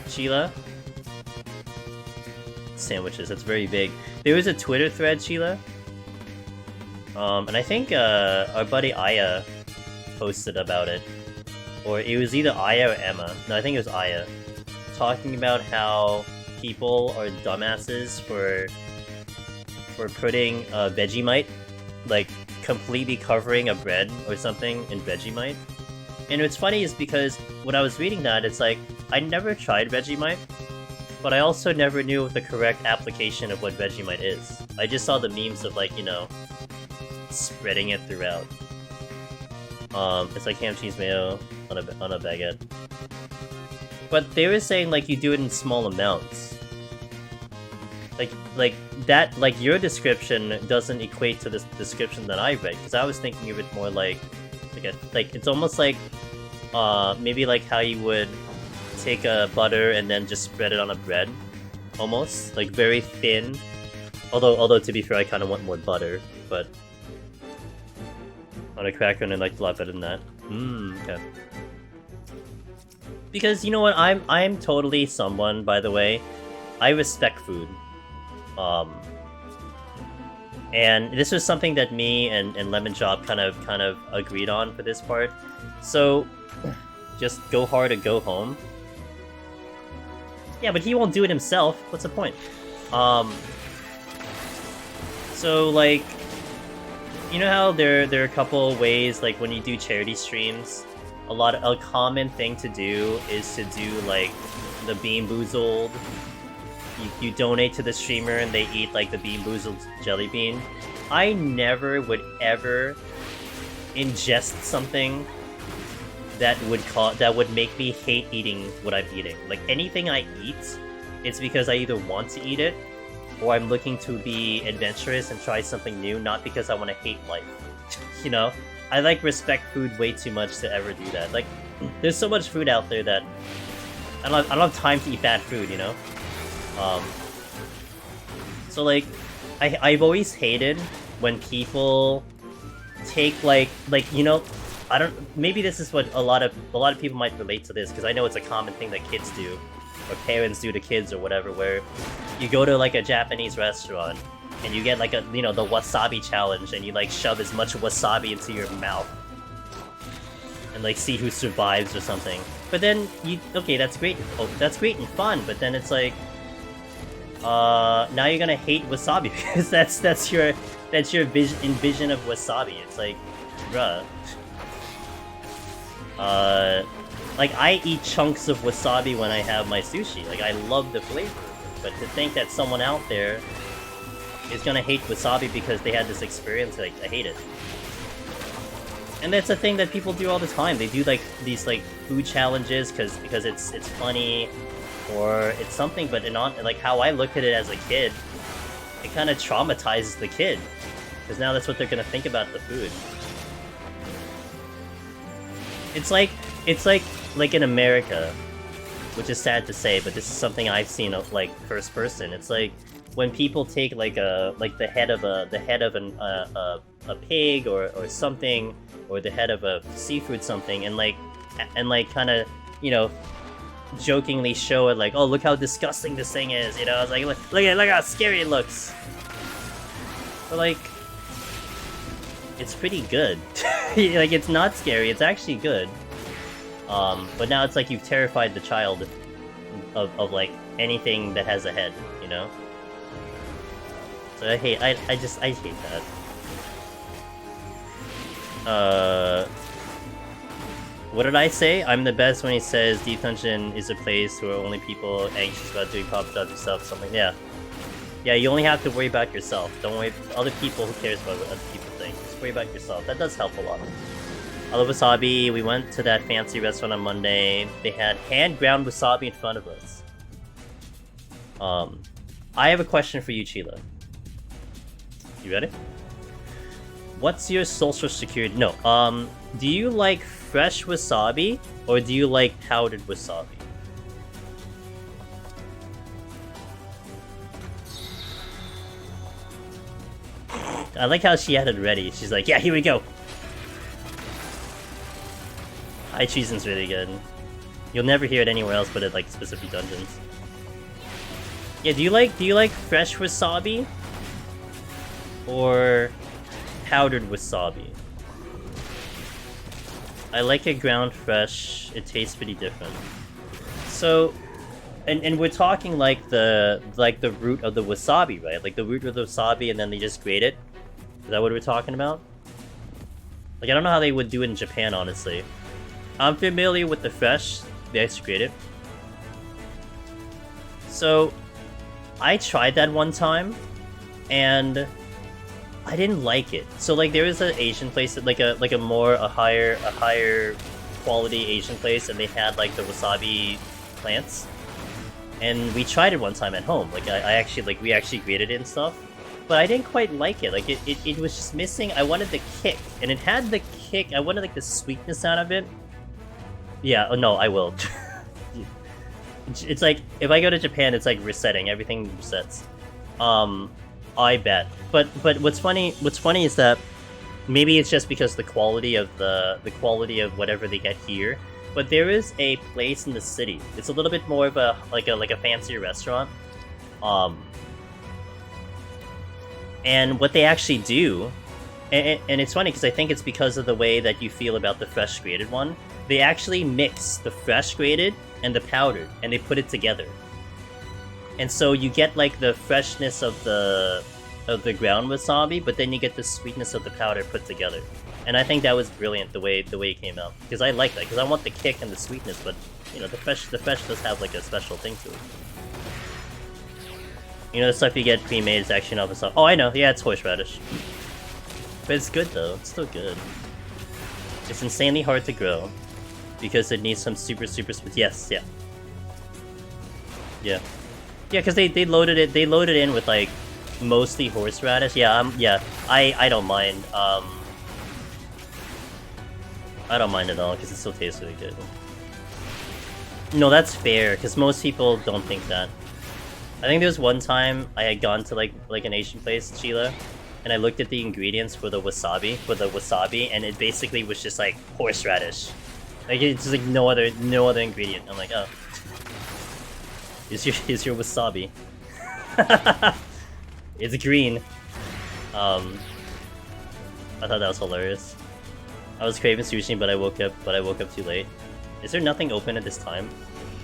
Speaker 1: Chiela. Sandwiches, that's very big. There was a Twitter thread, Chiela. And I think our buddy Aya posted about it. Or it was either Aya or Emma. No, I think it was Aya. Talking about how people are dumbasses for putting Vegemite, like completely covering a bread or something in Vegemite. And what's funny is because when I was reading that, it's like, I never tried Vegemite, but I also never knew the correct application of what Vegemite is. I just saw the memes of like, you know, spreading it throughout. It's like ham, cheese, mayo on a baguette. But they were saying like you do it in small amounts. Like that, like your description doesn't equate to this description that I read, because I was thinking of it more like it's almost like maybe like how you would take a butter and then just spread it on a bread, almost like very thin. Although to be fair, I kind of want more butter, but on a cracker, and I liked a lot better than that. Okay. Because you know what, I'm totally someone, by the way, I respect food. And this was something that me and Lemon Drop kind of agreed on for this part. So, just go hard or go home. Yeah, but he won't do it himself. What's the point? So like, you know how there are a couple ways, like when you do charity streams, a common thing to do is to do like the Bean Boozled. You donate to the streamer and they eat like the Bean Boozled jelly bean. I never would ever ingest something that would make me hate eating what I'm eating. Like anything I eat, it's because I either want to eat it or I'm looking to be adventurous and try something new, not because I want to hate life. You know? I like respect food way too much to ever do that. Like, there's so much food out there that I don't have time to eat bad food, you know? So like, I've always hated when people take like, you know, I don't, maybe this is what a lot of people might relate to this, because I know it's a common thing that kids do, or parents do to kids or whatever, where you go to like a Japanese restaurant, and you get like a, you know, the wasabi challenge, and you like shove as much wasabi into your mouth, and like see who survives or something. But then okay, that's great. Oh, that's great and fun. But then it's like, now you're gonna hate wasabi because that's your vision of wasabi. It's like, bruh. Like I eat chunks of wasabi when I have my sushi. Like I love the flavor, but to think that someone out there is gonna hate wasabi because they had this experience, like, I hate it. And that's a thing that people do all the time. They do like these like food challenges because it's funny or it's something, but like how I look at it as a kid, it kind of traumatizes the kid because now that's what they're gonna think about the food. It's like in America, which is sad to say, but this is something I've seen of like first person. It's like when people take like the head of a pig or something, or the head of a seafood something, and like kind of, you know, jokingly show it like, oh, look how disgusting this thing is, you know. I was like, look how scary it looks. But like, it's pretty good. Like, it's not scary, it's actually good. But now it's like you've terrified the child of like anything that has a head, you know? So I hate that. What did I say? I'm the best when he says Deep Dungeon is a place where only people anxious about doing PoTD stuff, something. Yeah, you only have to worry about yourself. Don't worry about other people. Who cares about what other people think? Just worry about yourself. That does help a lot. I love wasabi. We went to that fancy restaurant on Monday. They had hand-ground wasabi in front of us. I have a question for you, Chiela. You ready? What's your social security? No, do you like fresh wasabi, or do you like powdered wasabi? I like how she had it ready. She's like, yeah, here we go. High Treason's really good. You'll never hear it anywhere else but at like specific dungeons. Yeah, do you like fresh wasabi? Or powdered wasabi? I like it ground fresh. It tastes pretty different. So, and we're talking like the root of the wasabi, right? Like the root of the wasabi, and then they just grate it. Is that what we're talking about? Like, I don't know how they would do it in Japan, honestly. I'm familiar with the fresh. They just grate it. So, I tried that one time, and I didn't like it. So like there was an Asian place, like a higher quality Asian place, and they had like the wasabi plants, and we tried it one time at home. Like we actually grated it and stuff, but I didn't quite like it. Like it was just missing. I wanted the kick, and it had the kick. I wanted like the sweetness out of it. Yeah, oh no, I will. It's like if I go to Japan, it's like resetting. Everything resets. I bet. But what's funny is that maybe it's just because the quality of whatever they get here. But there is a place in the city. It's a little bit more of a fancier restaurant. And what they actually do, and it's funny because I think it's because of the way that you feel about the fresh grated one. They actually mix the fresh grated and the powdered, and they put it together. And so you get like the freshness of the ground wasabi, but then you get the sweetness of the powder put together. And I think that was brilliant the way it came out, because I like that, because I want the kick and the sweetness, but you know the fresh does have like a special thing to it. You know the stuff you get pre-made is actually not the stuff. Oh, I know. Yeah, it's horseradish, but it's good though. It's still good. It's insanely hard to grow because it needs some super. Yes, yeah, yeah, yeah. Because they loaded it. They loaded in with like mostly horseradish. Yeah, yeah. I don't mind. I don't mind at all because it still tastes really good. No, that's fair because most people don't think that. I think there was one time I had gone to like an Asian place, Chiela, and I looked at the ingredients for the wasabi, and it basically was just like horseradish. Like it's just like no other ingredient. I'm like, oh, here's your wasabi. It's green. I thought that was hilarious. I was craving sushi, but I woke up too late. Is there nothing open at this time?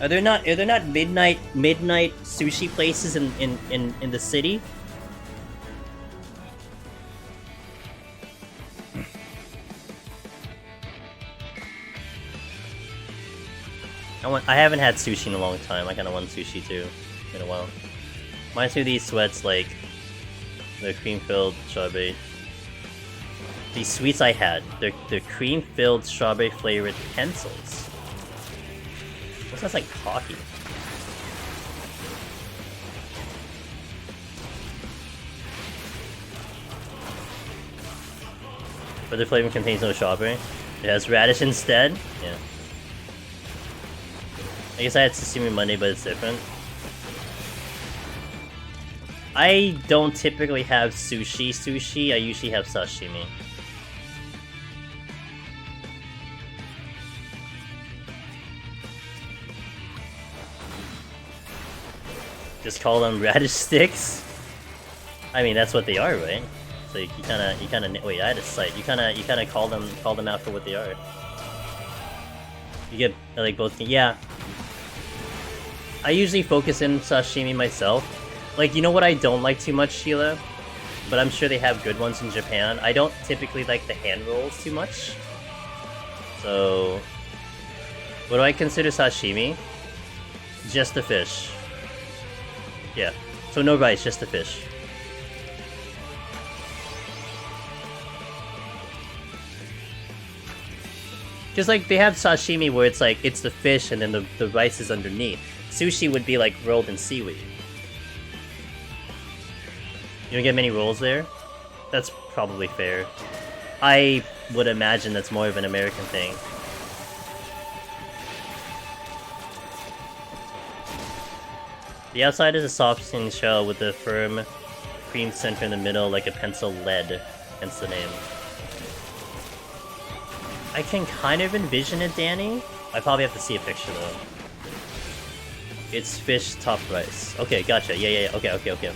Speaker 1: Are there not midnight sushi places in the city? I haven't had sushi in a long time. I kind of want sushi too, in a while. Reminds me of these sweats like the cream-filled strawberry. These sweets I had, they're cream-filled strawberry flavored pencils. What sounds like coffee? But the flavor contains no strawberry. It has radish instead. Yeah. I guess I had sashimi Monday, but it's different. I don't typically have sushi. I usually have sashimi. Just call them radish sticks. I mean, that's what they are, right? So you kind of wait. I had a sight. You kind of call them out for what they are. You get like both. Yeah. I usually focus in sashimi myself. Like, you know what I don't like too much, Chiela? But I'm sure they have good ones in Japan. I don't typically like the hand rolls too much. So, what do I consider sashimi? Just the fish. Yeah. So no rice, just the fish. Because like they have sashimi where it's like it's the fish and then the rice is underneath. Sushi would be like rolled in seaweed. You don't get many rolls there? That's probably fair. I would imagine that's more of an American thing. The outside is a soft skin shell with a firm cream center in the middle like a pencil lead, hence the name. I can kind of envision it, Danny. I probably have to see a picture though. It's fish topped rice. Okay, gotcha. Yeah. Okay.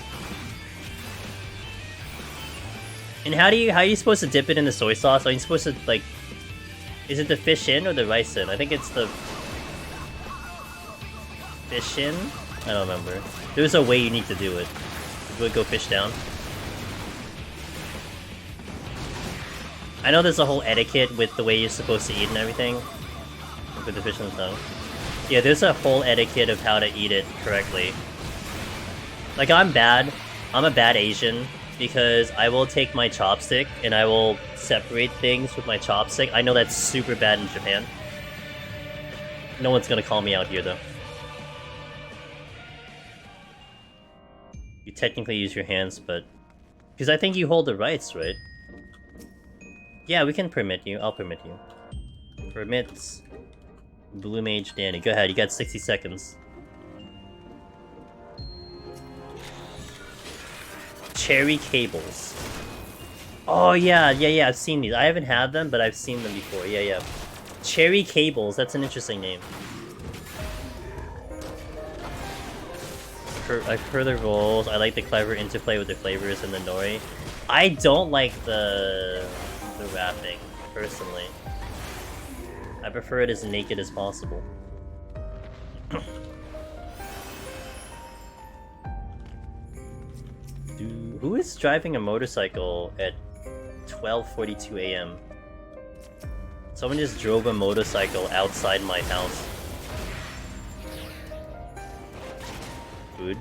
Speaker 1: And how are you supposed to dip it in the soy sauce? Are you supposed to like? Is it the fish in or the rice in? I think it's the fish in. I don't remember. There's a way you need to do it. Would it go fish down? I know there's a whole etiquette with the way you're supposed to eat and everything. With the fish on the tongue. Yeah, there's a whole etiquette of how to eat it correctly. Like, I'm a bad Asian, because I will take my chopstick and I will separate things with my chopstick. I know that's super bad in Japan. No one's gonna call me out here, though. You technically use your hands, but... because I think you hold the rights, right? Yeah, we can permit you. I'll permit you. Permits... Blue Mage Danny. Go ahead, you got 60 seconds. Cherry cables. Oh, yeah, I've seen these. I haven't had them, but I've seen them before. Yeah. Cherry cables, that's an interesting name. I've heard the rolls. I like the clever interplay with the flavors and the nori. I don't like the wrapping, personally. I prefer it as naked as possible. Who is driving a motorcycle at 12:42 a.m.? Someone just drove a motorcycle outside my house. Food.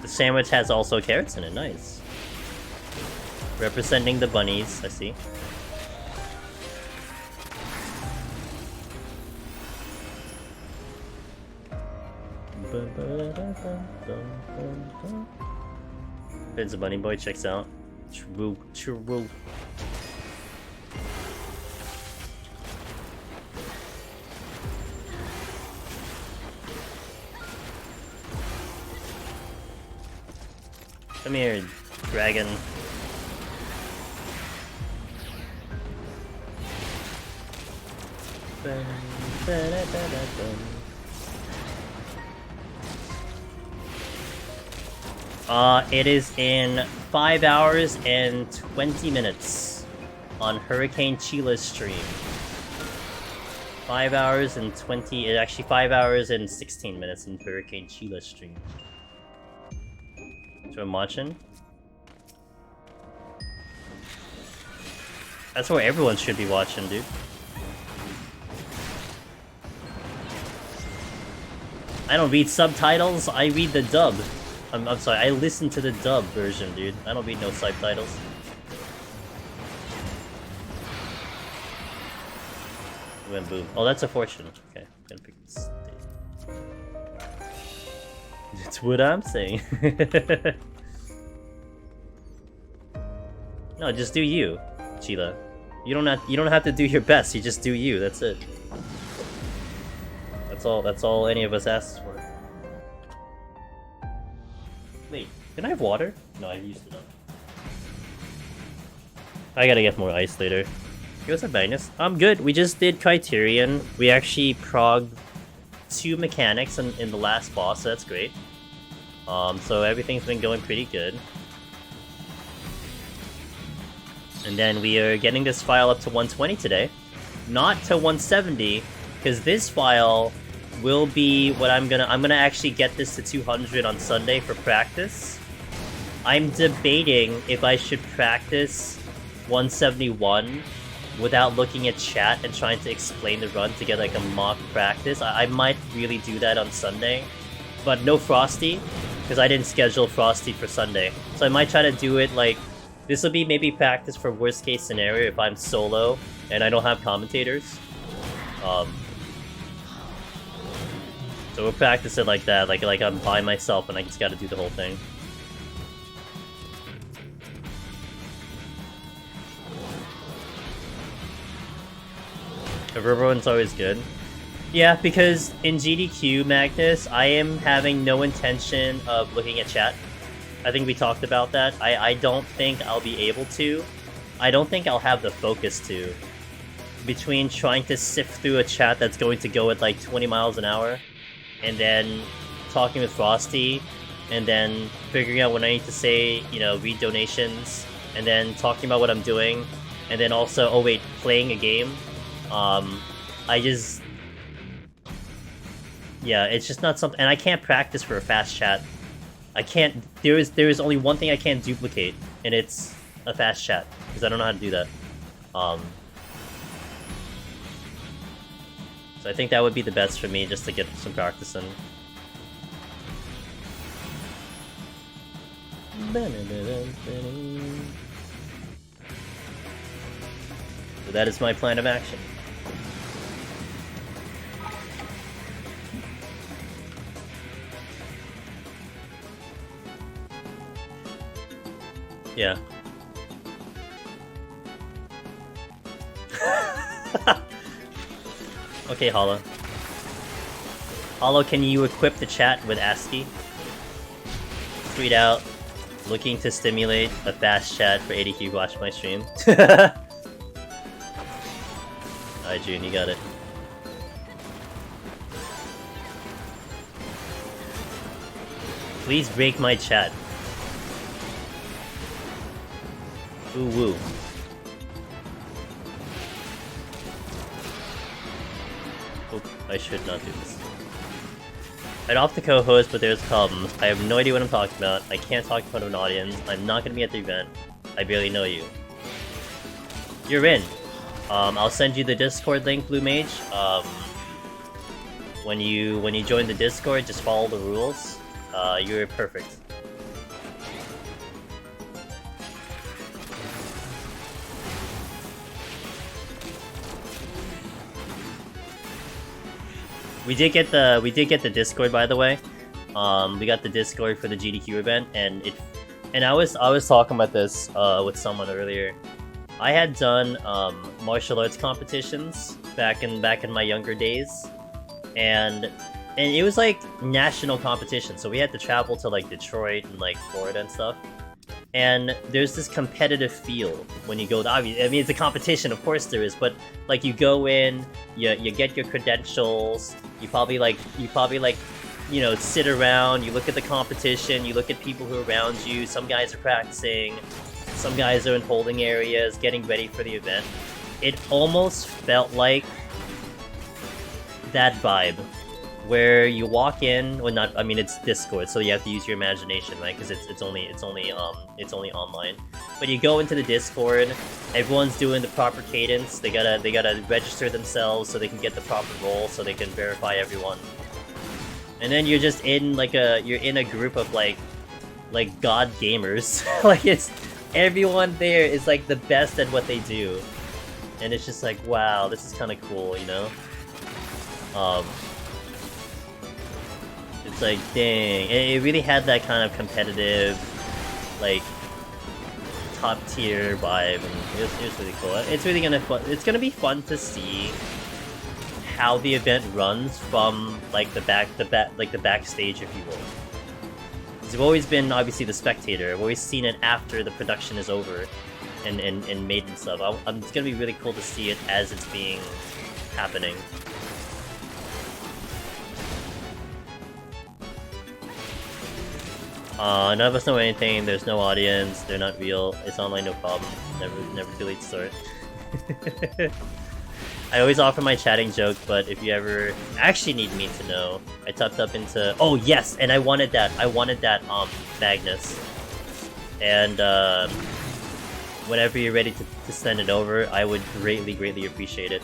Speaker 1: The sandwich has also carrots in it, nice. Representing the bunnies, I see. Pind's a bunny boy, checks out. True, true. Come here, dragon. It is in 5 hours and 20 minutes on Hurricane Chiela's stream. 5 hours and 20, actually 5 hours and 16 minutes in Hurricane Chiela's stream. So I'm watching. That's where everyone should be watching, dude. I don't read subtitles, I read the dub. I'm sorry, I listen to the dub version, dude. I don't read no subtitles. Went boom. Oh, that's a fortune. Okay, gonna pick this. That's what I'm saying. No, just do you, Chiela. You don't have to do your best. You just do you. That's it. That's all any of us asks for. Wait, can I have water? No, I used it up. I gotta get more ice later. Hey, what's up, Magnus? I'm good. We just did Criterion. We actually progged 2 mechanics in the last boss, so that's great. So everything's been going pretty good. And then we are getting this file up to 120 today. Not to 170, because this file will be what I'm gonna actually get this to 200 on Sunday for practice. I'm debating if I should practice 171 without looking at chat and trying to explain the run to get like a mock practice. I might really do that on Sunday, but no Frosty, because I didn't schedule Frosty for Sunday. So I might try to do it like, this will be maybe practice for worst case scenario if I'm solo and I don't have commentators. So we'll practice it like that, like I'm by myself and I just gotta do the whole thing. Everyone's always good. Yeah, because in GDQ, Magnus, I am having no intention of looking at chat. I think we talked about that. I don't think I'll be able to. I don't think I'll have the focus to. Between trying to sift through a chat that's going to go at like 20 miles an hour, and then talking with Frosty, and then figuring out what I need to say, you know, read donations, and then talking about what I'm doing, and then also, oh wait, playing a game. Yeah, it's just not something, and I can't practice for a fast chat. I can't, there is only one thing I can't duplicate, and it's a fast chat, because I don't know how to do that. So I think that would be the best for me, just to get some practice in. So that is my plan of action. Yeah. Okay, Hollow. Hollow, can you equip the chat with ASCII? Tweet out, looking to stimulate a fast chat for AGDQ watch my stream. Alright, June, you got it. Please break my chat. Ooh woo. Oh, I should not do this. I'd off the co-host, but there's problems. I have no idea what I'm talking about. I can't talk in front of an audience. I'm not gonna be at the event. I barely know you. You're in. I'll send you the Discord link, Blue Mage. When you join the Discord, just follow the rules. You're perfect. We did get the Discord, by the way. We got the Discord for the GDQ event, and I was talking about this with someone earlier. I had done martial arts competitions back in my younger days, and it was like national competition. So we had to travel to like Detroit and like Florida and stuff. And there's this competitive feel when you go to, I mean, it's a competition, of course there is, but like you go in, you get your credentials, you probably like, you know, sit around, you look at the competition, you look at people who are around you, some guys are practicing, some guys are in holding areas, getting ready for the event. It almost felt like that vibe, where you walk in, well, not, I mean, it's Discord, so you have to use your imagination, right? Because it's only online. But you go into the Discord, everyone's doing the proper cadence. They gotta register themselves so they can get the proper role, so they can verify everyone. And then you're just in you're in a group of like god gamers. Like it's everyone there is like the best at what they do, and it's just like, wow, this is kind of cool, you know. It's like, dang, it really had that kind of competitive, like, top tier vibe, and it was really cool. It's gonna be fun to see how the event runs from like the backstage, if you will. Because I've always been obviously the spectator. I've always seen it after the production is over and made and stuff. It's gonna be really cool to see it as it's being happening. None of us know anything, there's no audience, they're not real, it's online, no problem, never too late to start. I always offer my chatting joke, but if you ever actually need me to know, I topped up into... Oh yes, and I wanted that Magnus. And whenever you're ready to send it over, I would greatly appreciate it.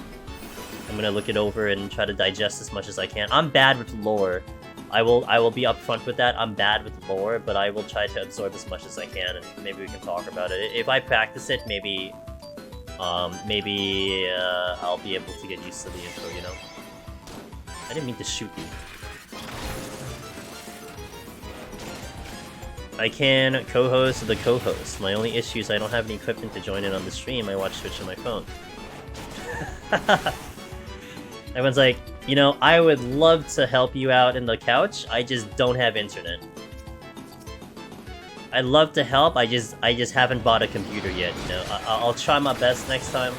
Speaker 1: I'm gonna look it over and try to digest as much as I can. I'm bad with lore. I will be upfront with that. I'm bad with lore, but I will try to absorb as much as I can, and maybe we can talk about it. If I practice it, maybe I'll be able to get used to the intro, you know? I didn't mean to shoot you. I can co-host the co-host. My only issue is I don't have any equipment to join in on the stream. I watch Twitch on my phone. Everyone's like, you know, I would love to help you out in the couch, I just don't have internet. I'd love to help, I just haven't bought a computer yet, you know. I'll try my best next time.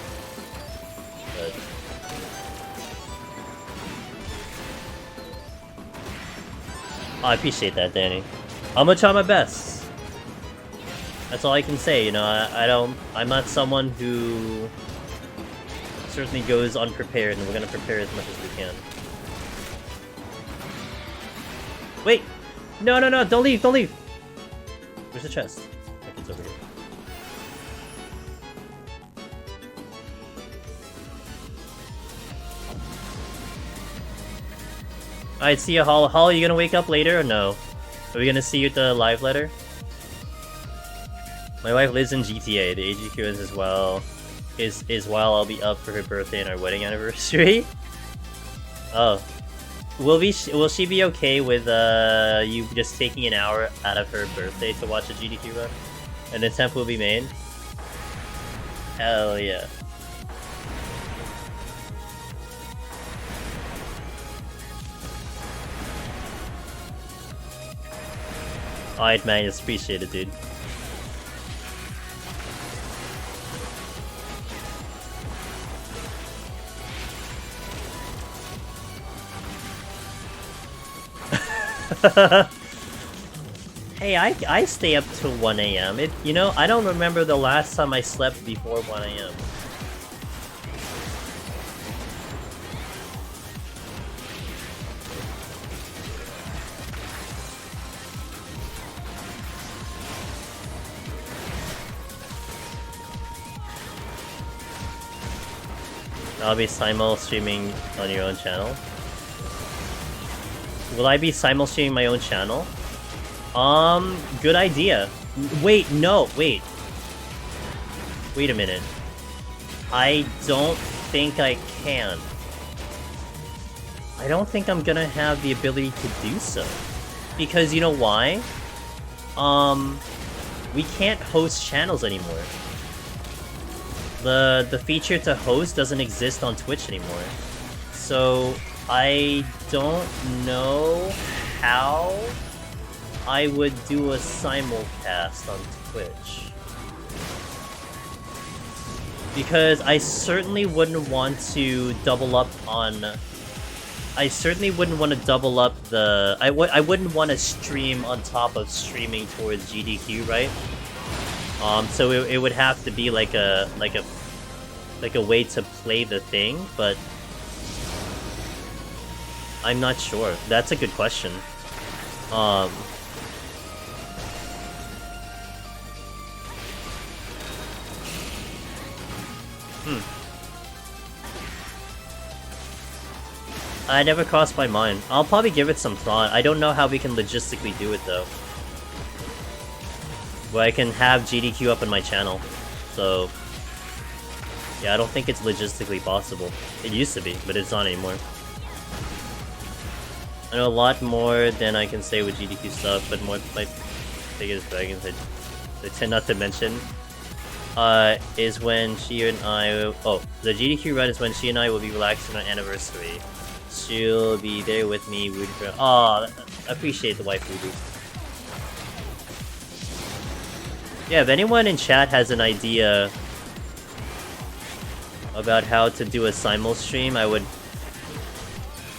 Speaker 1: But... Oh, I appreciate that, Danny. I'm gonna try my best. That's all I can say, you know. I'm not someone who certainly goes unprepared, and we're gonna prepare as much as we can. Wait! No, don't leave! Where's the chest? Okay, it's over here. Alright, see ya, Hall. Hall, are you gonna wake up later or no? Are we gonna see you at the live letter? My wife lives in GTA, the AGDQ is as well. Is while I'll be up for her birthday and our wedding anniversary. Oh, will she be okay with you just taking an hour out of her birthday to watch a GDQ run? An attempt will be made. Hell yeah. Alright, man, it's appreciated, dude. Hey, I stay up till 1 AM. You know, I don't remember the last time I slept before 1 AM. I'll be simul streaming on your own channel. Will I be simul streaming my own channel? Good idea. Wait, no, wait. Wait a minute. I don't think I can. I don't think I'm gonna have the ability to do so. Because you know why? We can't host channels anymore. The feature to host doesn't exist on Twitch anymore. So I don't know how I would do a simulcast on Twitch. Because I certainly wouldn't want to double up on... I certainly wouldn't want to double up the... I wouldn't want to stream on top of streaming towards GDQ, right? So it would have to be like a way to play the thing, but I'm not sure. That's a good question. I never crossed my mind. I'll probably give it some thought. I don't know how we can logistically do it though. Where I can have GDQ up on my channel. So yeah, I don't think it's logistically possible. It used to be, but it's not anymore. I know a lot more than I can say with GDQ stuff, but more my biggest dragons I tend not to mention. Is when she and I... Oh, the GDQ run is when she and I will be relaxing on our anniversary. She'll be there with me rooting for... Aw, I appreciate the waifu boost. Yeah, if anyone in chat has an idea about how to do a simul stream, I would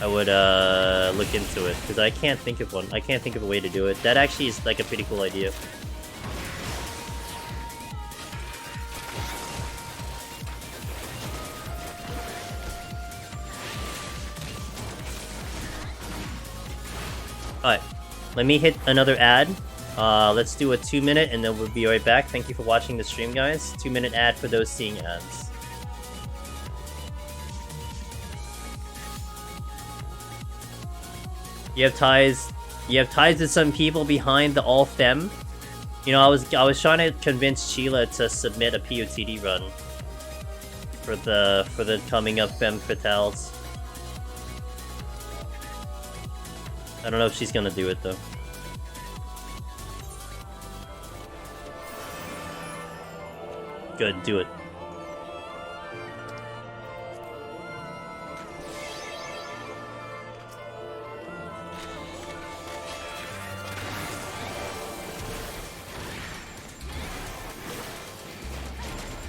Speaker 1: look into it, because I can't think of one. I can't think of a way to do it. That actually is like a pretty cool idea. Alright, let me hit another ad. Let's do a 2-minute and then we'll be right back. Thank you for watching the stream, guys. 2-minute ad for those seeing ads. You have ties with some people behind the all fem. You know, I was trying to convince Chiela to submit a PoTD run for the coming up femme fatales. I don't know if she's gonna do it though. Good, do it.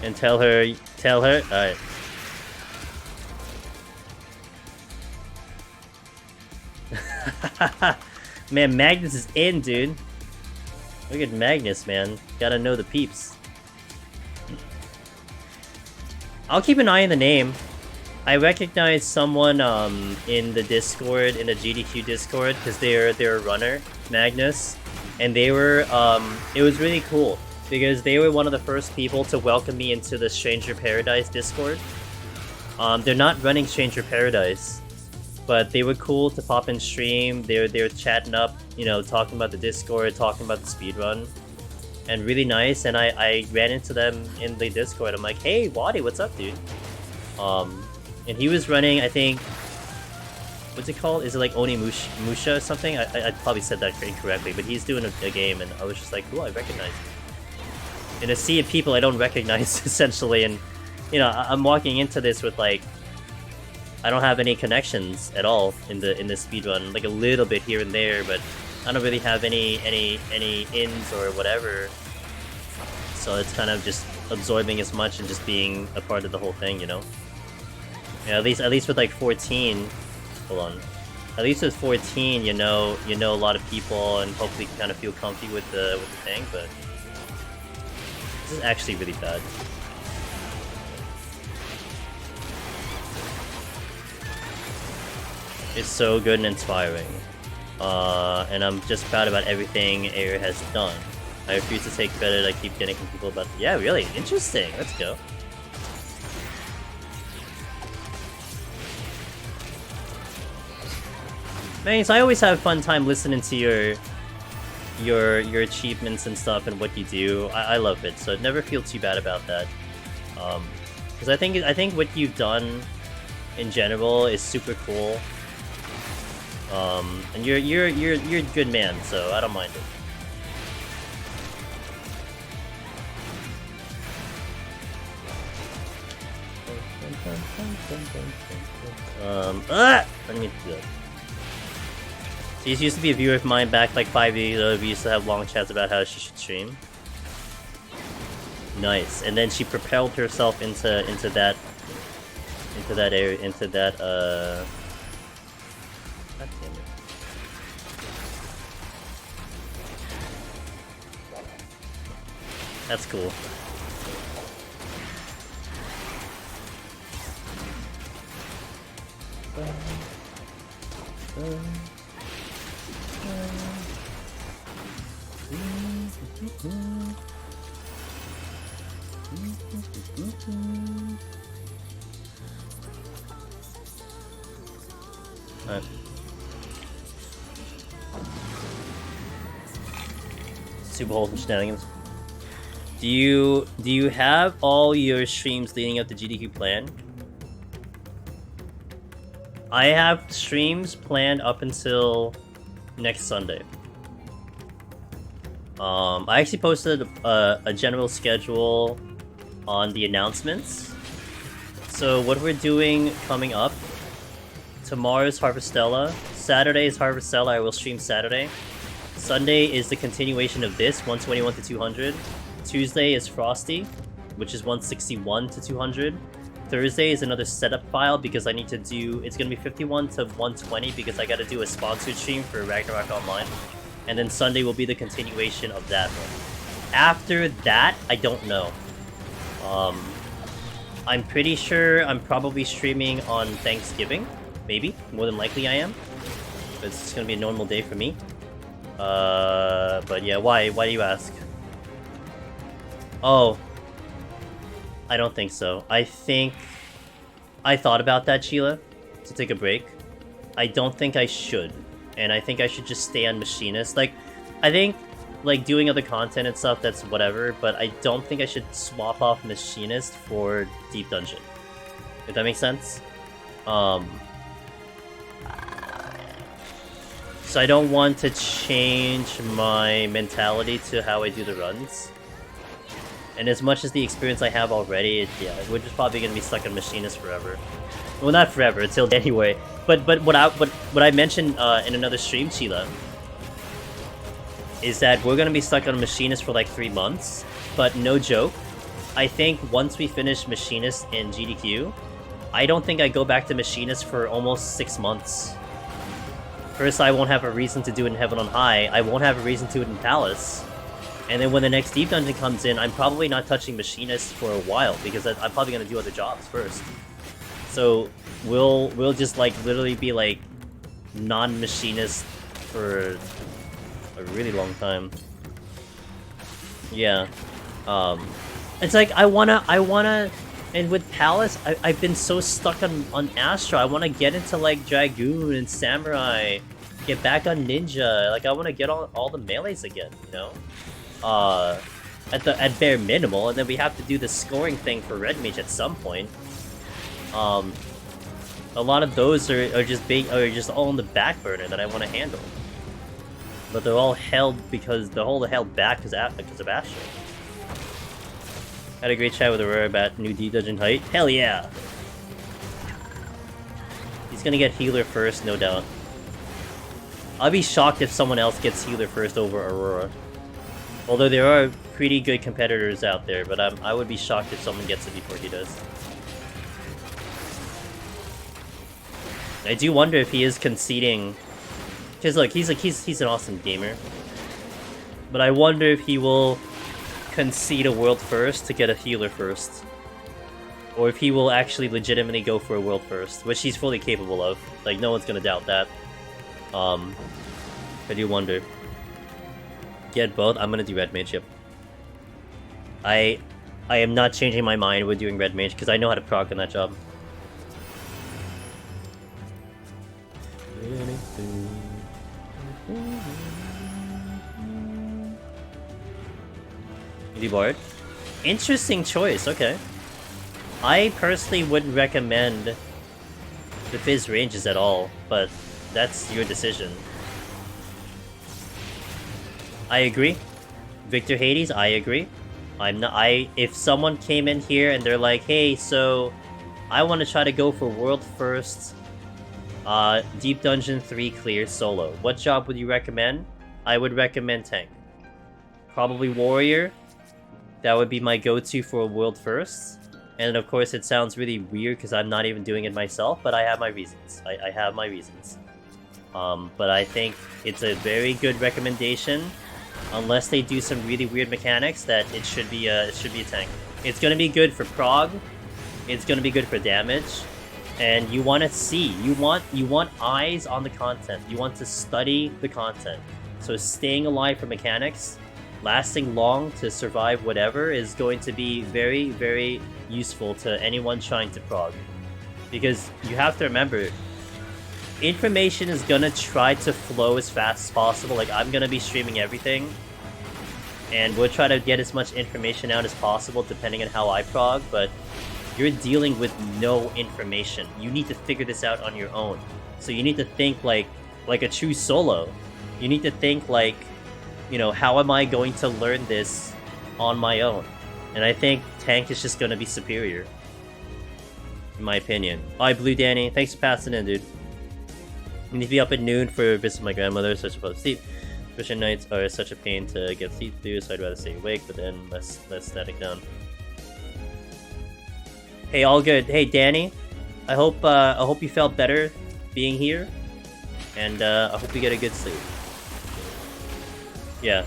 Speaker 1: And tell her, alright. Man, Magnus is in, dude. Look at Magnus, man. Gotta know the peeps. I'll keep an eye on the name. I recognize someone in the Discord, in the GDQ Discord, because they're a runner, Magnus, and they were it was really cool because they were one of the first people to welcome me into the Stranger Paradise Discord. They're not running Stranger Paradise, but they were cool to pop in stream. They were chatting up, you know, talking about the Discord, talking about the speedrun. And really nice, and I ran into them in the Discord. I'm like, hey, Wadi, what's up, dude? And he was running, I think, what's it called? Is it like Onimusha or something? I probably said that incorrectly, but he's doing a game, and I was just like, cool, I recognize him. In a sea of people I don't recognize, essentially, and, you know, I'm walking into this with, like, I don't have any connections at all in the speedrun, like a little bit here and there, but I don't really have any ins or whatever, so it's kind of just absorbing as much and just being a part of the whole thing, you know. Yeah, at least with like 14, hold on. At least with 14, you know a lot of people and hopefully kind of feel comfy with the thing, but this is actually really bad. It's so good and inspiring. And I'm just proud about everything Air has done. I refuse to take credit, I keep getting from people about... Yeah, really? Interesting, let's go. Thanks. I always have a fun time listening to your achievements and stuff and what you do. I love it, so never feel too bad about that. Because I think what you've done in general is super cool. And you're a good man, so I don't mind it. I need to do that. She used to be a viewer of mine back like 5 years ago. We used to have long chats about how she should stream. Nice. And then she propelled herself into that area, into that God damn it. That's cool. Alright. Super wholesome shenanigans. Do you have all your streams leading up to GDQ planned? I have streams planned up until next Sunday. I actually posted a general schedule on the announcements. So what we're doing coming up, tomorrow's Harvestella, Saturday is Harvestella, I will stream Saturday. Sunday is the continuation of this, 121 to 200. Tuesday is Frosty, which is 161 to 200. Thursday is another setup file because I need to do, it's going to be 51 to 120 because I got to do a sponsored stream for Ragnarok Online. And then Sunday will be the continuation of that one. After that, I don't know. I'm pretty sure I'm probably streaming on Thanksgiving. Maybe. More than likely I am. It's going to be a normal day for me. But yeah, why? Why do you ask? Oh. I don't think so. I thought about that, Chiela, to take a break. I don't think I should. And I think I should just stay on Machinist. Like, I think, like, doing other content and stuff, that's whatever, but I don't think I should swap off Machinist for Deep Dungeon. If that makes sense? So I don't want to change my mentality to how I do the runs. And as much as the experience I have already, yeah, we're just probably gonna be stuck in Machinist forever. Well, not forever, until anyway. But what I mentioned in another stream, Chiela, is that we're gonna be stuck on Machinist for like 3 months. But no joke, I think once we finish Machinist in GDQ, I don't think I go back to Machinist for almost 6 months. First, I won't have a reason to do it in Heaven on High. I won't have a reason to do it in Palace. And then when the next Deep Dungeon comes in, I'm probably not touching Machinist for a while because I'm probably gonna do other jobs first. So we'll just like literally be like non-Machinist for a really long time. Yeah. It's like I wanna, and with Palace, I've been so stuck on Astra. I wanna get into like Dragoon and Samurai, get back on Ninja. Like I wanna get all the melees again, you know? At bare minimal, and then we have to do the scoring thing for Red Mage at some point. A lot of those are just all in the back burner that I want to handle. But they're all held because held back because of Astra. Had a great chat with Aurora about new D Dungeon height. Hell yeah! He's gonna get healer first, no doubt. I'll be shocked if someone else gets healer first over Aurora. Although there are pretty good competitors out there, but I would be shocked if someone gets it before he does. I do wonder if he is conceding, because look, he's an awesome gamer. But I wonder if he will concede a world first to get a healer first, or if he will actually legitimately go for a world first, which he's fully capable of. Like no one's gonna doubt that. I do wonder. Get both. I'm gonna do Red Mage. Yep. I am not changing my mind with doing Red Mage because I know how to proc on that job. You do Bard? Interesting choice, okay. I personally wouldn't recommend the Fizz ranges at all, but that's your decision. I agree. Victor Hades, I agree. If someone came in here and they're like, hey, so I want to try to go for world first Deep Dungeon 3 clear solo. What job would you recommend? I would recommend tank. Probably warrior. That would be my go-to for a world first. And of course it sounds really weird because I'm not even doing it myself, but I have my reasons. I have my reasons. But I think it's a very good recommendation. Unless they do some really weird mechanics, that it should be a tank. It's gonna be good for prog. It's gonna be good for damage. And you want to see, you want eyes on the content. You want to study the content. So staying alive for mechanics, lasting long to survive whatever is going to be very, very useful to anyone trying to prog. Because you have to remember, information is gonna try to flow as fast as possible. Like, I'm gonna be streaming everything, and we'll try to get as much information out as possible depending on how I prog, but you're dealing with no information. You need to figure this out on your own. So you need to think like a true solo. You need to think like, you know, how am I going to learn this on my own? And I think tank is just gonna be superior, in my opinion. Hi, Blue Danny. Thanks for passing in, dude. I need to be up at noon for a visit with my grandmother, so I suppose sleep. Christian nights are such a pain to get sleep through, so I'd rather stay awake, but then less static down. Hey, all good. Hey, Danny. I hope you felt better being here, and I hope you get a good sleep. Yeah.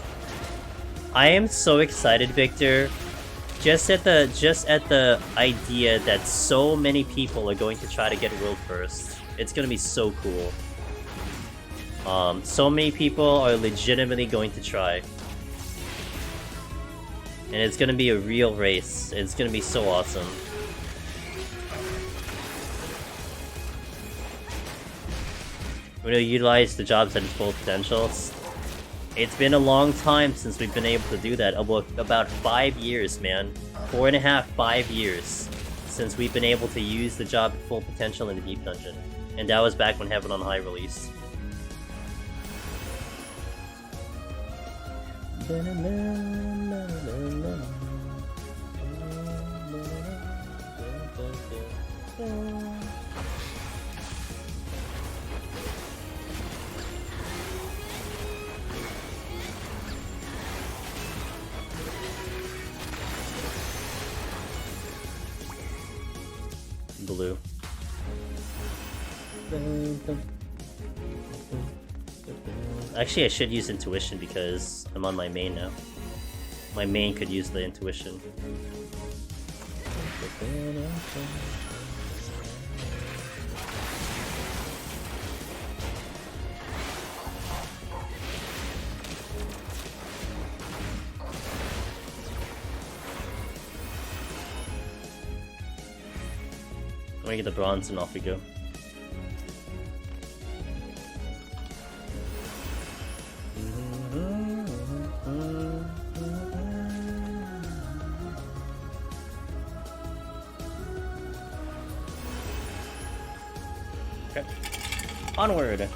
Speaker 1: I am so excited, Victor. Just at the idea that so many people are going to try to get world first. It's gonna be so cool. So many people are legitimately going to try. And it's gonna be a real race. It's gonna be so awesome. We're gonna utilize the jobs at its full potential. It's been a long time since we've been able to do that. About 5 years, man. 4.5, 5 years since we've been able to use the job at full potential in the Deep Dungeon. And that was back when Heaven on High released. Blue. Actually, I should use intuition because I'm on my main now. My main could use the intuition. Let me get the bronze and off we go. Okay. Onward!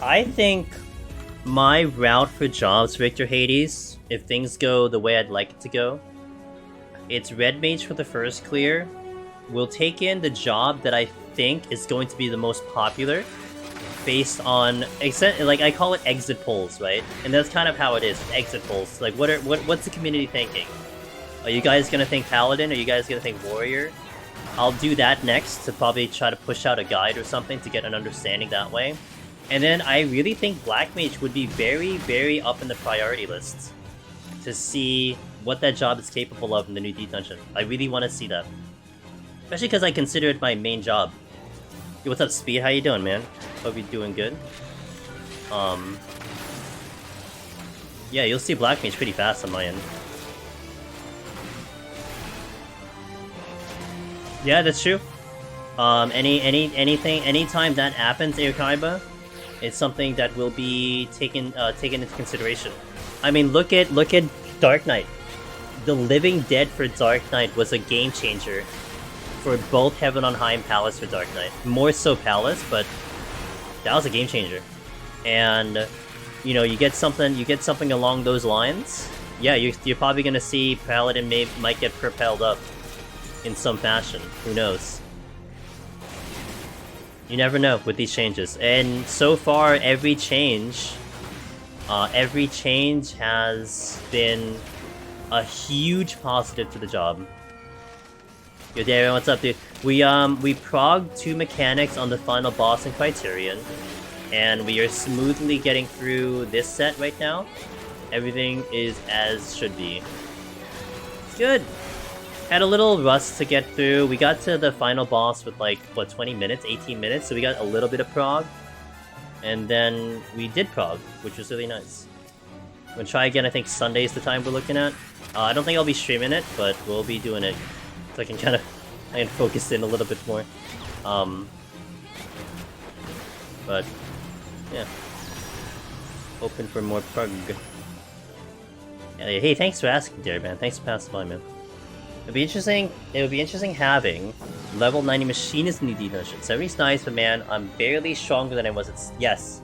Speaker 1: I think my route for jobs, Victor Hades, if things go the way I'd like it to go, it's Red Mage for the first clear. We'll take in the job that I think is going to be the most popular based on, like, I call it exit polls, right? And that's kind of how it is, exit polls. Like, what's the community thinking? Are you guys gonna think Paladin? Are you guys gonna think Warrior? I'll do that next to probably try to push out a guide or something to get an understanding that way. And then I really think Black Mage would be very, very up in the priority list to see what that job is capable of in the new Deep Dungeon. I really want to see that. Especially because I consider it my main job. Yo, what's up, Speed? How you doing, man? Hope you're doing good. Yeah, you'll see Black Mage pretty fast on my end. Yeah, that's true. Anytime that happens, Aokaiba, It's something that will be taken into consideration. I mean, look at Dark Knight. The Living Dead for Dark Knight was a game changer for both Heaven on High and Palace for Dark Knight. More so Palace, but that was a game changer. And you know, you get something along those lines. Yeah, you're probably gonna see Paladin might get propelled up in some fashion. Who knows? You never know with these changes. And so far, every change has been a huge positive to the job. Yo, Darren, what's up, dude? We progged 2 mechanics on the final boss in Criterion, and we are smoothly getting through this set right now. Everything is as should be. It's good. Had a little rust to get through. We got to the final boss with like, what, 20 minutes, 18 minutes, so we got a little bit of prog. And then we did prog, which was really nice. I'm gonna try again, I think Sunday's the time we're looking at. I don't think I'll be streaming it, but we'll be doing it so I can focus in a little bit more. But, yeah. Hoping for more prog. Yeah, hey, thanks for asking, dear man. Thanks for passing by, man. It would be interesting having level 90 machinist in the D dungeon. 70's nice, but man, I'm barely stronger than I was at... Yes.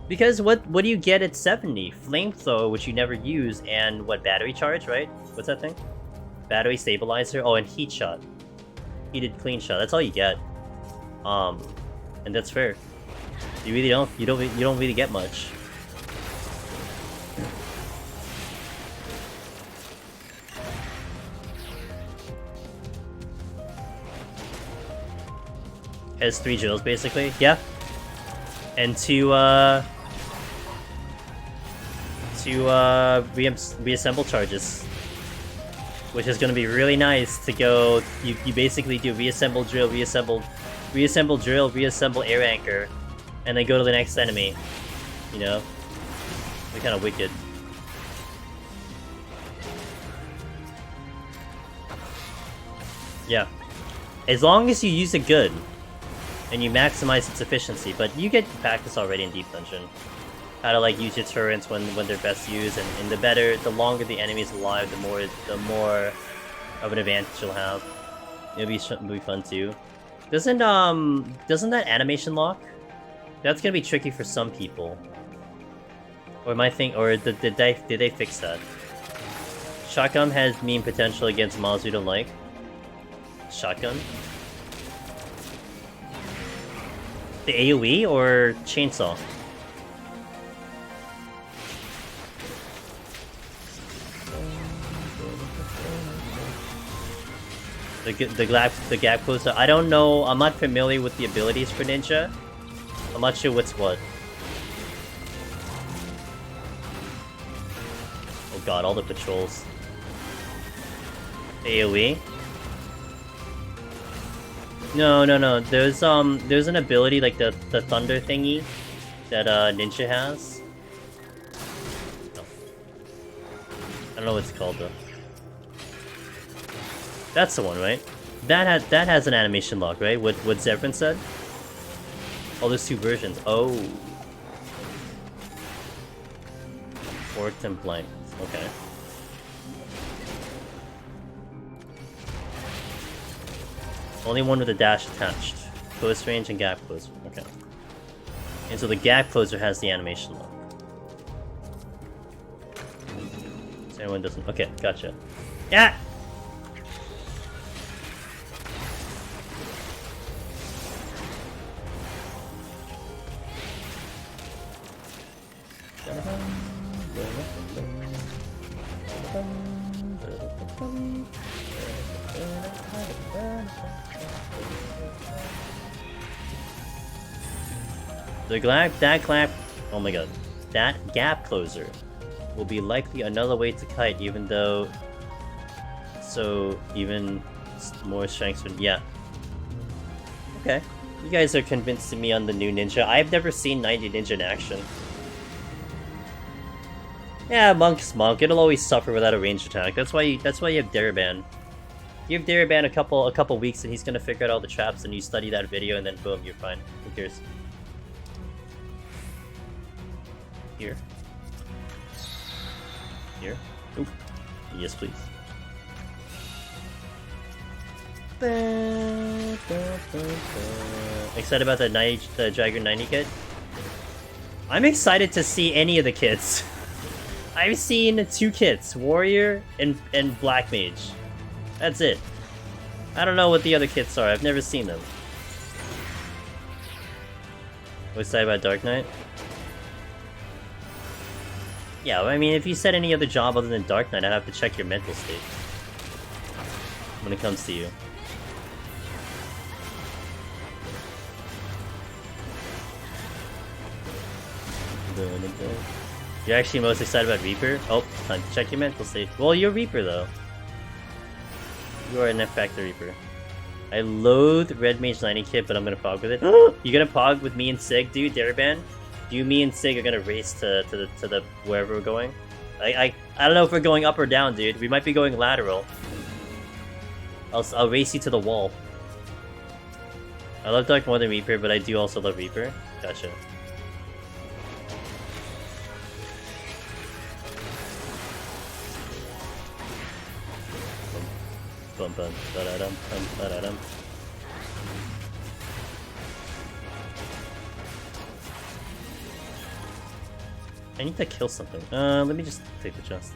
Speaker 1: Because what do you get at 70? Flamethrower, which you never use, and what, battery charge, right? What's that thing? Battery stabilizer? Oh, and heat shot. Heated clean shot. That's all you get. And that's fair. You really don't really get much. Has 3 drills, basically. Yeah. And to reassemble charges. Which is going to be really nice to go... You basically do reassemble drill, reassemble drill, reassemble air anchor, and then go to the next enemy. You know? They're kind of wicked. Yeah. As long as you use it good. And you maximize its efficiency, but you get practice already in Deep Dungeon. How to like use your turrets when they're best used, and the longer the enemy's alive, the more of an advantage you'll have. It'll be fun too. Doesn't that animation lock? That's gonna be tricky for some people. Or did they fix that? Shotgun has meme potential against mobs we don't like. Shotgun? The AoE or chainsaw? The gap closer. I don't know. I'm not familiar with the abilities for Ninja. I'm not sure what's what. Oh god, all the patrols. AoE? No. There's an ability like the thunder thingy that Ninja has. Oh. I don't know what it's called though. That's the one, right? That has an animation lock, right? What Zevran said? Oh, there's 2 versions. Oh. Forked and blanked. Okay. Only one with a dash attached. Close range and gap closer. Okay. And so the gap closer has the animation lock. So everyone doesn't... Okay, gotcha. Yeah! Oh my god. That gap closer will be likely another way to kite, even though... So, even more strengths would... Yeah. Okay. You guys are convincing me on the new Ninja. I've never seen 90 Ninja in action. Yeah, Monk's Monk. It'll always suffer without a ranged attack. That's why you have Daraban. You have Daraban a couple weeks and he's gonna figure out all the traps and you study that video and then boom, you're fine. Who cares? Here. Here. Oop. Yes, please. Excited about the Dragon 90 kit? I'm excited to see any of the kits. I've seen 2 kits, Warrior and Black Mage. That's it. I don't know what the other kits are, I've never seen them. Excited about Dark Knight? Yeah, I mean, if you said any other job other than Dark Knight, I'd have to check your mental state. When it comes to you. You're actually most excited about Reaper? Oh, time to check your mental state. Well, you're Reaper, though. You are an F-Factor Reaper. I loathe Red Mage 90 kit, but I'm gonna pog with it. You gonna pog with me and Sig, dude? Dairyban? You, me, and Sig are gonna race to the wherever we're going. I don't know if we're going up or down, dude. We might be going lateral. I'll race you to the wall. I love Dark more than Reaper, but I do also love Reaper. Gotcha. Bum bum ba-da-dum bum ba-da-dum. I need to kill something. Let me just take the chest.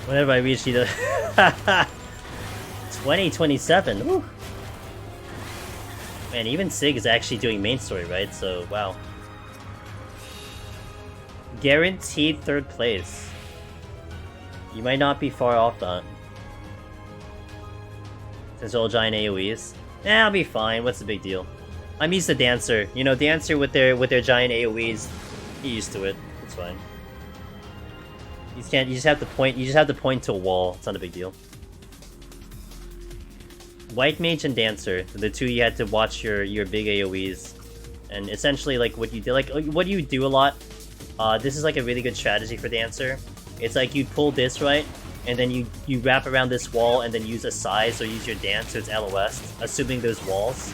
Speaker 1: Whenever I reach either 2027. Woo. Man, even Sig is actually doing main story, right? So, wow. Guaranteed 3rd place. You might not be far off that. Since all giant AoEs. I'll be fine. What's the big deal? I'm used to Dancer. You know, Dancer with their giant AoEs. You're used to it. It's fine. You just have to point to a wall. It's not a big deal. White Mage and Dancer, the 2 you had to watch your big AoEs, and essentially like what you do, like what you do a lot. This is like a really good strategy for Dancer. It's like you pull this right, and then you wrap around this wall, and then use a size or use your dance, so it's LOS, assuming there's walls.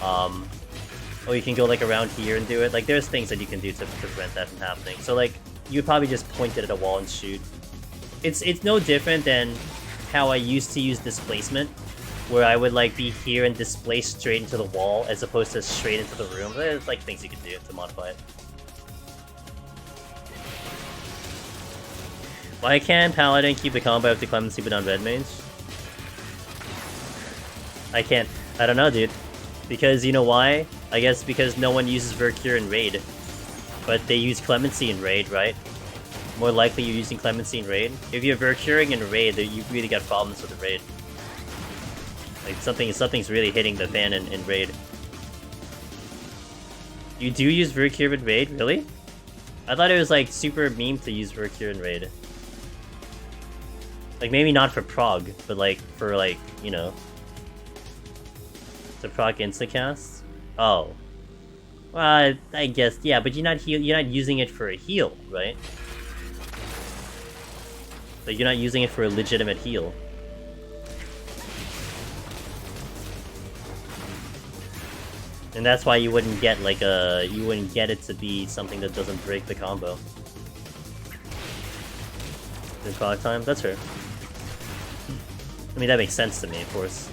Speaker 1: Or you can go like around here and do it. Like there's things that you can do to prevent that from happening. So like you probably just point it at a wall and shoot. It's no different than how I used to use displacement, where I would like be here and displace straight into the wall as opposed to straight into the room. There's like things you can do to modify it. Why can't Paladin keep the combo of the Clemency but on Red Mage? I can't. I don't know, dude. Because you know why? I guess because no one uses Vercure in Raid. But they use Clemency in Raid, right? More likely you're using Clemency in Raid. If you're Vercuring in Raid, you've really got problems with the Raid. Like something's really hitting the fan in Raid. You do use Vercure in Raid? Really? I thought it was like super meme to use Vercure in Raid. Like maybe not for prog, but like for like, you know, to proc instacast? Oh. Well, I guess, yeah, but you're not using it for a heal, right? Like you're not using it for a legitimate heal. And that's why you wouldn't get like you wouldn't get it to be something that doesn't break the combo. In proc time? That's fair. I mean, that makes sense to me, of course.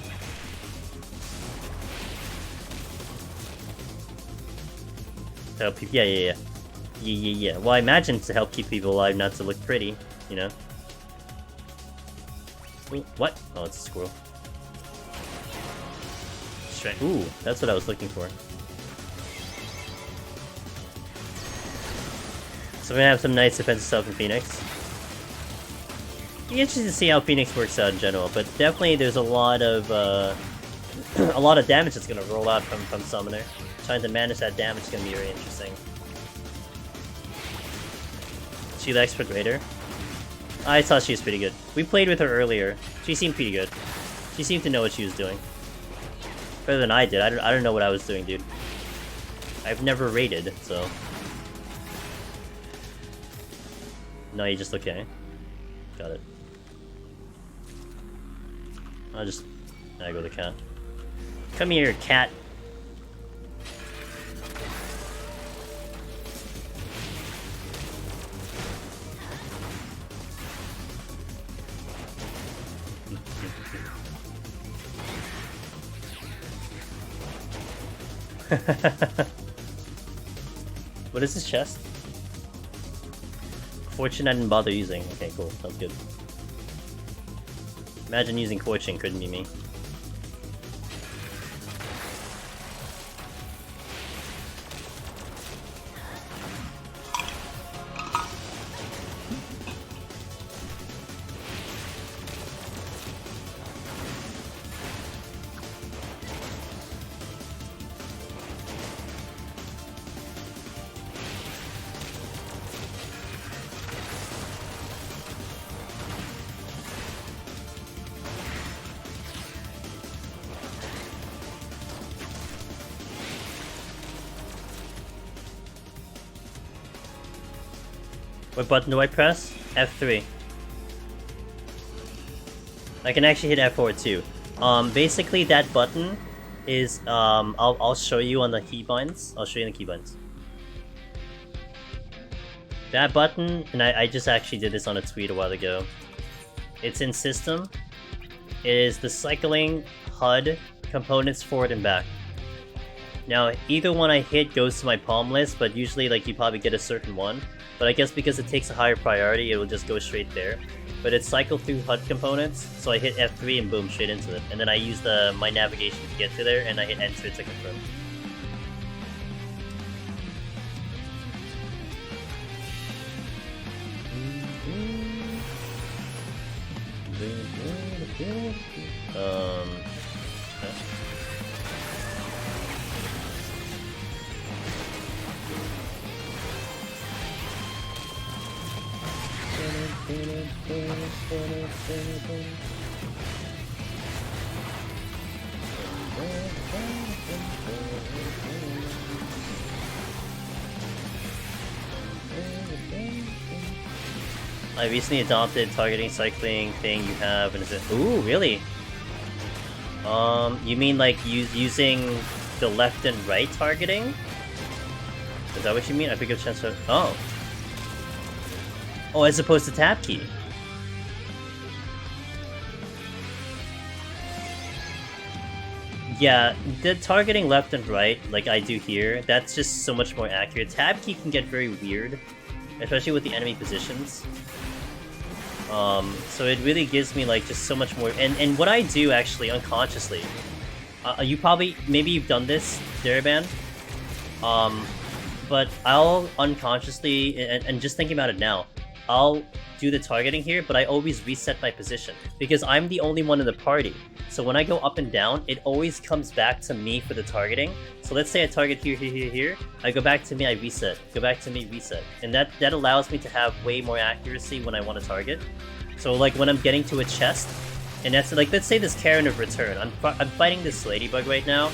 Speaker 1: To help people, yeah. Well, I imagine to help keep people alive, not to look pretty, you know? Ooh, what? Oh, it's a squirrel. Ooh, that's what I was looking for. So we're gonna have some nice defensive stuff in Phoenix. Be interested to see how Phoenix works out in general, but definitely there's a lot of damage that's gonna roll out from Summoner. Trying to manage that damage is gonna be very interesting. Chiela Expert Raider. I thought she was pretty good. We played with her earlier. She seemed pretty good. She seemed to know what she was doing. Better than I did. I don't know what I was doing, dude. I've never raided, so... No, you just okay. got it. I'll just aggro the cat. Come here, cat. What is this chest? Fortune I didn't bother using. Okay, cool. Sounds good. Imagine using Fortune, couldn't be me. What button do I press? F3. I can actually hit F4 too. Basically that button is, I'll show you on the keybinds. I'll show you in the keybinds. That button, and I just actually did this on a tweet a while ago. It's in system. It is the cycling HUD components forward and back. Now, either one I hit goes to my palm list, but usually like you probably get a certain one. But I guess because it takes a higher priority, it will just go straight there. But it's cycled through HUD components, so I hit F3 and boom, straight into it. And then I use my navigation to get to there, and I hit enter to confirm. I recently adopted targeting cycling thing you have, and is it? Ooh, really? You mean like using the left and right targeting? Is that what you mean? I pick up chance to. Oh. Oh, as opposed to tab key. Yeah, the targeting left and right, like I do here, that's just so much more accurate. Tab key can get very weird, especially with the enemy positions. So it really gives me like just so much more. And what I do actually unconsciously, you probably maybe you've done this, Daraband. But I'll unconsciously and just thinking about it now, I'll do the targeting here, but I always reset my position because I'm the only one in the party. So when I go up and down, it always comes back to me for the targeting. So let's say I target here, here, here, here. I go back to me, I reset. Go back to me, reset. And that allows me to have way more accuracy when I want to target. So like when I'm getting to a chest, and that's like, let's say this Karen of Return. I'm fighting this Ladybug right now.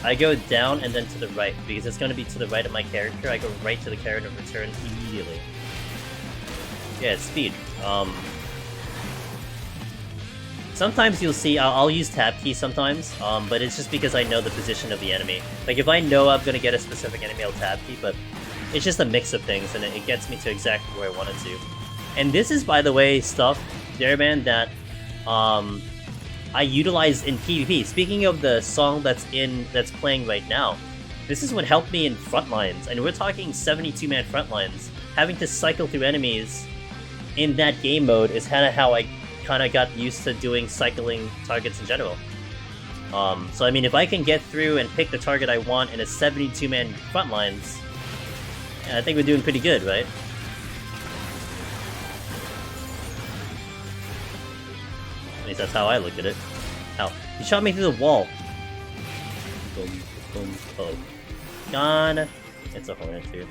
Speaker 1: I go down and then to the right because it's going to be to the right of my character. I go right to the Karen of Return immediately. Yeah, it's speed. Sometimes you'll see, I'll use tab key sometimes, but it's just because I know the position of the enemy. Like, if I know I'm gonna get a specific enemy, I'll tab key, but it's just a mix of things, and it gets me to exactly where I wanted to. And this is, by the way, stuff, Daraband, that I utilize in PvP. Speaking of the song that's playing right now, this is what helped me in frontlines, and we're talking 72-man frontlines. Having to cycle through enemies in that game mode is kind of how I kind of got used to doing cycling targets in general. So I mean, if I can get through and pick the target I want in a 72-man frontlines, I think we're doing pretty good, right? At least that's how I look at it. Ow. He shot me through the wall. Boom, boom, oh. Gone. It's a hornet, dude.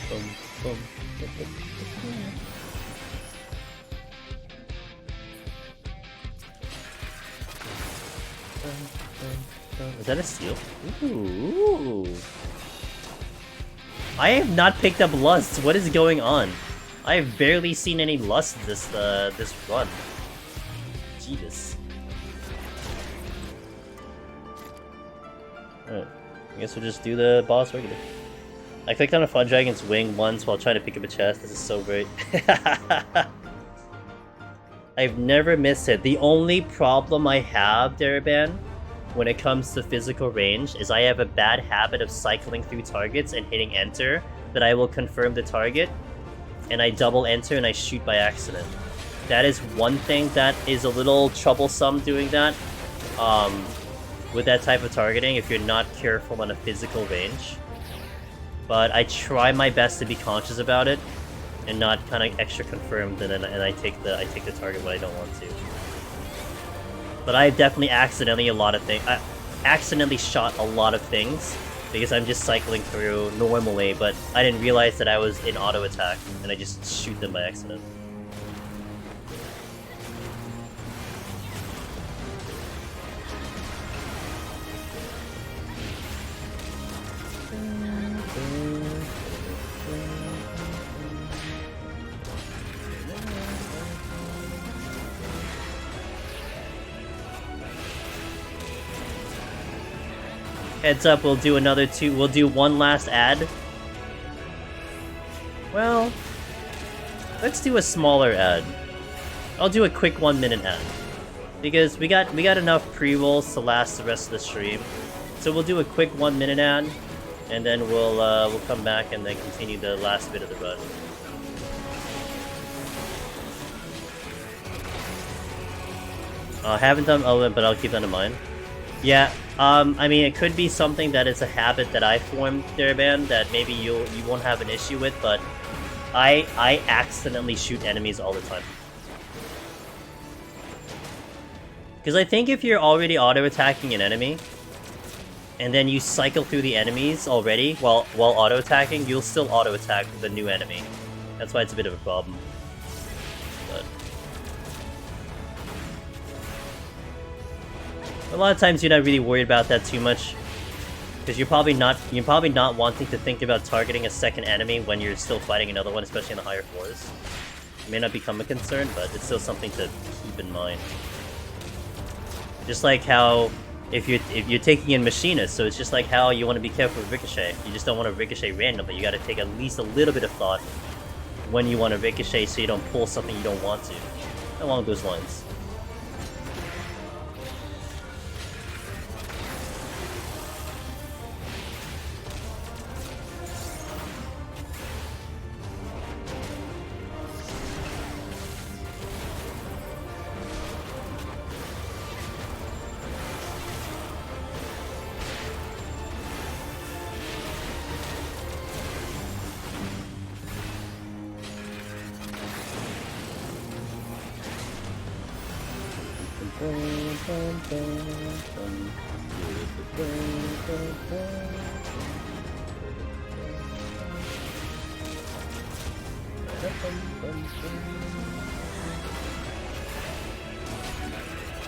Speaker 1: Boom, boom, boom, boom, boom. Is that a steal? Ooh. I have not picked up lusts. What is going on? I have barely seen any lusts this run. Jesus. Alright. I guess we'll just do the boss regular. I clicked on a Fun Dragon's wing once while trying to pick up a chest. This is so great. I've never missed it. The only problem I have, Daraban, when it comes to physical range, is I have a bad habit of cycling through targets and hitting enter, that I will confirm the target, and I double enter and I shoot by accident. That is one thing that is a little troublesome doing that. With that type of targeting, if you're not careful on a physical range. But I try my best to be conscious about it, and not kind of extra confirmed, and I take the target when I don't want to. But I definitely accidentally accidentally shot a lot of things because I'm just cycling through normally, but I didn't realize that I was in auto attack, and I just shoot them by accident. Heads up, we'll do one last ad. Well, let's do a smaller ad. I'll do a quick 1-minute ad. Because we got enough pre-rolls to last the rest of the stream. So we'll do a quick 1-minute ad, and then we'll come back and then continue the last bit of the run. I haven't done Element, but I'll keep that in mind. Yeah, I mean, it could be something that is a habit that I formed, Daraban, that maybe you won't have an issue with, but I accidentally shoot enemies all the time. Because I think if you're already auto-attacking an enemy, and then you cycle through the enemies already while auto-attacking, you'll still auto-attack the new enemy. That's why it's a bit of a problem. But a lot of times you're not really worried about that too much, because you're probably not wanting to think about targeting a second enemy when you're still fighting another one, especially in the higher floors. It may not become a concern, but it's still something to keep in mind. Just like how if you're taking in Machinists, so it's just like how you want to be careful with Ricochet. You just don't want to Ricochet randomly. You got to take at least a little bit of thought when you want to Ricochet, so you don't pull something you don't want to. Along those lines.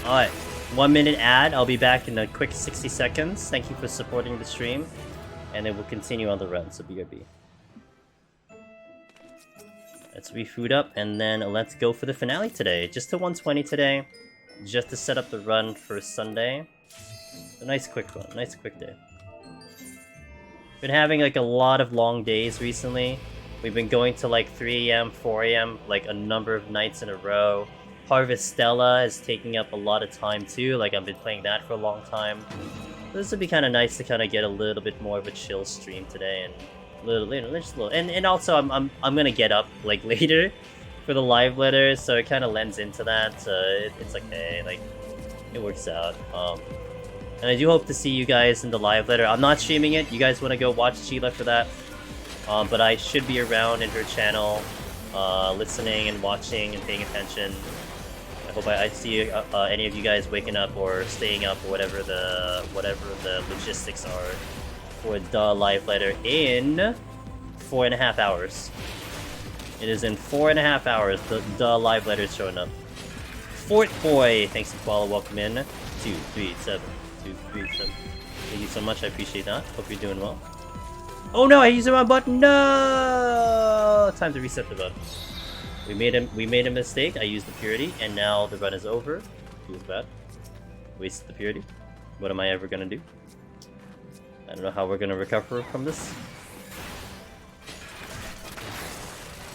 Speaker 1: Alright, 1-minute ad. I'll be back in a quick 60 seconds. Thank you for supporting the stream. And then we'll continue on the run, so BRB. Let's refood up, and then let's go for the finale today. Just to 120 today, just to set up the run for Sunday. A nice quick run, nice quick day. Been having like a lot of long days recently. We've been going to like 3 AM, 4 AM, like a number of nights in a row. Harvestella is taking up a lot of time too, like I've been playing that for a long time. This would be kind of nice to kind of get a little bit more of a chill stream today, and and also I'm gonna get up like later for the live letter, so it kind of lends into that. So it's okay, like it works out. And I do hope to see you guys in the live letter. I'm not streaming it. You guys want to go watch Chiela for that? But I should be around in her channel, listening and watching and paying attention. I hope I see any of you guys waking up or staying up, or whatever the logistics are for the live letter in 4.5 hours. It is in 4.5 hours. The live letter is showing up. Fort Boy, thanks to Koala, welcome in. 2, 3, 7. 237. Thank you so much, I appreciate that. Hope you're doing well. Oh no, I used the wrong button! No! Time to reset the button. We made a mistake, I used the purity, and now the run is over. Feels bad. Wasted the purity. What am I ever gonna do? I don't know how we're gonna recover from this.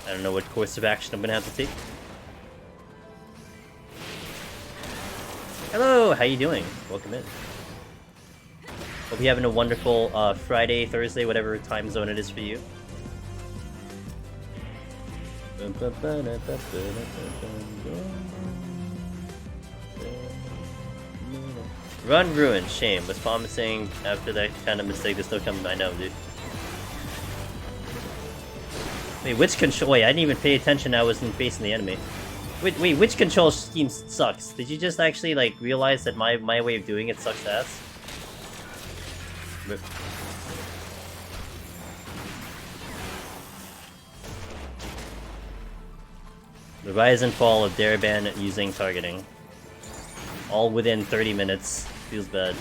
Speaker 1: I don't know what course of action I'm gonna have to take. Hello, how you doing? Welcome in. Hope you're having a wonderful Friday, Thursday, whatever time zone it is for you. Run, ruin, shame. Was promising after that kind of mistake. There's still coming. I know, dude. Wait, which control? Wait, I didn't even pay attention. I wasn't facing the enemy. Wait, which control scheme sucks? Did you just actually like realize that my way of doing it sucks ass? Rip. The rise and fall of Daraban using targeting. All within 30 minutes. Feels bad.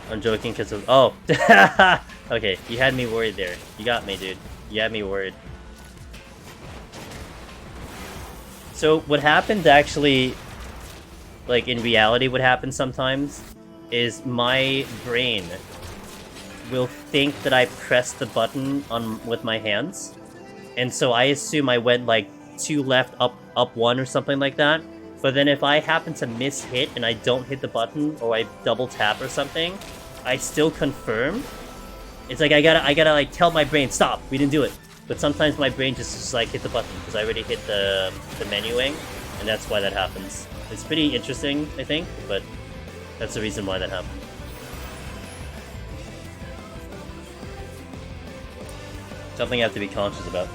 Speaker 1: I'm joking because of... Oh! Okay, you had me worried there. You got me, dude. You had me worried. So, what happened actually... Like, in reality, what happens sometimes is my brain will think that I pressed the button with my hands. And so I assume I went, like, 2 left, up 1 or something like that. But then if I happen to miss hit and I don't hit the button, or I double tap or something, I still confirm. It's like I gotta like tell my brain, stop, we didn't do it. But sometimes my brain just like hit the button because I already hit the menuing, and that's why that happens. It's pretty interesting, I think, but that's the reason why that happened. Something I have to be conscious about.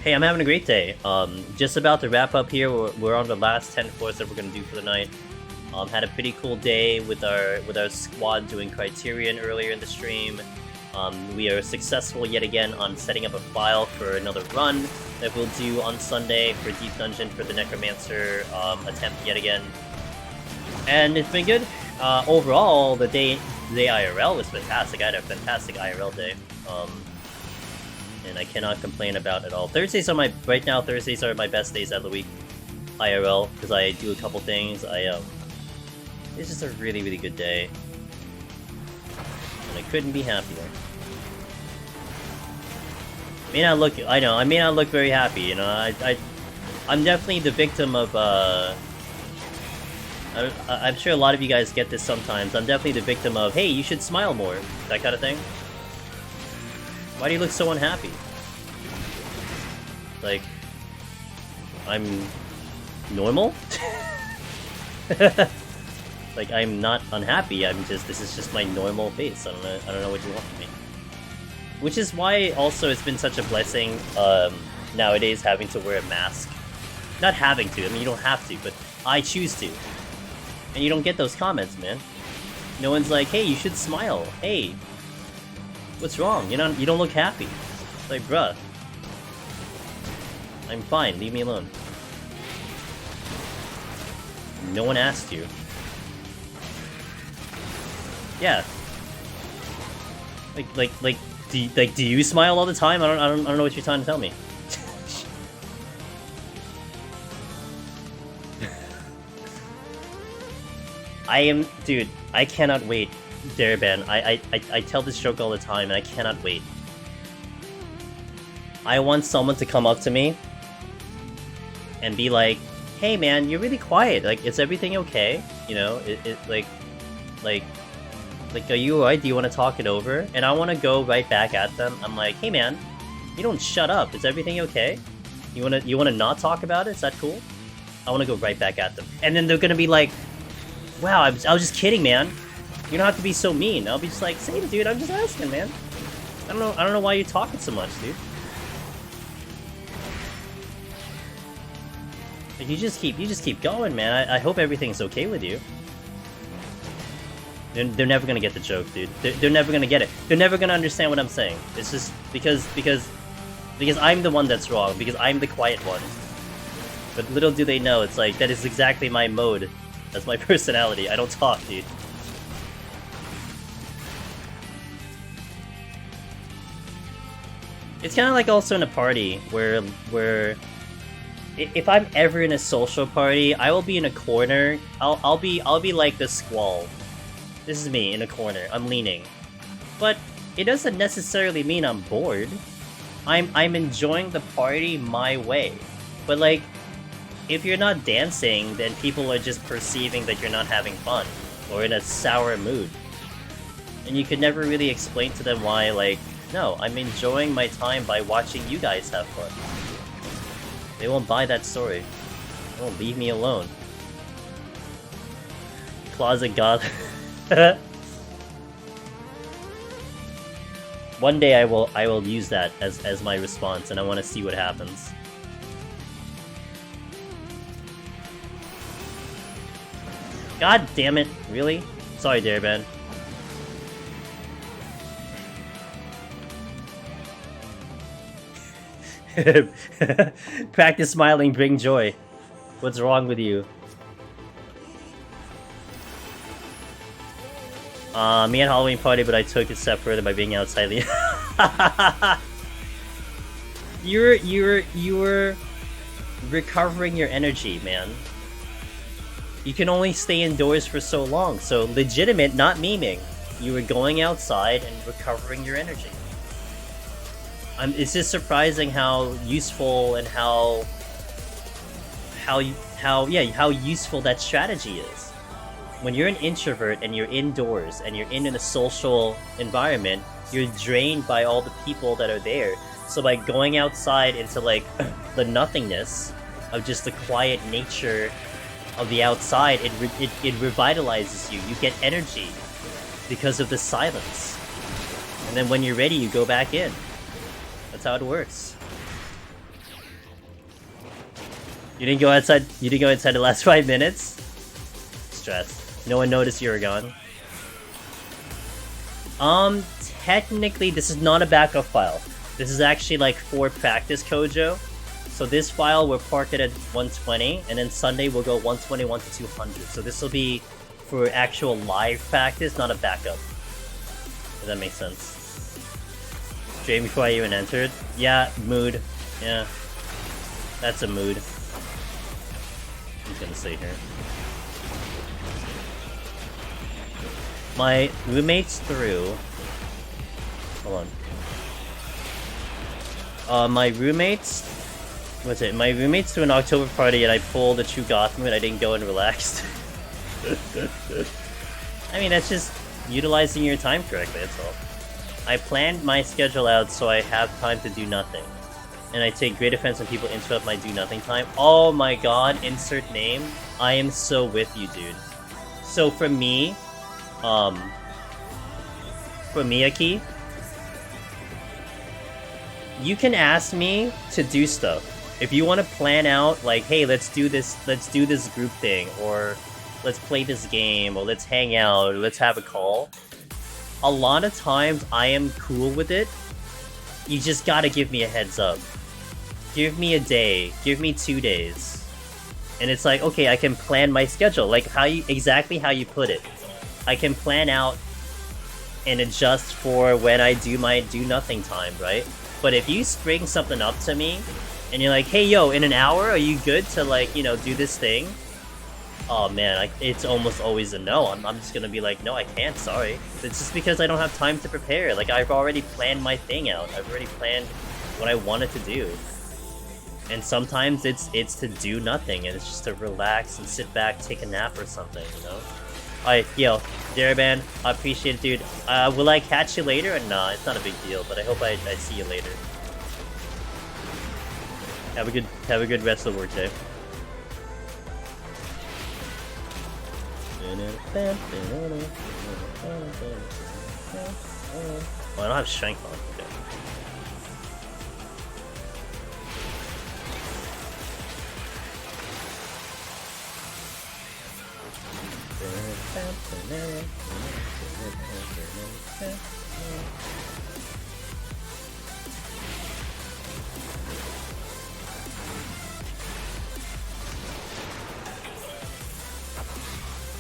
Speaker 1: Hey, I'm having a great day. Just about to wrap up here. We're on the last 10 floors that we're gonna do for the night. Had a pretty cool day with our squad doing Criterion earlier in the stream. We are successful yet again on setting up a file for another run that we'll do on Sunday for Deep Dungeon for the Necromancer attempt yet again. And it's been good. Overall, the day IRL was fantastic. I had a fantastic IRL day. And I cannot complain about it at all. Thursdays are right now Thursdays are my best days out of the week. IRL, because I do a couple things. It's just a really, really good day. And I couldn't be happier. I may not look very happy, you know, I'm definitely the victim of, I'm sure a lot of you guys get this sometimes. I'm definitely the victim of, hey, you should smile more, that kind of thing. Why do you look so unhappy? Like, I'm normal? Like, I'm not unhappy, this is just my normal face. I don't know what you want from me. Which is why, also, it's been such a blessing, nowadays, having to wear a mask. Not having to, I mean, you don't have to, but I choose to. And you don't get those comments, man. No one's like, hey, you should smile. Hey, what's wrong? You don't look happy. It's like, bruh. I'm fine, leave me alone. No one asked you. Yeah. Do you smile all the time? I don't know what you're trying to tell me. Dude, I cannot wait, Daraban. I tell this joke all the time, and I cannot wait. I want someone to come up to me and be like, hey man, you're really quiet, like, is everything okay? You know, like, are you alright? Do you want to talk it over? And I want to go right back at them. I'm like, hey man, you don't shut up, is everything okay? You wanna not talk about it? Is that cool? I want to go right back at them. And then they're gonna be like, wow, I was just kidding, man. You don't have to be so mean. I'll be just like, same dude, I'm just asking, man. I don't know why you're talking so much, dude. Like, you just keep going, man. I hope everything's okay with you. They're never gonna get the joke, dude. They're never gonna get it. They're never gonna understand what I'm saying. It's just because I'm the one that's wrong, because I'm the quiet one. But little do they know, it's like, that is exactly my mode. That's my personality. I don't talk, dude. It's kind of like also in a party where if I'm ever in a social party, I will be in a corner. I'll be like the squall. This is me in a corner. I'm leaning, but it doesn't necessarily mean I'm bored. I'm enjoying the party my way. But like, if you're not dancing, then people are just perceiving that you're not having fun or in a sour mood, and you could never really explain to them why. Like, no, I'm enjoying my time by watching you guys have fun. They won't buy that story. They won't leave me alone. Closet god. One day I will use that as my response, and I want to see what happens. God damn it! Really? Sorry, Darban. Practice smiling, bring joy. What's wrong with you? Me and Halloween party, but I took it separate by being outside the. You were recovering your energy, man. You can only stay indoors for so long, so legitimate, not memeing. You were going outside and recovering your energy. It's just surprising how useful and how useful that strategy is. When you're an introvert and you're indoors and you're in a social environment, you're drained by all the people that are there. So by going outside into like the nothingness of just the quiet nature of the outside, it revitalizes you. You get energy because of the silence. And then when you're ready, you go back in. That's how it works. You didn't go outside the last 5 minutes? Stress. No one noticed you were gone. Technically, this is not a backup file. This is actually like for practice Kojo. So this file will park it at 120, and then Sunday we'll go 121 to 200. So this will be for actual live practice, not a backup. Does that make sense? Stream before I even entered? Yeah, mood. Yeah. That's a mood. I'm gonna stay here. My roommates threw... Hold on. My roommates... What's it? My roommates threw an October party and I pulled a true goth mood. I didn't go and relaxed. I mean, that's just utilizing your time correctly, that's all. I planned my schedule out so I have time to do nothing. And I take great offense when people interrupt my do nothing time. Oh my god, insert name. I am so with you, dude. So for me, Aki, you can ask me to do stuff. If you want to plan out, like, hey, let's do this group thing, or let's play this game, or let's hang out, or let's have a call. A lot of times, I am cool with it. You just gotta give me a heads up. Give me a day, give me 2 days. And it's like, okay, I can plan my schedule, like exactly how you put it. I can plan out and adjust for when I do my do-nothing time, right? But if you spring something up to me, and you're like, hey, yo, in an hour, are you good to, like, you know, do this thing? Oh, man, it's almost always a no. I'm just gonna be like, no, I can't, sorry. It's just because I don't have time to prepare. Like, I've already planned my thing out. I've already planned what I wanted to do. And sometimes it's to do nothing, and it's just to relax and sit back, take a nap or something, you know? Alright, yo, Daraban, I appreciate it, dude. Will I catch you later? Or nah, it's not a big deal, but I hope I see you later. Have a good rest of the work day. Oh, I don't have strength on. Okay.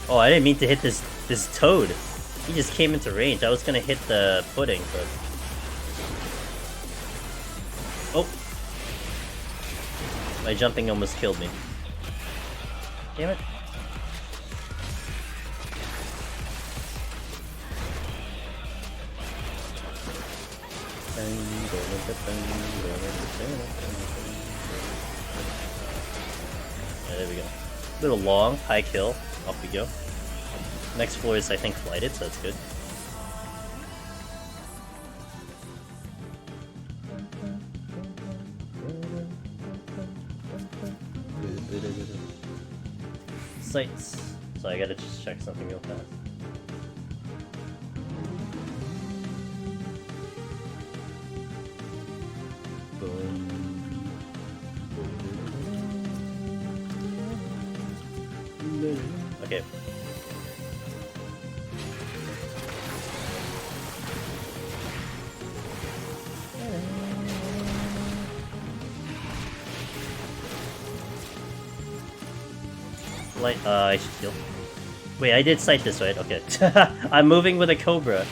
Speaker 1: Oh, I didn't mean to hit this toad. He just came into range. I was gonna hit the pudding, but... Oh! My jumping almost killed me. Damn it. There we go. A little long, high kill. Off we go. Next floor is, I think, flighted, so that's good. Sights. So I gotta just check something real fast. Okay. I should heal. Wait, I did sight this, right? Okay. I'm moving with a Cobra.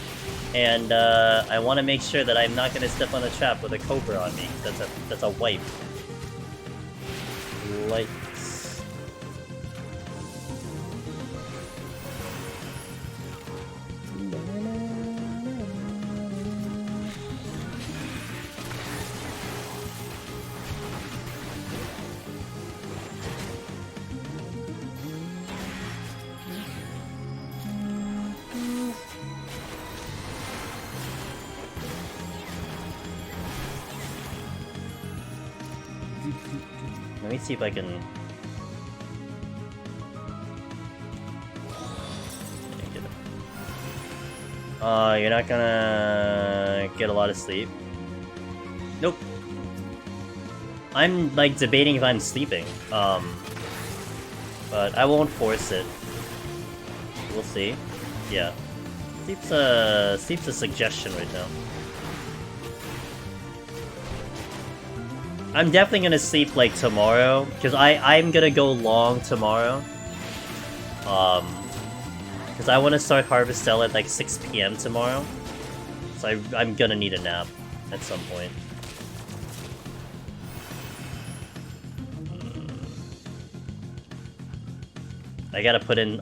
Speaker 1: And, I want to make sure that I'm not going to step on a trap with a Cobra on me. That's a wipe. Lights. Let me see if I can... Can't get it. You're not gonna get a lot of sleep. Nope. I'm, like, debating if I'm sleeping. But I won't force it. We'll see. Yeah. Sleep's a suggestion right now. I'm definitely gonna sleep, like, tomorrow, because I'm gonna go long tomorrow. Because I want to start Harvestella at, like, 6 PM tomorrow. So I'm gonna need a nap at some point. I gotta put in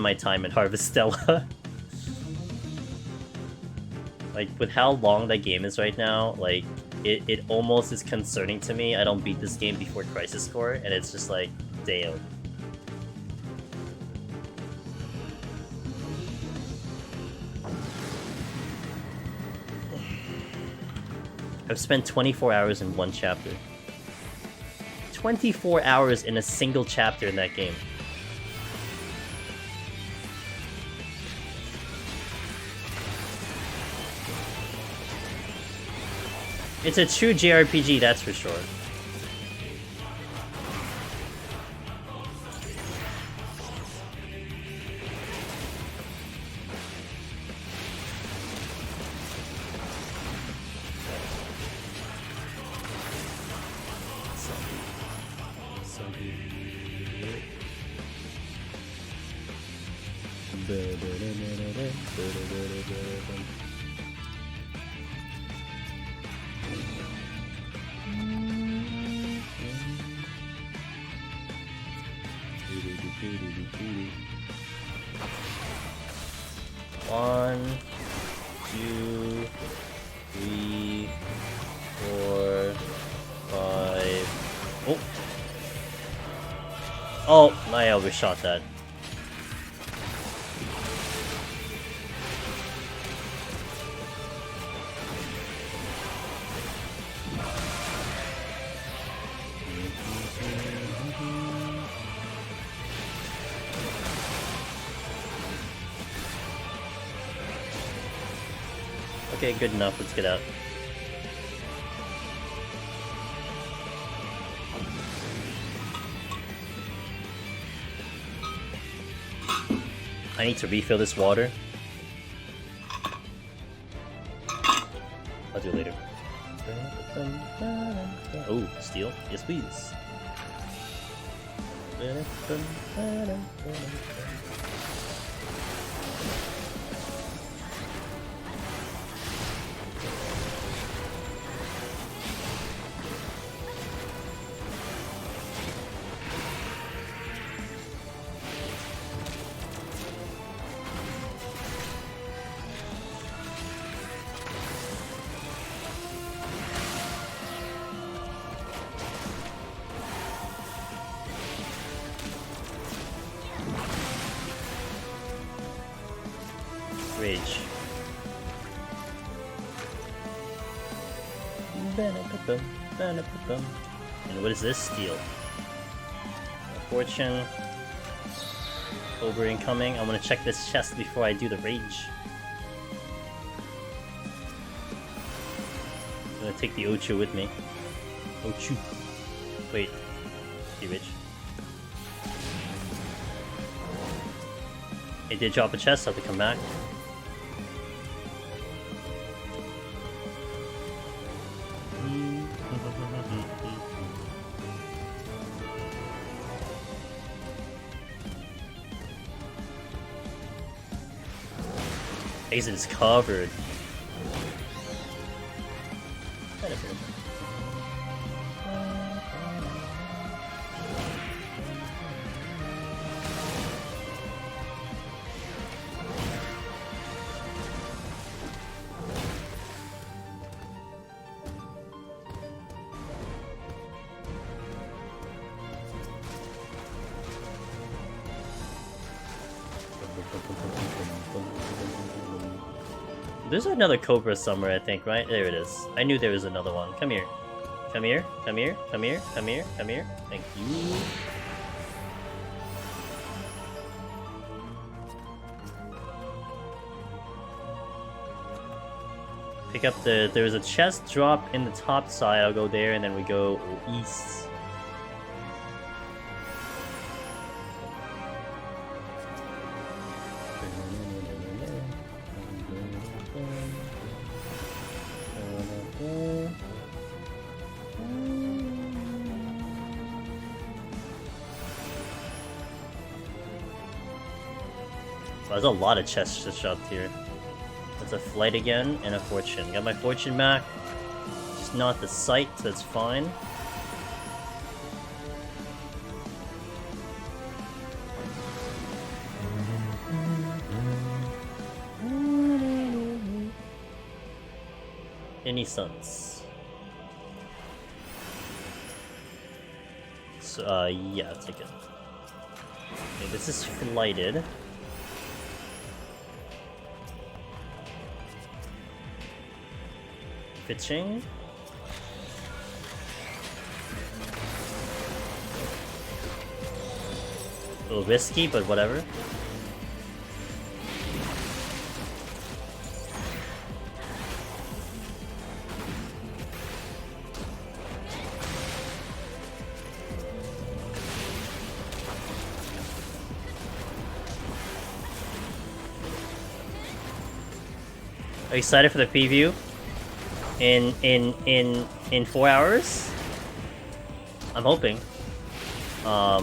Speaker 1: my time in Harvestella. Like, with how long that game is right now, like, it almost is concerning to me. I don't beat this game before Crisis Core, and it's just like, damn. I've spent 24 hours in one chapter. 24 hours in a single chapter in that game. It's a true JRPG, that's for sure. One, two, three, four, five. Oh! Oh, I overshot that. Okay, good enough. Let's get out. I need to refill this water. I'll do it later. Oh, steel. Yes, please. Rage. And what is this? Steel. Fortune. Over incoming. I'm gonna check this chest before I do the rage. I'm gonna take the Ochu with me. Ochu. Wait. Be rich. It did drop a chest, so I have to come back. Exit is covered. There's another Cobra somewhere, I think, right? There it is. I knew there was another one. Come here. Come here. Come here. Come here. Come here. Come here. Thank you. Pick up the... There's a chest drop in the top side. I'll go there, and then we go east. There's a lot of chests just shoved here. There's a flight again and a fortune. Got my fortune back. Just not the sight, so that's fine. Any suns? So, yeah, I'll take it. Okay, this is flighted. Pitching. A little risky, but whatever. Are you excited for the preview? In 4 hours? I'm hoping. I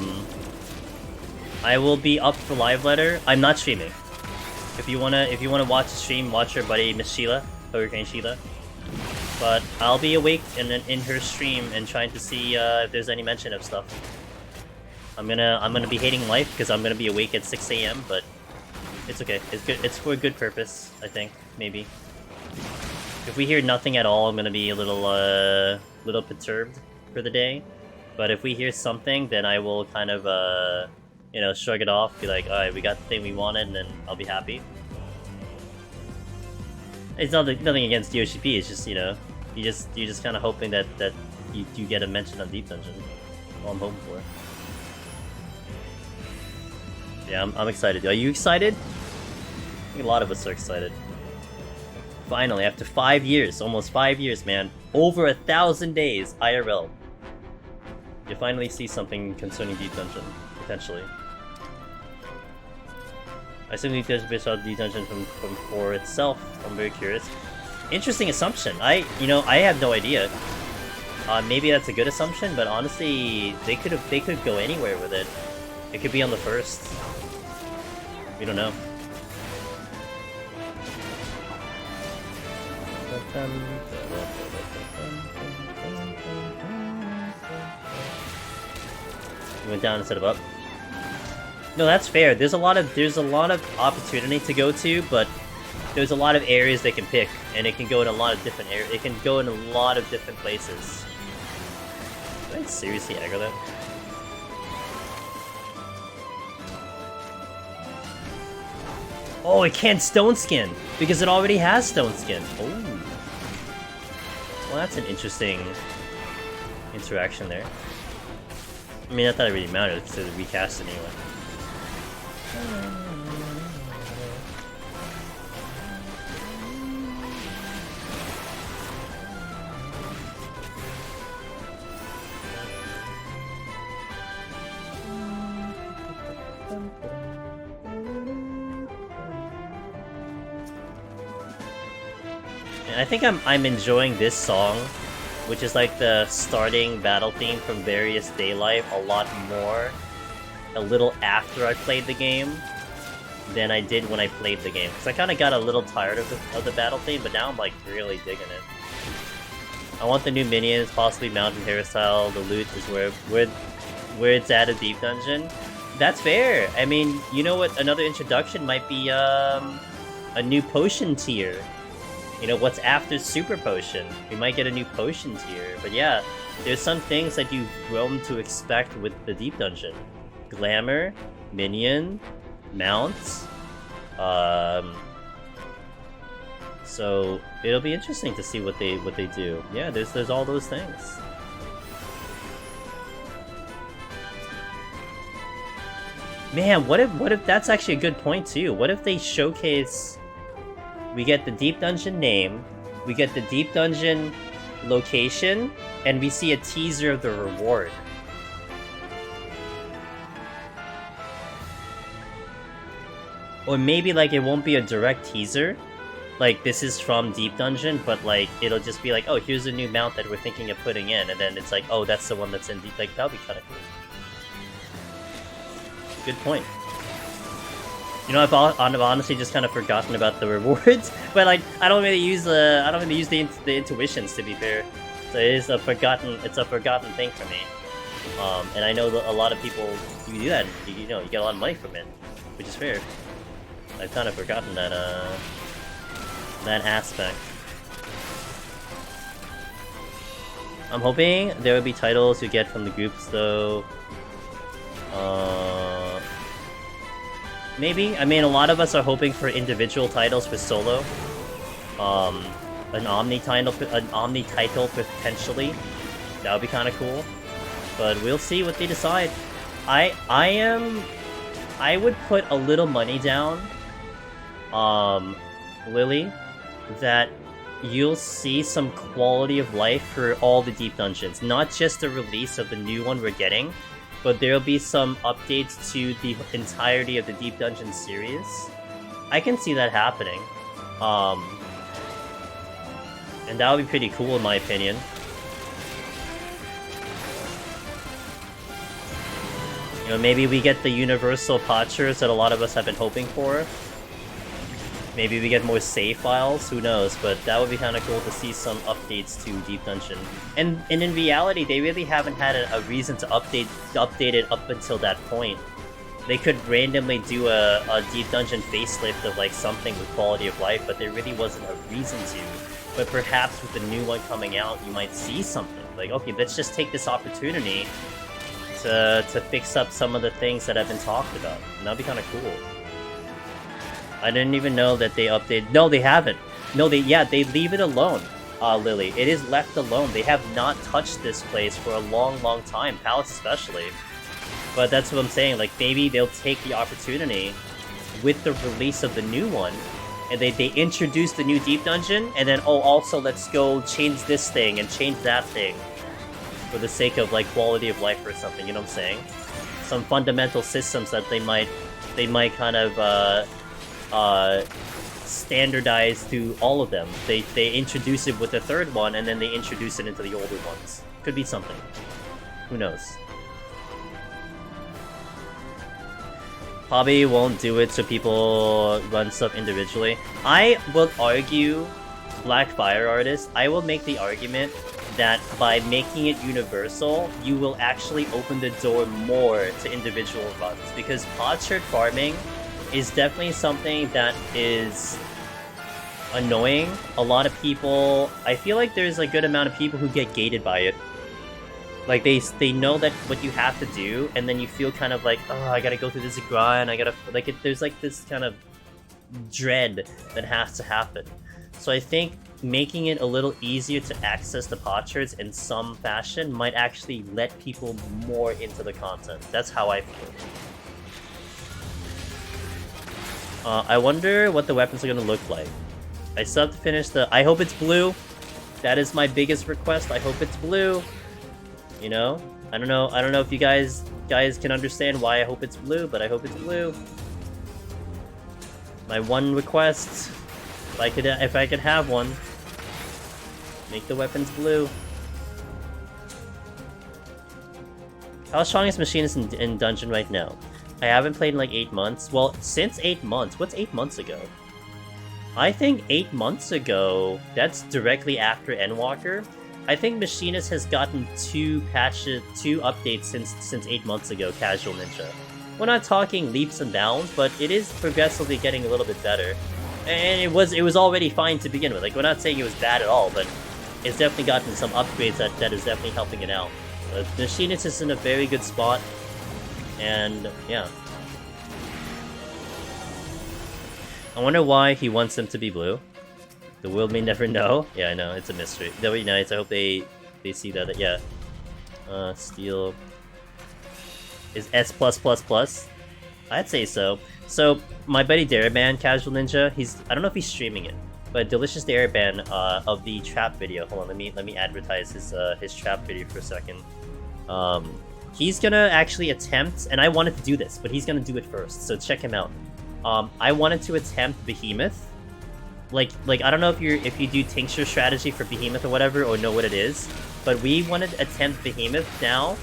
Speaker 1: will be up for live letter. I'm not streaming. If you wanna watch the stream, watch your buddy Miss Chiela, Hurricane Chiela. But I'll be awake in her stream and trying to see if there's any mention of stuff. I'm gonna be hating life because I'm gonna be awake at 6 AM, but it's okay. It's good. It's for a good purpose, I think. Maybe. If we hear nothing at all, I'm gonna be a little perturbed for the day. But if we hear something, then I will kind of, you know, shrug it off, be like, alright, we got the thing we wanted, and then I'll be happy. It's nothing against DOCP, it's just, you know, you're just kind of hoping that you get a mention on Deep Dungeon. All I'm hoping for. Yeah, I'm excited. Are you excited? I think a lot of us are excited. Finally, after 5 years, almost 5 years, man, over 1,000 days, IRL. You finally see something concerning Deep Dungeon, potentially. I assume there's based on the dungeon from 4 itself. I'm very curious. Interesting assumption. I have no idea. Maybe that's a good assumption, but honestly, they could go anywhere with it. It could be on the first. We don't know. We went down instead of up. No, that's fair. There's a lot of opportunity to go to, but there's a lot of areas they can pick, and it can go in a lot of different areas. It can go in a lot of different places. Did I seriously aggro that? Oh, it can't stone skin because it already has stone skin. Oh, well, that's an interesting interaction there. I mean, I thought it really mattered because it recast it anyway. And I think I'm enjoying this song, which is like the starting battle theme from Various Daylight, a lot more a little after I played the game than I did when I played the game. Because I kind of got a little tired of the battle theme, but now I'm like really digging it. I want the new minions, possibly mountain hairstyle. The loot is where it's at a deep dungeon. That's fair. I mean, you know what? Another introduction might be a new potion tier. You know, what's after Super Potion? We might get a new potion tier. But yeah, there's some things that you've grown to expect with the Deep Dungeon. Glamour, Minion, Mounts. So it'll be interesting to see what they do. Yeah, there's all those things. Man, what if that's actually a good point too? What if they showcase... We get the Deep Dungeon name, we get the Deep Dungeon location, and we see a teaser of the reward. Or maybe like it won't be a direct teaser, like this is from Deep Dungeon, but like it'll just be like, oh, here's a new mount that we're thinking of putting in, and then it's like, oh, that's the one that's in Deep. Like, that would be kind of cool. Good point. You know, I've honestly just kind of forgotten about the rewards, but like I don't really use the intuitions, to be fair. So it's a forgotten thing for me. And I know that a lot of people do that. You know, you get a lot of money from it, which is fair. I've kind of forgotten that that aspect. I'm hoping there will be titles you get from the groups though. Maybe. I mean, a lot of us are hoping for individual titles for solo. An Omni title potentially. That would be kind of cool. But we'll see what they decide. I would put a little money down, Lily, that you'll see some quality of life for all the Deep Dungeons. Not just the release of the new one we're getting, but there'll be some updates to the entirety of the Deep Dungeon series. I can see that happening. And that would be pretty cool in my opinion. You know, maybe we get the universal patchers that a lot of us have been hoping for. Maybe we get more save files, who knows, but that would be kind of cool to see some updates to Deep Dungeon. And in reality, they really haven't had a reason to update it up until that point. They could randomly do a Deep Dungeon facelift of like something with quality of life, but there really wasn't a reason to. But perhaps with the new one coming out, you might see something. Like, okay, let's just take this opportunity to fix up some of the things that have been talked about. And that'd be kind of cool. I didn't even know that they updated. No, they haven't. No, they leave it alone, Lily. It is left alone. They have not touched this place for a long, long time, Palace especially. But that's what I'm saying. Like, maybe they'll take the opportunity with the release of the new one, and they introduce the new Deep Dungeon, and then, oh, also let's go change this thing and change that thing for the sake of, like, quality of life or something, you know what I'm saying? Some fundamental systems that they might they might kind of standardize to all of them. They introduce it with the third one, and then they introduce it into the older ones. Could be something. Who knows? Probably won't do it so people run stuff individually. I will argue, Black Fire Artist, I will make the argument that by making it universal, you will actually open the door more to individual runs, because potsherd farming is definitely something that is annoying. A lot of people, I feel like there's a good amount of people who get gated by it. Like, they know that what you have to do, and then you feel kind of like, oh, I gotta go through this grind, I gotta, like, there's like this kind of dread that has to happen. So I think making it a little easier to access the potsherds in some fashion might actually let people more into the content. That's how I feel. I wonder what the weapons are gonna look like. I still have to finish the... I hope it's blue. That is my biggest request. I hope it's blue. You know? I don't know if you guys can understand why I hope it's blue, but I hope it's blue. My one request, if I could have one, make the weapons blue. How strong is Machinist in dungeon right now? I haven't played in like 8 months. Well, since 8 months. What's 8 months ago? I think 8 months ago, that's directly after Endwalker. I think Machinist has gotten 2 updates since 8 months ago, Casual Ninja. We're not talking leaps and bounds, but it is progressively getting a little bit better. And it was already fine to begin with. Like, we're not saying it was bad at all, but it's definitely gotten some upgrades that is definitely helping it out. But Machinist is in a very good spot, and yeah. I wonder why he wants them to be blue. The world may never know. Yeah, I know, it's a mystery. That would be nice. I hope they see that. Yeah. Steel is S+++. I'd say so. So my buddy Daraban, Casual Ninja, I don't know if he's streaming it, but Delicious Daraban of the trap video. Hold on, let me advertise his trap video for a second. He's gonna actually attempt, and I wanted to do this, but he's gonna do it first. So check him out. I wanted to attempt Behemoth. Like I don't know if you do tincture strategy for Behemoth or whatever, or know what it is, but we wanted to attempt Behemoth now,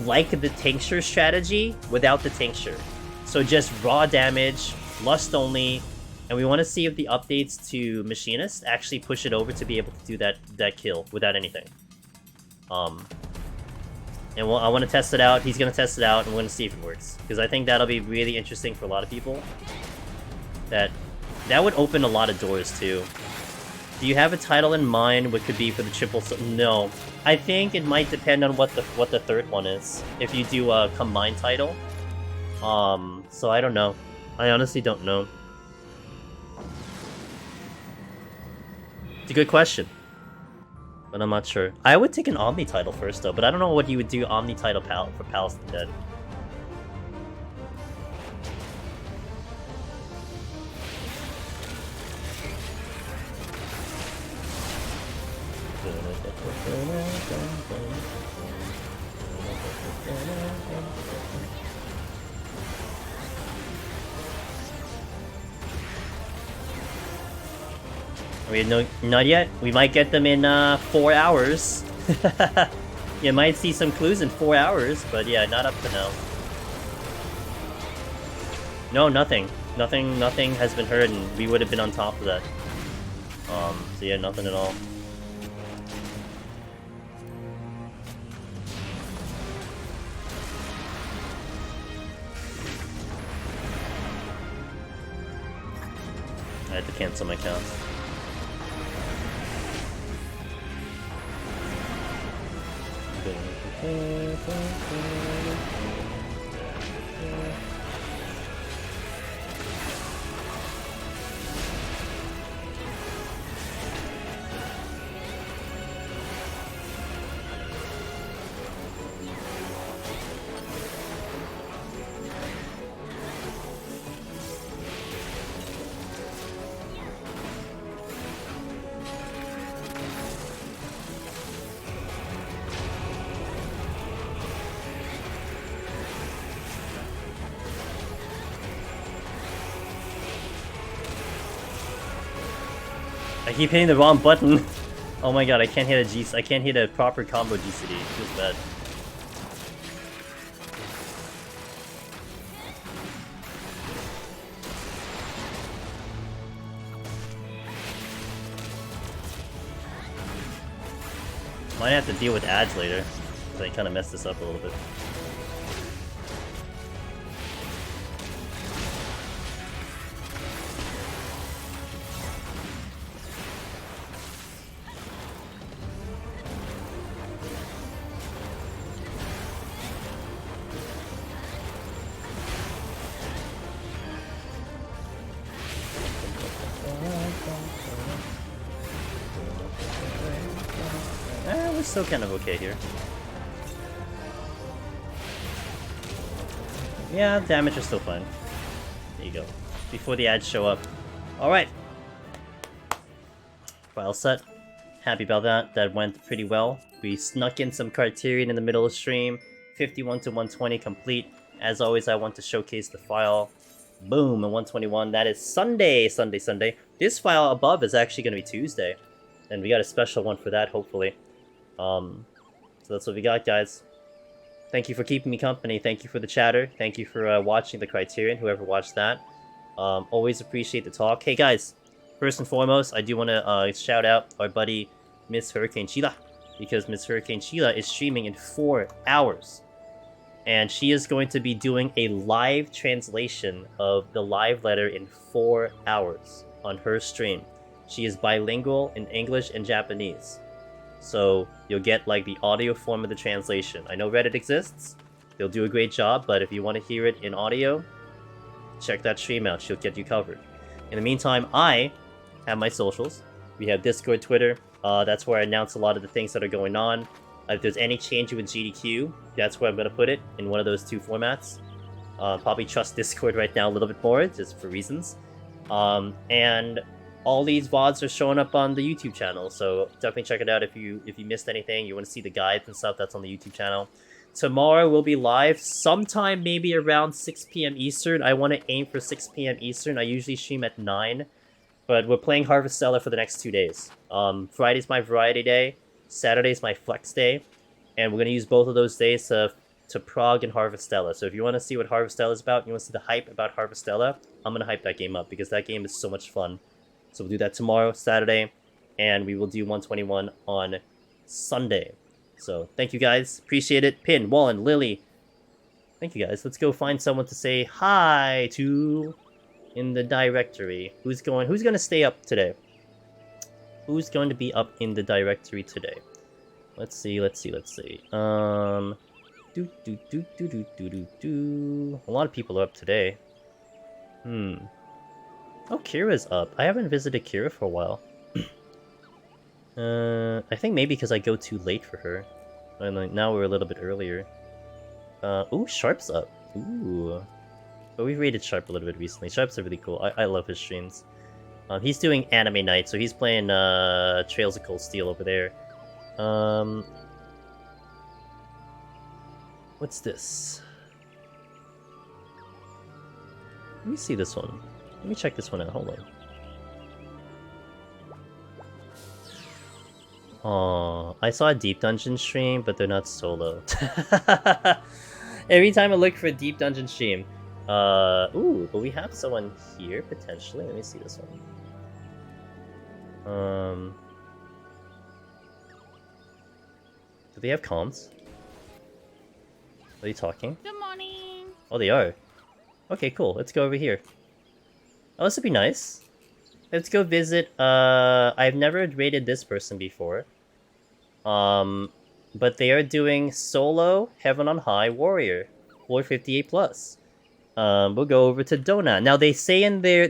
Speaker 1: like the tincture strategy without the tincture. So just raw damage, lust only, and we want to see if the updates to Machinist actually push it over to be able to do that kill without anything. And I want to test it out. He's gonna test it out, and we're gonna see if it works, because I think that'll be really interesting for a lot of people. That would open a lot of doors too. Do you have a title in mind? What could be for the triple? No, I think it might depend on what the third one is. If you do a combined title, so I don't know. I honestly don't know. It's a good question, but I'm not sure. I would take an Omni title first though, but I don't know what you would do Omni title for Palace of the Dead. Not yet. We might get them in 4 hours. You might see some clues in 4 hours, but yeah, not up to now. No, nothing. Nothing has been heard, and we would have been on top of that. So yeah, nothing at all. I had to cancel my account. I keep hitting the wrong button. Oh my god, I can't hit a G. I can't hit a proper combo GCD. It feels bad. Might have to deal with ads later, because I kind of messed this up a little bit. We're still kind of okay here. Yeah, damage is still fine. There you go. Before the ads show up. Alright. File set. Happy about that. That went pretty well. We snuck in some Criterion in the middle of stream. 51-120 complete. As always, I want to showcase the file. Boom, and 121. That is Sunday. This file above is actually going to be Tuesday. And we got a special one for that, hopefully. So that's what we got, guys. Thank you for keeping me company. Thank you for the chatter. Thank you for watching the Criterion, whoever watched that. Always appreciate the talk. Hey, guys. First and foremost, I do want to shout out our buddy, Miss Hurricane Chiela. Because Miss Hurricane Chiela is streaming in 4 hours. And she is going to be doing a live translation of the live letter in 4 hours on her stream. She is bilingual in English and Japanese. So you'll get like the audio form of the translation. I know Reddit exists. They'll do a great job, but if you want to hear it in audio, check that stream out. She'll get you covered. In the meantime, I have my socials. We have Discord, Twitter. That's where I announce a lot of the things that are going on. If there's any change with GDQ, that's where I'm going to put it, in one of those two formats. Probably trust Discord right now a little bit more, just for reasons. And all these VODs are showing up on the YouTube channel, so definitely check it out if you missed anything, you want to see the guides and stuff, that's on the YouTube channel. Tomorrow we'll be live sometime maybe around 6 p.m. Eastern. I want to aim for 6 p.m. Eastern. I usually stream at 9, but we're playing Harvestella for the next 2 days. Friday's my variety day, Saturday's my flex day, and we're going to use both of those days to prog and Harvestella. So if you want to see what Harvestella is about, you want to see the hype about Harvestella, I'm going to hype that game up because that game is so much fun. So we'll do that tomorrow, Saturday, and we will do 121 on Sunday. So thank you guys, appreciate it. Pin, Wallen, Lily, thank you guys. Let's go find someone to say hi to in the directory. Who's going to stay up today? Who's going to be up in the directory today? Let's see. A lot of people are up today. Oh, Kira's up. I haven't visited Kira for a while. I think maybe because I go too late for her. And like, now we're a little bit earlier. Ooh, Sharp's up. Ooh. But we rated Sharp a little bit recently. Sharp's really cool. I love his streams. He's doing anime night, so he's playing Trails of Cold Steel over there. What's this? Let me see this one. Let me check this one out. Hold on. Aww, I saw a Deep Dungeon stream, but they're not solo. Every time I look for a Deep Dungeon stream. Ooh, but we have someone here, potentially. Let me see this one. Do they have comms? Are they talking?
Speaker 6: Good morning!
Speaker 1: Oh, they are. Okay, cool. Let's go over here. Oh, this would be nice. Let's go visit, I've never raided this person before. But they are doing solo Heaven on High Warrior. 458+. We'll go over to Dona. Now they say in their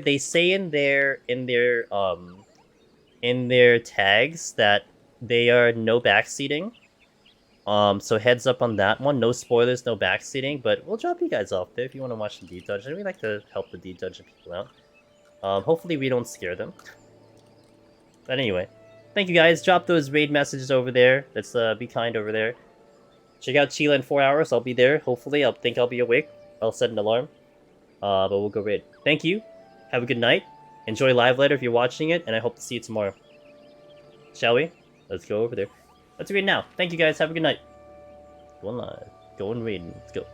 Speaker 1: tags that they are no backseating. So heads up on that one. No spoilers, no backseating, but we'll drop you guys off there if you want to watch the Deep Dungeon. We like to help the Deep Dungeon people out. Hopefully we don't scare them. But anyway, thank you guys. Drop those raid messages over there. Let's be kind over there. Check out Chiela in 4 hours. I'll be there. Hopefully, I'll be awake. I'll set an alarm. But we'll go raid. Thank you. Have a good night. Enjoy Live Letter if you're watching it, and I hope to see you tomorrow. shall we? Let's go over there. Let's read now. Thank you guys. Have a good night. Go on live. Go and read. Let's go.